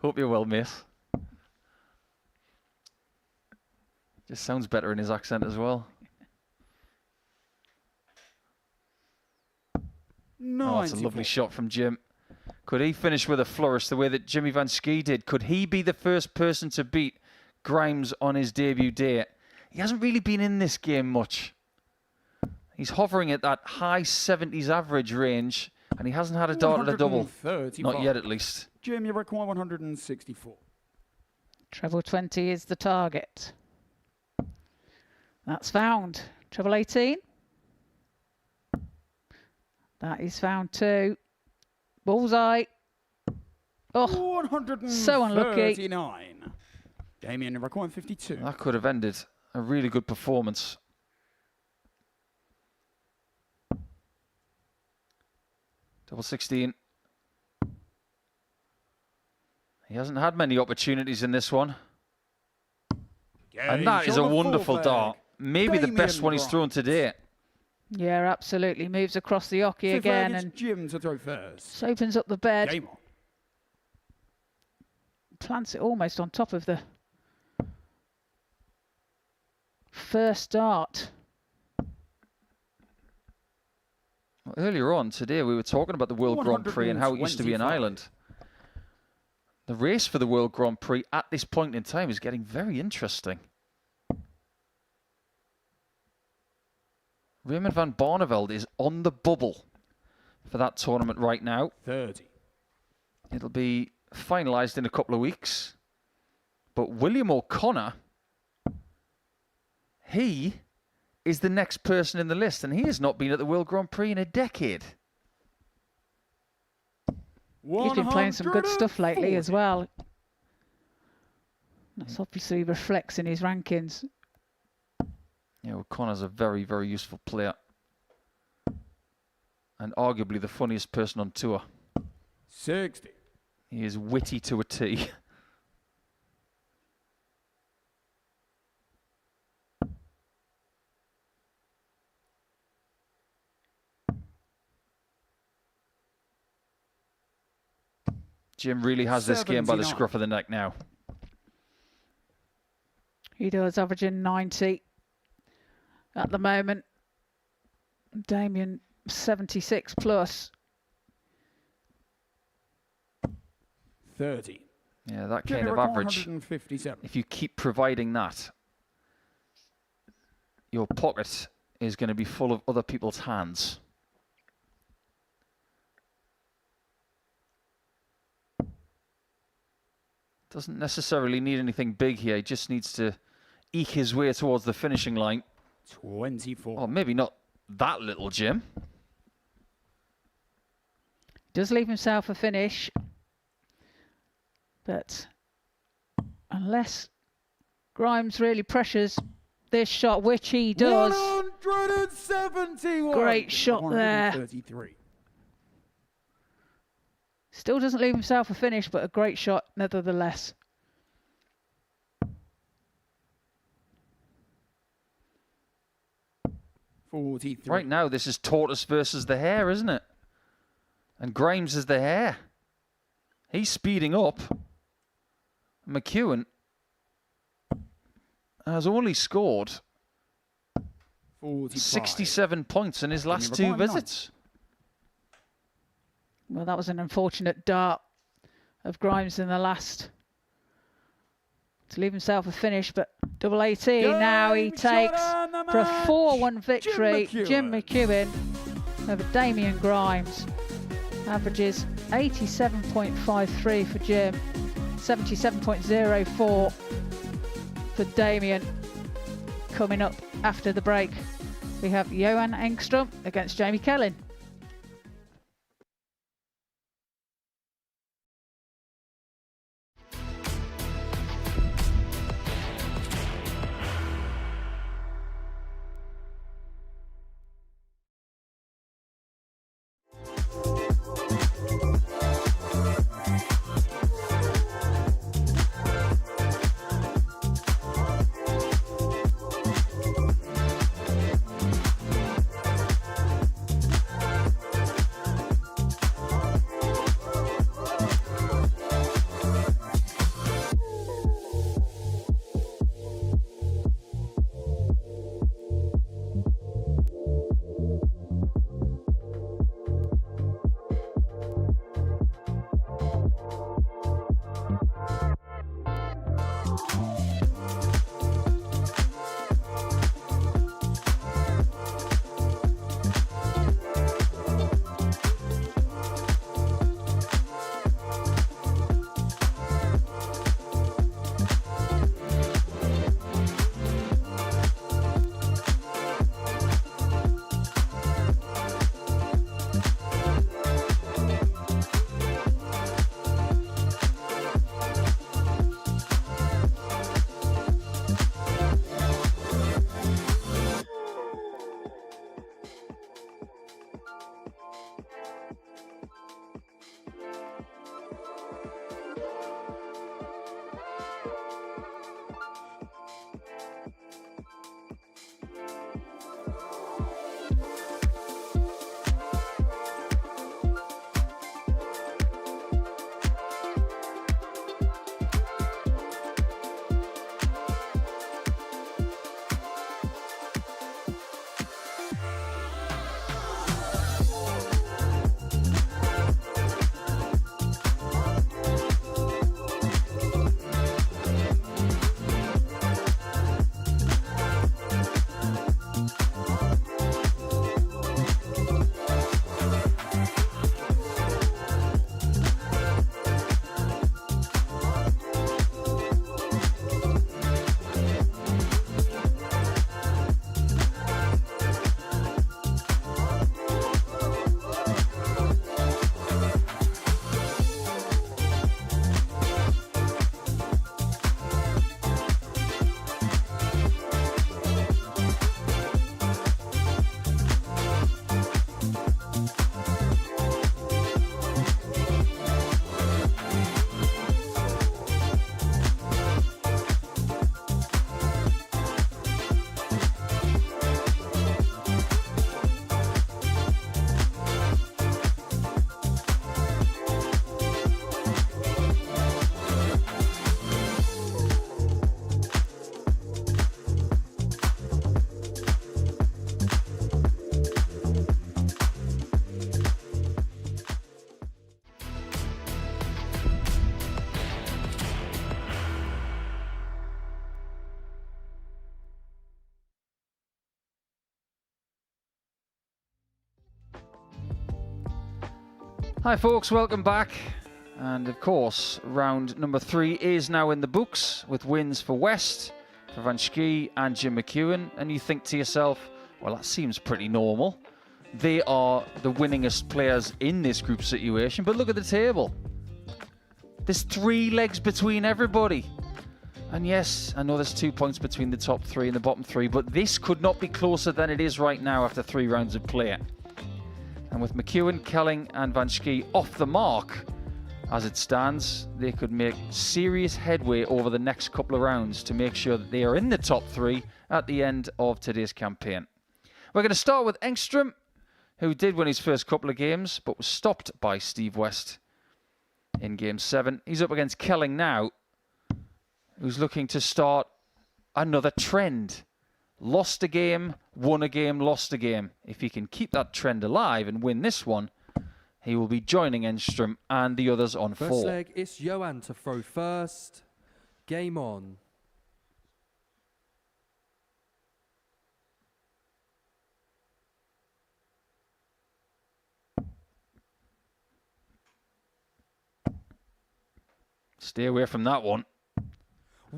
Hope you're well, miss. Just sounds better in his accent as well. Oh, it's a lovely shot from Jim. Could he finish with a flourish the way that Jimmy Vansky did? Could he be the first person to beat Grimes on his debut day? He hasn't really been in this game much. He's hovering at that high 70s average range, and he hasn't had a dart at a double. 135. Not yet, at least. Jim, you require 164. Treble 20 is the target. That's found. Treble 18. That is found too. Bullseye. Oh, so unlucky. 139. Damien, you require 52. That could have ended a really good performance. Double 16. He hasn't had many opportunities in this one. And that is a wonderful dart. Maybe the best one he's thrown today. Yeah, absolutely. Moves across the hockey again and Jim to throw first. just opens up the bed. Game on. Plants it almost on top of the first dart. Well, earlier on today, we were talking about the World Grand Prix and how it used to be an island. The race for the World Grand Prix at this point in time is getting very interesting. Raymond van Barneveld is on the bubble for that tournament right now. 30. It'll be finalised in a couple of weeks. But William O'Connor, he is the next person in the list, and he has not been at the World Grand Prix in a decade. He's been playing some good stuff lately as well. That's obviously reflects in his rankings. Yeah, O'Connor's a very, very useful player. And arguably the funniest person on tour. 60. He is witty to a T. Jim really has this game by the scruff of the neck now. He does, averaging 90 at the moment. Damien 76 plus. 30. Yeah, that kind of average. 157. If you keep providing that, your pocket is going to be full of other people's hands. Doesn't necessarily need anything big here. He just needs to eke his way towards the finishing line. 24. Oh, maybe not that little, Jim. Does leave himself a finish. But unless Grimes really pressures this shot, which he does. 171. Great shot there. 133. Still doesn't leave himself a finish, but a great shot nevertheless. Right now, this is tortoise versus the hare, isn't it? And Grimes is the hare. He's speeding up. Mchuan has only scored 67 points in his last two visits. Well, that was an unfortunate dart of Grimes in the last to leave himself a finish, but double 18 now he takes for a 4-1 victory. Jim McEwen over Damien Grimes. Averages 87.53 for Jim, 77.04 for Damien. Coming up after the break, we have Johan Engstrom against Jamie Kelling. Hi folks, welcome back. And of course, round number 3 is now in the books with wins for West, for Vansky and Jim McEwen. And you think to yourself, well, that seems pretty normal. They are the winningest players in this group situation, but look at the table. There's 3 legs between everybody. And yes, I know there's 2 points between the top 3 and the bottom 3, but this could not be closer than it is right now after 3 rounds of play. And with McEwen, Kelling and Vansky off the mark, as it stands, they could make serious headway over the next couple of rounds to make sure that they are in the top 3 at the end of today's campaign. We're going to start with Engstrom, who did win his first couple of games, but was stopped by Steve West in Game 7. He's up against Kelling now, who's looking to start another trend. Lost a game, won a game, lost a game. If he can keep that trend alive and win this one, he will be joining Engstrom and the others on 4. First leg, it's Mchuan to throw first. Game on. Stay away from that one.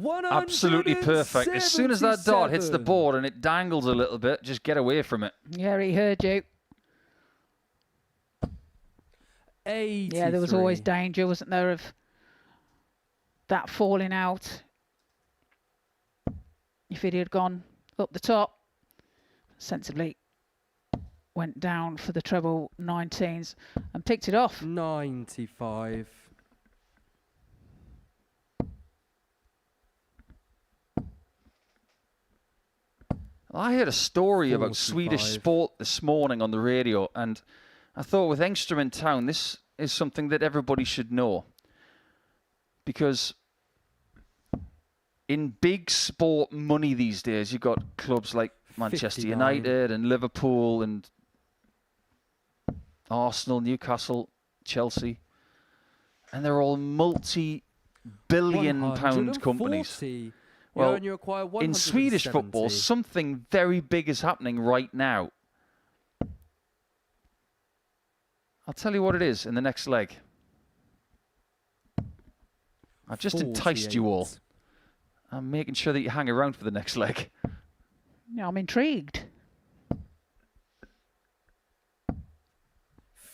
Absolutely perfect. As soon as that dart hits the board and it dangles a little bit, just get away from it. Yeah, he heard you. 83. Yeah, there was always danger, wasn't there, of that falling out. If it had gone up the top, sensibly went down for the treble 19s and picked it off. 95. I heard a story about Swedish sport this morning on the radio, and I thought with Engstrom in town, this is something that everybody should know. Because in big sport money these days, you've got clubs like Manchester 59. United and Liverpool and Arsenal, Newcastle, Chelsea. And they're all multi-billion pound companies. Well, in Swedish football, something very big is happening right now. I'll tell you what it is in the next leg. I've just enticed you all. I'm making sure that you hang around for the next leg. Yeah, I'm intrigued.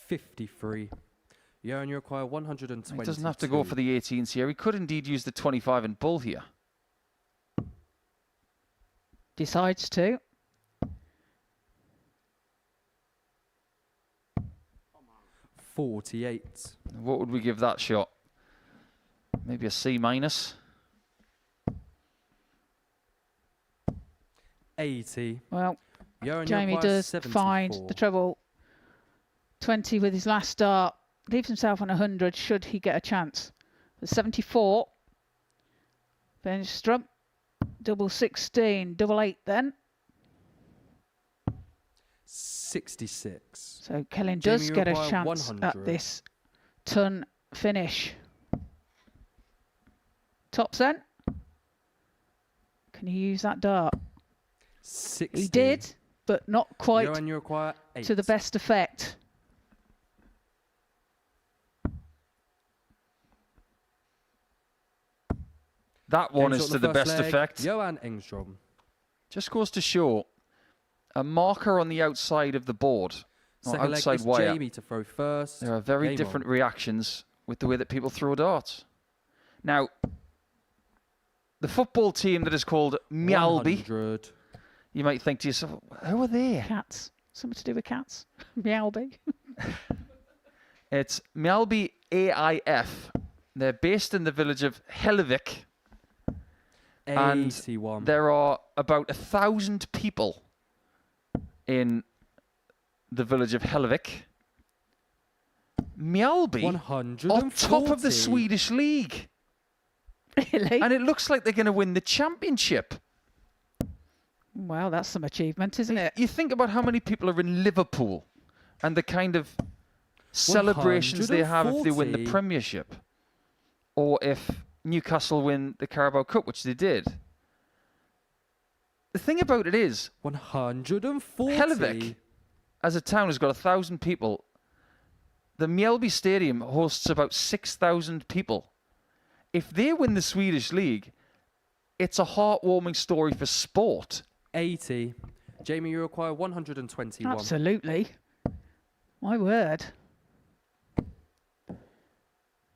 53. Yeah, and you require 120. He doesn't have to go for the 18s here. He could indeed use the 25 in bull here. Decides to. $48. What would we give that shot? Maybe a C minus. 80. Well, Yeah, Jamie does 74. find the treble 20 with his last start. Leaves himself on 100 should he get a chance. But 74. Engstrom. Double 16, double 8 then. 66. So Kelling does Jamie get a require chance 100. at this ton finish. Top cent. Can he use that dart? 60. He did, but not quite Yeah, and you require 8. to the best effect. That one Game's is got to the first best leg. effect. Mchuan Engstrom. Just goes to show a marker on the outside of the board, or Second leg outside is wire. Jamie to throw first. There are very Game different on. reactions with the way that people throw darts. Now, the football team that is called Mjällby, 100. you might think to yourself, who are they? Cats. Something to do with cats. Mjällby. It's Mjällby AIF. They're based in the village of Hellevik. And 81. there are about 1,000 people in the village of Hellevik. Mjällby on top of the 140. Swedish league. Really? And it looks like they're going to win the championship. Wow, that's some achievement, isn't it? You think about how many people are in Liverpool and the kind of celebrations they have if they win the 140. Premiership. Or if Newcastle win the Carabao Cup, which they did. The thing about it is, 140. Hellevik, as a town, has got 1,000 people. the Mjällby Stadium hosts about 6,000 people. If they win the Swedish League, it's a heartwarming story for sport. 80. Jamie, you require 121. Absolutely. My word.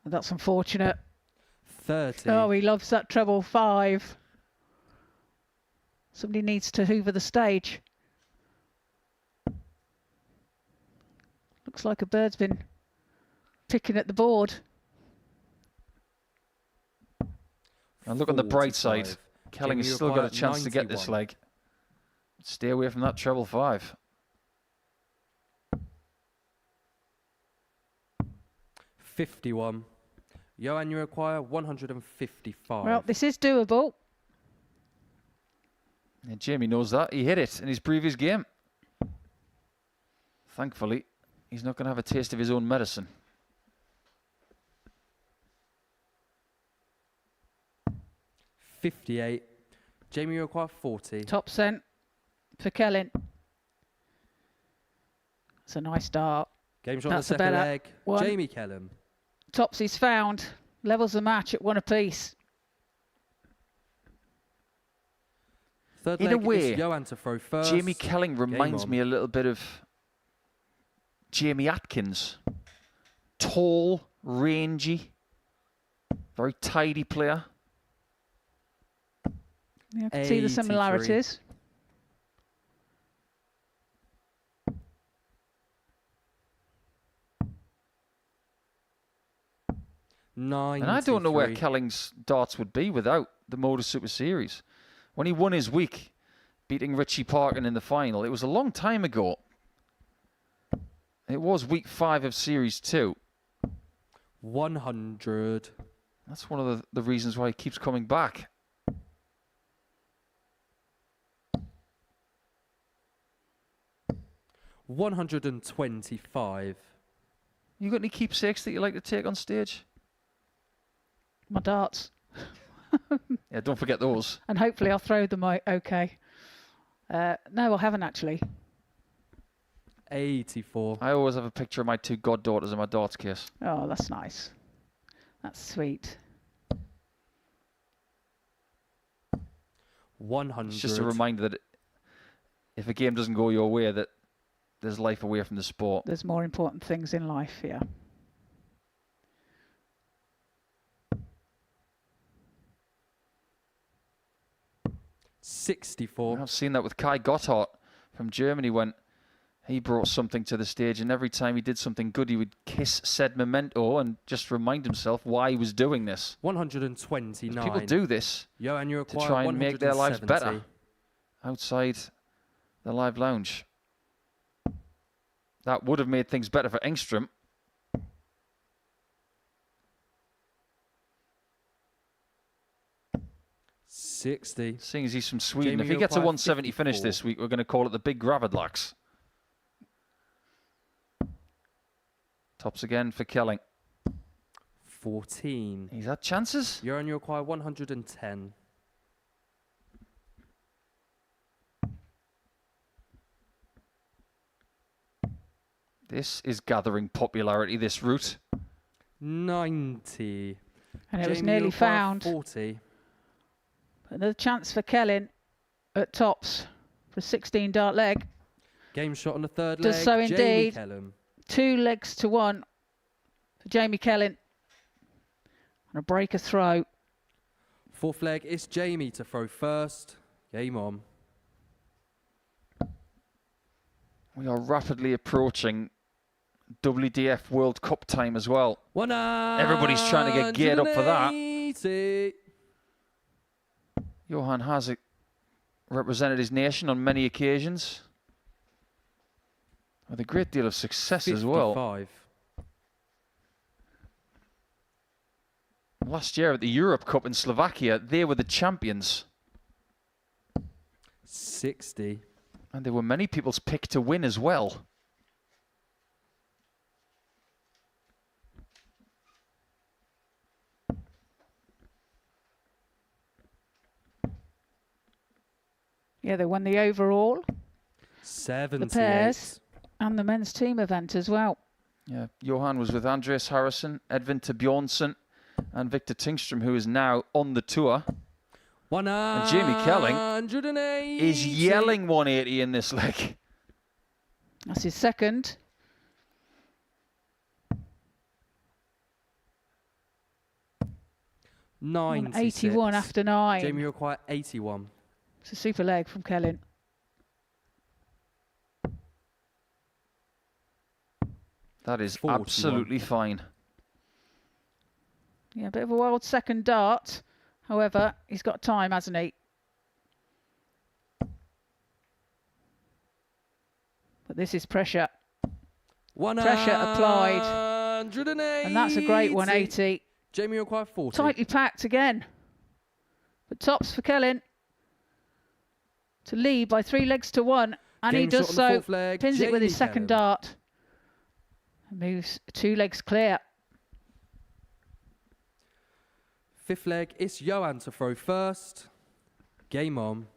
That's unfortunate. 30. Oh, he loves that treble 5. Somebody needs to hoover the stage. Looks like a bird's been picking at the board. And look on the bright side. 45. Kelling has Jamie, still got require a chance to get this 91. leg. Stay away from that treble 5. 51. Johan, you require 155. Well, this is doable. And Jamie knows that. He hit it in his previous game. Thankfully, he's not going to have a taste of his own medicine. 58. Jamie, you require 40. Top cent for Kelling. It's a nice start. Game shot on the That's a second better leg. one. Jamie Kelling. Topsy's found. Levels the match at 1 apiece. Third In leg a way, is Johan to throw first. Jamie Kelling reminds on. me a little bit of Jamie Atkins. Tall, rangy, very tidy player. Yeah, I can see the 83. similarities. And I don't know where 93. Kelling's darts would be without the Modus Super Series. When he won his week, beating Richie Parkin in the final, it was a long time ago. It was week 5 of Series 2. 100. That's one of the reasons why he keeps coming back. $125. You got any keepsakes that you like to take on stage? My darts. Yeah, don't forget those. And hopefully I'll throw them out okay. No, I haven't actually. 84. I always have a picture of my 2 goddaughters in my darts case. Oh, that's nice. That's sweet. 100. It's just a reminder that if a game doesn't go your way, that there's life away from the sport. There's more important things in life, yeah. $64. I've seen that with Kai Gotthard from Germany when he brought something to the stage, and every time he did something good, he would kiss said memento and just remind himself why he was doing this. 129. People do this Johan, you to require try and make their lives better 170. outside the live lounge. That would have made things better for Engstrom. $60. Seeing as he's from Sweden, Jamie, if he you gets a require 170 finish 54. this week, we're going to call it the Big Gravidlax. Tops again for Kelling. 14. He's had chances. Johan, you require 110. This is gathering popularity, this route. 90. And it was Jamie, you nearly require found. 40. Another chance for Kelling at tops for a 16 dart leg. Game shot on the third Does leg. so Jamie indeed. Kelling. 2 legs to 1 for Jamie Kelling. And a breaker throw. Fourth leg is Jamie to throw first. Game on. We are rapidly approaching WDF World Cup time as well. Everybody's trying to get geared up for that. 180. Johan has represented his nation on many occasions with a great deal of success as well. 55. Last year at the Europe Cup in Slovakia, they were the champions. 60. And they were many people's pick to win as well. Yeah, they won the overall, 78. the pairs, and the men's team event as well. Yeah, Johan was with Andreas Harrison, Edvin Bjornsson, and Victor Tingstrom, who is now on the tour. And Jamie Kelling is yelling 180 in this leg. That's his second. Nine. 81 after 9. Jamie require 81. It's a super leg from Kelling. That is 41. absolutely fine. Yeah, a bit of a wild second dart. However, he's got time, hasn't he? But this is pressure. Pressure applied. 180. And that's a great 180. Jamie require 40. Tightly packed again. But tops for Kelling to lead by 3 legs to 1. And Game he does shot on the so. fourth leg, Pins it with his Jamie second Kelling. dart. And moves 2 legs clear. Fifth leg, it's Johan to throw first. Game on.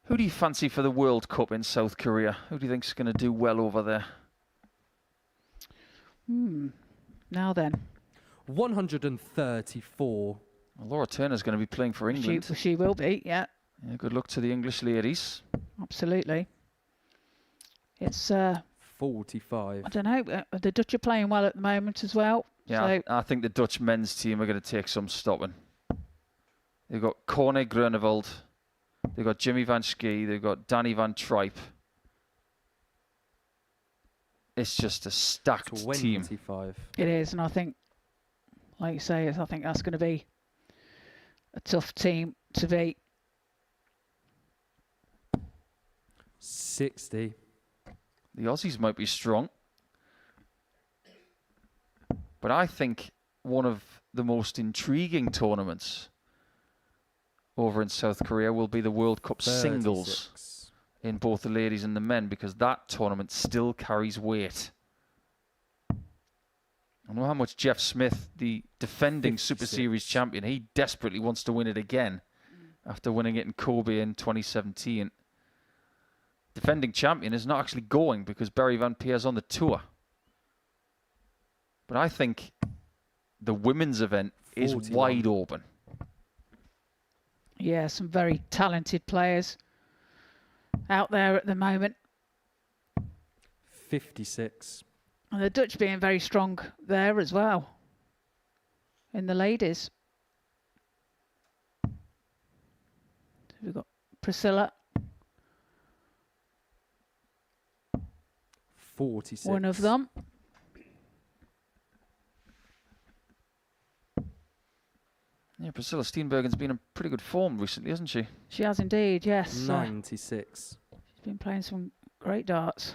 Who do you fancy for the World Cup in South Korea? Who do you think is going to do well over there? Now then. 134. Well, Laura Turner's going to be playing for England. She will be, yeah. Yeah, good luck to the English ladies. Absolutely. It's 45. I don't know. The Dutch are playing well at the moment as well. Yeah, So I think the Dutch men's team are going to take some stopping. They've got Corne Grunewald, they've got Jimmy Vansky, they've got Danny Van Tripe. It's just a stacked team. 25. it is, and I think, like you say, I think that's going to be a tough team to beat. 60. The Aussies might be strong. But I think one of the most intriguing tournaments over in South Korea will be the World Cup 36. singles in both the ladies and the men, because that tournament still carries weight. I know how much Jeff Smith, the defending 56. Super Series champion, he desperately wants to win it again after winning it in Kobe in 2017. Defending champion is not actually going because Barry Van Peer's on the tour. But I think the women's event is 41. wide open. Yeah, some very talented players out there at the moment. 56. And the Dutch being very strong there as well in the ladies. So we've got Priscilla, 46. one of them. Yeah, Priscilla Steenbergen's been in pretty good form recently, hasn't she? She has indeed, yes. 96. She's been playing some great darts.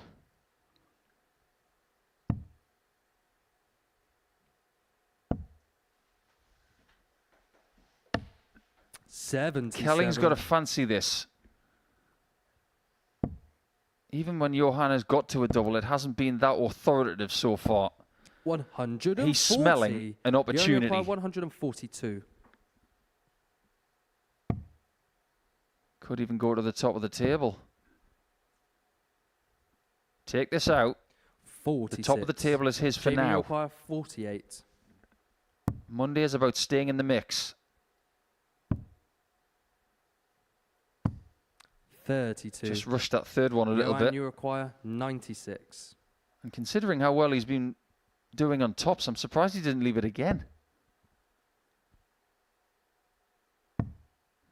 Kelling's got to fancy this. Even when Johan has got to a double, it hasn't been that authoritative so far. 140. He's smelling an opportunity. 142. Could even go to the top of the table. Take this out. 46. The top of the table is his for Jamie now. require 48. Monday is about staying in the mix. 32. Just rushed that third one a little bit. You require 96. And considering how well he's been doing on tops, I'm surprised he didn't leave it again.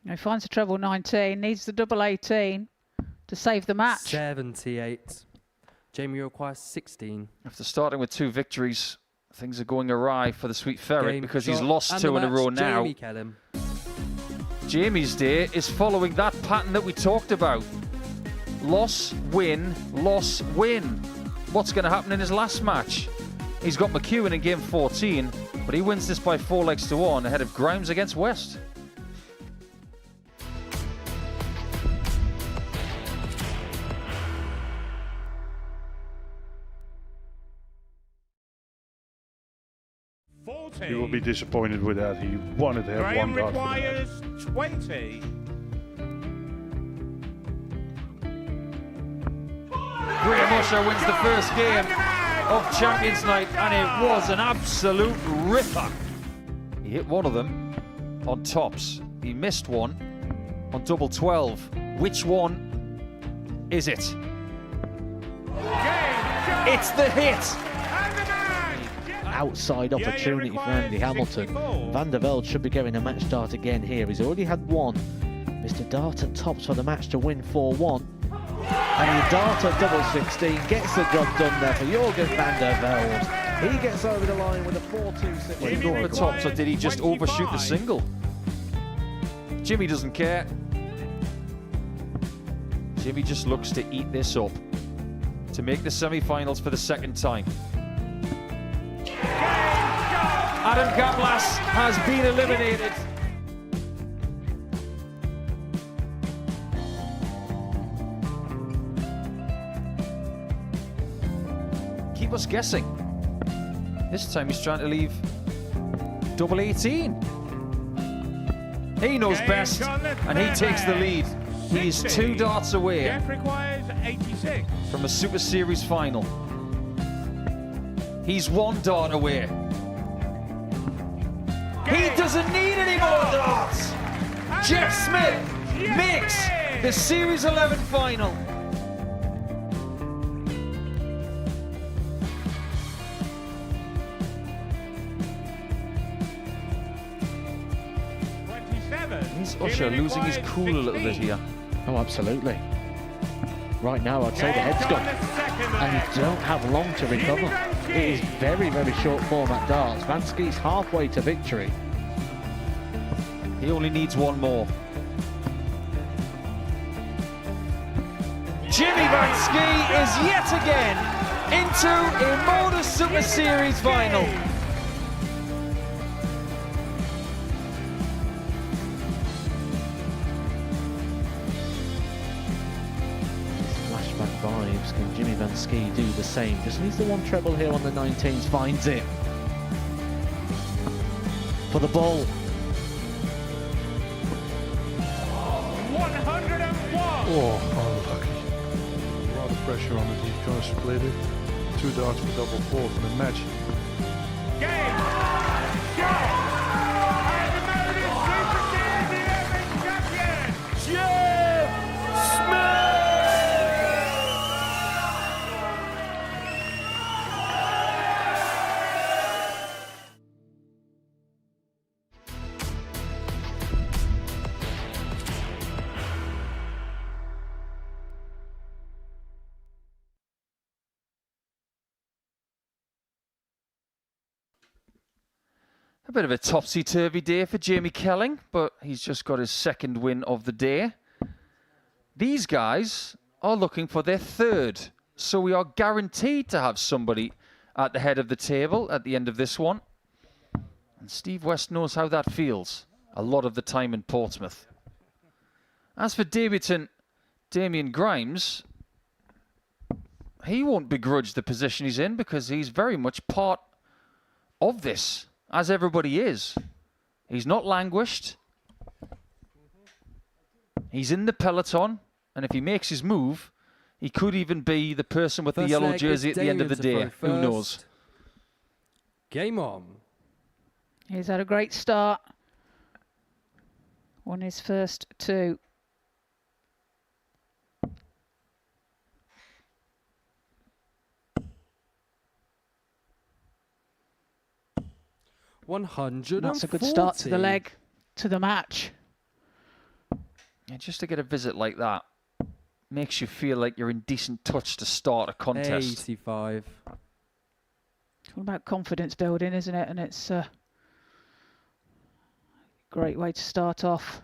He finds a treble 19, needs the double 18 to save the match. 78. Jamie requires 16. After starting with 2 victories, things are going awry for the Sweet Ferret Game because shot he's lost and 2 the in a match, row now. Jamie Kelling. Jamie's day is following that pattern that we talked about. Loss, win, loss, win. What's going to happen in his last match? He's got Mchuan in game 14, but he wins this by 4 legs to 1 ahead of Grimes against West. You will be disappointed with that. He wanted to have Graham one dart for the net. requires 20. Graham Usher wins the first game of Champions Night, and it was an absolute ripper. He hit one of them on tops. He missed one on double 12. Which one is it? It's the hit! Outside opportunity for Andy Hamilton. Van der Velde should be getting a match start again here. He's already had one. Mr. Dart at tops for the match to win 4-1. And the Dart at double 16 gets the job done there for Jurgen van der Velde. He gets over the line with a 4-2-6. Did he go for the tops, or did he just overshoot the single? Jimmy doesn't care. Jimmy just looks to eat this up to make the semi-finals for the second time. Adam Gablas has been eliminated. Keep us guessing. This time he's trying to leave double 18. He knows best, and he takes the lead. He is 2 darts away from a Super Series final. He's 1 dart away. He doesn't need any more darts. Jeff Smith makes the Series 11 final. Is Usher losing his cool a little bit here? Oh, absolutely. Right now, I'd say the head's gone. And you don't have long to recover. It is very, very short format darts. Vansky's halfway to victory. He only needs one more. Jimmy Vansky is yet again into a Modus Super Series final. Flashback vibes. Can Jimmy Vansky do the same? Just needs the one treble here on the 19s. Finds it. For the ball. 101! Oh, unlucky. A lot of pressure on it. He's going to split it. 2 darts for double 4 for the match. Game! Shot! And the Modus Super Series 11 champion, Jeff Smith! A bit of a topsy-turvy day for Jamie Kelling, but he's just got his second win of the day. These guys are looking for their 3rd, so we are guaranteed to have somebody at the head of the table at the end of this one. And Steve West knows how that feels a lot of the time in Portsmouth. As for debutant Damien Grimes, he won't begrudge the position he's in because he's very much part of this, as everybody is. He's not languished. He's in the peloton, and if he makes his move, he could even be the person with the yellow jersey at the end of the day. Who knows? Game on. He's had a great start. Won his first 2. That's a good start to the leg, to the match. Yeah, just to get a visit like that makes you feel like you're in decent touch to start a contest. 85. It's all about confidence building, isn't it? And it's a great way to start off.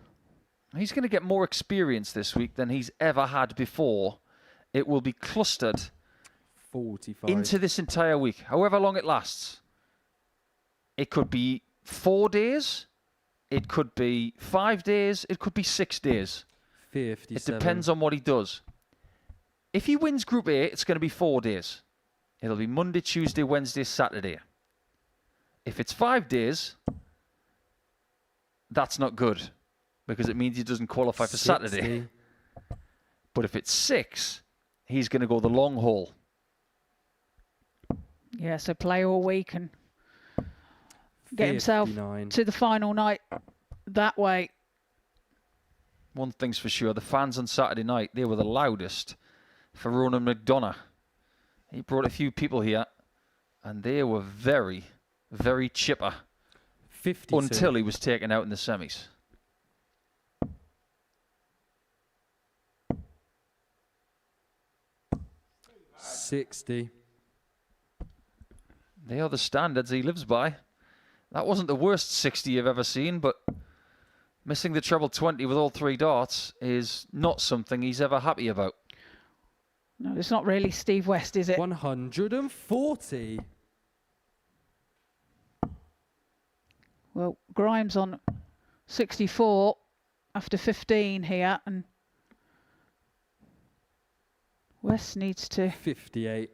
He's going to get more experience this week than he's ever had before. It will be clustered 45 into this entire week, however long it lasts. It could be 4 days, it could be 5 days, it could be 6 days. 57. It depends on what he does. If he wins Group A, it's going to be 4 days. It'll be Monday, Tuesday, Wednesday, Saturday. If it's 5 days, that's not good because it means he doesn't qualify for 60. Saturday. But if it's 6, he's going to go the long haul. Yeah, so play all week and get himself 59. to the final night that way. One thing's for sure, the fans on Saturday night, they were the loudest for Ronan McDonough. He brought a few people here, and they were very, very chipper 52. until he was taken out in the semis. $60. They are the standards he lives by. That wasn't the worst 60 you've ever seen, but missing the treble 20 with all 3 darts is not something he's ever happy about. No, it's not really Steve West, is it? 140. Well, Grimes on 64 after 15 here, and West needs to 58.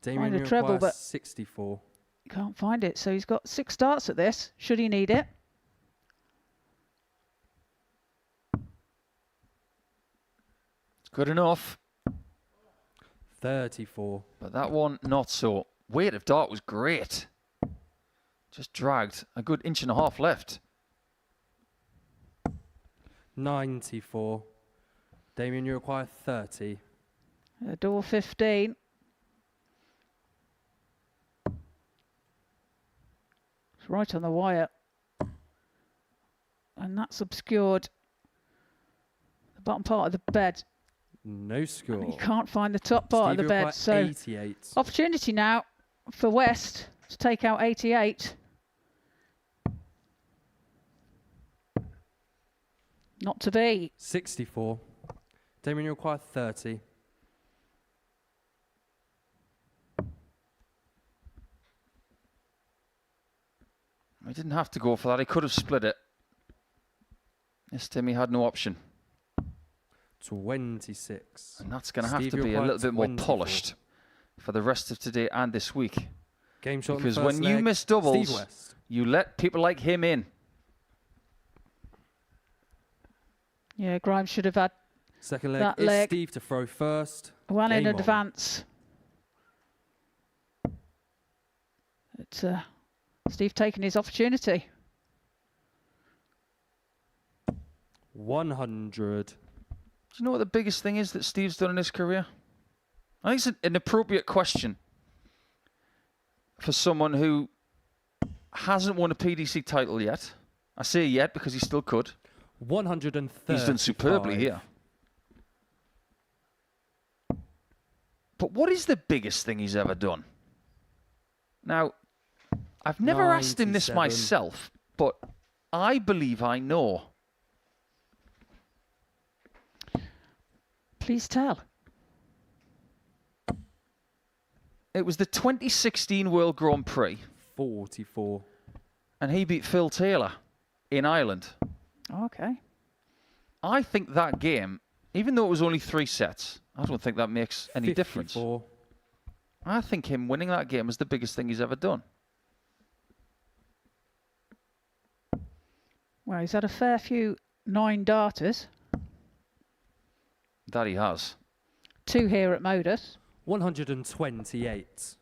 find Damien a treble, but 64. can't find it. So he's got 6 darts at this, should he need it. It's good enough. 34. But that one, not so. Weight of dart was great. Just dragged a good 1.5 inches left. 94. Damien, you require 30. Door 15. It's right on the wire. And that's obscured the bottom part of the bed. No score. You can't find the top part Steve, of the you bed. require So 88. opportunity now for West to take out 88. Not to be. 64. Damien, you require 30. He didn't have to go for that. He could have split it. This time he had no option. 26. And that's going to have Steve, to you be a require little bit more 24. polished for the rest of today and this week. Game shot on the Because first when you leg, miss Steve doubles, West. you let people like him in. Yeah, Grimes should have had Second leg that is leg Steve to throw first. well in Game on. advance. It's Steve taking his opportunity. 100. Do you know what the biggest thing is that Steve's done in his career? I think it's an appropriate question for someone who hasn't won a PDC title yet. I say yet because he still could. 130. He's done superbly here. But what is the biggest thing he's ever done? Now, I've never asked him this 97. myself, but I believe I know. Please tell. It was the 2016 World Grand Prix. 44. And he beat Phil Taylor in Ireland. Okay. I think that game, even though it was only 3 sets, I don't think that makes any 54. difference. I think him winning that game is the biggest thing he's ever done. Well, he's had a fair few 9 darters. That he has. 2 here at Modus. 128.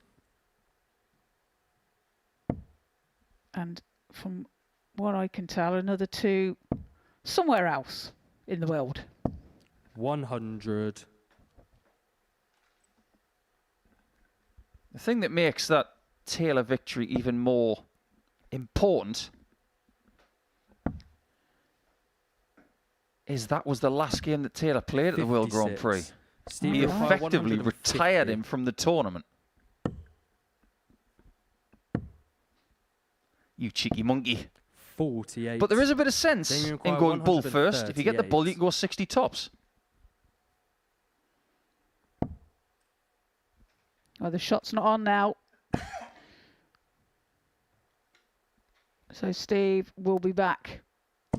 And from what I can tell, another 2 somewhere else in the world. 100. The thing that makes that Taylor victory even more important is that was the last game that Taylor played at the World Grand Prix. Steve, He you require effectively 150. retired him from the tournament. You cheeky monkey. 48. But there is a bit of sense Damien in require going bull first. If you get the bull, 138. you can go 60 tops. Oh, the shot's not on now. So Steve will be back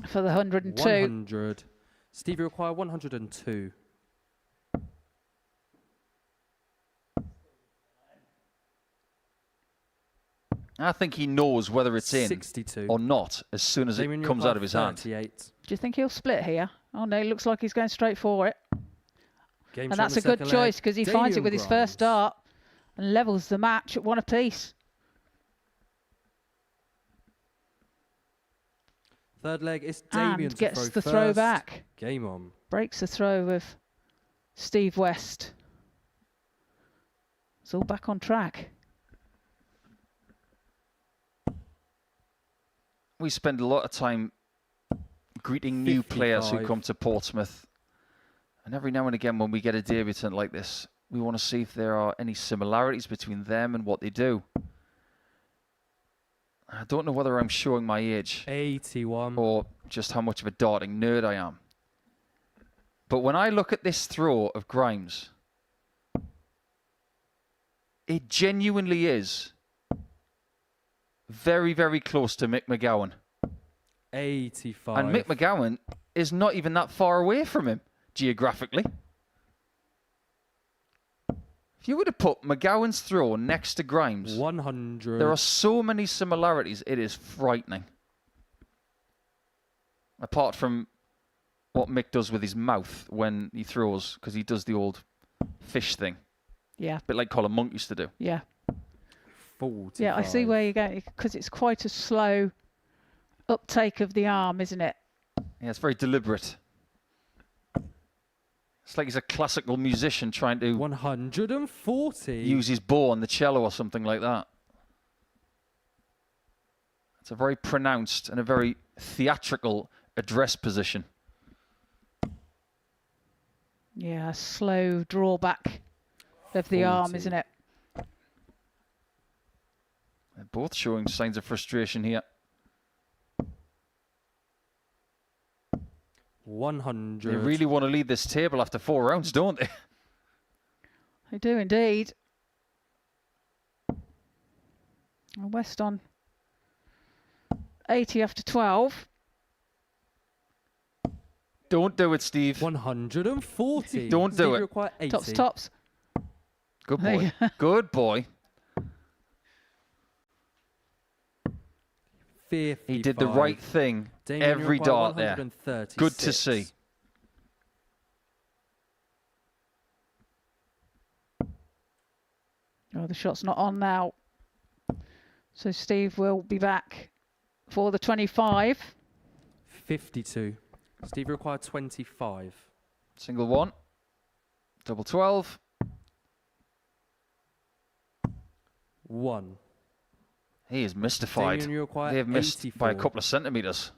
for the 102. 100. Steve, you require 102. I think he knows whether it's in 62. or not as soon as Damien, it you comes require out of his hand. 38. Do you think he'll split here? Oh no, looks like he's going straight for it. And that's a good choice because he finds it with his first dart and levels the match at 1 apiece. Third leg is Damien And gets the throw throw first. back. Game on. Breaks the throw with Steve West. It's all back on track. We spend a lot of time greeting new players who 55. come to Portsmouth. And every now and again when we get a debutant like this, we want to see if there are any similarities between them and what they do. I don't know whether I'm showing my age 81 or just how much of a darting nerd I am. But when I look at this throw of Grimes, it genuinely is very, very close to Mick McGowan. 85. And Mick McGowan is not even that far away from him, geographically. If you were to put McGowan's throw next to Grimes, 100. there are so many similarities, it is frightening. Apart from what Mick does with his mouth when he throws, because he does the old fish thing. Yeah. A bit like Colin Monk used to do. Yeah. 45. Yeah, I see where you're going, because it's quite a slow uptake of the arm, isn't it? Yeah, it's very deliberate. It's like he's a classical musician trying to 140. use his bow on the cello or something like that. It's a very pronounced and a very theatrical address position. Yeah, slow drawback of the arm, isn't it? They're both showing signs of frustration here. 100. They really want to lead this table after 4 rounds, don't they? They do indeed. West on 80 after 12. Don't do it, Steve. 140. Don't do Steve, it. you require 80. Tops, tops. Good boy. Good boy. 55. He did the right thing Damien, you every require dart there. 136. Good to see. Oh, the shot's not on now. So Steve will be back for the 25. 52. Steve required 25. Single one. Double 12. 1. He is mystified. Damien, you require They have missed 84. by a couple of centimetres.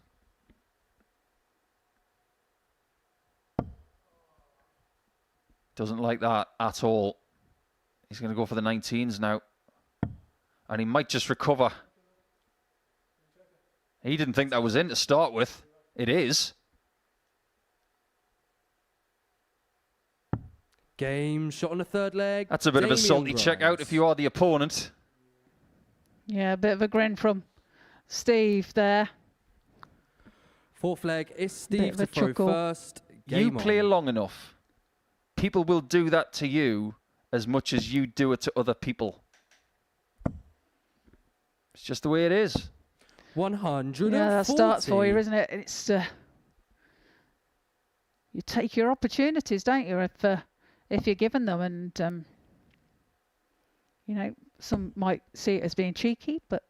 Doesn't like that at all. He's going to go for the 19s now. And he might just recover. He didn't think that was in to start with. It is. Game shot on the third leg. That's a bit of a Damien salty Grimes. checkout if you are the opponent. Yeah, a bit of a grin from Steve there. Fourth leg is Bit Steve of to a throw chuckle. first. You Game play on. long enough, people will do that to you as much as you do it to other people. It's just the way it is. 140. Yeah, that starts for you, isn't it? It's you take your opportunities, don't you? If you're given them, and you know, some might see it as being cheeky, but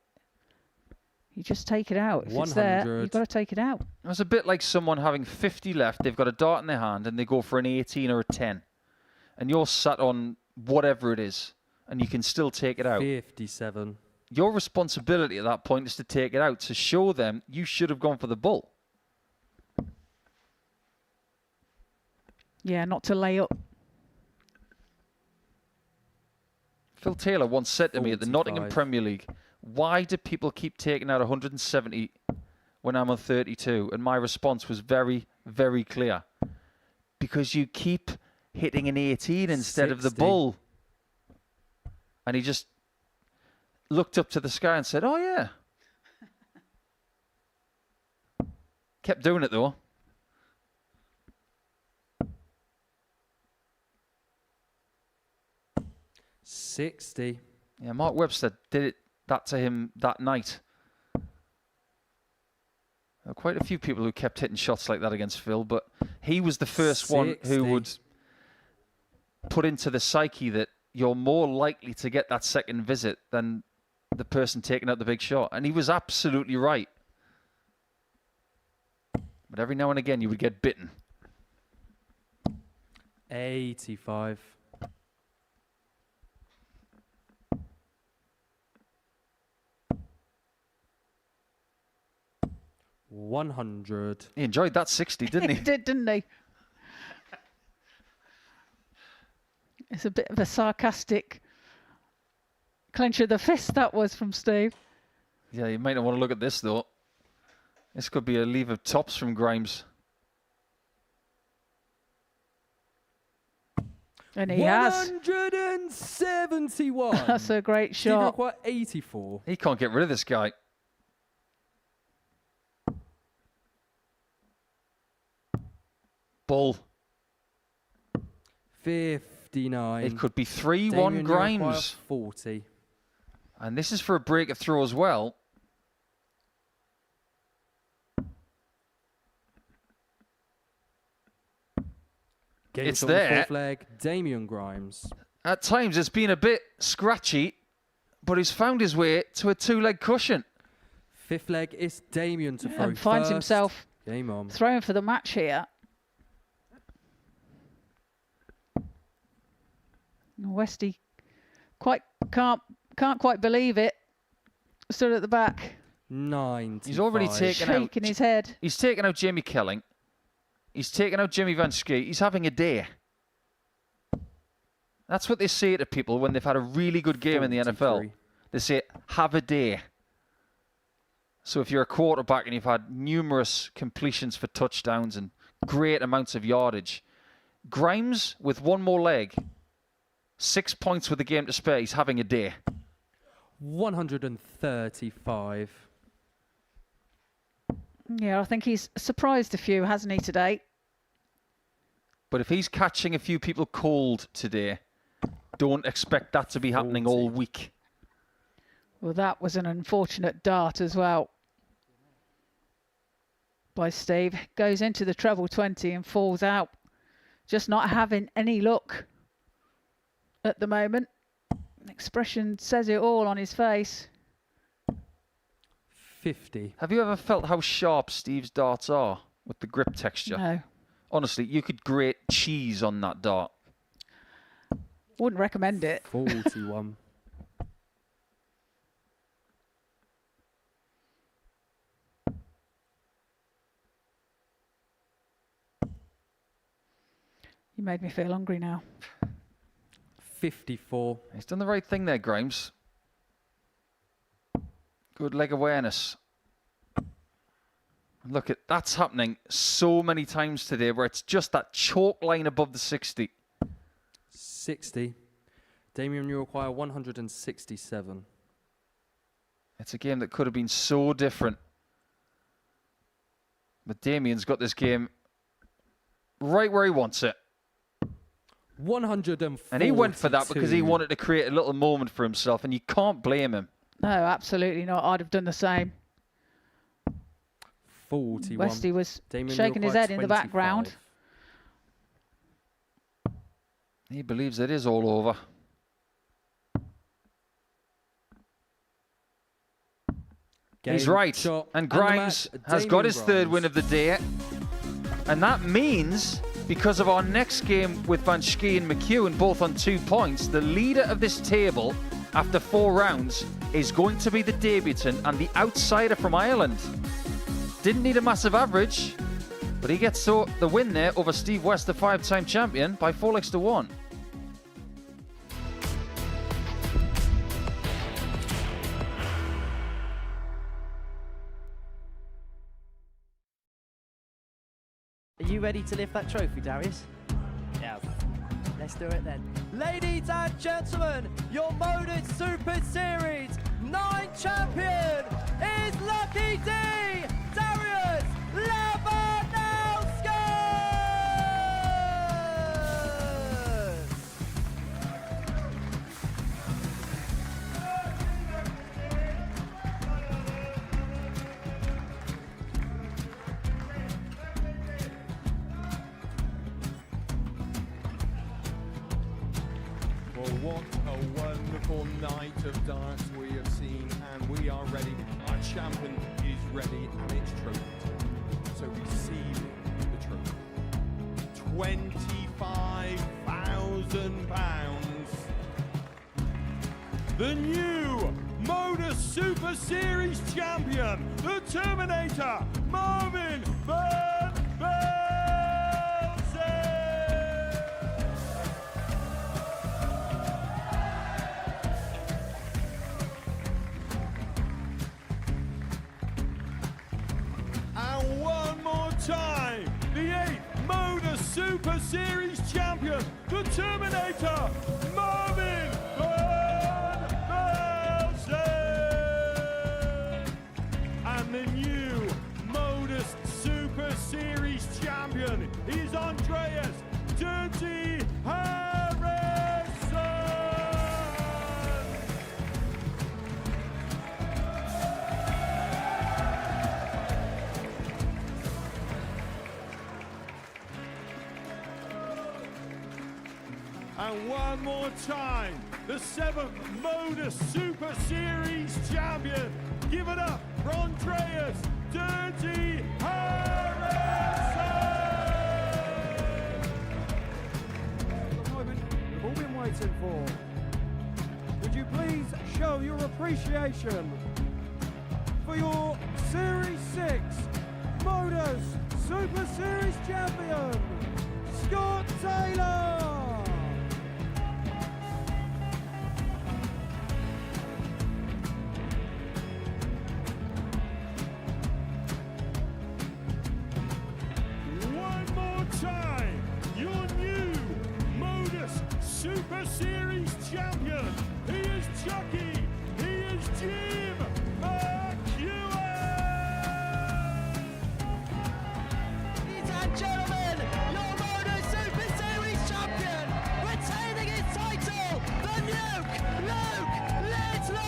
you just take it out. If it's there, 100. you've got to take it out. It's a bit like someone having 50 left, they've got a dart in their hand and they go for an 18 or a 10. And you're sat on whatever it is, and you can still take it out. 57. Your responsibility at that point is to take it out, to show them you should have gone for the bull. Yeah, not to lay up. Phil Taylor once said to me at the 45. Nottingham Premier League, why do people keep taking out 170 when I'm on 32? And my response was very, very clear. Because you keep hitting an 18 instead of the 60. bull. And he just looked up to the sky and said, oh yeah. Kept doing it though. $60. Yeah, Mark Webster did that to him that night. There were quite a few people who kept hitting shots like that against Phil, but he was the first one who 60. would put into the psyche that you're more likely to get that second visit than the person taking out the big shot. And he was absolutely right. But every now and again, you would get bitten. 85. $100. He enjoyed that 60, didn't he? He did, didn't he? It's a bit of a sarcastic clench of the fist that was from Steve. Yeah, you might not want to look at this, though. This could be a leave of tops from Grimes. And he has. 171. That's a great shot. Steve 84. He can't get rid of this guy. Bull. 59. It could be 3-1 Grimes. 40. And this is for a break of throw as well. It's there. Fourth leg, Damian Grimes. At times it's been a bit scratchy, but he's found his way to a two-leg cushion. Fifth leg is Damian to throw And finds first. himself Game on. throwing for the match here. Westy can't quite believe it. Stood at the back. 95. He's already taken out. Shaking his head. He's taken out Jamie Kelling. He's taken out Jimmy Vansky. He's having a day. That's what they say to people when they've had a really good game in the NFL. They say, have a day. So if you're a quarterback and you've had numerous completions for touchdowns and great amounts of yardage, Grimes with one more leg, 6 points with a game to spare, he's having a day. 135. Yeah, I think he's surprised a few, hasn't he, today? But if he's catching a few people cold today, don't expect that to be happening all week. Well, that was an unfortunate dart as well by Steve. Goes into the treble 20 and falls out. Just not having any luck at the moment. Expression says it all on his face. 50. Have you ever felt how sharp Steve's darts are with the grip texture? No. Honestly, you could grate cheese on that dart. Wouldn't recommend it. 41. You made me feel hungry now. 54. He's done the right thing there, Grimes. Good leg awareness. Look, that's happening so many times today where it's just that chalk line above the 60. 60. Damian, you require 167. It's a game that could have been so different. But Damian's got this game right where he wants it. 142. And he went for that because he wanted to create a little moment for himself, and you can't blame him. No, absolutely not. I'd have done the same. 41. Westy was Damian, shaking his head in the background. He believes it is all over. He's right. And Grimes has got his third win of the day. And that means, because of our next game with Vansky and Mchuan both on 2 points, the leader of this table after 4 rounds is going to be the debutant and the outsider from Ireland. Didn't need a massive average, but he gets the win there over Steve West, the 5-time champion, by 4 legs to 1. Are you ready to lift that trophy, Darius? Yeah. Let's do it then. Ladies and gentlemen, your Modus Super Series 9 champion is Lucky D, Darius Labanowski! wonderful night of darts we have seen, and we are ready. Our champion is ready, and it's trophy. So receive the trophy. £25,000. The new Modus Super Series champion, the Terminator, Marvin Van And one more time, the 8th Modus Super Series champion, the Terminator, Marvin Van Velzen. And the new Modus Super Series champion is Andreas Dirty Harrison. And one more time, the 7th Modus Super Series champion. Give it up for Andreas Dirty Harrison. The moment we've all been waiting for. Would you please show your appreciation for your Series 6 Modus Super Series champion, Scott Taylor. Time, your new Modus Super Series champion. He is Chucky. He is Jim Mchuan. Ladies and gentlemen, your Modus Super Series champion, retaining his title, the Nuke, Luke Littler!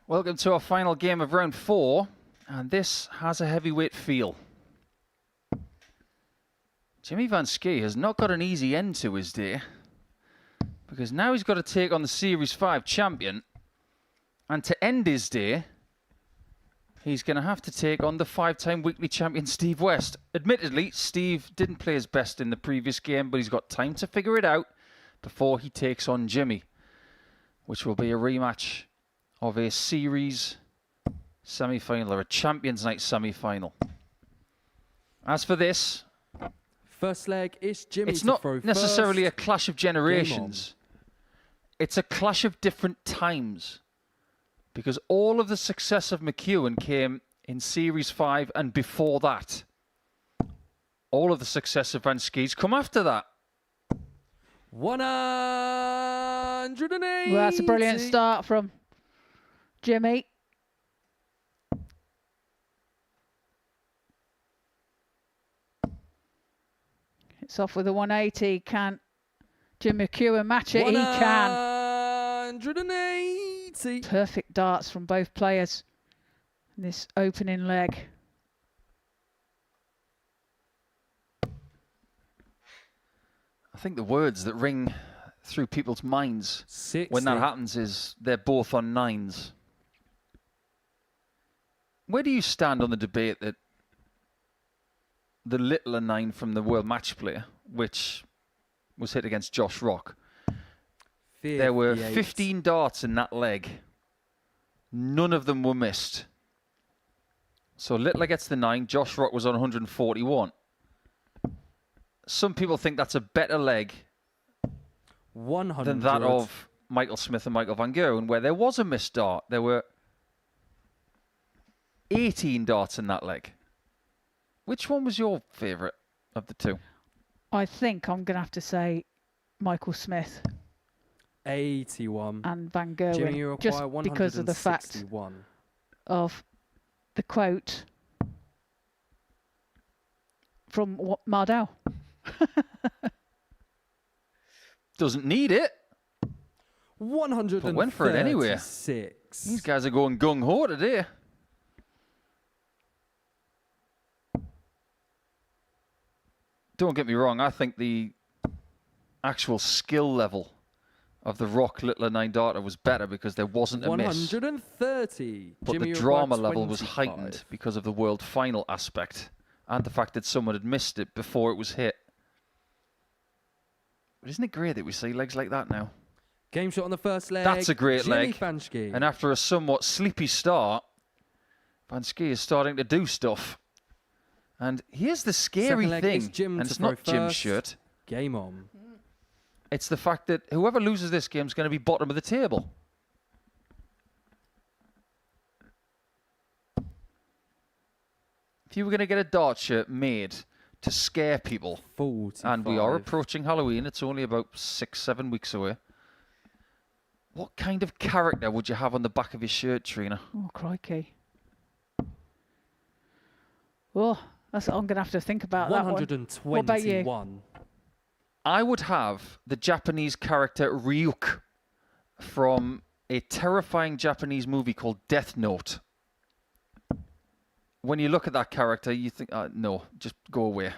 Welcome to our final game of round 4, and this has a heavyweight feel. Jimmy Vansky has not got an easy end to his day, because now he's got to take on the Series 5 champion, and to end his day, he's going to have to take on the 5-time weekly champion Steve West. Admittedly, Steve didn't play his best in the previous game, but he's got time to figure it out before he takes on Jimmy, which will be a rematch of a series semi-final, or a Champions Night semi-final. As for this, first leg is Jimmy. It's not necessarily first. a clash of generations. It's a clash of different times, because all of the success of McEwen came in Series 5 and before that. All of the success of Vansky's come after that. 180. Well, that's a brilliant start from Jimmy. It's off with a 180. Can Jim McEwen match it? He can. 180. Perfect darts from both players in this opening leg. I think the words that ring through people's minds 60. when that happens is they're both on 9s. Where do you stand on the debate that the littler 9 from the World Match Play, which was hit against Josh Rock, there were 15 darts in that leg. None of them were missed. So Littler gets the 9. Josh Rock was on 141. Some people think that's a better leg 100 than that of Michael Smith and Michael Van Gerwen, where there was a missed dart. There were 18 darts in that leg. Which one was your favourite of the two? I think I'm going to have to say Michael Smith. 81. And Van Gerwen. Jimmy, just because of the fact of the quote from Mardell. Doesn't need it. 136. But went for it anyway. These guys are going gung-ho today. Don't get me wrong, I think the actual skill level of the Rock Littler 9 darter was better because there wasn't a miss. 130. But Jimmy the drama required level was 25. heightened because of the world final aspect and the fact that someone had missed it before it was hit. But isn't it great that we see legs like that now? Game shot on the first leg. That's a great Jimmy leg. Vansky. And after a somewhat sleepy start, Vansky is starting to do stuff. And here's the scary Second leg thing, is Jim and to it's throw not Jim's first. shirt. Game on. It's the fact that whoever loses this game is going to be bottom of the table. If you were going to get a dart shirt made to scare people, 45. and we are approaching Halloween, it's only about 6-7 weeks away. What kind of character would you have on the back of your shirt, Trina? Oh, crikey. Oh, I'm going to have to think about that one. 121. What about you? I would have the Japanese character Ryuk from a terrifying Japanese movie called Death Note. When you look at that character, you think, no, just go away.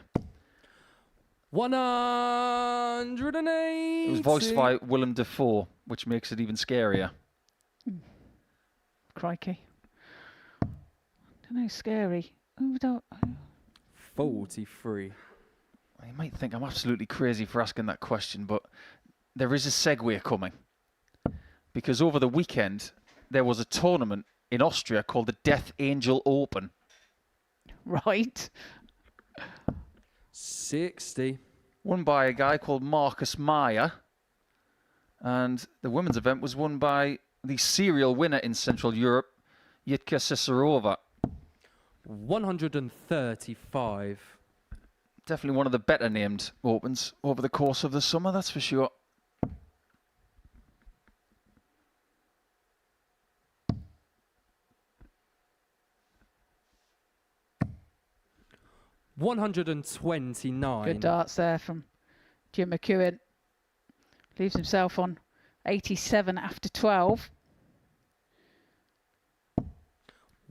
180. It was voiced by Willem Dafoe, which makes it even scarier. Crikey. Don't know, scary. 43. You might think I'm absolutely crazy for asking that question, but there is a segue coming. Because over the weekend, there was a tournament in Austria called the Death Angel Open. Right. 60. Won by a guy called Marcus Meyer. And the women's event was won by the serial winner in Central Europe, Jitka Cicerova. 135. Definitely one of the better named opens over the course of the summer, that's for sure. $129. Good darts there from Jim McEwen. Leaves himself on 87 after 12.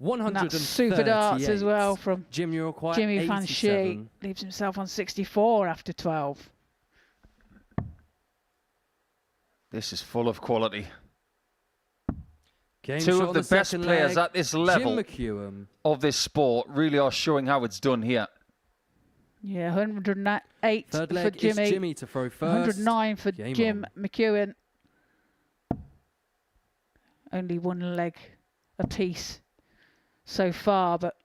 And that's super darts as well from Jimmy Vansky. Leaves himself on 64 after 12. This is full of quality. Game Two shot of on the best second players leg, at this level Jim McEwen. of this sport really are showing how it's done here. Yeah, 108 Third for leg Jimmy. is Jimmy to throw first. 109 for Game Jim on. McEwen. Only one leg apiece so far, but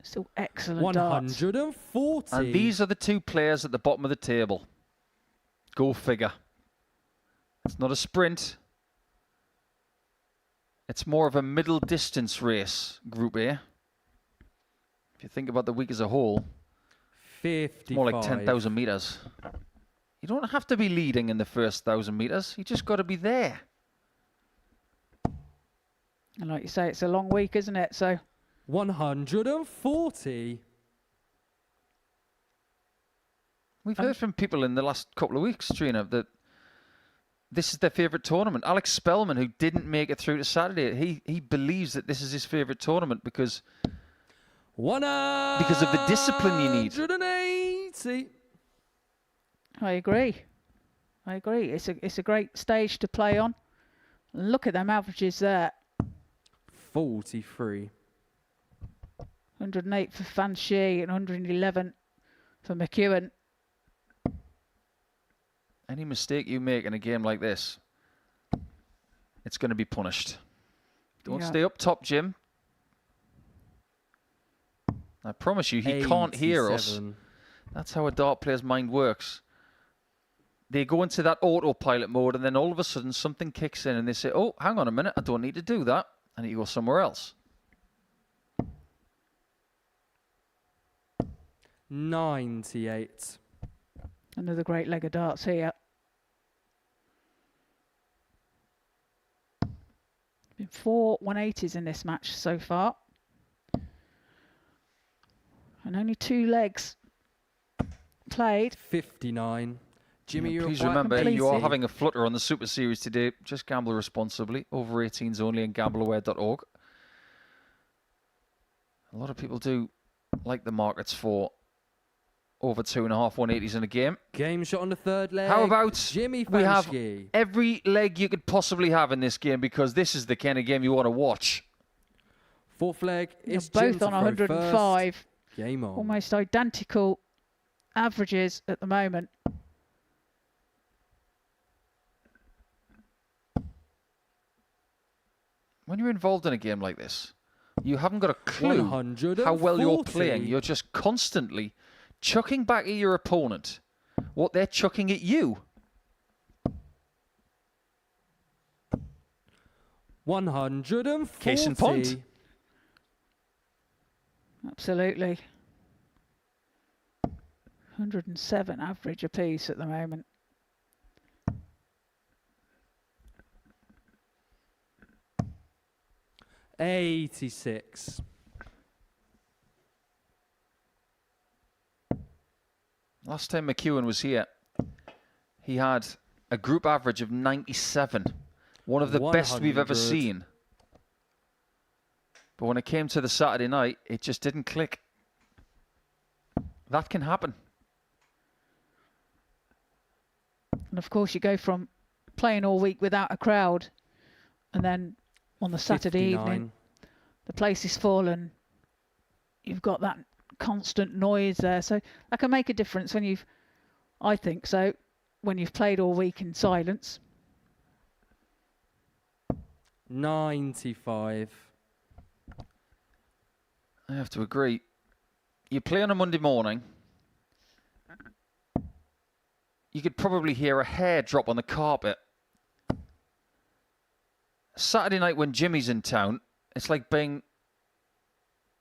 still excellent darts. 140. And these are the two players at the bottom of the table. Go figure. It's not a sprint. It's more of a middle distance race, Group A. If you think about the week as a whole, 55. it's more like 10,000 meters. You don't have to be leading in the first 1,000 meters. You just got to be there. And like you say, it's a long week, isn't it? So 140. We've heard from people in the last couple of weeks, Trina, that this is their favourite tournament. Alex Spellman, who didn't make it through to Saturday, he believes that this is his favourite tournament because of the discipline you need. 180. I agree. It's a great stage to play on. Look at them averages there. 43. 108 for Vansky and 111 for McEwen. Any mistake you make in a game like this, it's going to be punished. Don't stay up top, Jim. I promise you, he can't hear us. 87. That's how a dart player's mind works. They go into that autopilot mode, and then all of a sudden something kicks in, and they say, oh, hang on a minute, I don't need to do that. I need to go somewhere else. 98. Another great leg of darts here. Been 4 180s in this match so far. And only 2 legs played. 59. Jimmy, Yeah, you're please quite remember, you are completed. having a flutter on the Super Series today. Just gamble responsibly. Over 18s only, and gambleaware.org. A lot of people do like the markets for over 2.5 180s in a game. Game shot on the third leg. How about Jimmy we have Vansky? every leg you could possibly have in this game, because this is the kind of game you want to watch. Fourth leg You're is both Jim on to throw 105. first. Game on. Almost identical averages at the moment. When you're involved in a game like this, you haven't got a clue how well you're 140. playing. You're just constantly chucking back at your opponent what they're chucking at you. 140. Case in point. Absolutely. 107 average apiece at the moment. $86. Last time Mchuan was here, he had a group average of 97. One of the best we've ever 100. seen. But when it came to the Saturday night, it just didn't click. That can happen. And of course, you go from playing all week without a crowd, and then on the Saturday 59. evening, the place is full and you've got that constant noise there. So that can make a difference when you've, I think so, when you've played all week in silence. 95. I have to agree. You play on a Monday morning, you could probably hear a hair drop on the carpet. Saturday night when Jimmy's in town, it's like being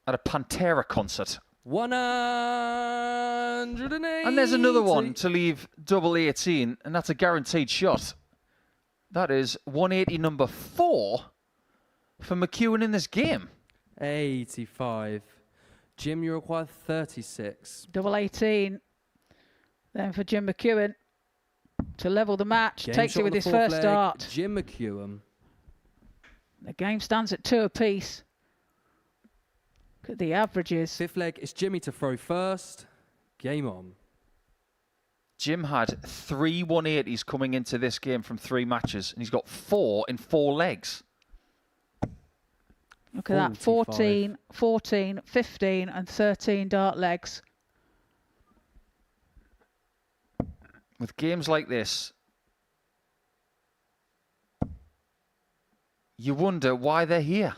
at a Pantera concert. 180. And there's another one to leave double 18, and that's a guaranteed shot. That is 180 number 4 for Mchuan in this game. 85. Jim, you require 36. Double 18. Then for Jim Mchuan to level the match. Game Takes shot it on with the his fourth first leg, start. Jim Mchuan. The game stands at 2 apiece. Look at the averages. Fifth leg is Jimmy to throw first. Game on. Jim had 3 180s coming into this game from 3 matches, and he's got 4 in 4 legs. Look at that, 14, 14, 15 and 13 dart legs. With games like this, you wonder why they're here.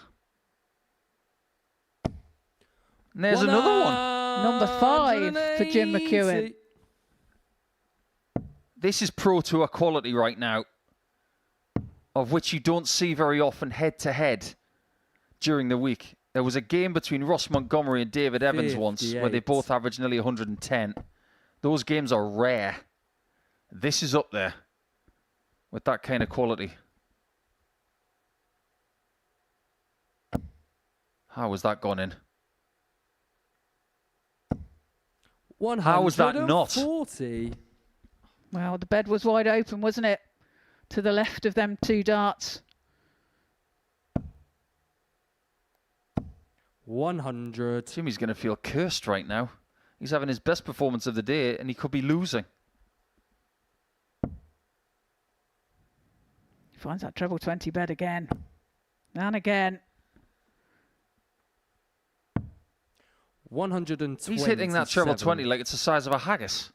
And there's another one. Number 5 for Jim Mchuan. This is Pro Tour quality right now, of which you don't see very often head-to-head during the week. There was a game between Ross Montgomery and David Evans once where they 58. both averaged nearly 110. Those games are rare. This is up there with that kind of quality. How was that gone in? How was that not? 140. Well, the bed was wide open, wasn't it? To the left of them 2 darts. 100. Jimmy's going to feel cursed right now. He's having his best performance of the day, and he could be losing. He finds that treble 20 bed again. And again. 120. He's hitting that treble 20 like it's the size of a haggis.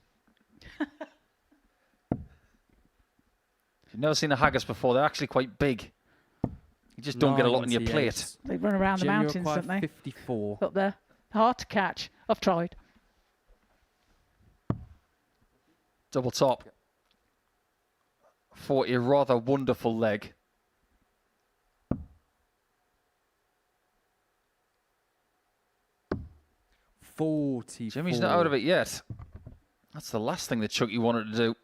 If you've never seen a haggis before, they're actually quite big. You just don't get a lot on your plate. They run around the mountains, don't they? 54. Up there. Hard to catch. I've tried. Double top. For a rather wonderful leg. Jimmy's not out of it yet. That's the last thing that Chucky wanted to do.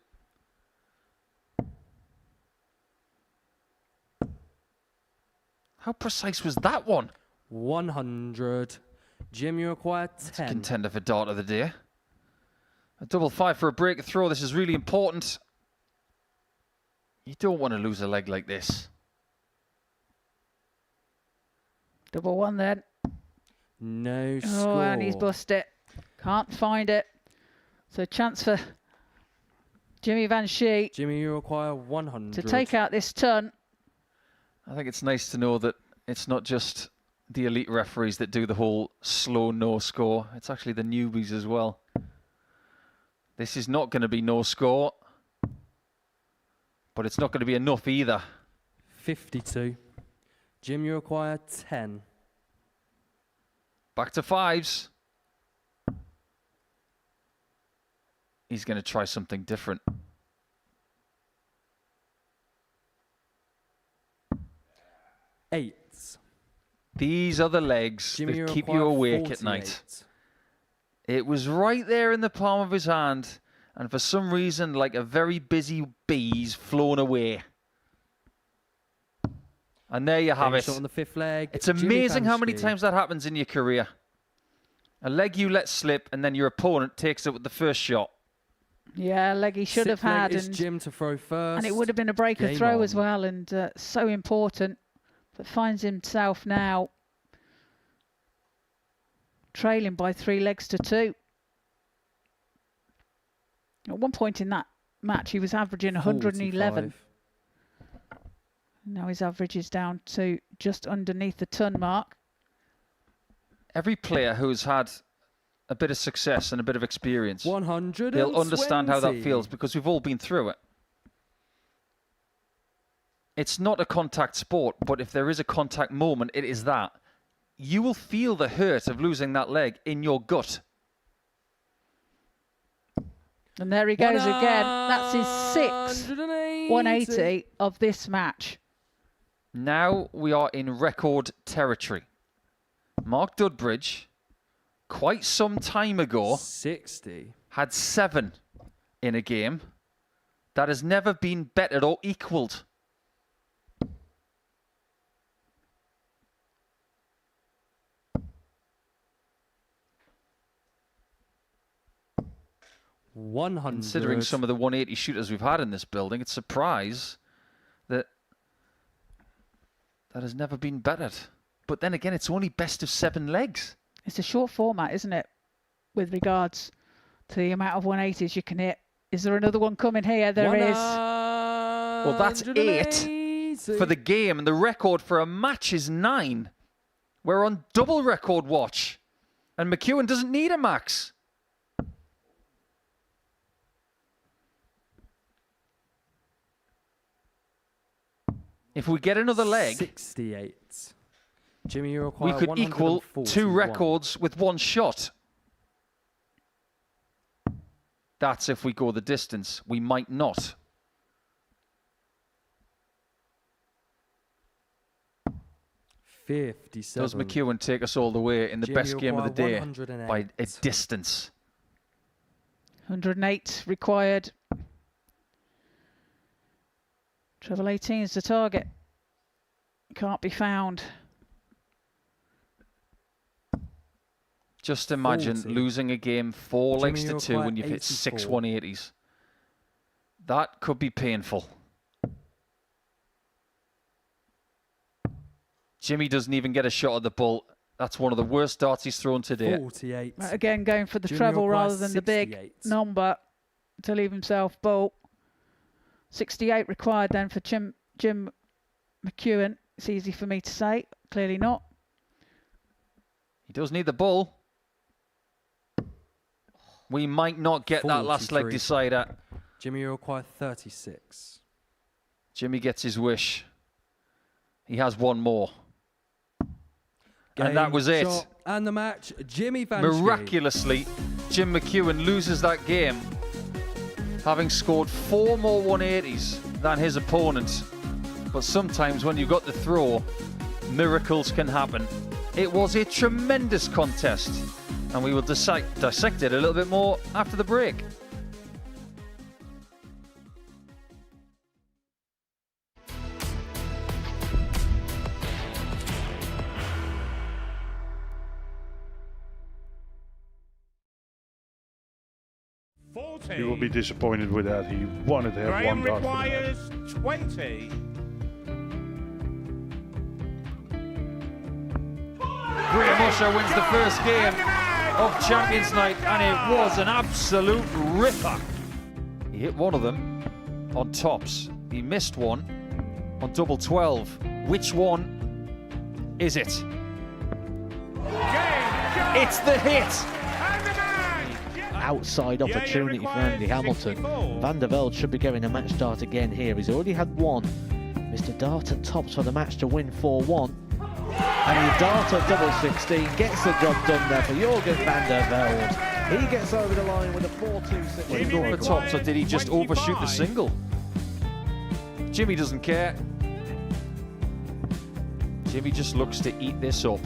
How precise was that one? 100. Jim, you require 10. Contender for dart of the day. A double 5 for a break throw. This is really important. You don't want to lose a leg like this. Double 1 then. No Oh, score. and he's bust it. Can't find it. So chance for Jimmy Vansky. Jimmy, you require 100. To take out this ton. I think it's nice to know that it's not just the elite referees that do the whole slow no score. It's actually the newbies as well. This is not going to be no score, but it's not going to be enough either. 52. Jim, you require 10. Back to 5s. He's going to try something different. Eights. These are the legs Jimmy, that keep you awake 48. at night. It was right there in the palm of his hand, and for some reason, like a very busy bee's flown away. And there you have Game it. shot on the 5th leg. It's Jimmy amazing how many Vansky. times that happens in your career. A leg you let slip, and then your opponent takes it with the first shot. Yeah, leg he should have 6th leg had. is And, Jim to throw first. and it would have been a breaker Game throw on. as well, and so important. But finds himself now trailing by 3 legs to 2. At one point in that match, he was averaging 111. 45. Now his average is down to just underneath the ton mark. Every player who's had a bit of success and a bit of experience, 120. they'll understand how that feels because we've all been through it. It's not a contact sport, but if there is a contact moment, it is that. You will feel the hurt of losing that leg in your gut. And there he goes again. That's his 6th 180 of this match. Now we are in record territory. Mark Dudbridge, quite some time ago, 60. had 7 in a game. That has never been bettered or equalled. Considering some of the 180 shooters we've had in this building, it's a surprise that that has never been bettered. But then again, it's only best of 7 legs. It's a short format, isn't it? With regards to the amount of 180s you can hit. Is there another one coming here? There is. Well, that's 8 for the game, and the record for a match is 9. We're on double record watch, and Mchuan doesn't need a max. If we get another leg, 68. Jimmy, you we require could equal 2 141. records with 1 shot. That's if we go the distance. We might not. Does Mchuan take us all the way in the Jimmy, best you game of the day require 108. by a distance? 108 required. Treble 18 is the target. Can't be found. Just imagine 40. losing a game 4 legs Jimmy, to you 2 require when you've hit 6 84. 180s. That could be painful. Jimmy doesn't even get a shot at the bull. That's one of the worst darts he's thrown today. 48. Again, going for the Jimmy treble requires rather than the big 68. number to leave himself bull. 68 required then for Jim Mchuan. It's easy for me to say. Clearly not. He does need the bull. We might not get that last leg 43. decider. Jimmy, you require 36. Jimmy gets his wish. He has 1 more. And that Game, was it. shot, and the match, Jimmy Vansky. Miraculously, Jim Mchuan loses that game, having scored 4 more 180s than his opponent. But sometimes when you've got the throw, miracles can happen. It was a tremendous contest, and we will dissect it a little bit more after the break. He will be disappointed with that. He wanted to have Graham one dart. requires 20. Graham Usher wins the first game of Champions Night, and it was an absolute ripper. He hit one of them on tops. He missed one on double 12. Which one is it? It's the hit! Outside opportunity for Andy Hamilton. Van der Velde should be getting a match start again here. He's already had one. Mr. Dart tops for the match to win 4-1. And the Dart at double 16 gets the job done there for Jurgen van der Velde. He gets over the line with a 4-2-6. Did he go for tops, or did he just overshoot the single? Jimmy doesn't care. Jimmy just looks to eat this up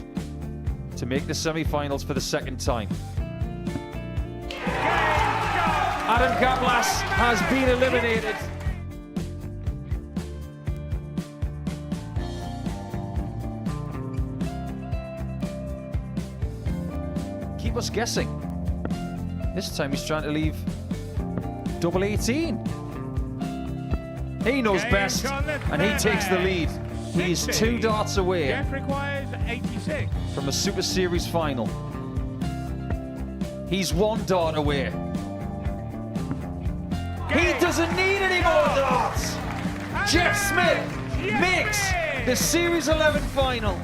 to make the semi-finals for the second time. Adam Kaplas has been eliminated. Keep us guessing. This time he's trying to leave double 18. He knows best, and he takes the lead. He's 2 darts away Jeff requires 86. from a Super Series final. He's 1 dart away. He doesn't need any more darts. Jeff Smith makes the Series 11 final.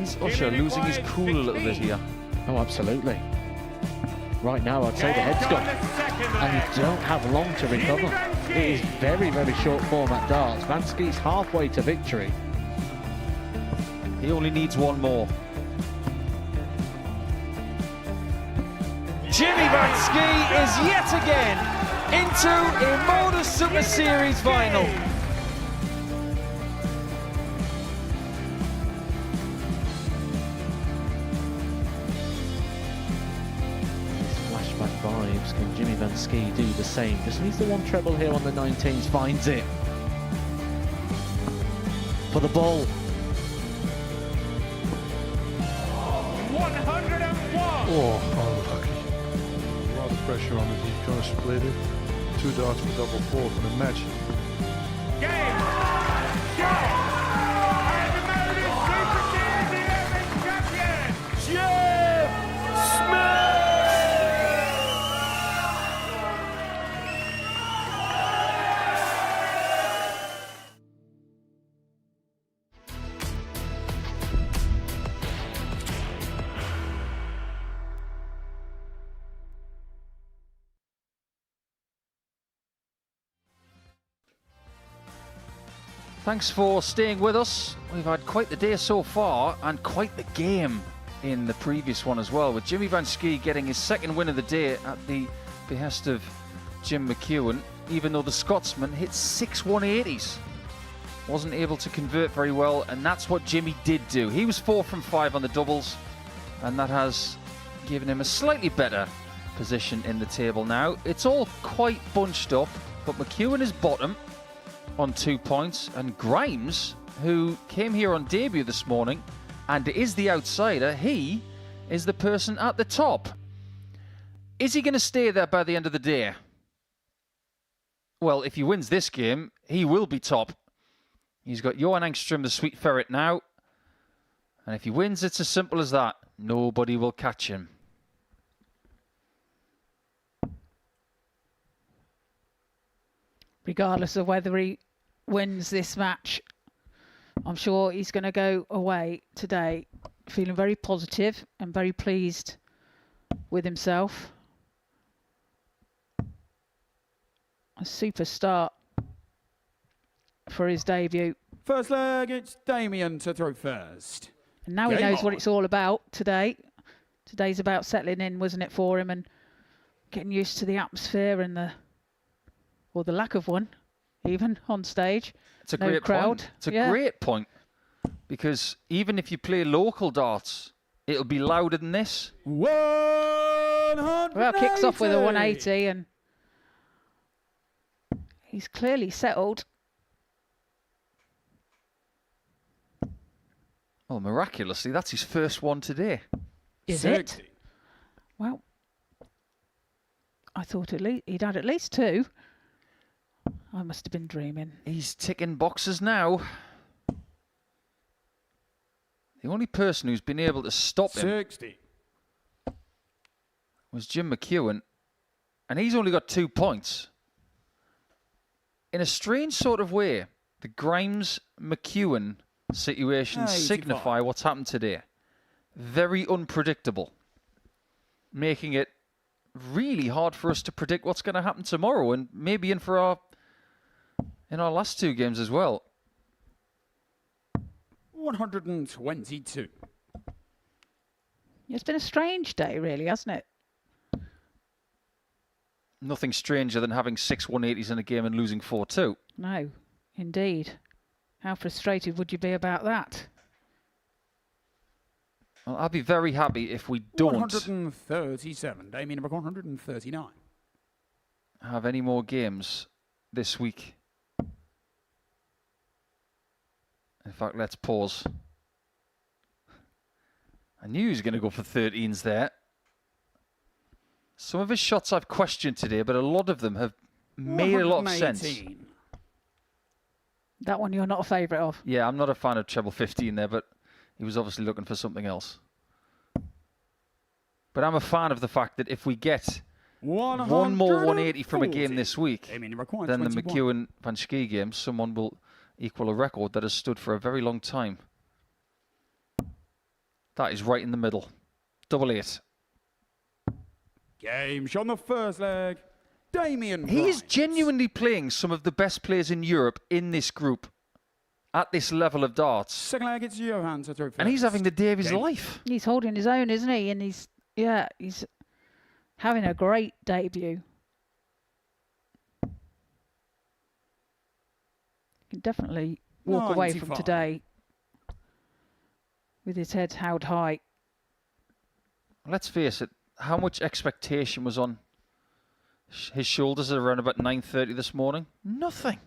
Is Usher losing his cool a little bit here? Oh, absolutely. Right now, I'd say the head's gone, and you don't have long to recover. It is very, very short format darts. Vansky's halfway to victory. He only needs one more. Jimmy Vansky is yet again into a Modus Super Series final. Flashback vibes. Can Jimmy Vansky do the same? Just needs the one treble here on the 19s. Finds it. For the ball. 101. Oh, unlucky. A lot of pressure on it. He's going to split it. 2 darts for double 4 for the match. Game. Go. And the Modus Super Series 11 champion, Jeff Smith. Thanks for staying with us. We've had quite the day so far, and quite the game in the previous one as well, with Jimmy Vansky getting his second win of the day at the behest of Jim McEwen, even though the Scotsman hit 6 180s. Wasn't able to convert very well, and that's what Jimmy did do. He was 4 from 5 on the doubles, and that has given him a slightly better position in the table now. It's all quite bunched up, but McEwen is bottom on 2 points, and Grimes, who came here on debut this morning and is the outsider, he is the person at the top. Is he going to stay there by the end of the day? Well, if he wins this game, he will be top. He's got Johan Engstrom, the Sweet Ferret, now, and if he wins, it's as simple as that. Nobody will catch him. Regardless of whether he wins this match, I'm sure he's going to go away today feeling very positive and very pleased with himself. A super start for his debut. First leg, it's Damien to throw first. And now he knows what it's all about today. Today's about settling in, wasn't it, for him, and getting used to the atmosphere and the lack of one, even on stage. It's a no great crowd. point. It's a great point, because even if you play local darts, it'll be louder than this. 180. Well, kicks off with a 180, and he's clearly settled. Well, miraculously, that's his first one today. Is it? Well, I thought he'd had at least 2. I must have been dreaming. He's ticking boxes now. The only person who's been able to stop him 60. was Jim McEwen, and he's only got 2 points. In a strange sort of way, the Grimes-McEwen situations signify what's happened today. Very unpredictable, making it really hard for us to predict what's going to happen tomorrow, and maybe in our last 2 games as well. 122. It's been a strange day, really, hasn't it? Nothing stranger than having 6 180s in a game and losing 4-2. No, indeed. How frustrated would you be about that? Well, I'll be very happy if we don't 137. Damien number 139. have any more games this week. In fact, let's pause. I knew he was going to go for 13s there. Some of his shots I've questioned today, but a lot of them have made a lot of sense. That one you're not a favourite of? Yeah, I'm not a fan of treble 15 there, but he was obviously looking for something else. But I'm a fan of the fact that if we get one more 180 from a game this week, then the McEwen-Vansky game, someone will equal a record that has stood for a very long time. That is right in the middle. 88. Game shot on the first leg. Damien He is genuinely playing some of the best players in Europe in this group at this level of darts. Second leg, it's Johan to throw first. And he's having the day of his life. He's holding his own, isn't he? And he's having a great debut. He can definitely walk away from 95. today with his head held high. Let's face it, how much expectation was on his shoulders at around about 9:30 this morning? Nothing.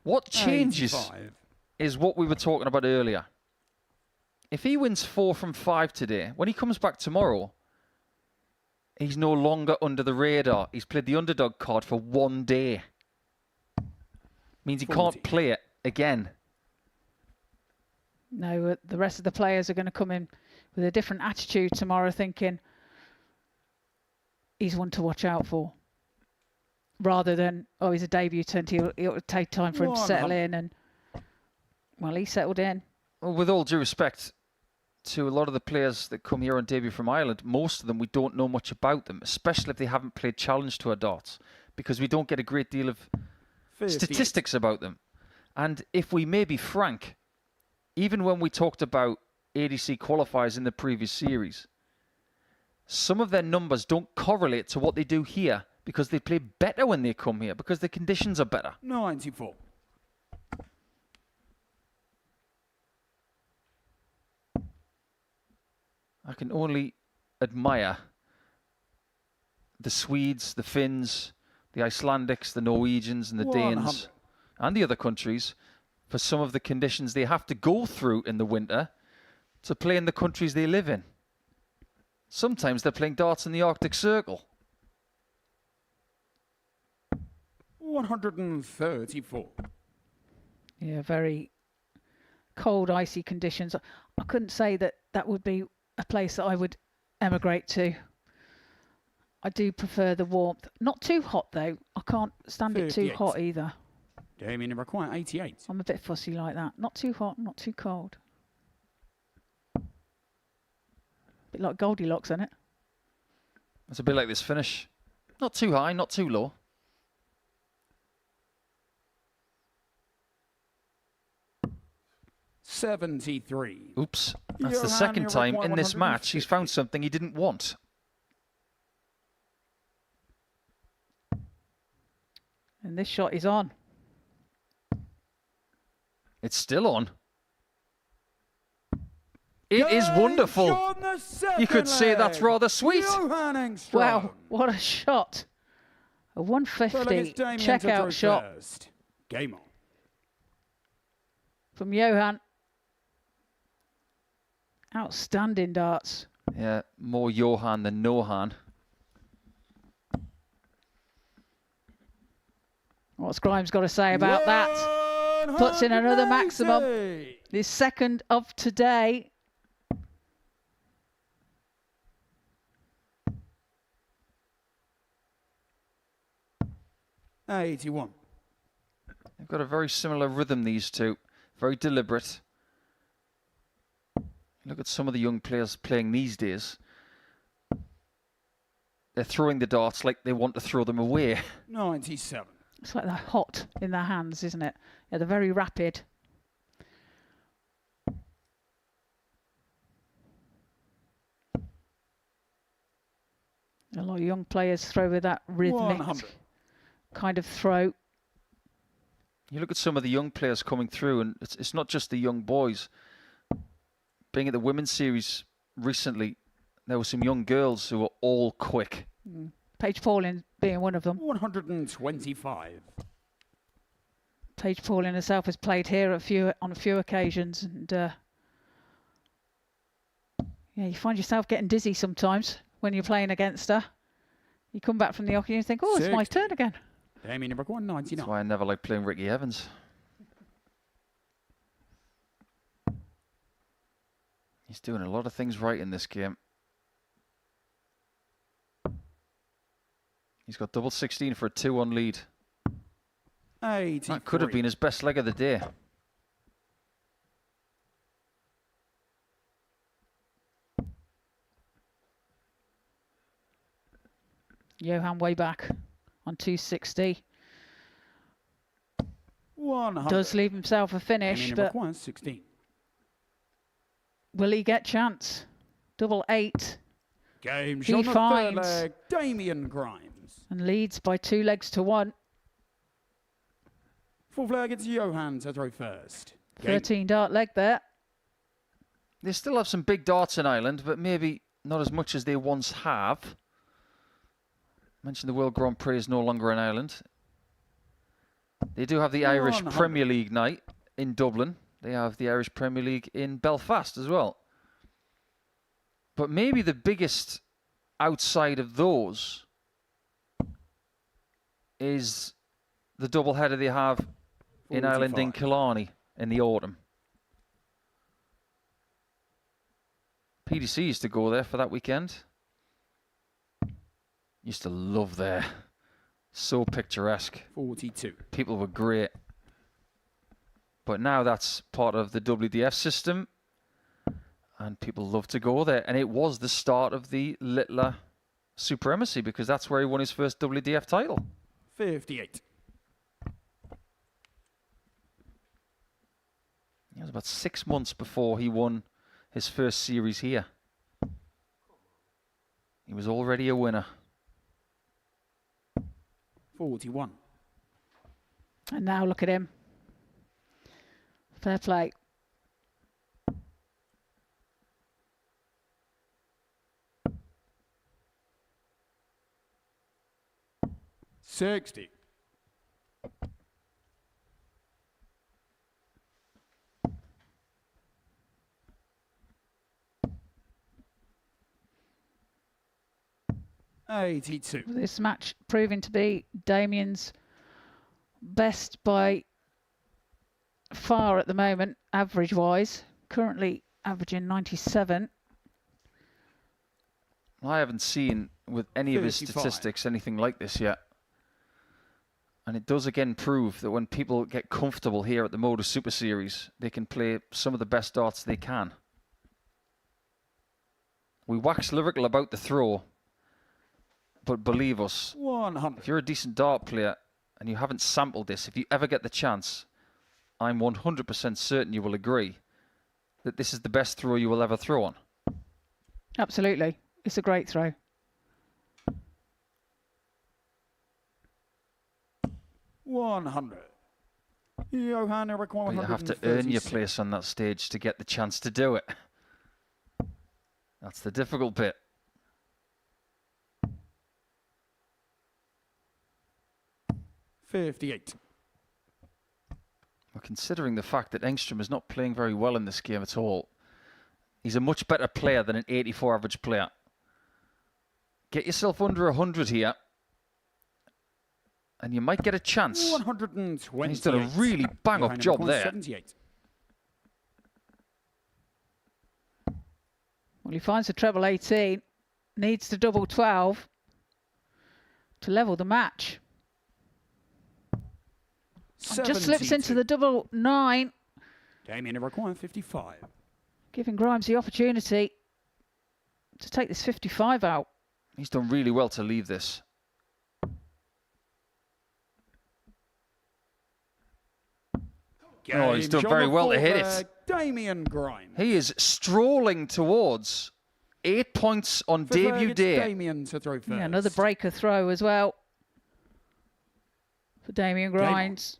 What changes 85. is what we were talking about earlier. If he wins 4 from 5 today, when he comes back tomorrow, he's no longer under the radar. He's played the underdog card for 1 day. Means he 40. can't play it again. No, the rest of the players are going to come in with a different attitude tomorrow, thinking he's one to watch out for. Rather than, oh, he's a debutant, it'll take time for him to settle in. And, well, he settled in. Well, with all due respect to a lot of the players that come here on debut from Ireland, most of them, we don't know much about them, especially if they haven't played Challenge Tour darts, because we don't get a great deal of statistics about them. And if we may be frank, even when we talked about ADC qualifiers in the previous series, some of their numbers don't correlate to what they do here, because they play better when they come here, because the conditions are better. 94. I can only admire the Swedes, the Finns, the Icelandics, the Norwegians and the Danes and the other countries for some of the conditions they have to go through in the winter to play in the countries they live in. Sometimes they're playing darts in the Arctic Circle. 134. Yeah, very cold, icy conditions. I couldn't say that that would be a place that I would emigrate to. I do prefer the warmth. Not too hot, though. I can't stand it too 38. hot either. Damien number 88. I'm a bit fussy like that. Not too hot, not too cold. Bit like Goldilocks, isn't it? It's a bit like this finish. Not too high, not too low. $73. Oops. That's the second time in this match he's found something he didn't want. And this shot is on. It's still on. It is wonderful. You could say that's rather sweet. Wow, what a shot. A 150 checkout shot. Game on. From Johan. Outstanding darts. Yeah, more Johan than Nohan. What's Grimes got to say about that? Puts in another maximum. The second of today. $81. They've got a very similar rhythm, these two. Very deliberate. Look at some of the young players playing these days. They're throwing the darts like they want to throw them away. 97. It's like they're hot in their hands, isn't it? Yeah, they're very rapid. A lot of young players throw with that rhythmic 100. kind of throw. You look at some of the young players coming through, and it's not just the young boys. Being at the women's series recently, there were some young girls who were all quick. Paige Pauling being one of them. 125. Paige Pauling herself has played here on a few occasions, and yeah, you find yourself getting dizzy sometimes when you're playing against her. You come back from the hockey and you think, oh, it's my turn again. Damien number 199. That's why I never like playing Ricky Evans. He's doing a lot of things right in this game. He's got double 16 for a 2-1 lead. 83. That could have been his best leg of the day. Johan way back on 260. 100. Does leave himself a finish, Damien but number 16. will he get chance? Double 8. Game He shot on the third finds leg. Damien Grimes. and leads by 2 legs to 1. Full flag, it's Johan to throw first. 13 dart leg there. They still have some big darts in Ireland, but maybe not as much as they once have. Mentioned the World Grand Prix is no longer in Ireland. They do have the Irish 100. Premier League night in Dublin. They have the Irish Premier League in Belfast as well. But maybe the biggest outside of those is the doubleheader they have in Ireland in 45. Killarney in the autumn. PDC used to go there for that weekend. Used to love there. So picturesque. 42. People were great. But now that's part of the WDF system. And people love to go there. And it was the start of the Littler supremacy because that's where he won his first WDF title. 58. It was about 6 months before he won his first series here. He was already a winner. 41. And now look at him. Fair play. $60. $82. This match proving to be Damien's best by far at the moment, average-wise. Currently averaging 97. I haven't seen with any of his 35. statistics anything like this yet. And it does again prove that when people get comfortable here at the Modus Super Series, they can play some of the best darts they can. We wax lyrical about the throw, but believe us, 100. if you're a decent dart player and you haven't sampled this, if you ever get the chance, I'm 100% certain you will agree that this is the best throw you will ever throw on. Absolutely. It's a great throw. $100. Johan Eric But you have to earn your place on that stage to get the chance to do it. That's the difficult bit. $58. Well, considering the fact that Engstrom is not playing very well in this game at all, He's a much better player than an 84 average player. Get yourself under 100 here, and you might get a chance. 120. He's done a really bang-up job there. 78. Well, he finds the treble 18, needs the double 12 to level the match. Just slips into the double 9. Damien requires 55. Giving Grimes the opportunity to take this 55 out. He's done really well to leave this. Oh, he's done very well to hit it. Damien Grimes. He is strolling towards 8 points on debut day. Damien to throw first. Yeah, another breaker throw as well for Damien Grimes.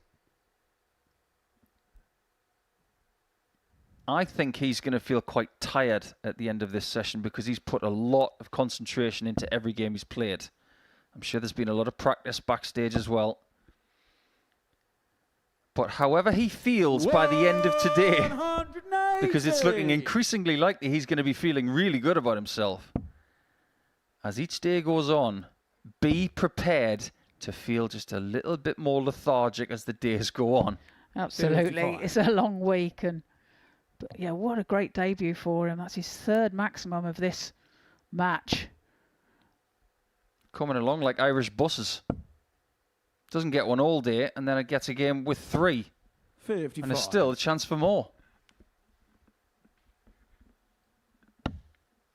I think he's going to feel quite tired at the end of this session because he's put a lot of concentration into every game he's played. I'm sure there's been a lot of practice backstage as well. But however he feels by the end of today, because it's looking increasingly likely he's going to be feeling really good about himself. As each day goes on, be prepared to feel just a little bit more lethargic as the days go on. Absolutely. 55. It's a long week. But yeah, what a great debut for him. That's his third maximum of this match. Coming along like Irish buses. Doesn't get one all day, and then it gets a game with 3. 55. And there's still a chance for more.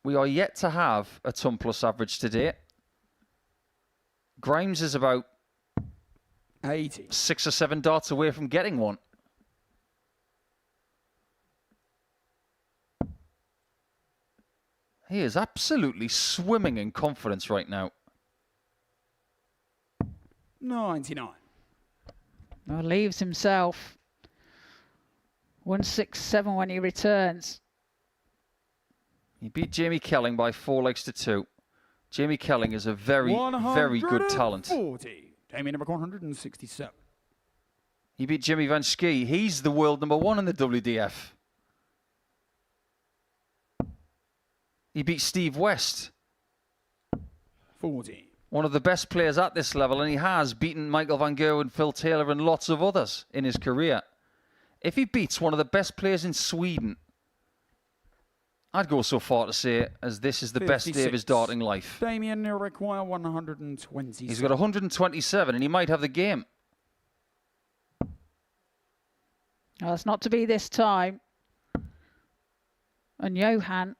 We are yet to have a ton plus average today. Grimes is about 80. 6 or 7 darts away from getting one. He is absolutely swimming in confidence right now. 99. Well, leaves himself 167 when he returns. He beat Jamie Kelling by 4 legs to 2. Jamie Kelling is a very, very good talent. 140. Damien number 167. He beat Jimmy Vansky. He's the world number 1 in the WDF. He beat Steve West. 40. One of the best players at this level, and he has beaten Michael Van Gerwen, Phil Taylor, and lots of others in his career. If he beats one of the best players in Sweden, I'd go so far to say as this is the 56. Best day of his darting life. Damien require 120. He's got 127, and he might have the game. Well, it's not to be this time. And Johan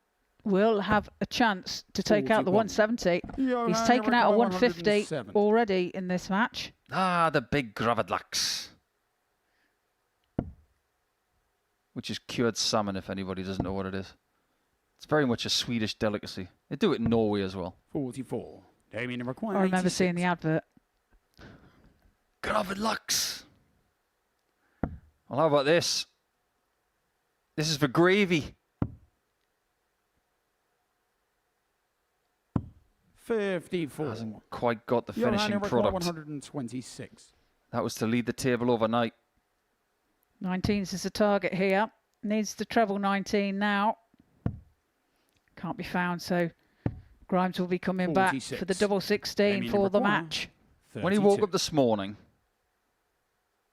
will have a chance to take out the 170. He's taken out a 150 already in this match. Ah, the big Gravidlax. Which is cured salmon, if anybody doesn't know what it is. It's very much a Swedish delicacy. They do it in Norway as well. 44. Damien require I remember 86. seeing the advert. Gravidlax. Well, how about this? This is for gravy. 54. Hasn't quite got the finishing product. 126. That was to lead the table overnight. 19s is the target here. Needs to treble 19 now. Can't be found, so Grimes will be coming 46. Back for the double 16 for the match. 32. When he woke up this morning,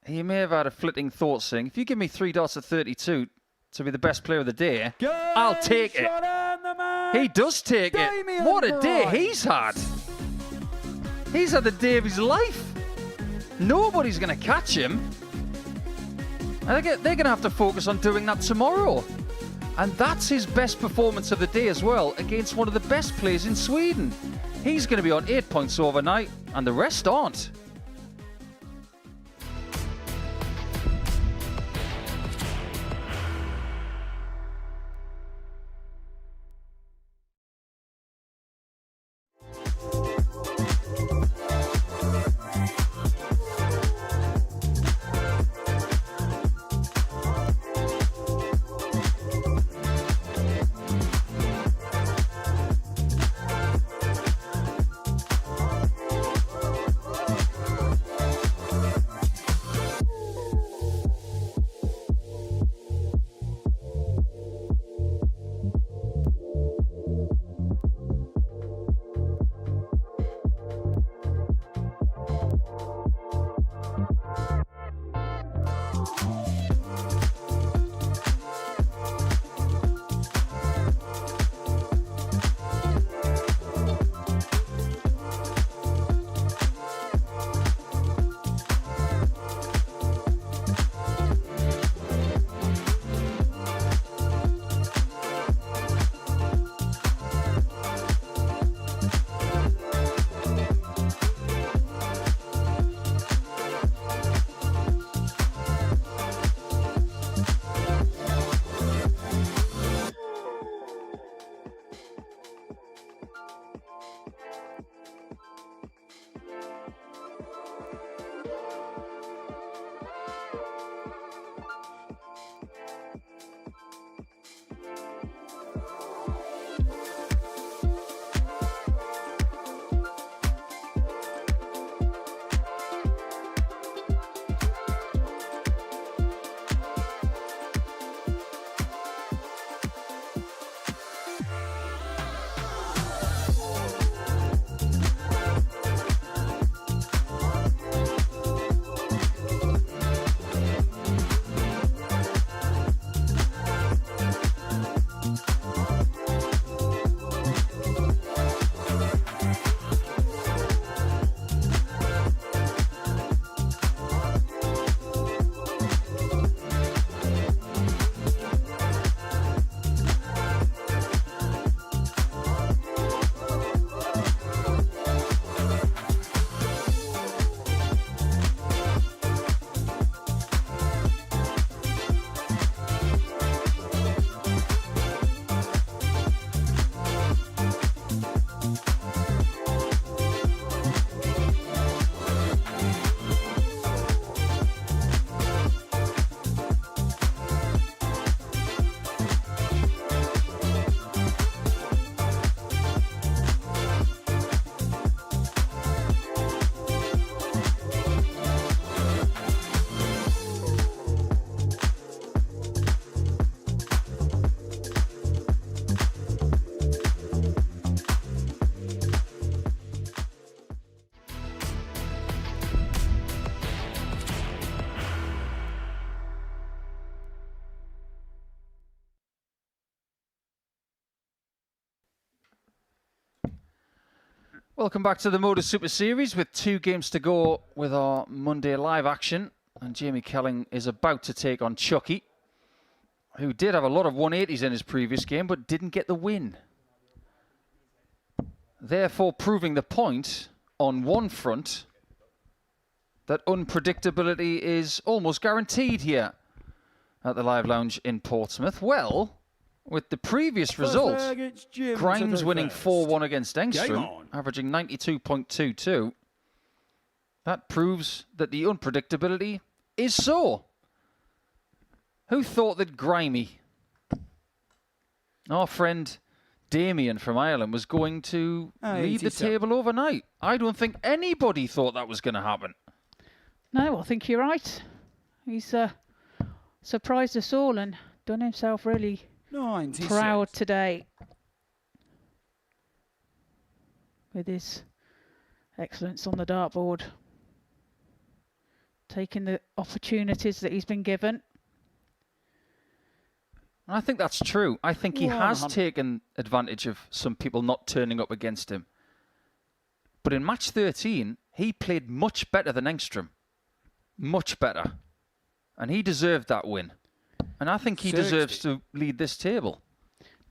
he may have had a flitting thought saying, if you give me 3 darts at 32 to be the best player of the day, I'll take it. He does take it. What a day he's had. He's had the day of his life. Nobody's going to catch him. They're going to have to focus on doing that tomorrow. And that's his best performance of the day as well, against one of the best players in Sweden. He's going to be on 8 points overnight, and the rest aren't. Welcome back to the Modus Super Series with 2 games to go with our Monday live action. And Jamie Kelling is about to take on Chucky, who did have a lot of 180s in his previous game, but didn't get the win. Therefore, proving the point on one front that unpredictability is almost guaranteed here at the Live Lounge in Portsmouth. Well, with the previous result, Grimes winning 4-1 against Engstrom, averaging 92.22. That proves that the unpredictability is so. Who thought that Grimey, our friend Damien from Ireland, was going to lead the table overnight? I don't think anybody thought that was going to happen. No, I think you're right. He's surprised us all and done himself really proud today with his excellence on the dartboard, taking the opportunities that he's been given. I think that's true. I think he has taken advantage of some people not turning up against him. But in match 13, he played much better than Engstrom. Much better. And he deserved that win. And I think he deserves to lead this table.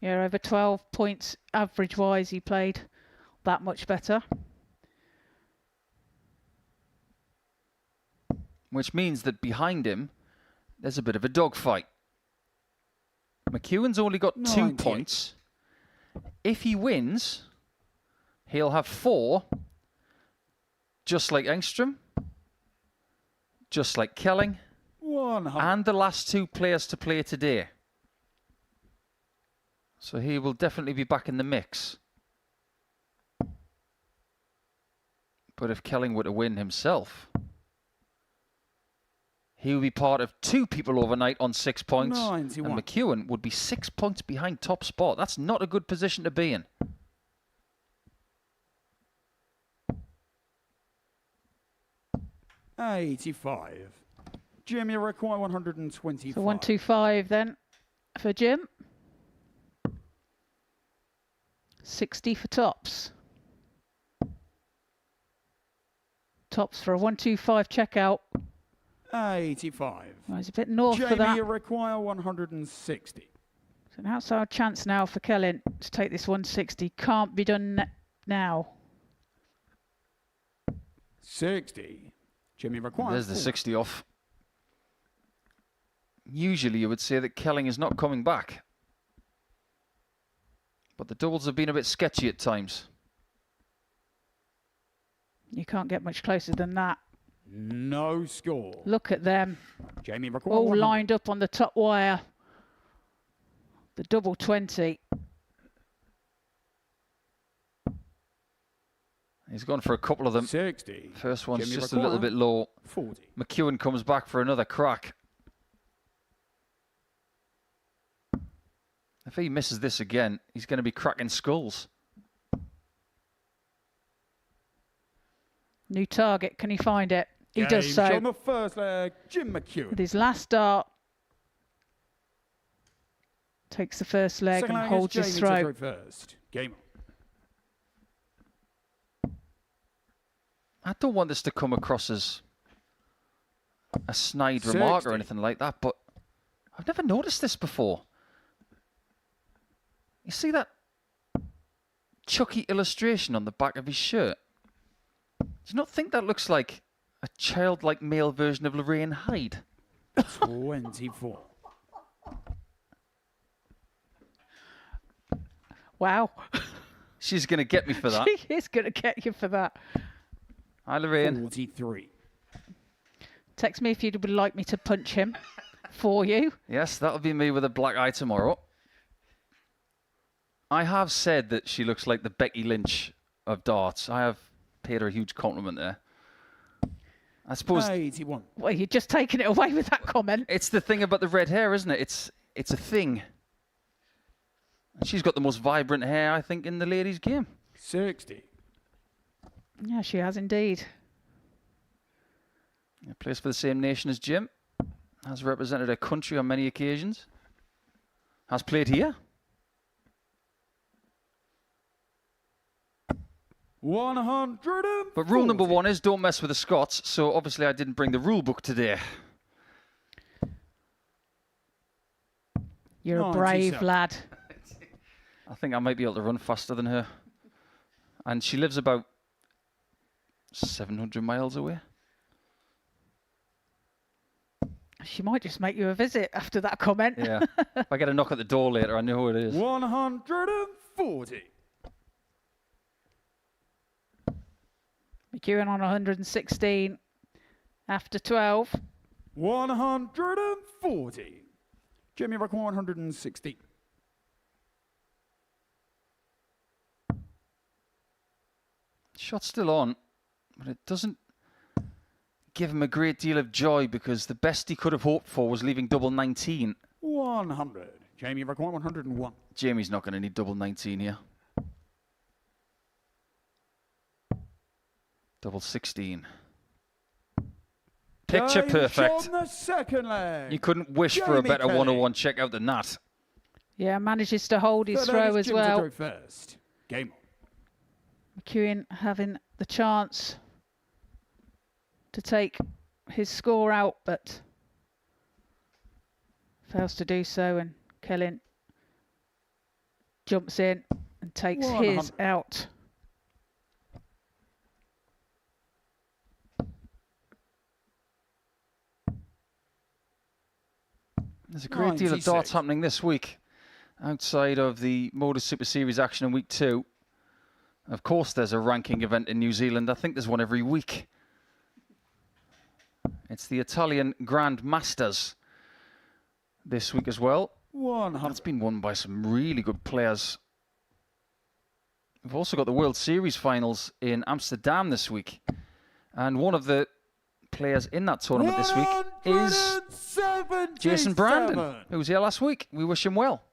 Yeah, over 12 points average-wise, he played that much better. Which means that behind him, there's a bit of a dogfight. McEwen's only got 2 points. If he wins, he'll have 4, just like Engstrom, just like Kelling, and the last 2 players to play today. So he will definitely be back in the mix. But if Kelling were to win himself, he will be part of 2 people overnight on 6 points. 91. And McEwen would be 6 points behind top spot. That's not a good position to be in. $85. Jim, you require 125. So 125 then for Jim. 60 for tops. Tops for a 125 checkout. 85. Well, he's a bit north Jamie, for that. you require 160. So an outside chance now for Kelling to take this 160. Can't be done now. 60. Jimmy requires. There's the 60 off. Usually you would say that Kelling is not coming back. But the doubles have been a bit sketchy at times. You can't get much closer than that. No score. Look at them. Jamie requires all 100. lined up on the top wire. The double 20. He's gone for a couple of them. 60. First one's Jimmy just a little bit low. 40. McEwen comes back for another crack. If he misses this again, he's going to be cracking skulls. New target. Can he find it? He does so. On the first leg, Jim McEwen. With his last dart. Takes the first leg Second and leg holds is his Jamie to throat. throw first. Game on. I don't want this to come across as a snide remark or 60. anything like that, but I've never noticed this before. You see that Chucky illustration on the back of his shirt? Do you not think that looks like a childlike male version of Lorraine Hyde? 24. Wow. She's going to get me for that. She is going to get you for that. Hi, Lorraine. 43. Text me if you would like me to punch him for you. Yes, that'll be me with a black eye tomorrow. I have said that she looks like the Becky Lynch of darts. I have paid her a huge compliment there. I suppose 81. Well, you're just taking it away with that comment. it's the thing about the red hair, isn't it? It's a thing. And she's got the most vibrant hair, I think, in the ladies' game. 60. Yeah, she has indeed. Plays for the same nation as Jim. Has represented her country on many occasions. Has played here. 140. But rule number 1 is don't mess with the Scots, so obviously I didn't bring the rule book today. You're a brave lad. I think I might be able to run faster than her. And she lives about 700 miles away. She might just make you a visit after that comment. Yeah. If I get a knock at the door later, I know who it is. 140. McEwen on 116 after 12. 140. Jamie Rock 160. Shot's still on, but it doesn't give him a great deal of joy because the best he could have hoped for was leaving double 19. 100. Jamie Rock 101. Jamie's not going to need double 19 here. Double 16. Picture perfect. On the second leg. You couldn't wish for a better Kelling. 101 checkout than that. Yeah, manages to hold his Third throw leg is as Jim to well. throw first. Game on. McEwen having the chance to take his score out, but fails to do so, and Kelling jumps in and takes his out. There's a great deal of darts happening this week outside of the Modus Super Series action in week 2. Of course, there's a ranking event in New Zealand. I think there's one every week. It's the Italian Grand Masters this week as well. It's been won by some really good players. We've also got the World Series finals in Amsterdam this week. And one of the players in that tournament this week is Jason Brandon, who was here last week. We wish him well.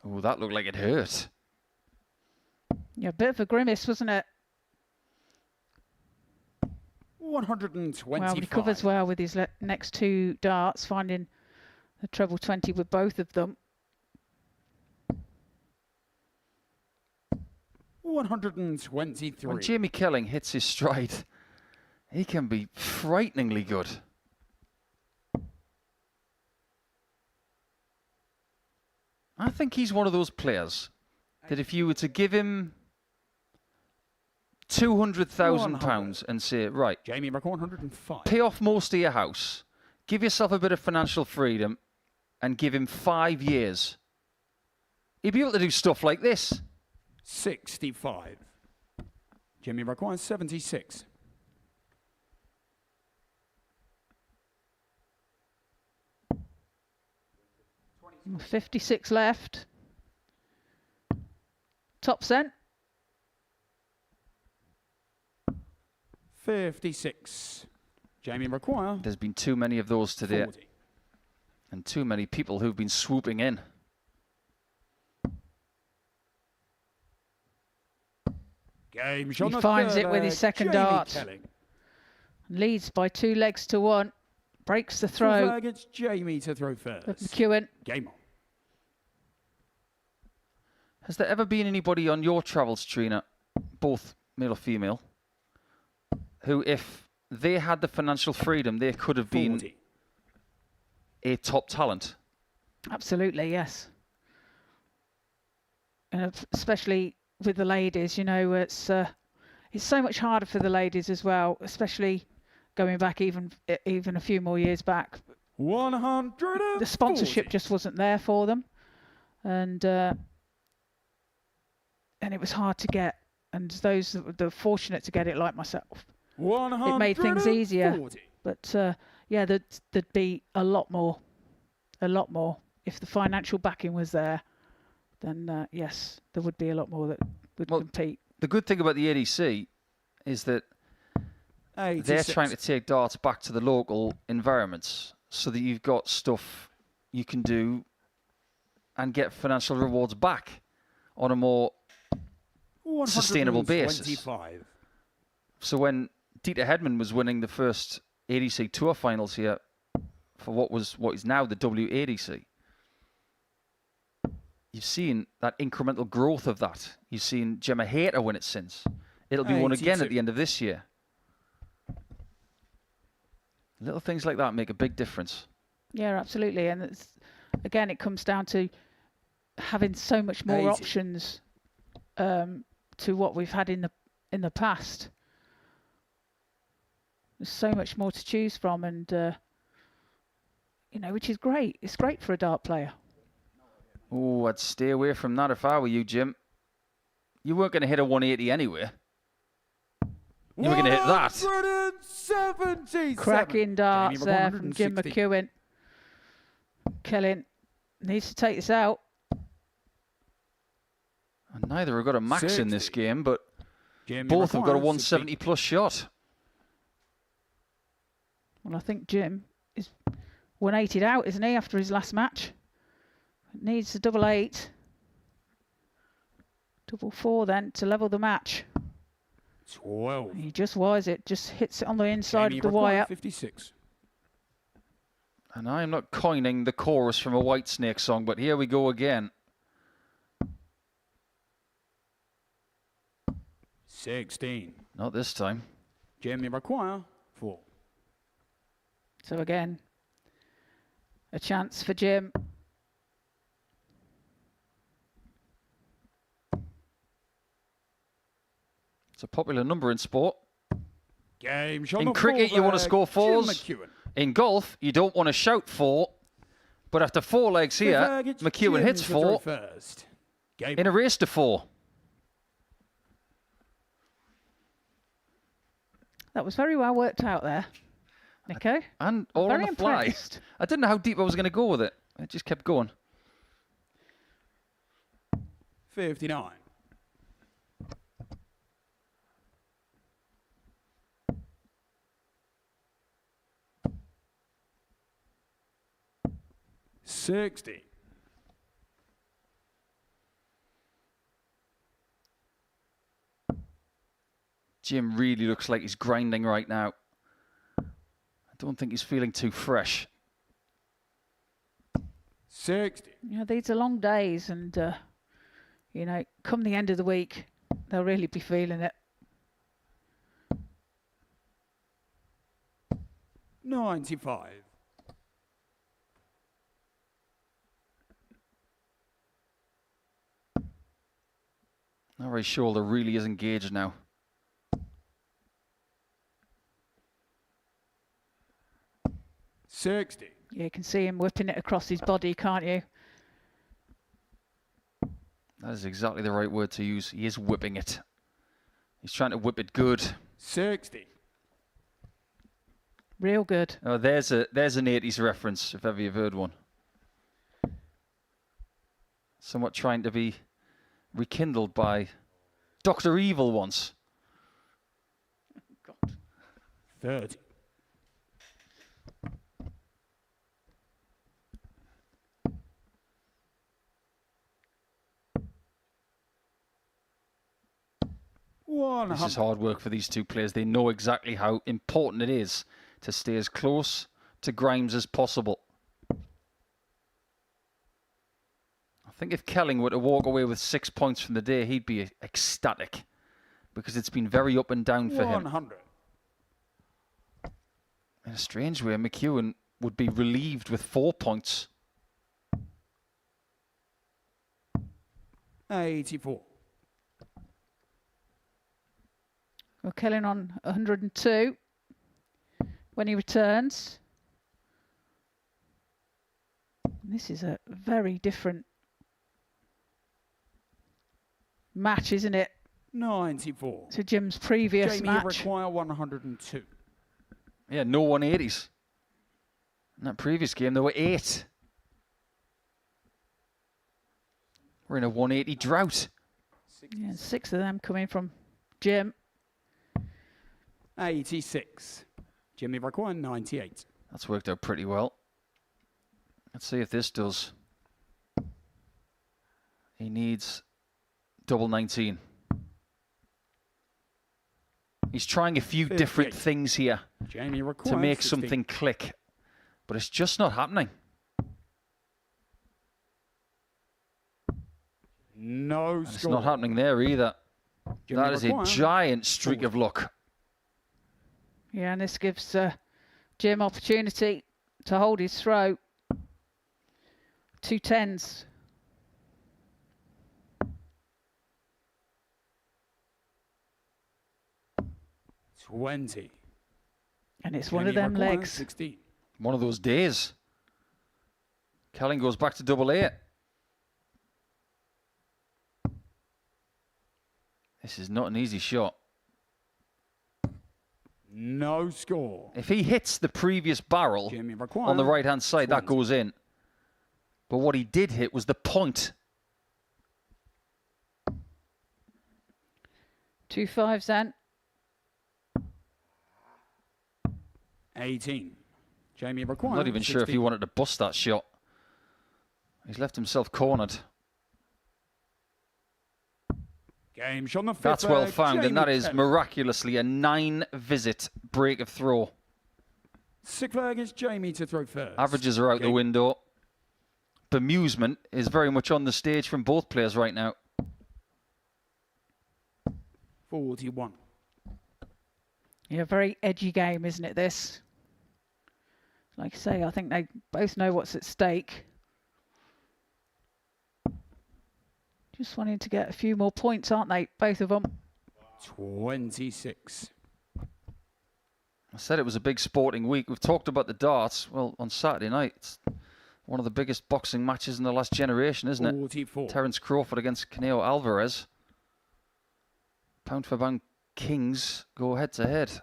Oh, that looked like it hurt. Yeah, a bit of a grimace, wasn't it? 125. Well, he covers well with his next 2 darts, finding the treble 20 with both of them. 123. When Jamie Kelling hits his stride, he can be frighteningly good. I think he's one of those players that if you were to give him £200,000 and say, right, Jamie Rock 105. pay off most of your house, give yourself a bit of financial freedom, and give him 5 years, he'd be able to do stuff like this. 65. Jamie Rock 176. 56 left. Top cent. 56. Jamie McQuire. There's been too many of those today. 40. And too many people who've been swooping in. Game He finds it with his second dart. Kelling. Leads by 2 legs to 1. Breaks the throw. Against Jamie to throw first. Of McEwen. Game on. Has there ever been anybody on your travels, Trina, both male or female, who, if they had the financial freedom, they could have been 40. a top talent? Absolutely, yes. And especially with the ladies, you know, it's so much harder for the ladies as well, especially going back even a few more years back. 100. The sponsorship just wasn't there for them, and it was hard to get. And those that were fortunate to get it, like myself, it made things easier. But yeah, there'd be a lot more if the financial backing was there. Then yes, there would be a lot more that would compete. The good thing about the ADC is that 86. they're trying to take darts back to the local environments so that you've got stuff you can do and get financial rewards back on a more sustainable basis. So when Dieter Hedman was winning the first ADC Tour finals here for what is now the WADC, you've seen that incremental growth of that. You've seen Gemma Hayter win it since. It'll be won again at the end of this year. Little things like that make a big difference. Yeah, absolutely. And it's, again, it comes down to having so much more options to what we've had in the past. There's so much more to choose from, and you know, which is great. It's great for a dart player. Oh, I'd stay away from that if I were you, Jim. You weren't going to hit a 180 anyway. You were going to hit that. 177. Cracking darts there from Jim McEwen. Kelling needs to take this out. And neither have got a max in this game, but both have got a 170 plus shot. Well, I think Jim is 180'd out, isn't he, after his last match? Needs a double 8. Double 4 then to level the match. 12. He just wires it, just hits it on the inside of the wire. 56. And I'm not coining the chorus from a Whitesnake song, but here we go again. 16. Not this time. Jamie require 4. So again, a chance for Jim. It's a popular number in sport. Game in cricket, you want to score 4s. In golf, you don't want to shout 4. But after 4 legs here, McEwen hits 4 in a race to 4. That was very well worked out there, Nico. And all on very the fly. impressed. I didn't know how deep I was going to go with it. It just kept going. 59. $60. Jim really looks like he's grinding right now. I don't think he's feeling too fresh. 60. You know, these are long days, and you know, come the end of the week, they'll really be feeling it. 95. That right shoulder really is engaged now. $60. Yeah, you can see him whipping it across his body, can't you? That is exactly the right word to use. He is whipping it. He's trying to whip it good. 60. Real good. Oh, there's an 80s reference, if ever you've heard one. Somewhat trying to be rekindled by Dr. Evil once. God. 30. This is hard work for these two players. They know exactly how important it is to stay as close to Grimes as possible. I think if Kelling were to walk away with 6 points from the day, he'd be ecstatic, because it's been very up and down for 100. him. In a strange way, McEwen would be relieved with 4 points. 84. Well, Kelling on 102 when he returns. This is a very different match, isn't it? 94. To Jim's previous Jamie match. require 102. Yeah, no 180s. In that previous game, there were 8. We're in a 180 drought. Yeah, 6 of them coming from Jim. 86. Jimmy require 98. That's worked out pretty well. Let's see if this does. He needs double 19. He's trying a few different things here Jamie to make 16. something click, but it's just not happening. No And it's score. not happening there either. Jimmy That is a McQuire. giant streak of luck. Yeah, and this gives Jim opportunity to hold his throw. 2 10s. $20. And it's one Jimmy of them McQuire, legs. 16. One of those days. Kelling goes back to double A. This is not an easy shot. No score. If he hits the previous barrel Jimmy McQuire, on the right-hand side, that 20. goes in. But what he did hit was the point. 2 5s then. 18. Jamie McQuire. I'm not even sure if he 16. wanted to bust that shot. He's left himself cornered. Game shot on the fifth That's well leg, found, Jamie and that is Kelling. miraculously a 9-visit break of throw. Sixth leg is Jamie to throw first. Averages are out the window. Bemusement is very much on the stage from both players right now. 41. Yeah, very edgy game, isn't it, this? Like I say, I think they both know what's at stake. Just wanting to get a few more points, aren't they? Both of them. 26. I said it was a big sporting week. We've talked about the darts. Well, on Saturday night, it's one of the biggest boxing matches in the last generation, isn't it? 44. Terence Crawford against Canelo Alvarez. Pound for pound kings go head to head.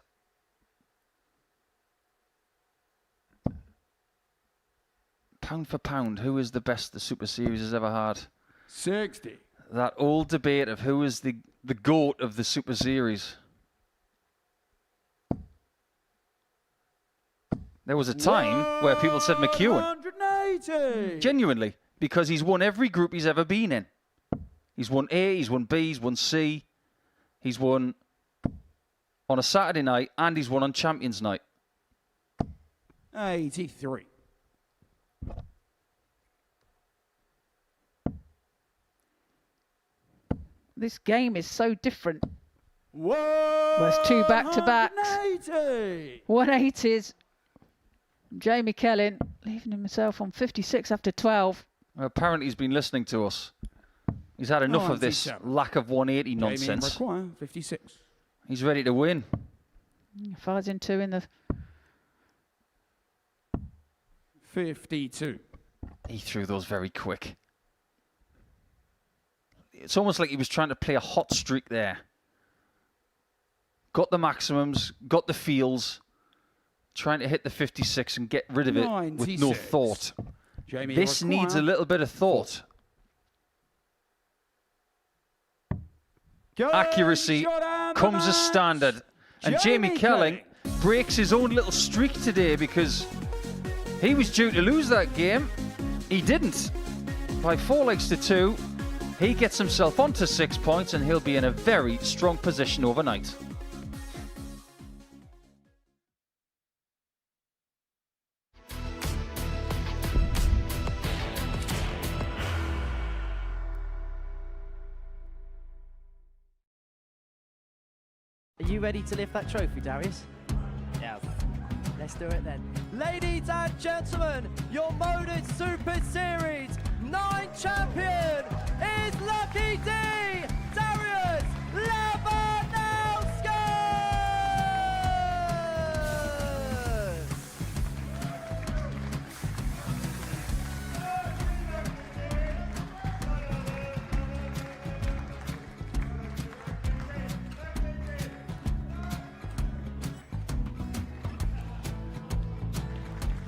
Pound for pound, who is the best the Super Series has ever had? 60. That old debate of who is the GOAT of the Super Series. There was a time where people said McEwen. 180. Genuinely, because he's won every group he's ever been in. He's won A, he's won B, he's won C. He's won on a Saturday night, and he's won on Champions Night. 83. This game is so different. Whoa! Well, it's 2 back-to-backs. 180. 180s. Jamie Kelling leaving himself on 56 after 12. Well, apparently he's been listening to us. He's had enough of this 97. lack of 180 Jamie nonsense. McQuire, 56. He's ready to win. Fires in 2 in the... 52. He threw those very quick. It's almost like he was trying to play a hot streak there. Got the maximums, got the feels, trying to hit the 56 and get rid of it with no 96. thought. Jamie This needs a McQuire. little bit of thought. Accuracy comes as standard. And Jamie Kelling breaks his own little streak today because he was due to lose that game. He didn't. By 4 legs to 2, he gets himself onto 6 points and he'll be in a very strong position overnight. Are you ready to lift that trophy, Darius? Yes. Let's do it then. Ladies and gentlemen, your Modus Super Series 9 champion is Lucky D, Darius Labanowski!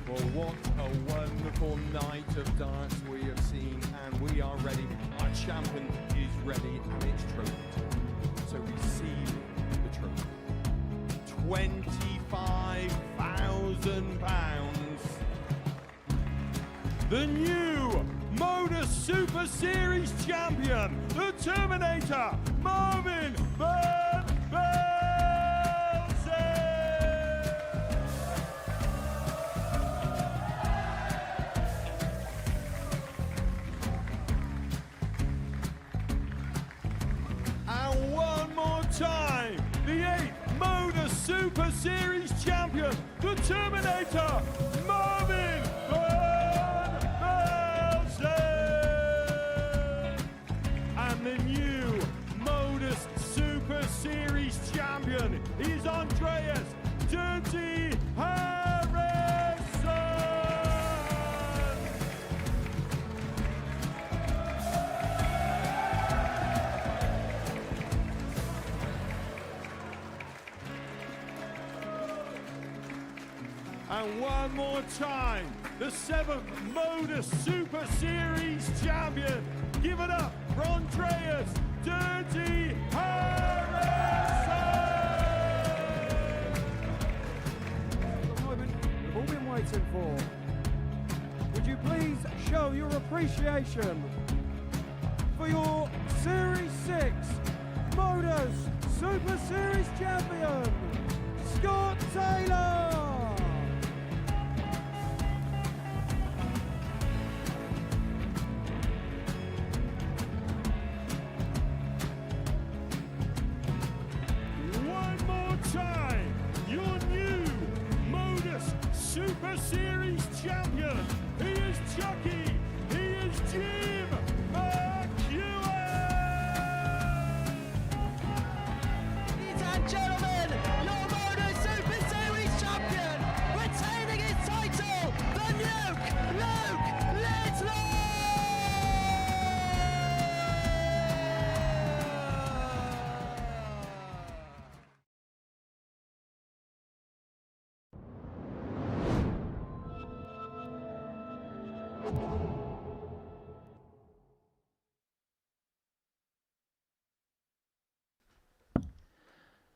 Well, what a wonderful night of darts we have seen, and we are ready. Our champion is ready, and it's trophy. So receive the trophy. £25,000. The new Modus Super Series champion, the Terminator, Marvin Van Velzen. Super Series champion, the Terminator, Marvin Van Velzen. And the new Modus Super Series champion is Andreas Dirty Harrison. And one more time, the 7th Modus Super Series champion. Give it up for Andreas Dirty Harrison. The moment we've all been waiting for. Would you please show your appreciation for your Series 6 Modus Super Series champion, Scott Taylor. Time, your new Modus Super Series champion. He is Chucky. He is Jim Mchuan. Ladies and gentlemen, your Modus Super Series champion, retaining his title, the Nuke, Luke Littler.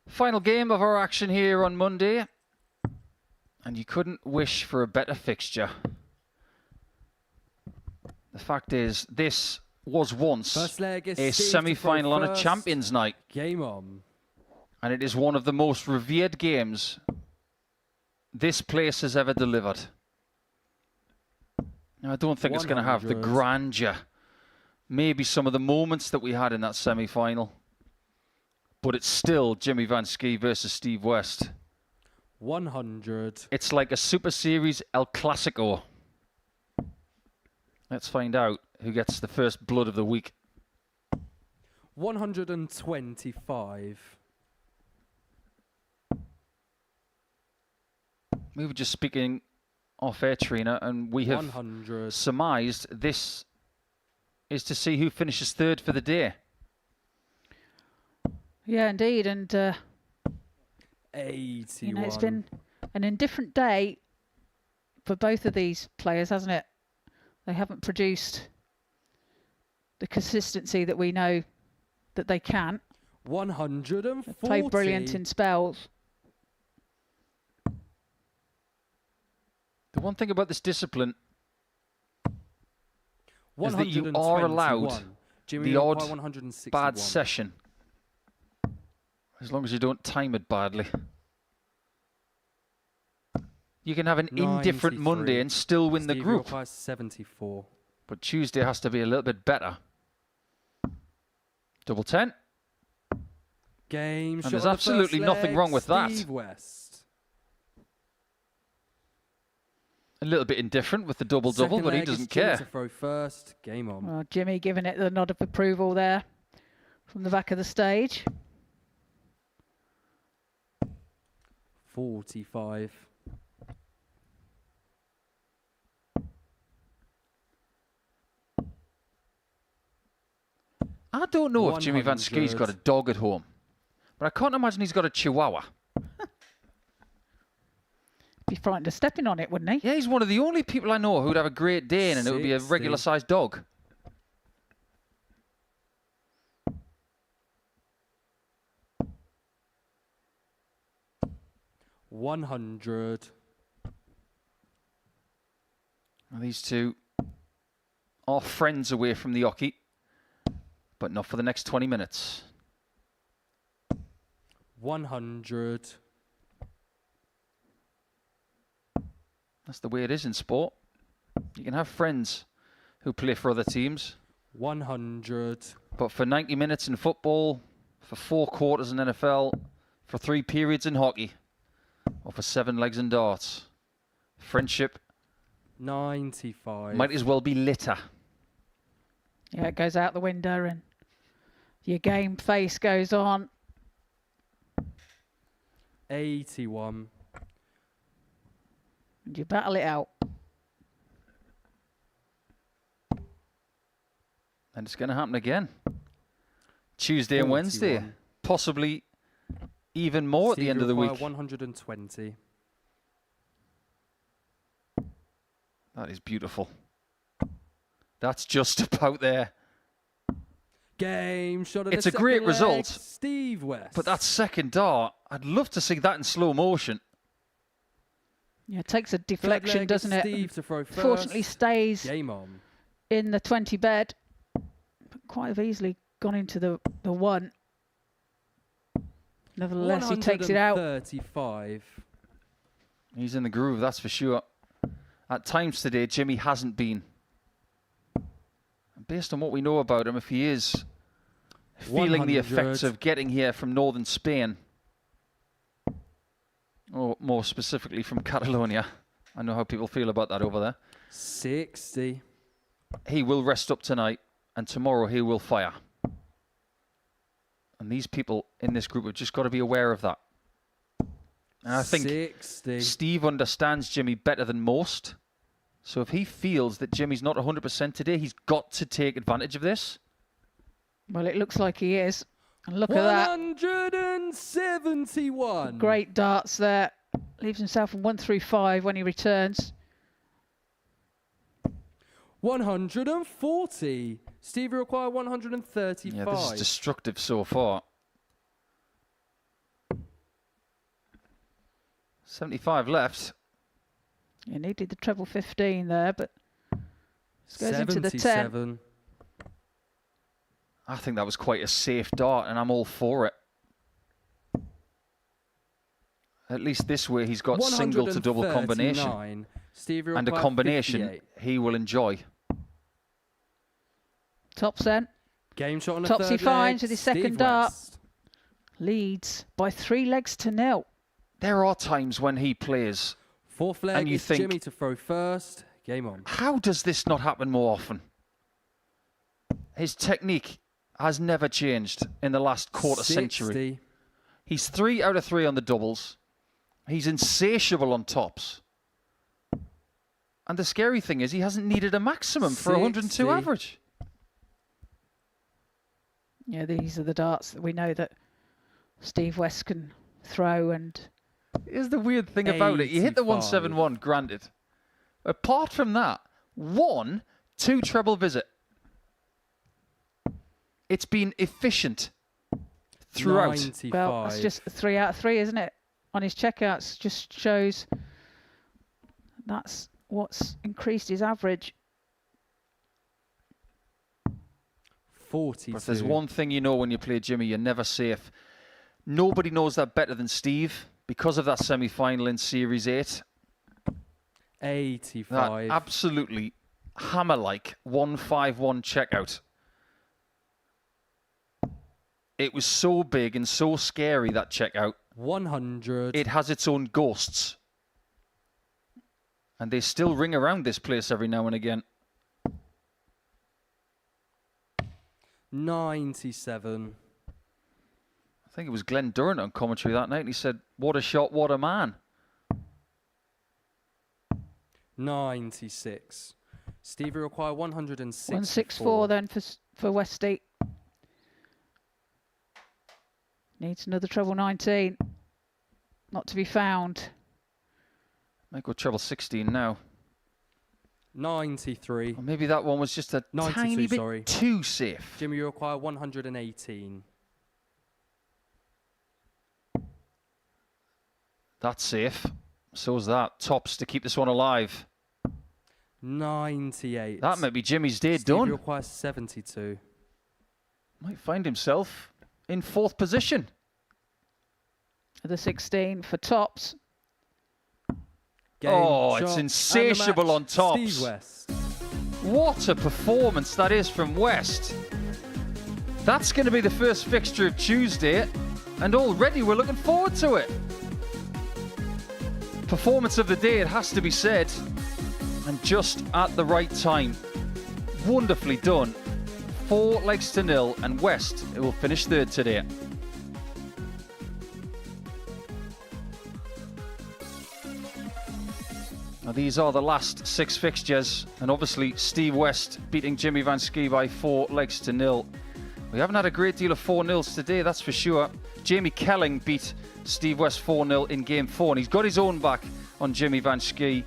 Final game of our action here on Monday, and you couldn't wish for a better fixture. The fact is, this was once a semi-final on a Champions Night. Game on. And it is one of the most revered games this place has ever delivered. Now, I don't think it's going to have the grandeur, maybe some of the moments that we had in that semi-final. But it's still Jimmy Vansky versus Steve West. 100. It's like a Super Series El Clasico. Let's find out who gets the first blood of the week. 125. We were just speaking off air, Trina, and we have 100. surmised this is to see who finishes third for the day. Yeah, indeed, and 81. you know, it's been an indifferent day for both of these players, hasn't it? They haven't produced the consistency that we know that they can. 140. They played brilliant in spells. The one thing about this discipline is that you are allowed the odd bad session, as long as you don't time it badly. You can have an indifferent Monday and still win the group. 74. But Tuesday has to be a little bit better. Double 10. Game and there's absolutely nothing wrong with that. Steve West. A little bit indifferent with the double-double, but he doesn't care. To throw first. Game on. Well, Jimmy giving it the nod of approval there from the back of the stage. 45. I don't know if Jimmy Vansky's got a dog at home, but I can't imagine he's got a Chihuahua. Be frightened of stepping on it, wouldn't he? Yeah, he's one of the only people I know who'd have a Great Dane, and it would be a regular-sized dog. $100. Well, these two are friends away from the hockey, but not for the next 20 minutes. 100. That's the way it is in sport. You can have friends who play for other teams. 100. But for 90 minutes in football, for 4 quarters in NFL, for 3 periods in hockey, or for 7 legs in darts. Friendship 95. might as well be litter. Yeah, it goes out the window and your game face goes on. 81. And you battle it out. And it's going to happen again. Tuesday and Wednesday. 41. Possibly even more at the end of the week. 120. That is beautiful. That's just about there. Game shot of It's the a great second leg, result. Steve West. But that second dart, I'd love to see that in slow motion. Yeah, it takes a deflection, leg, doesn't it? Steve to throw first. Fortunately stays Game on. in the 20 bed. But quite have easily gone into the 1. Nevertheless, he takes it out. 135. He's in the groove, that's for sure. At times today, Jimmy hasn't been. And based on what we know about him, if he is feeling the effects of getting here from northern Spain, or more specifically from Catalonia, I know how people feel about that over there. 60. He will rest up tonight, and tomorrow he will fire. And these people in this group have just got to be aware of that. And I think 60. Steve understands Jimmy better than most. So if he feels that Jimmy's not 100% today, he's got to take advantage of this. Well, it looks like he is. And look at that. 171. Great darts there. Leaves himself in 1 through 5 when he returns. 140. Steve will require 135. Yeah, this is destructive so far. 75 left. You needed the treble 15 there, but this goes into the 10. 77. I think that was quite a safe dart, and I'm all for it. At least this way he's got single to double combination. Steve will And a require combination 58. he will enjoy. Tops then. Game shot on the Tops he third finds leg, with his Steve second dart. West. Leads by 3 legs to 0. There are times when he plays, Fourth leg and you is think, Jimmy to throw first. Game on. how does this not happen more often? His technique has never changed in the last quarter 60. century. He's 3 out of 3 on the doubles. He's insatiable on tops. And the scary thing is he hasn't needed a maximum for 102 60. average. Yeah, these are the darts that we know that Steve West can throw. And Here's the weird thing about it. You hit the 171, granted. Apart from that, 1, 2 treble visit. It's been efficient throughout. 95. well, that's just 3 out of 3, isn't it? On his checkouts, just shows that's what's increased his average. 42. But if there's one thing you know when you play Jimmy, you're never safe. Nobody knows that better than Steve because of that semi-final in Series 8. 85. That absolutely hammer-like 151 checkout. It was so big and so scary, that checkout. 100. It has its own ghosts. And they still ring around this place every now and again. 97. I think it was Glenn Durrant on commentary that night, and he said, "What a shot, what a man." 96. Steve will require 164. 164 then for Westy. Needs another treble 19. Not to be found. Might go treble 16 now. 93. Or maybe that one was just a 92, tiny bit sorry. too safe. Jimmy will require 118. That's safe. So's that. Tops to keep this one alive. 98. That might be Jimmy's day Steve will done. require 72. Might find himself in 4th position. The 16 for tops. Game Oh, it's shot, insatiable on and the match, tops. Steve West. What a performance that is from West. That's going to be the first fixture of Tuesday. and already we're looking forward to it. Performance of the day, it has to be said, and just at the right time. Wonderfully done. 4 legs to 0, and West will finish third today. Now these are the last 6 fixtures, and obviously Steve West beating Jimmy Vansky by 4 legs to 0. We haven't had a great deal of 4-0s today, that's for sure. Jamie Kelling beat Steve West 4-0 in game 4, and he's got his own back on Jimmy Vansky.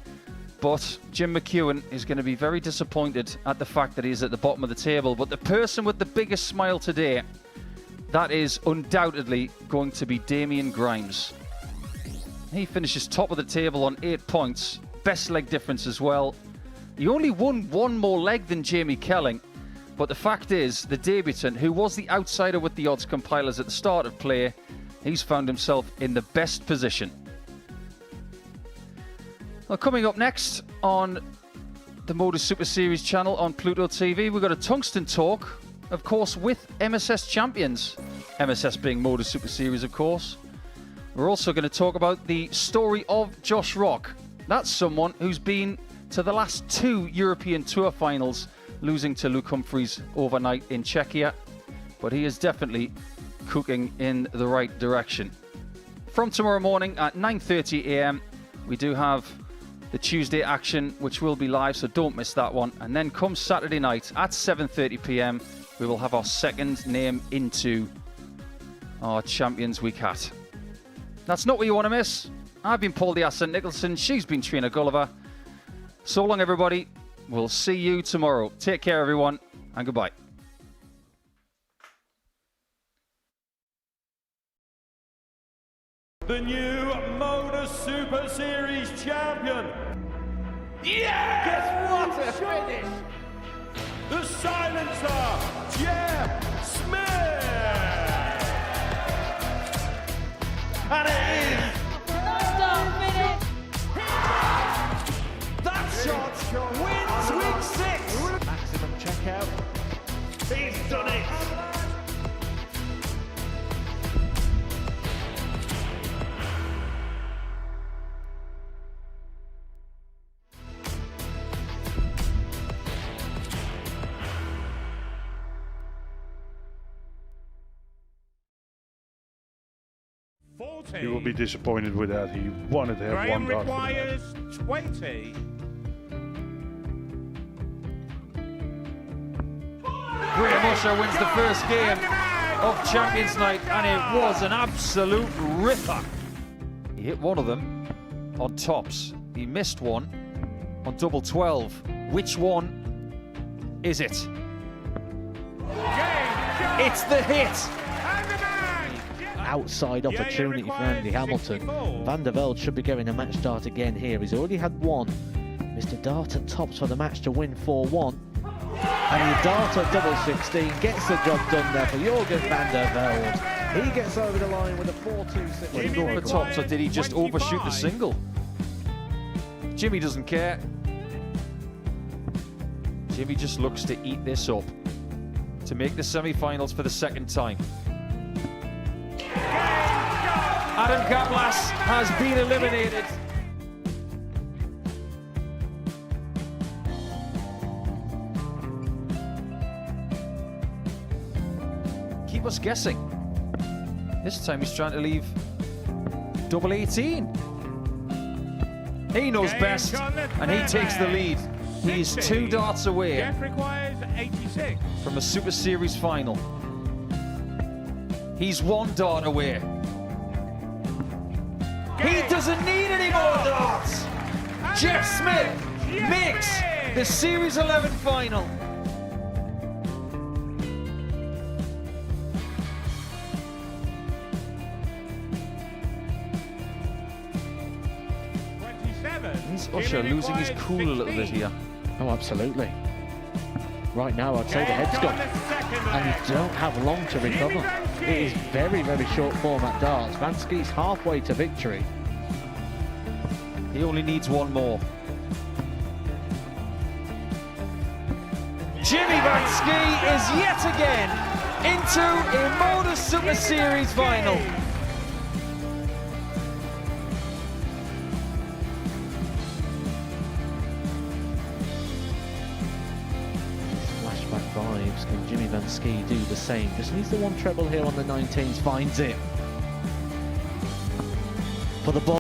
But Jim Mchuan is going to be very disappointed at the fact that he's at the bottom of the table. But the person with the biggest smile today, that is undoubtedly going to be Damien Grimes. He finishes top of the table on 8 points. Best leg difference as well. He only won 1 more leg than Jamie Kelling. But the fact is, the debutant, who was the outsider with the odds compilers at the start of play, he's found himself in the best position. Well, coming up next on the Modus Super Series channel on Pluto TV, we've got a tungsten talk, of course, with MSS champions. MSS being Modus Super Series, of course. We're also going to talk about the story of Josh Rock. That's someone who's been to the last 2 European Tour finals, losing to Luke Humphries overnight in Czechia. But he is definitely cooking in the right direction. From tomorrow morning at 9:30 a.m, we do have the Tuesday action, which will be live, so don't miss that one. And then come Saturday night at 7:30 p.m, we will have our second name into our Champions Week hat. That's not what you want to miss. I've been Paul the Ascent Nicholson. She's been Trina Gulliver. So long, everybody. We'll see you tomorrow. Take care, everyone, and goodbye. The new Modus Super Series champion. Yeah! Guess what a finish! The silencer, Jeff Smith! And it is... That shot wins week 6! Maximum checkout. He's done it! He will be disappointed with that. He wanted to have Graham 1 dart. requires 20. Graham Usher wins the first game of Champions Night, and it was an absolute ripper. He hit one of them on tops. He missed one on double 12. Which one is it? It's the hit! Outside opportunity for Andy Hamilton. Van der Velde should be getting a match start again here. He's already had 1. Mr. Dart at tops for the match to win 4-1. And the Dart at double 16 gets the job done there for Jürgen van der Velde. He gets over the line with a 4-2-6. Did he go for tops, or did he just overshoot the single? Jimmy doesn't care. Jimmy just looks to eat this up to make the semi-finals for the 2nd time. Adam Kaplas has been eliminated. Keep us guessing. This time he's trying to leave double 18. He knows best, and he takes the lead. He is 2 darts away Jeff requires 86. from a Super Series final. He's 1 dart away. He doesn't need any more darts. Jeff Smith makes the Series 11 final. Is Usher losing his cool a little bit here? Oh, absolutely. Right now, I'd say the head's gone. And you don't have long to recover. It is very, very short format darts. Vansky's halfway to victory. He only needs 1 more. Jimmy Vansky is yet again into a Modus Super Series final. Flashback vibes. Can Jimmy Vansky do the same? Just needs the one treble here on the 19s. Finds it. For the ball.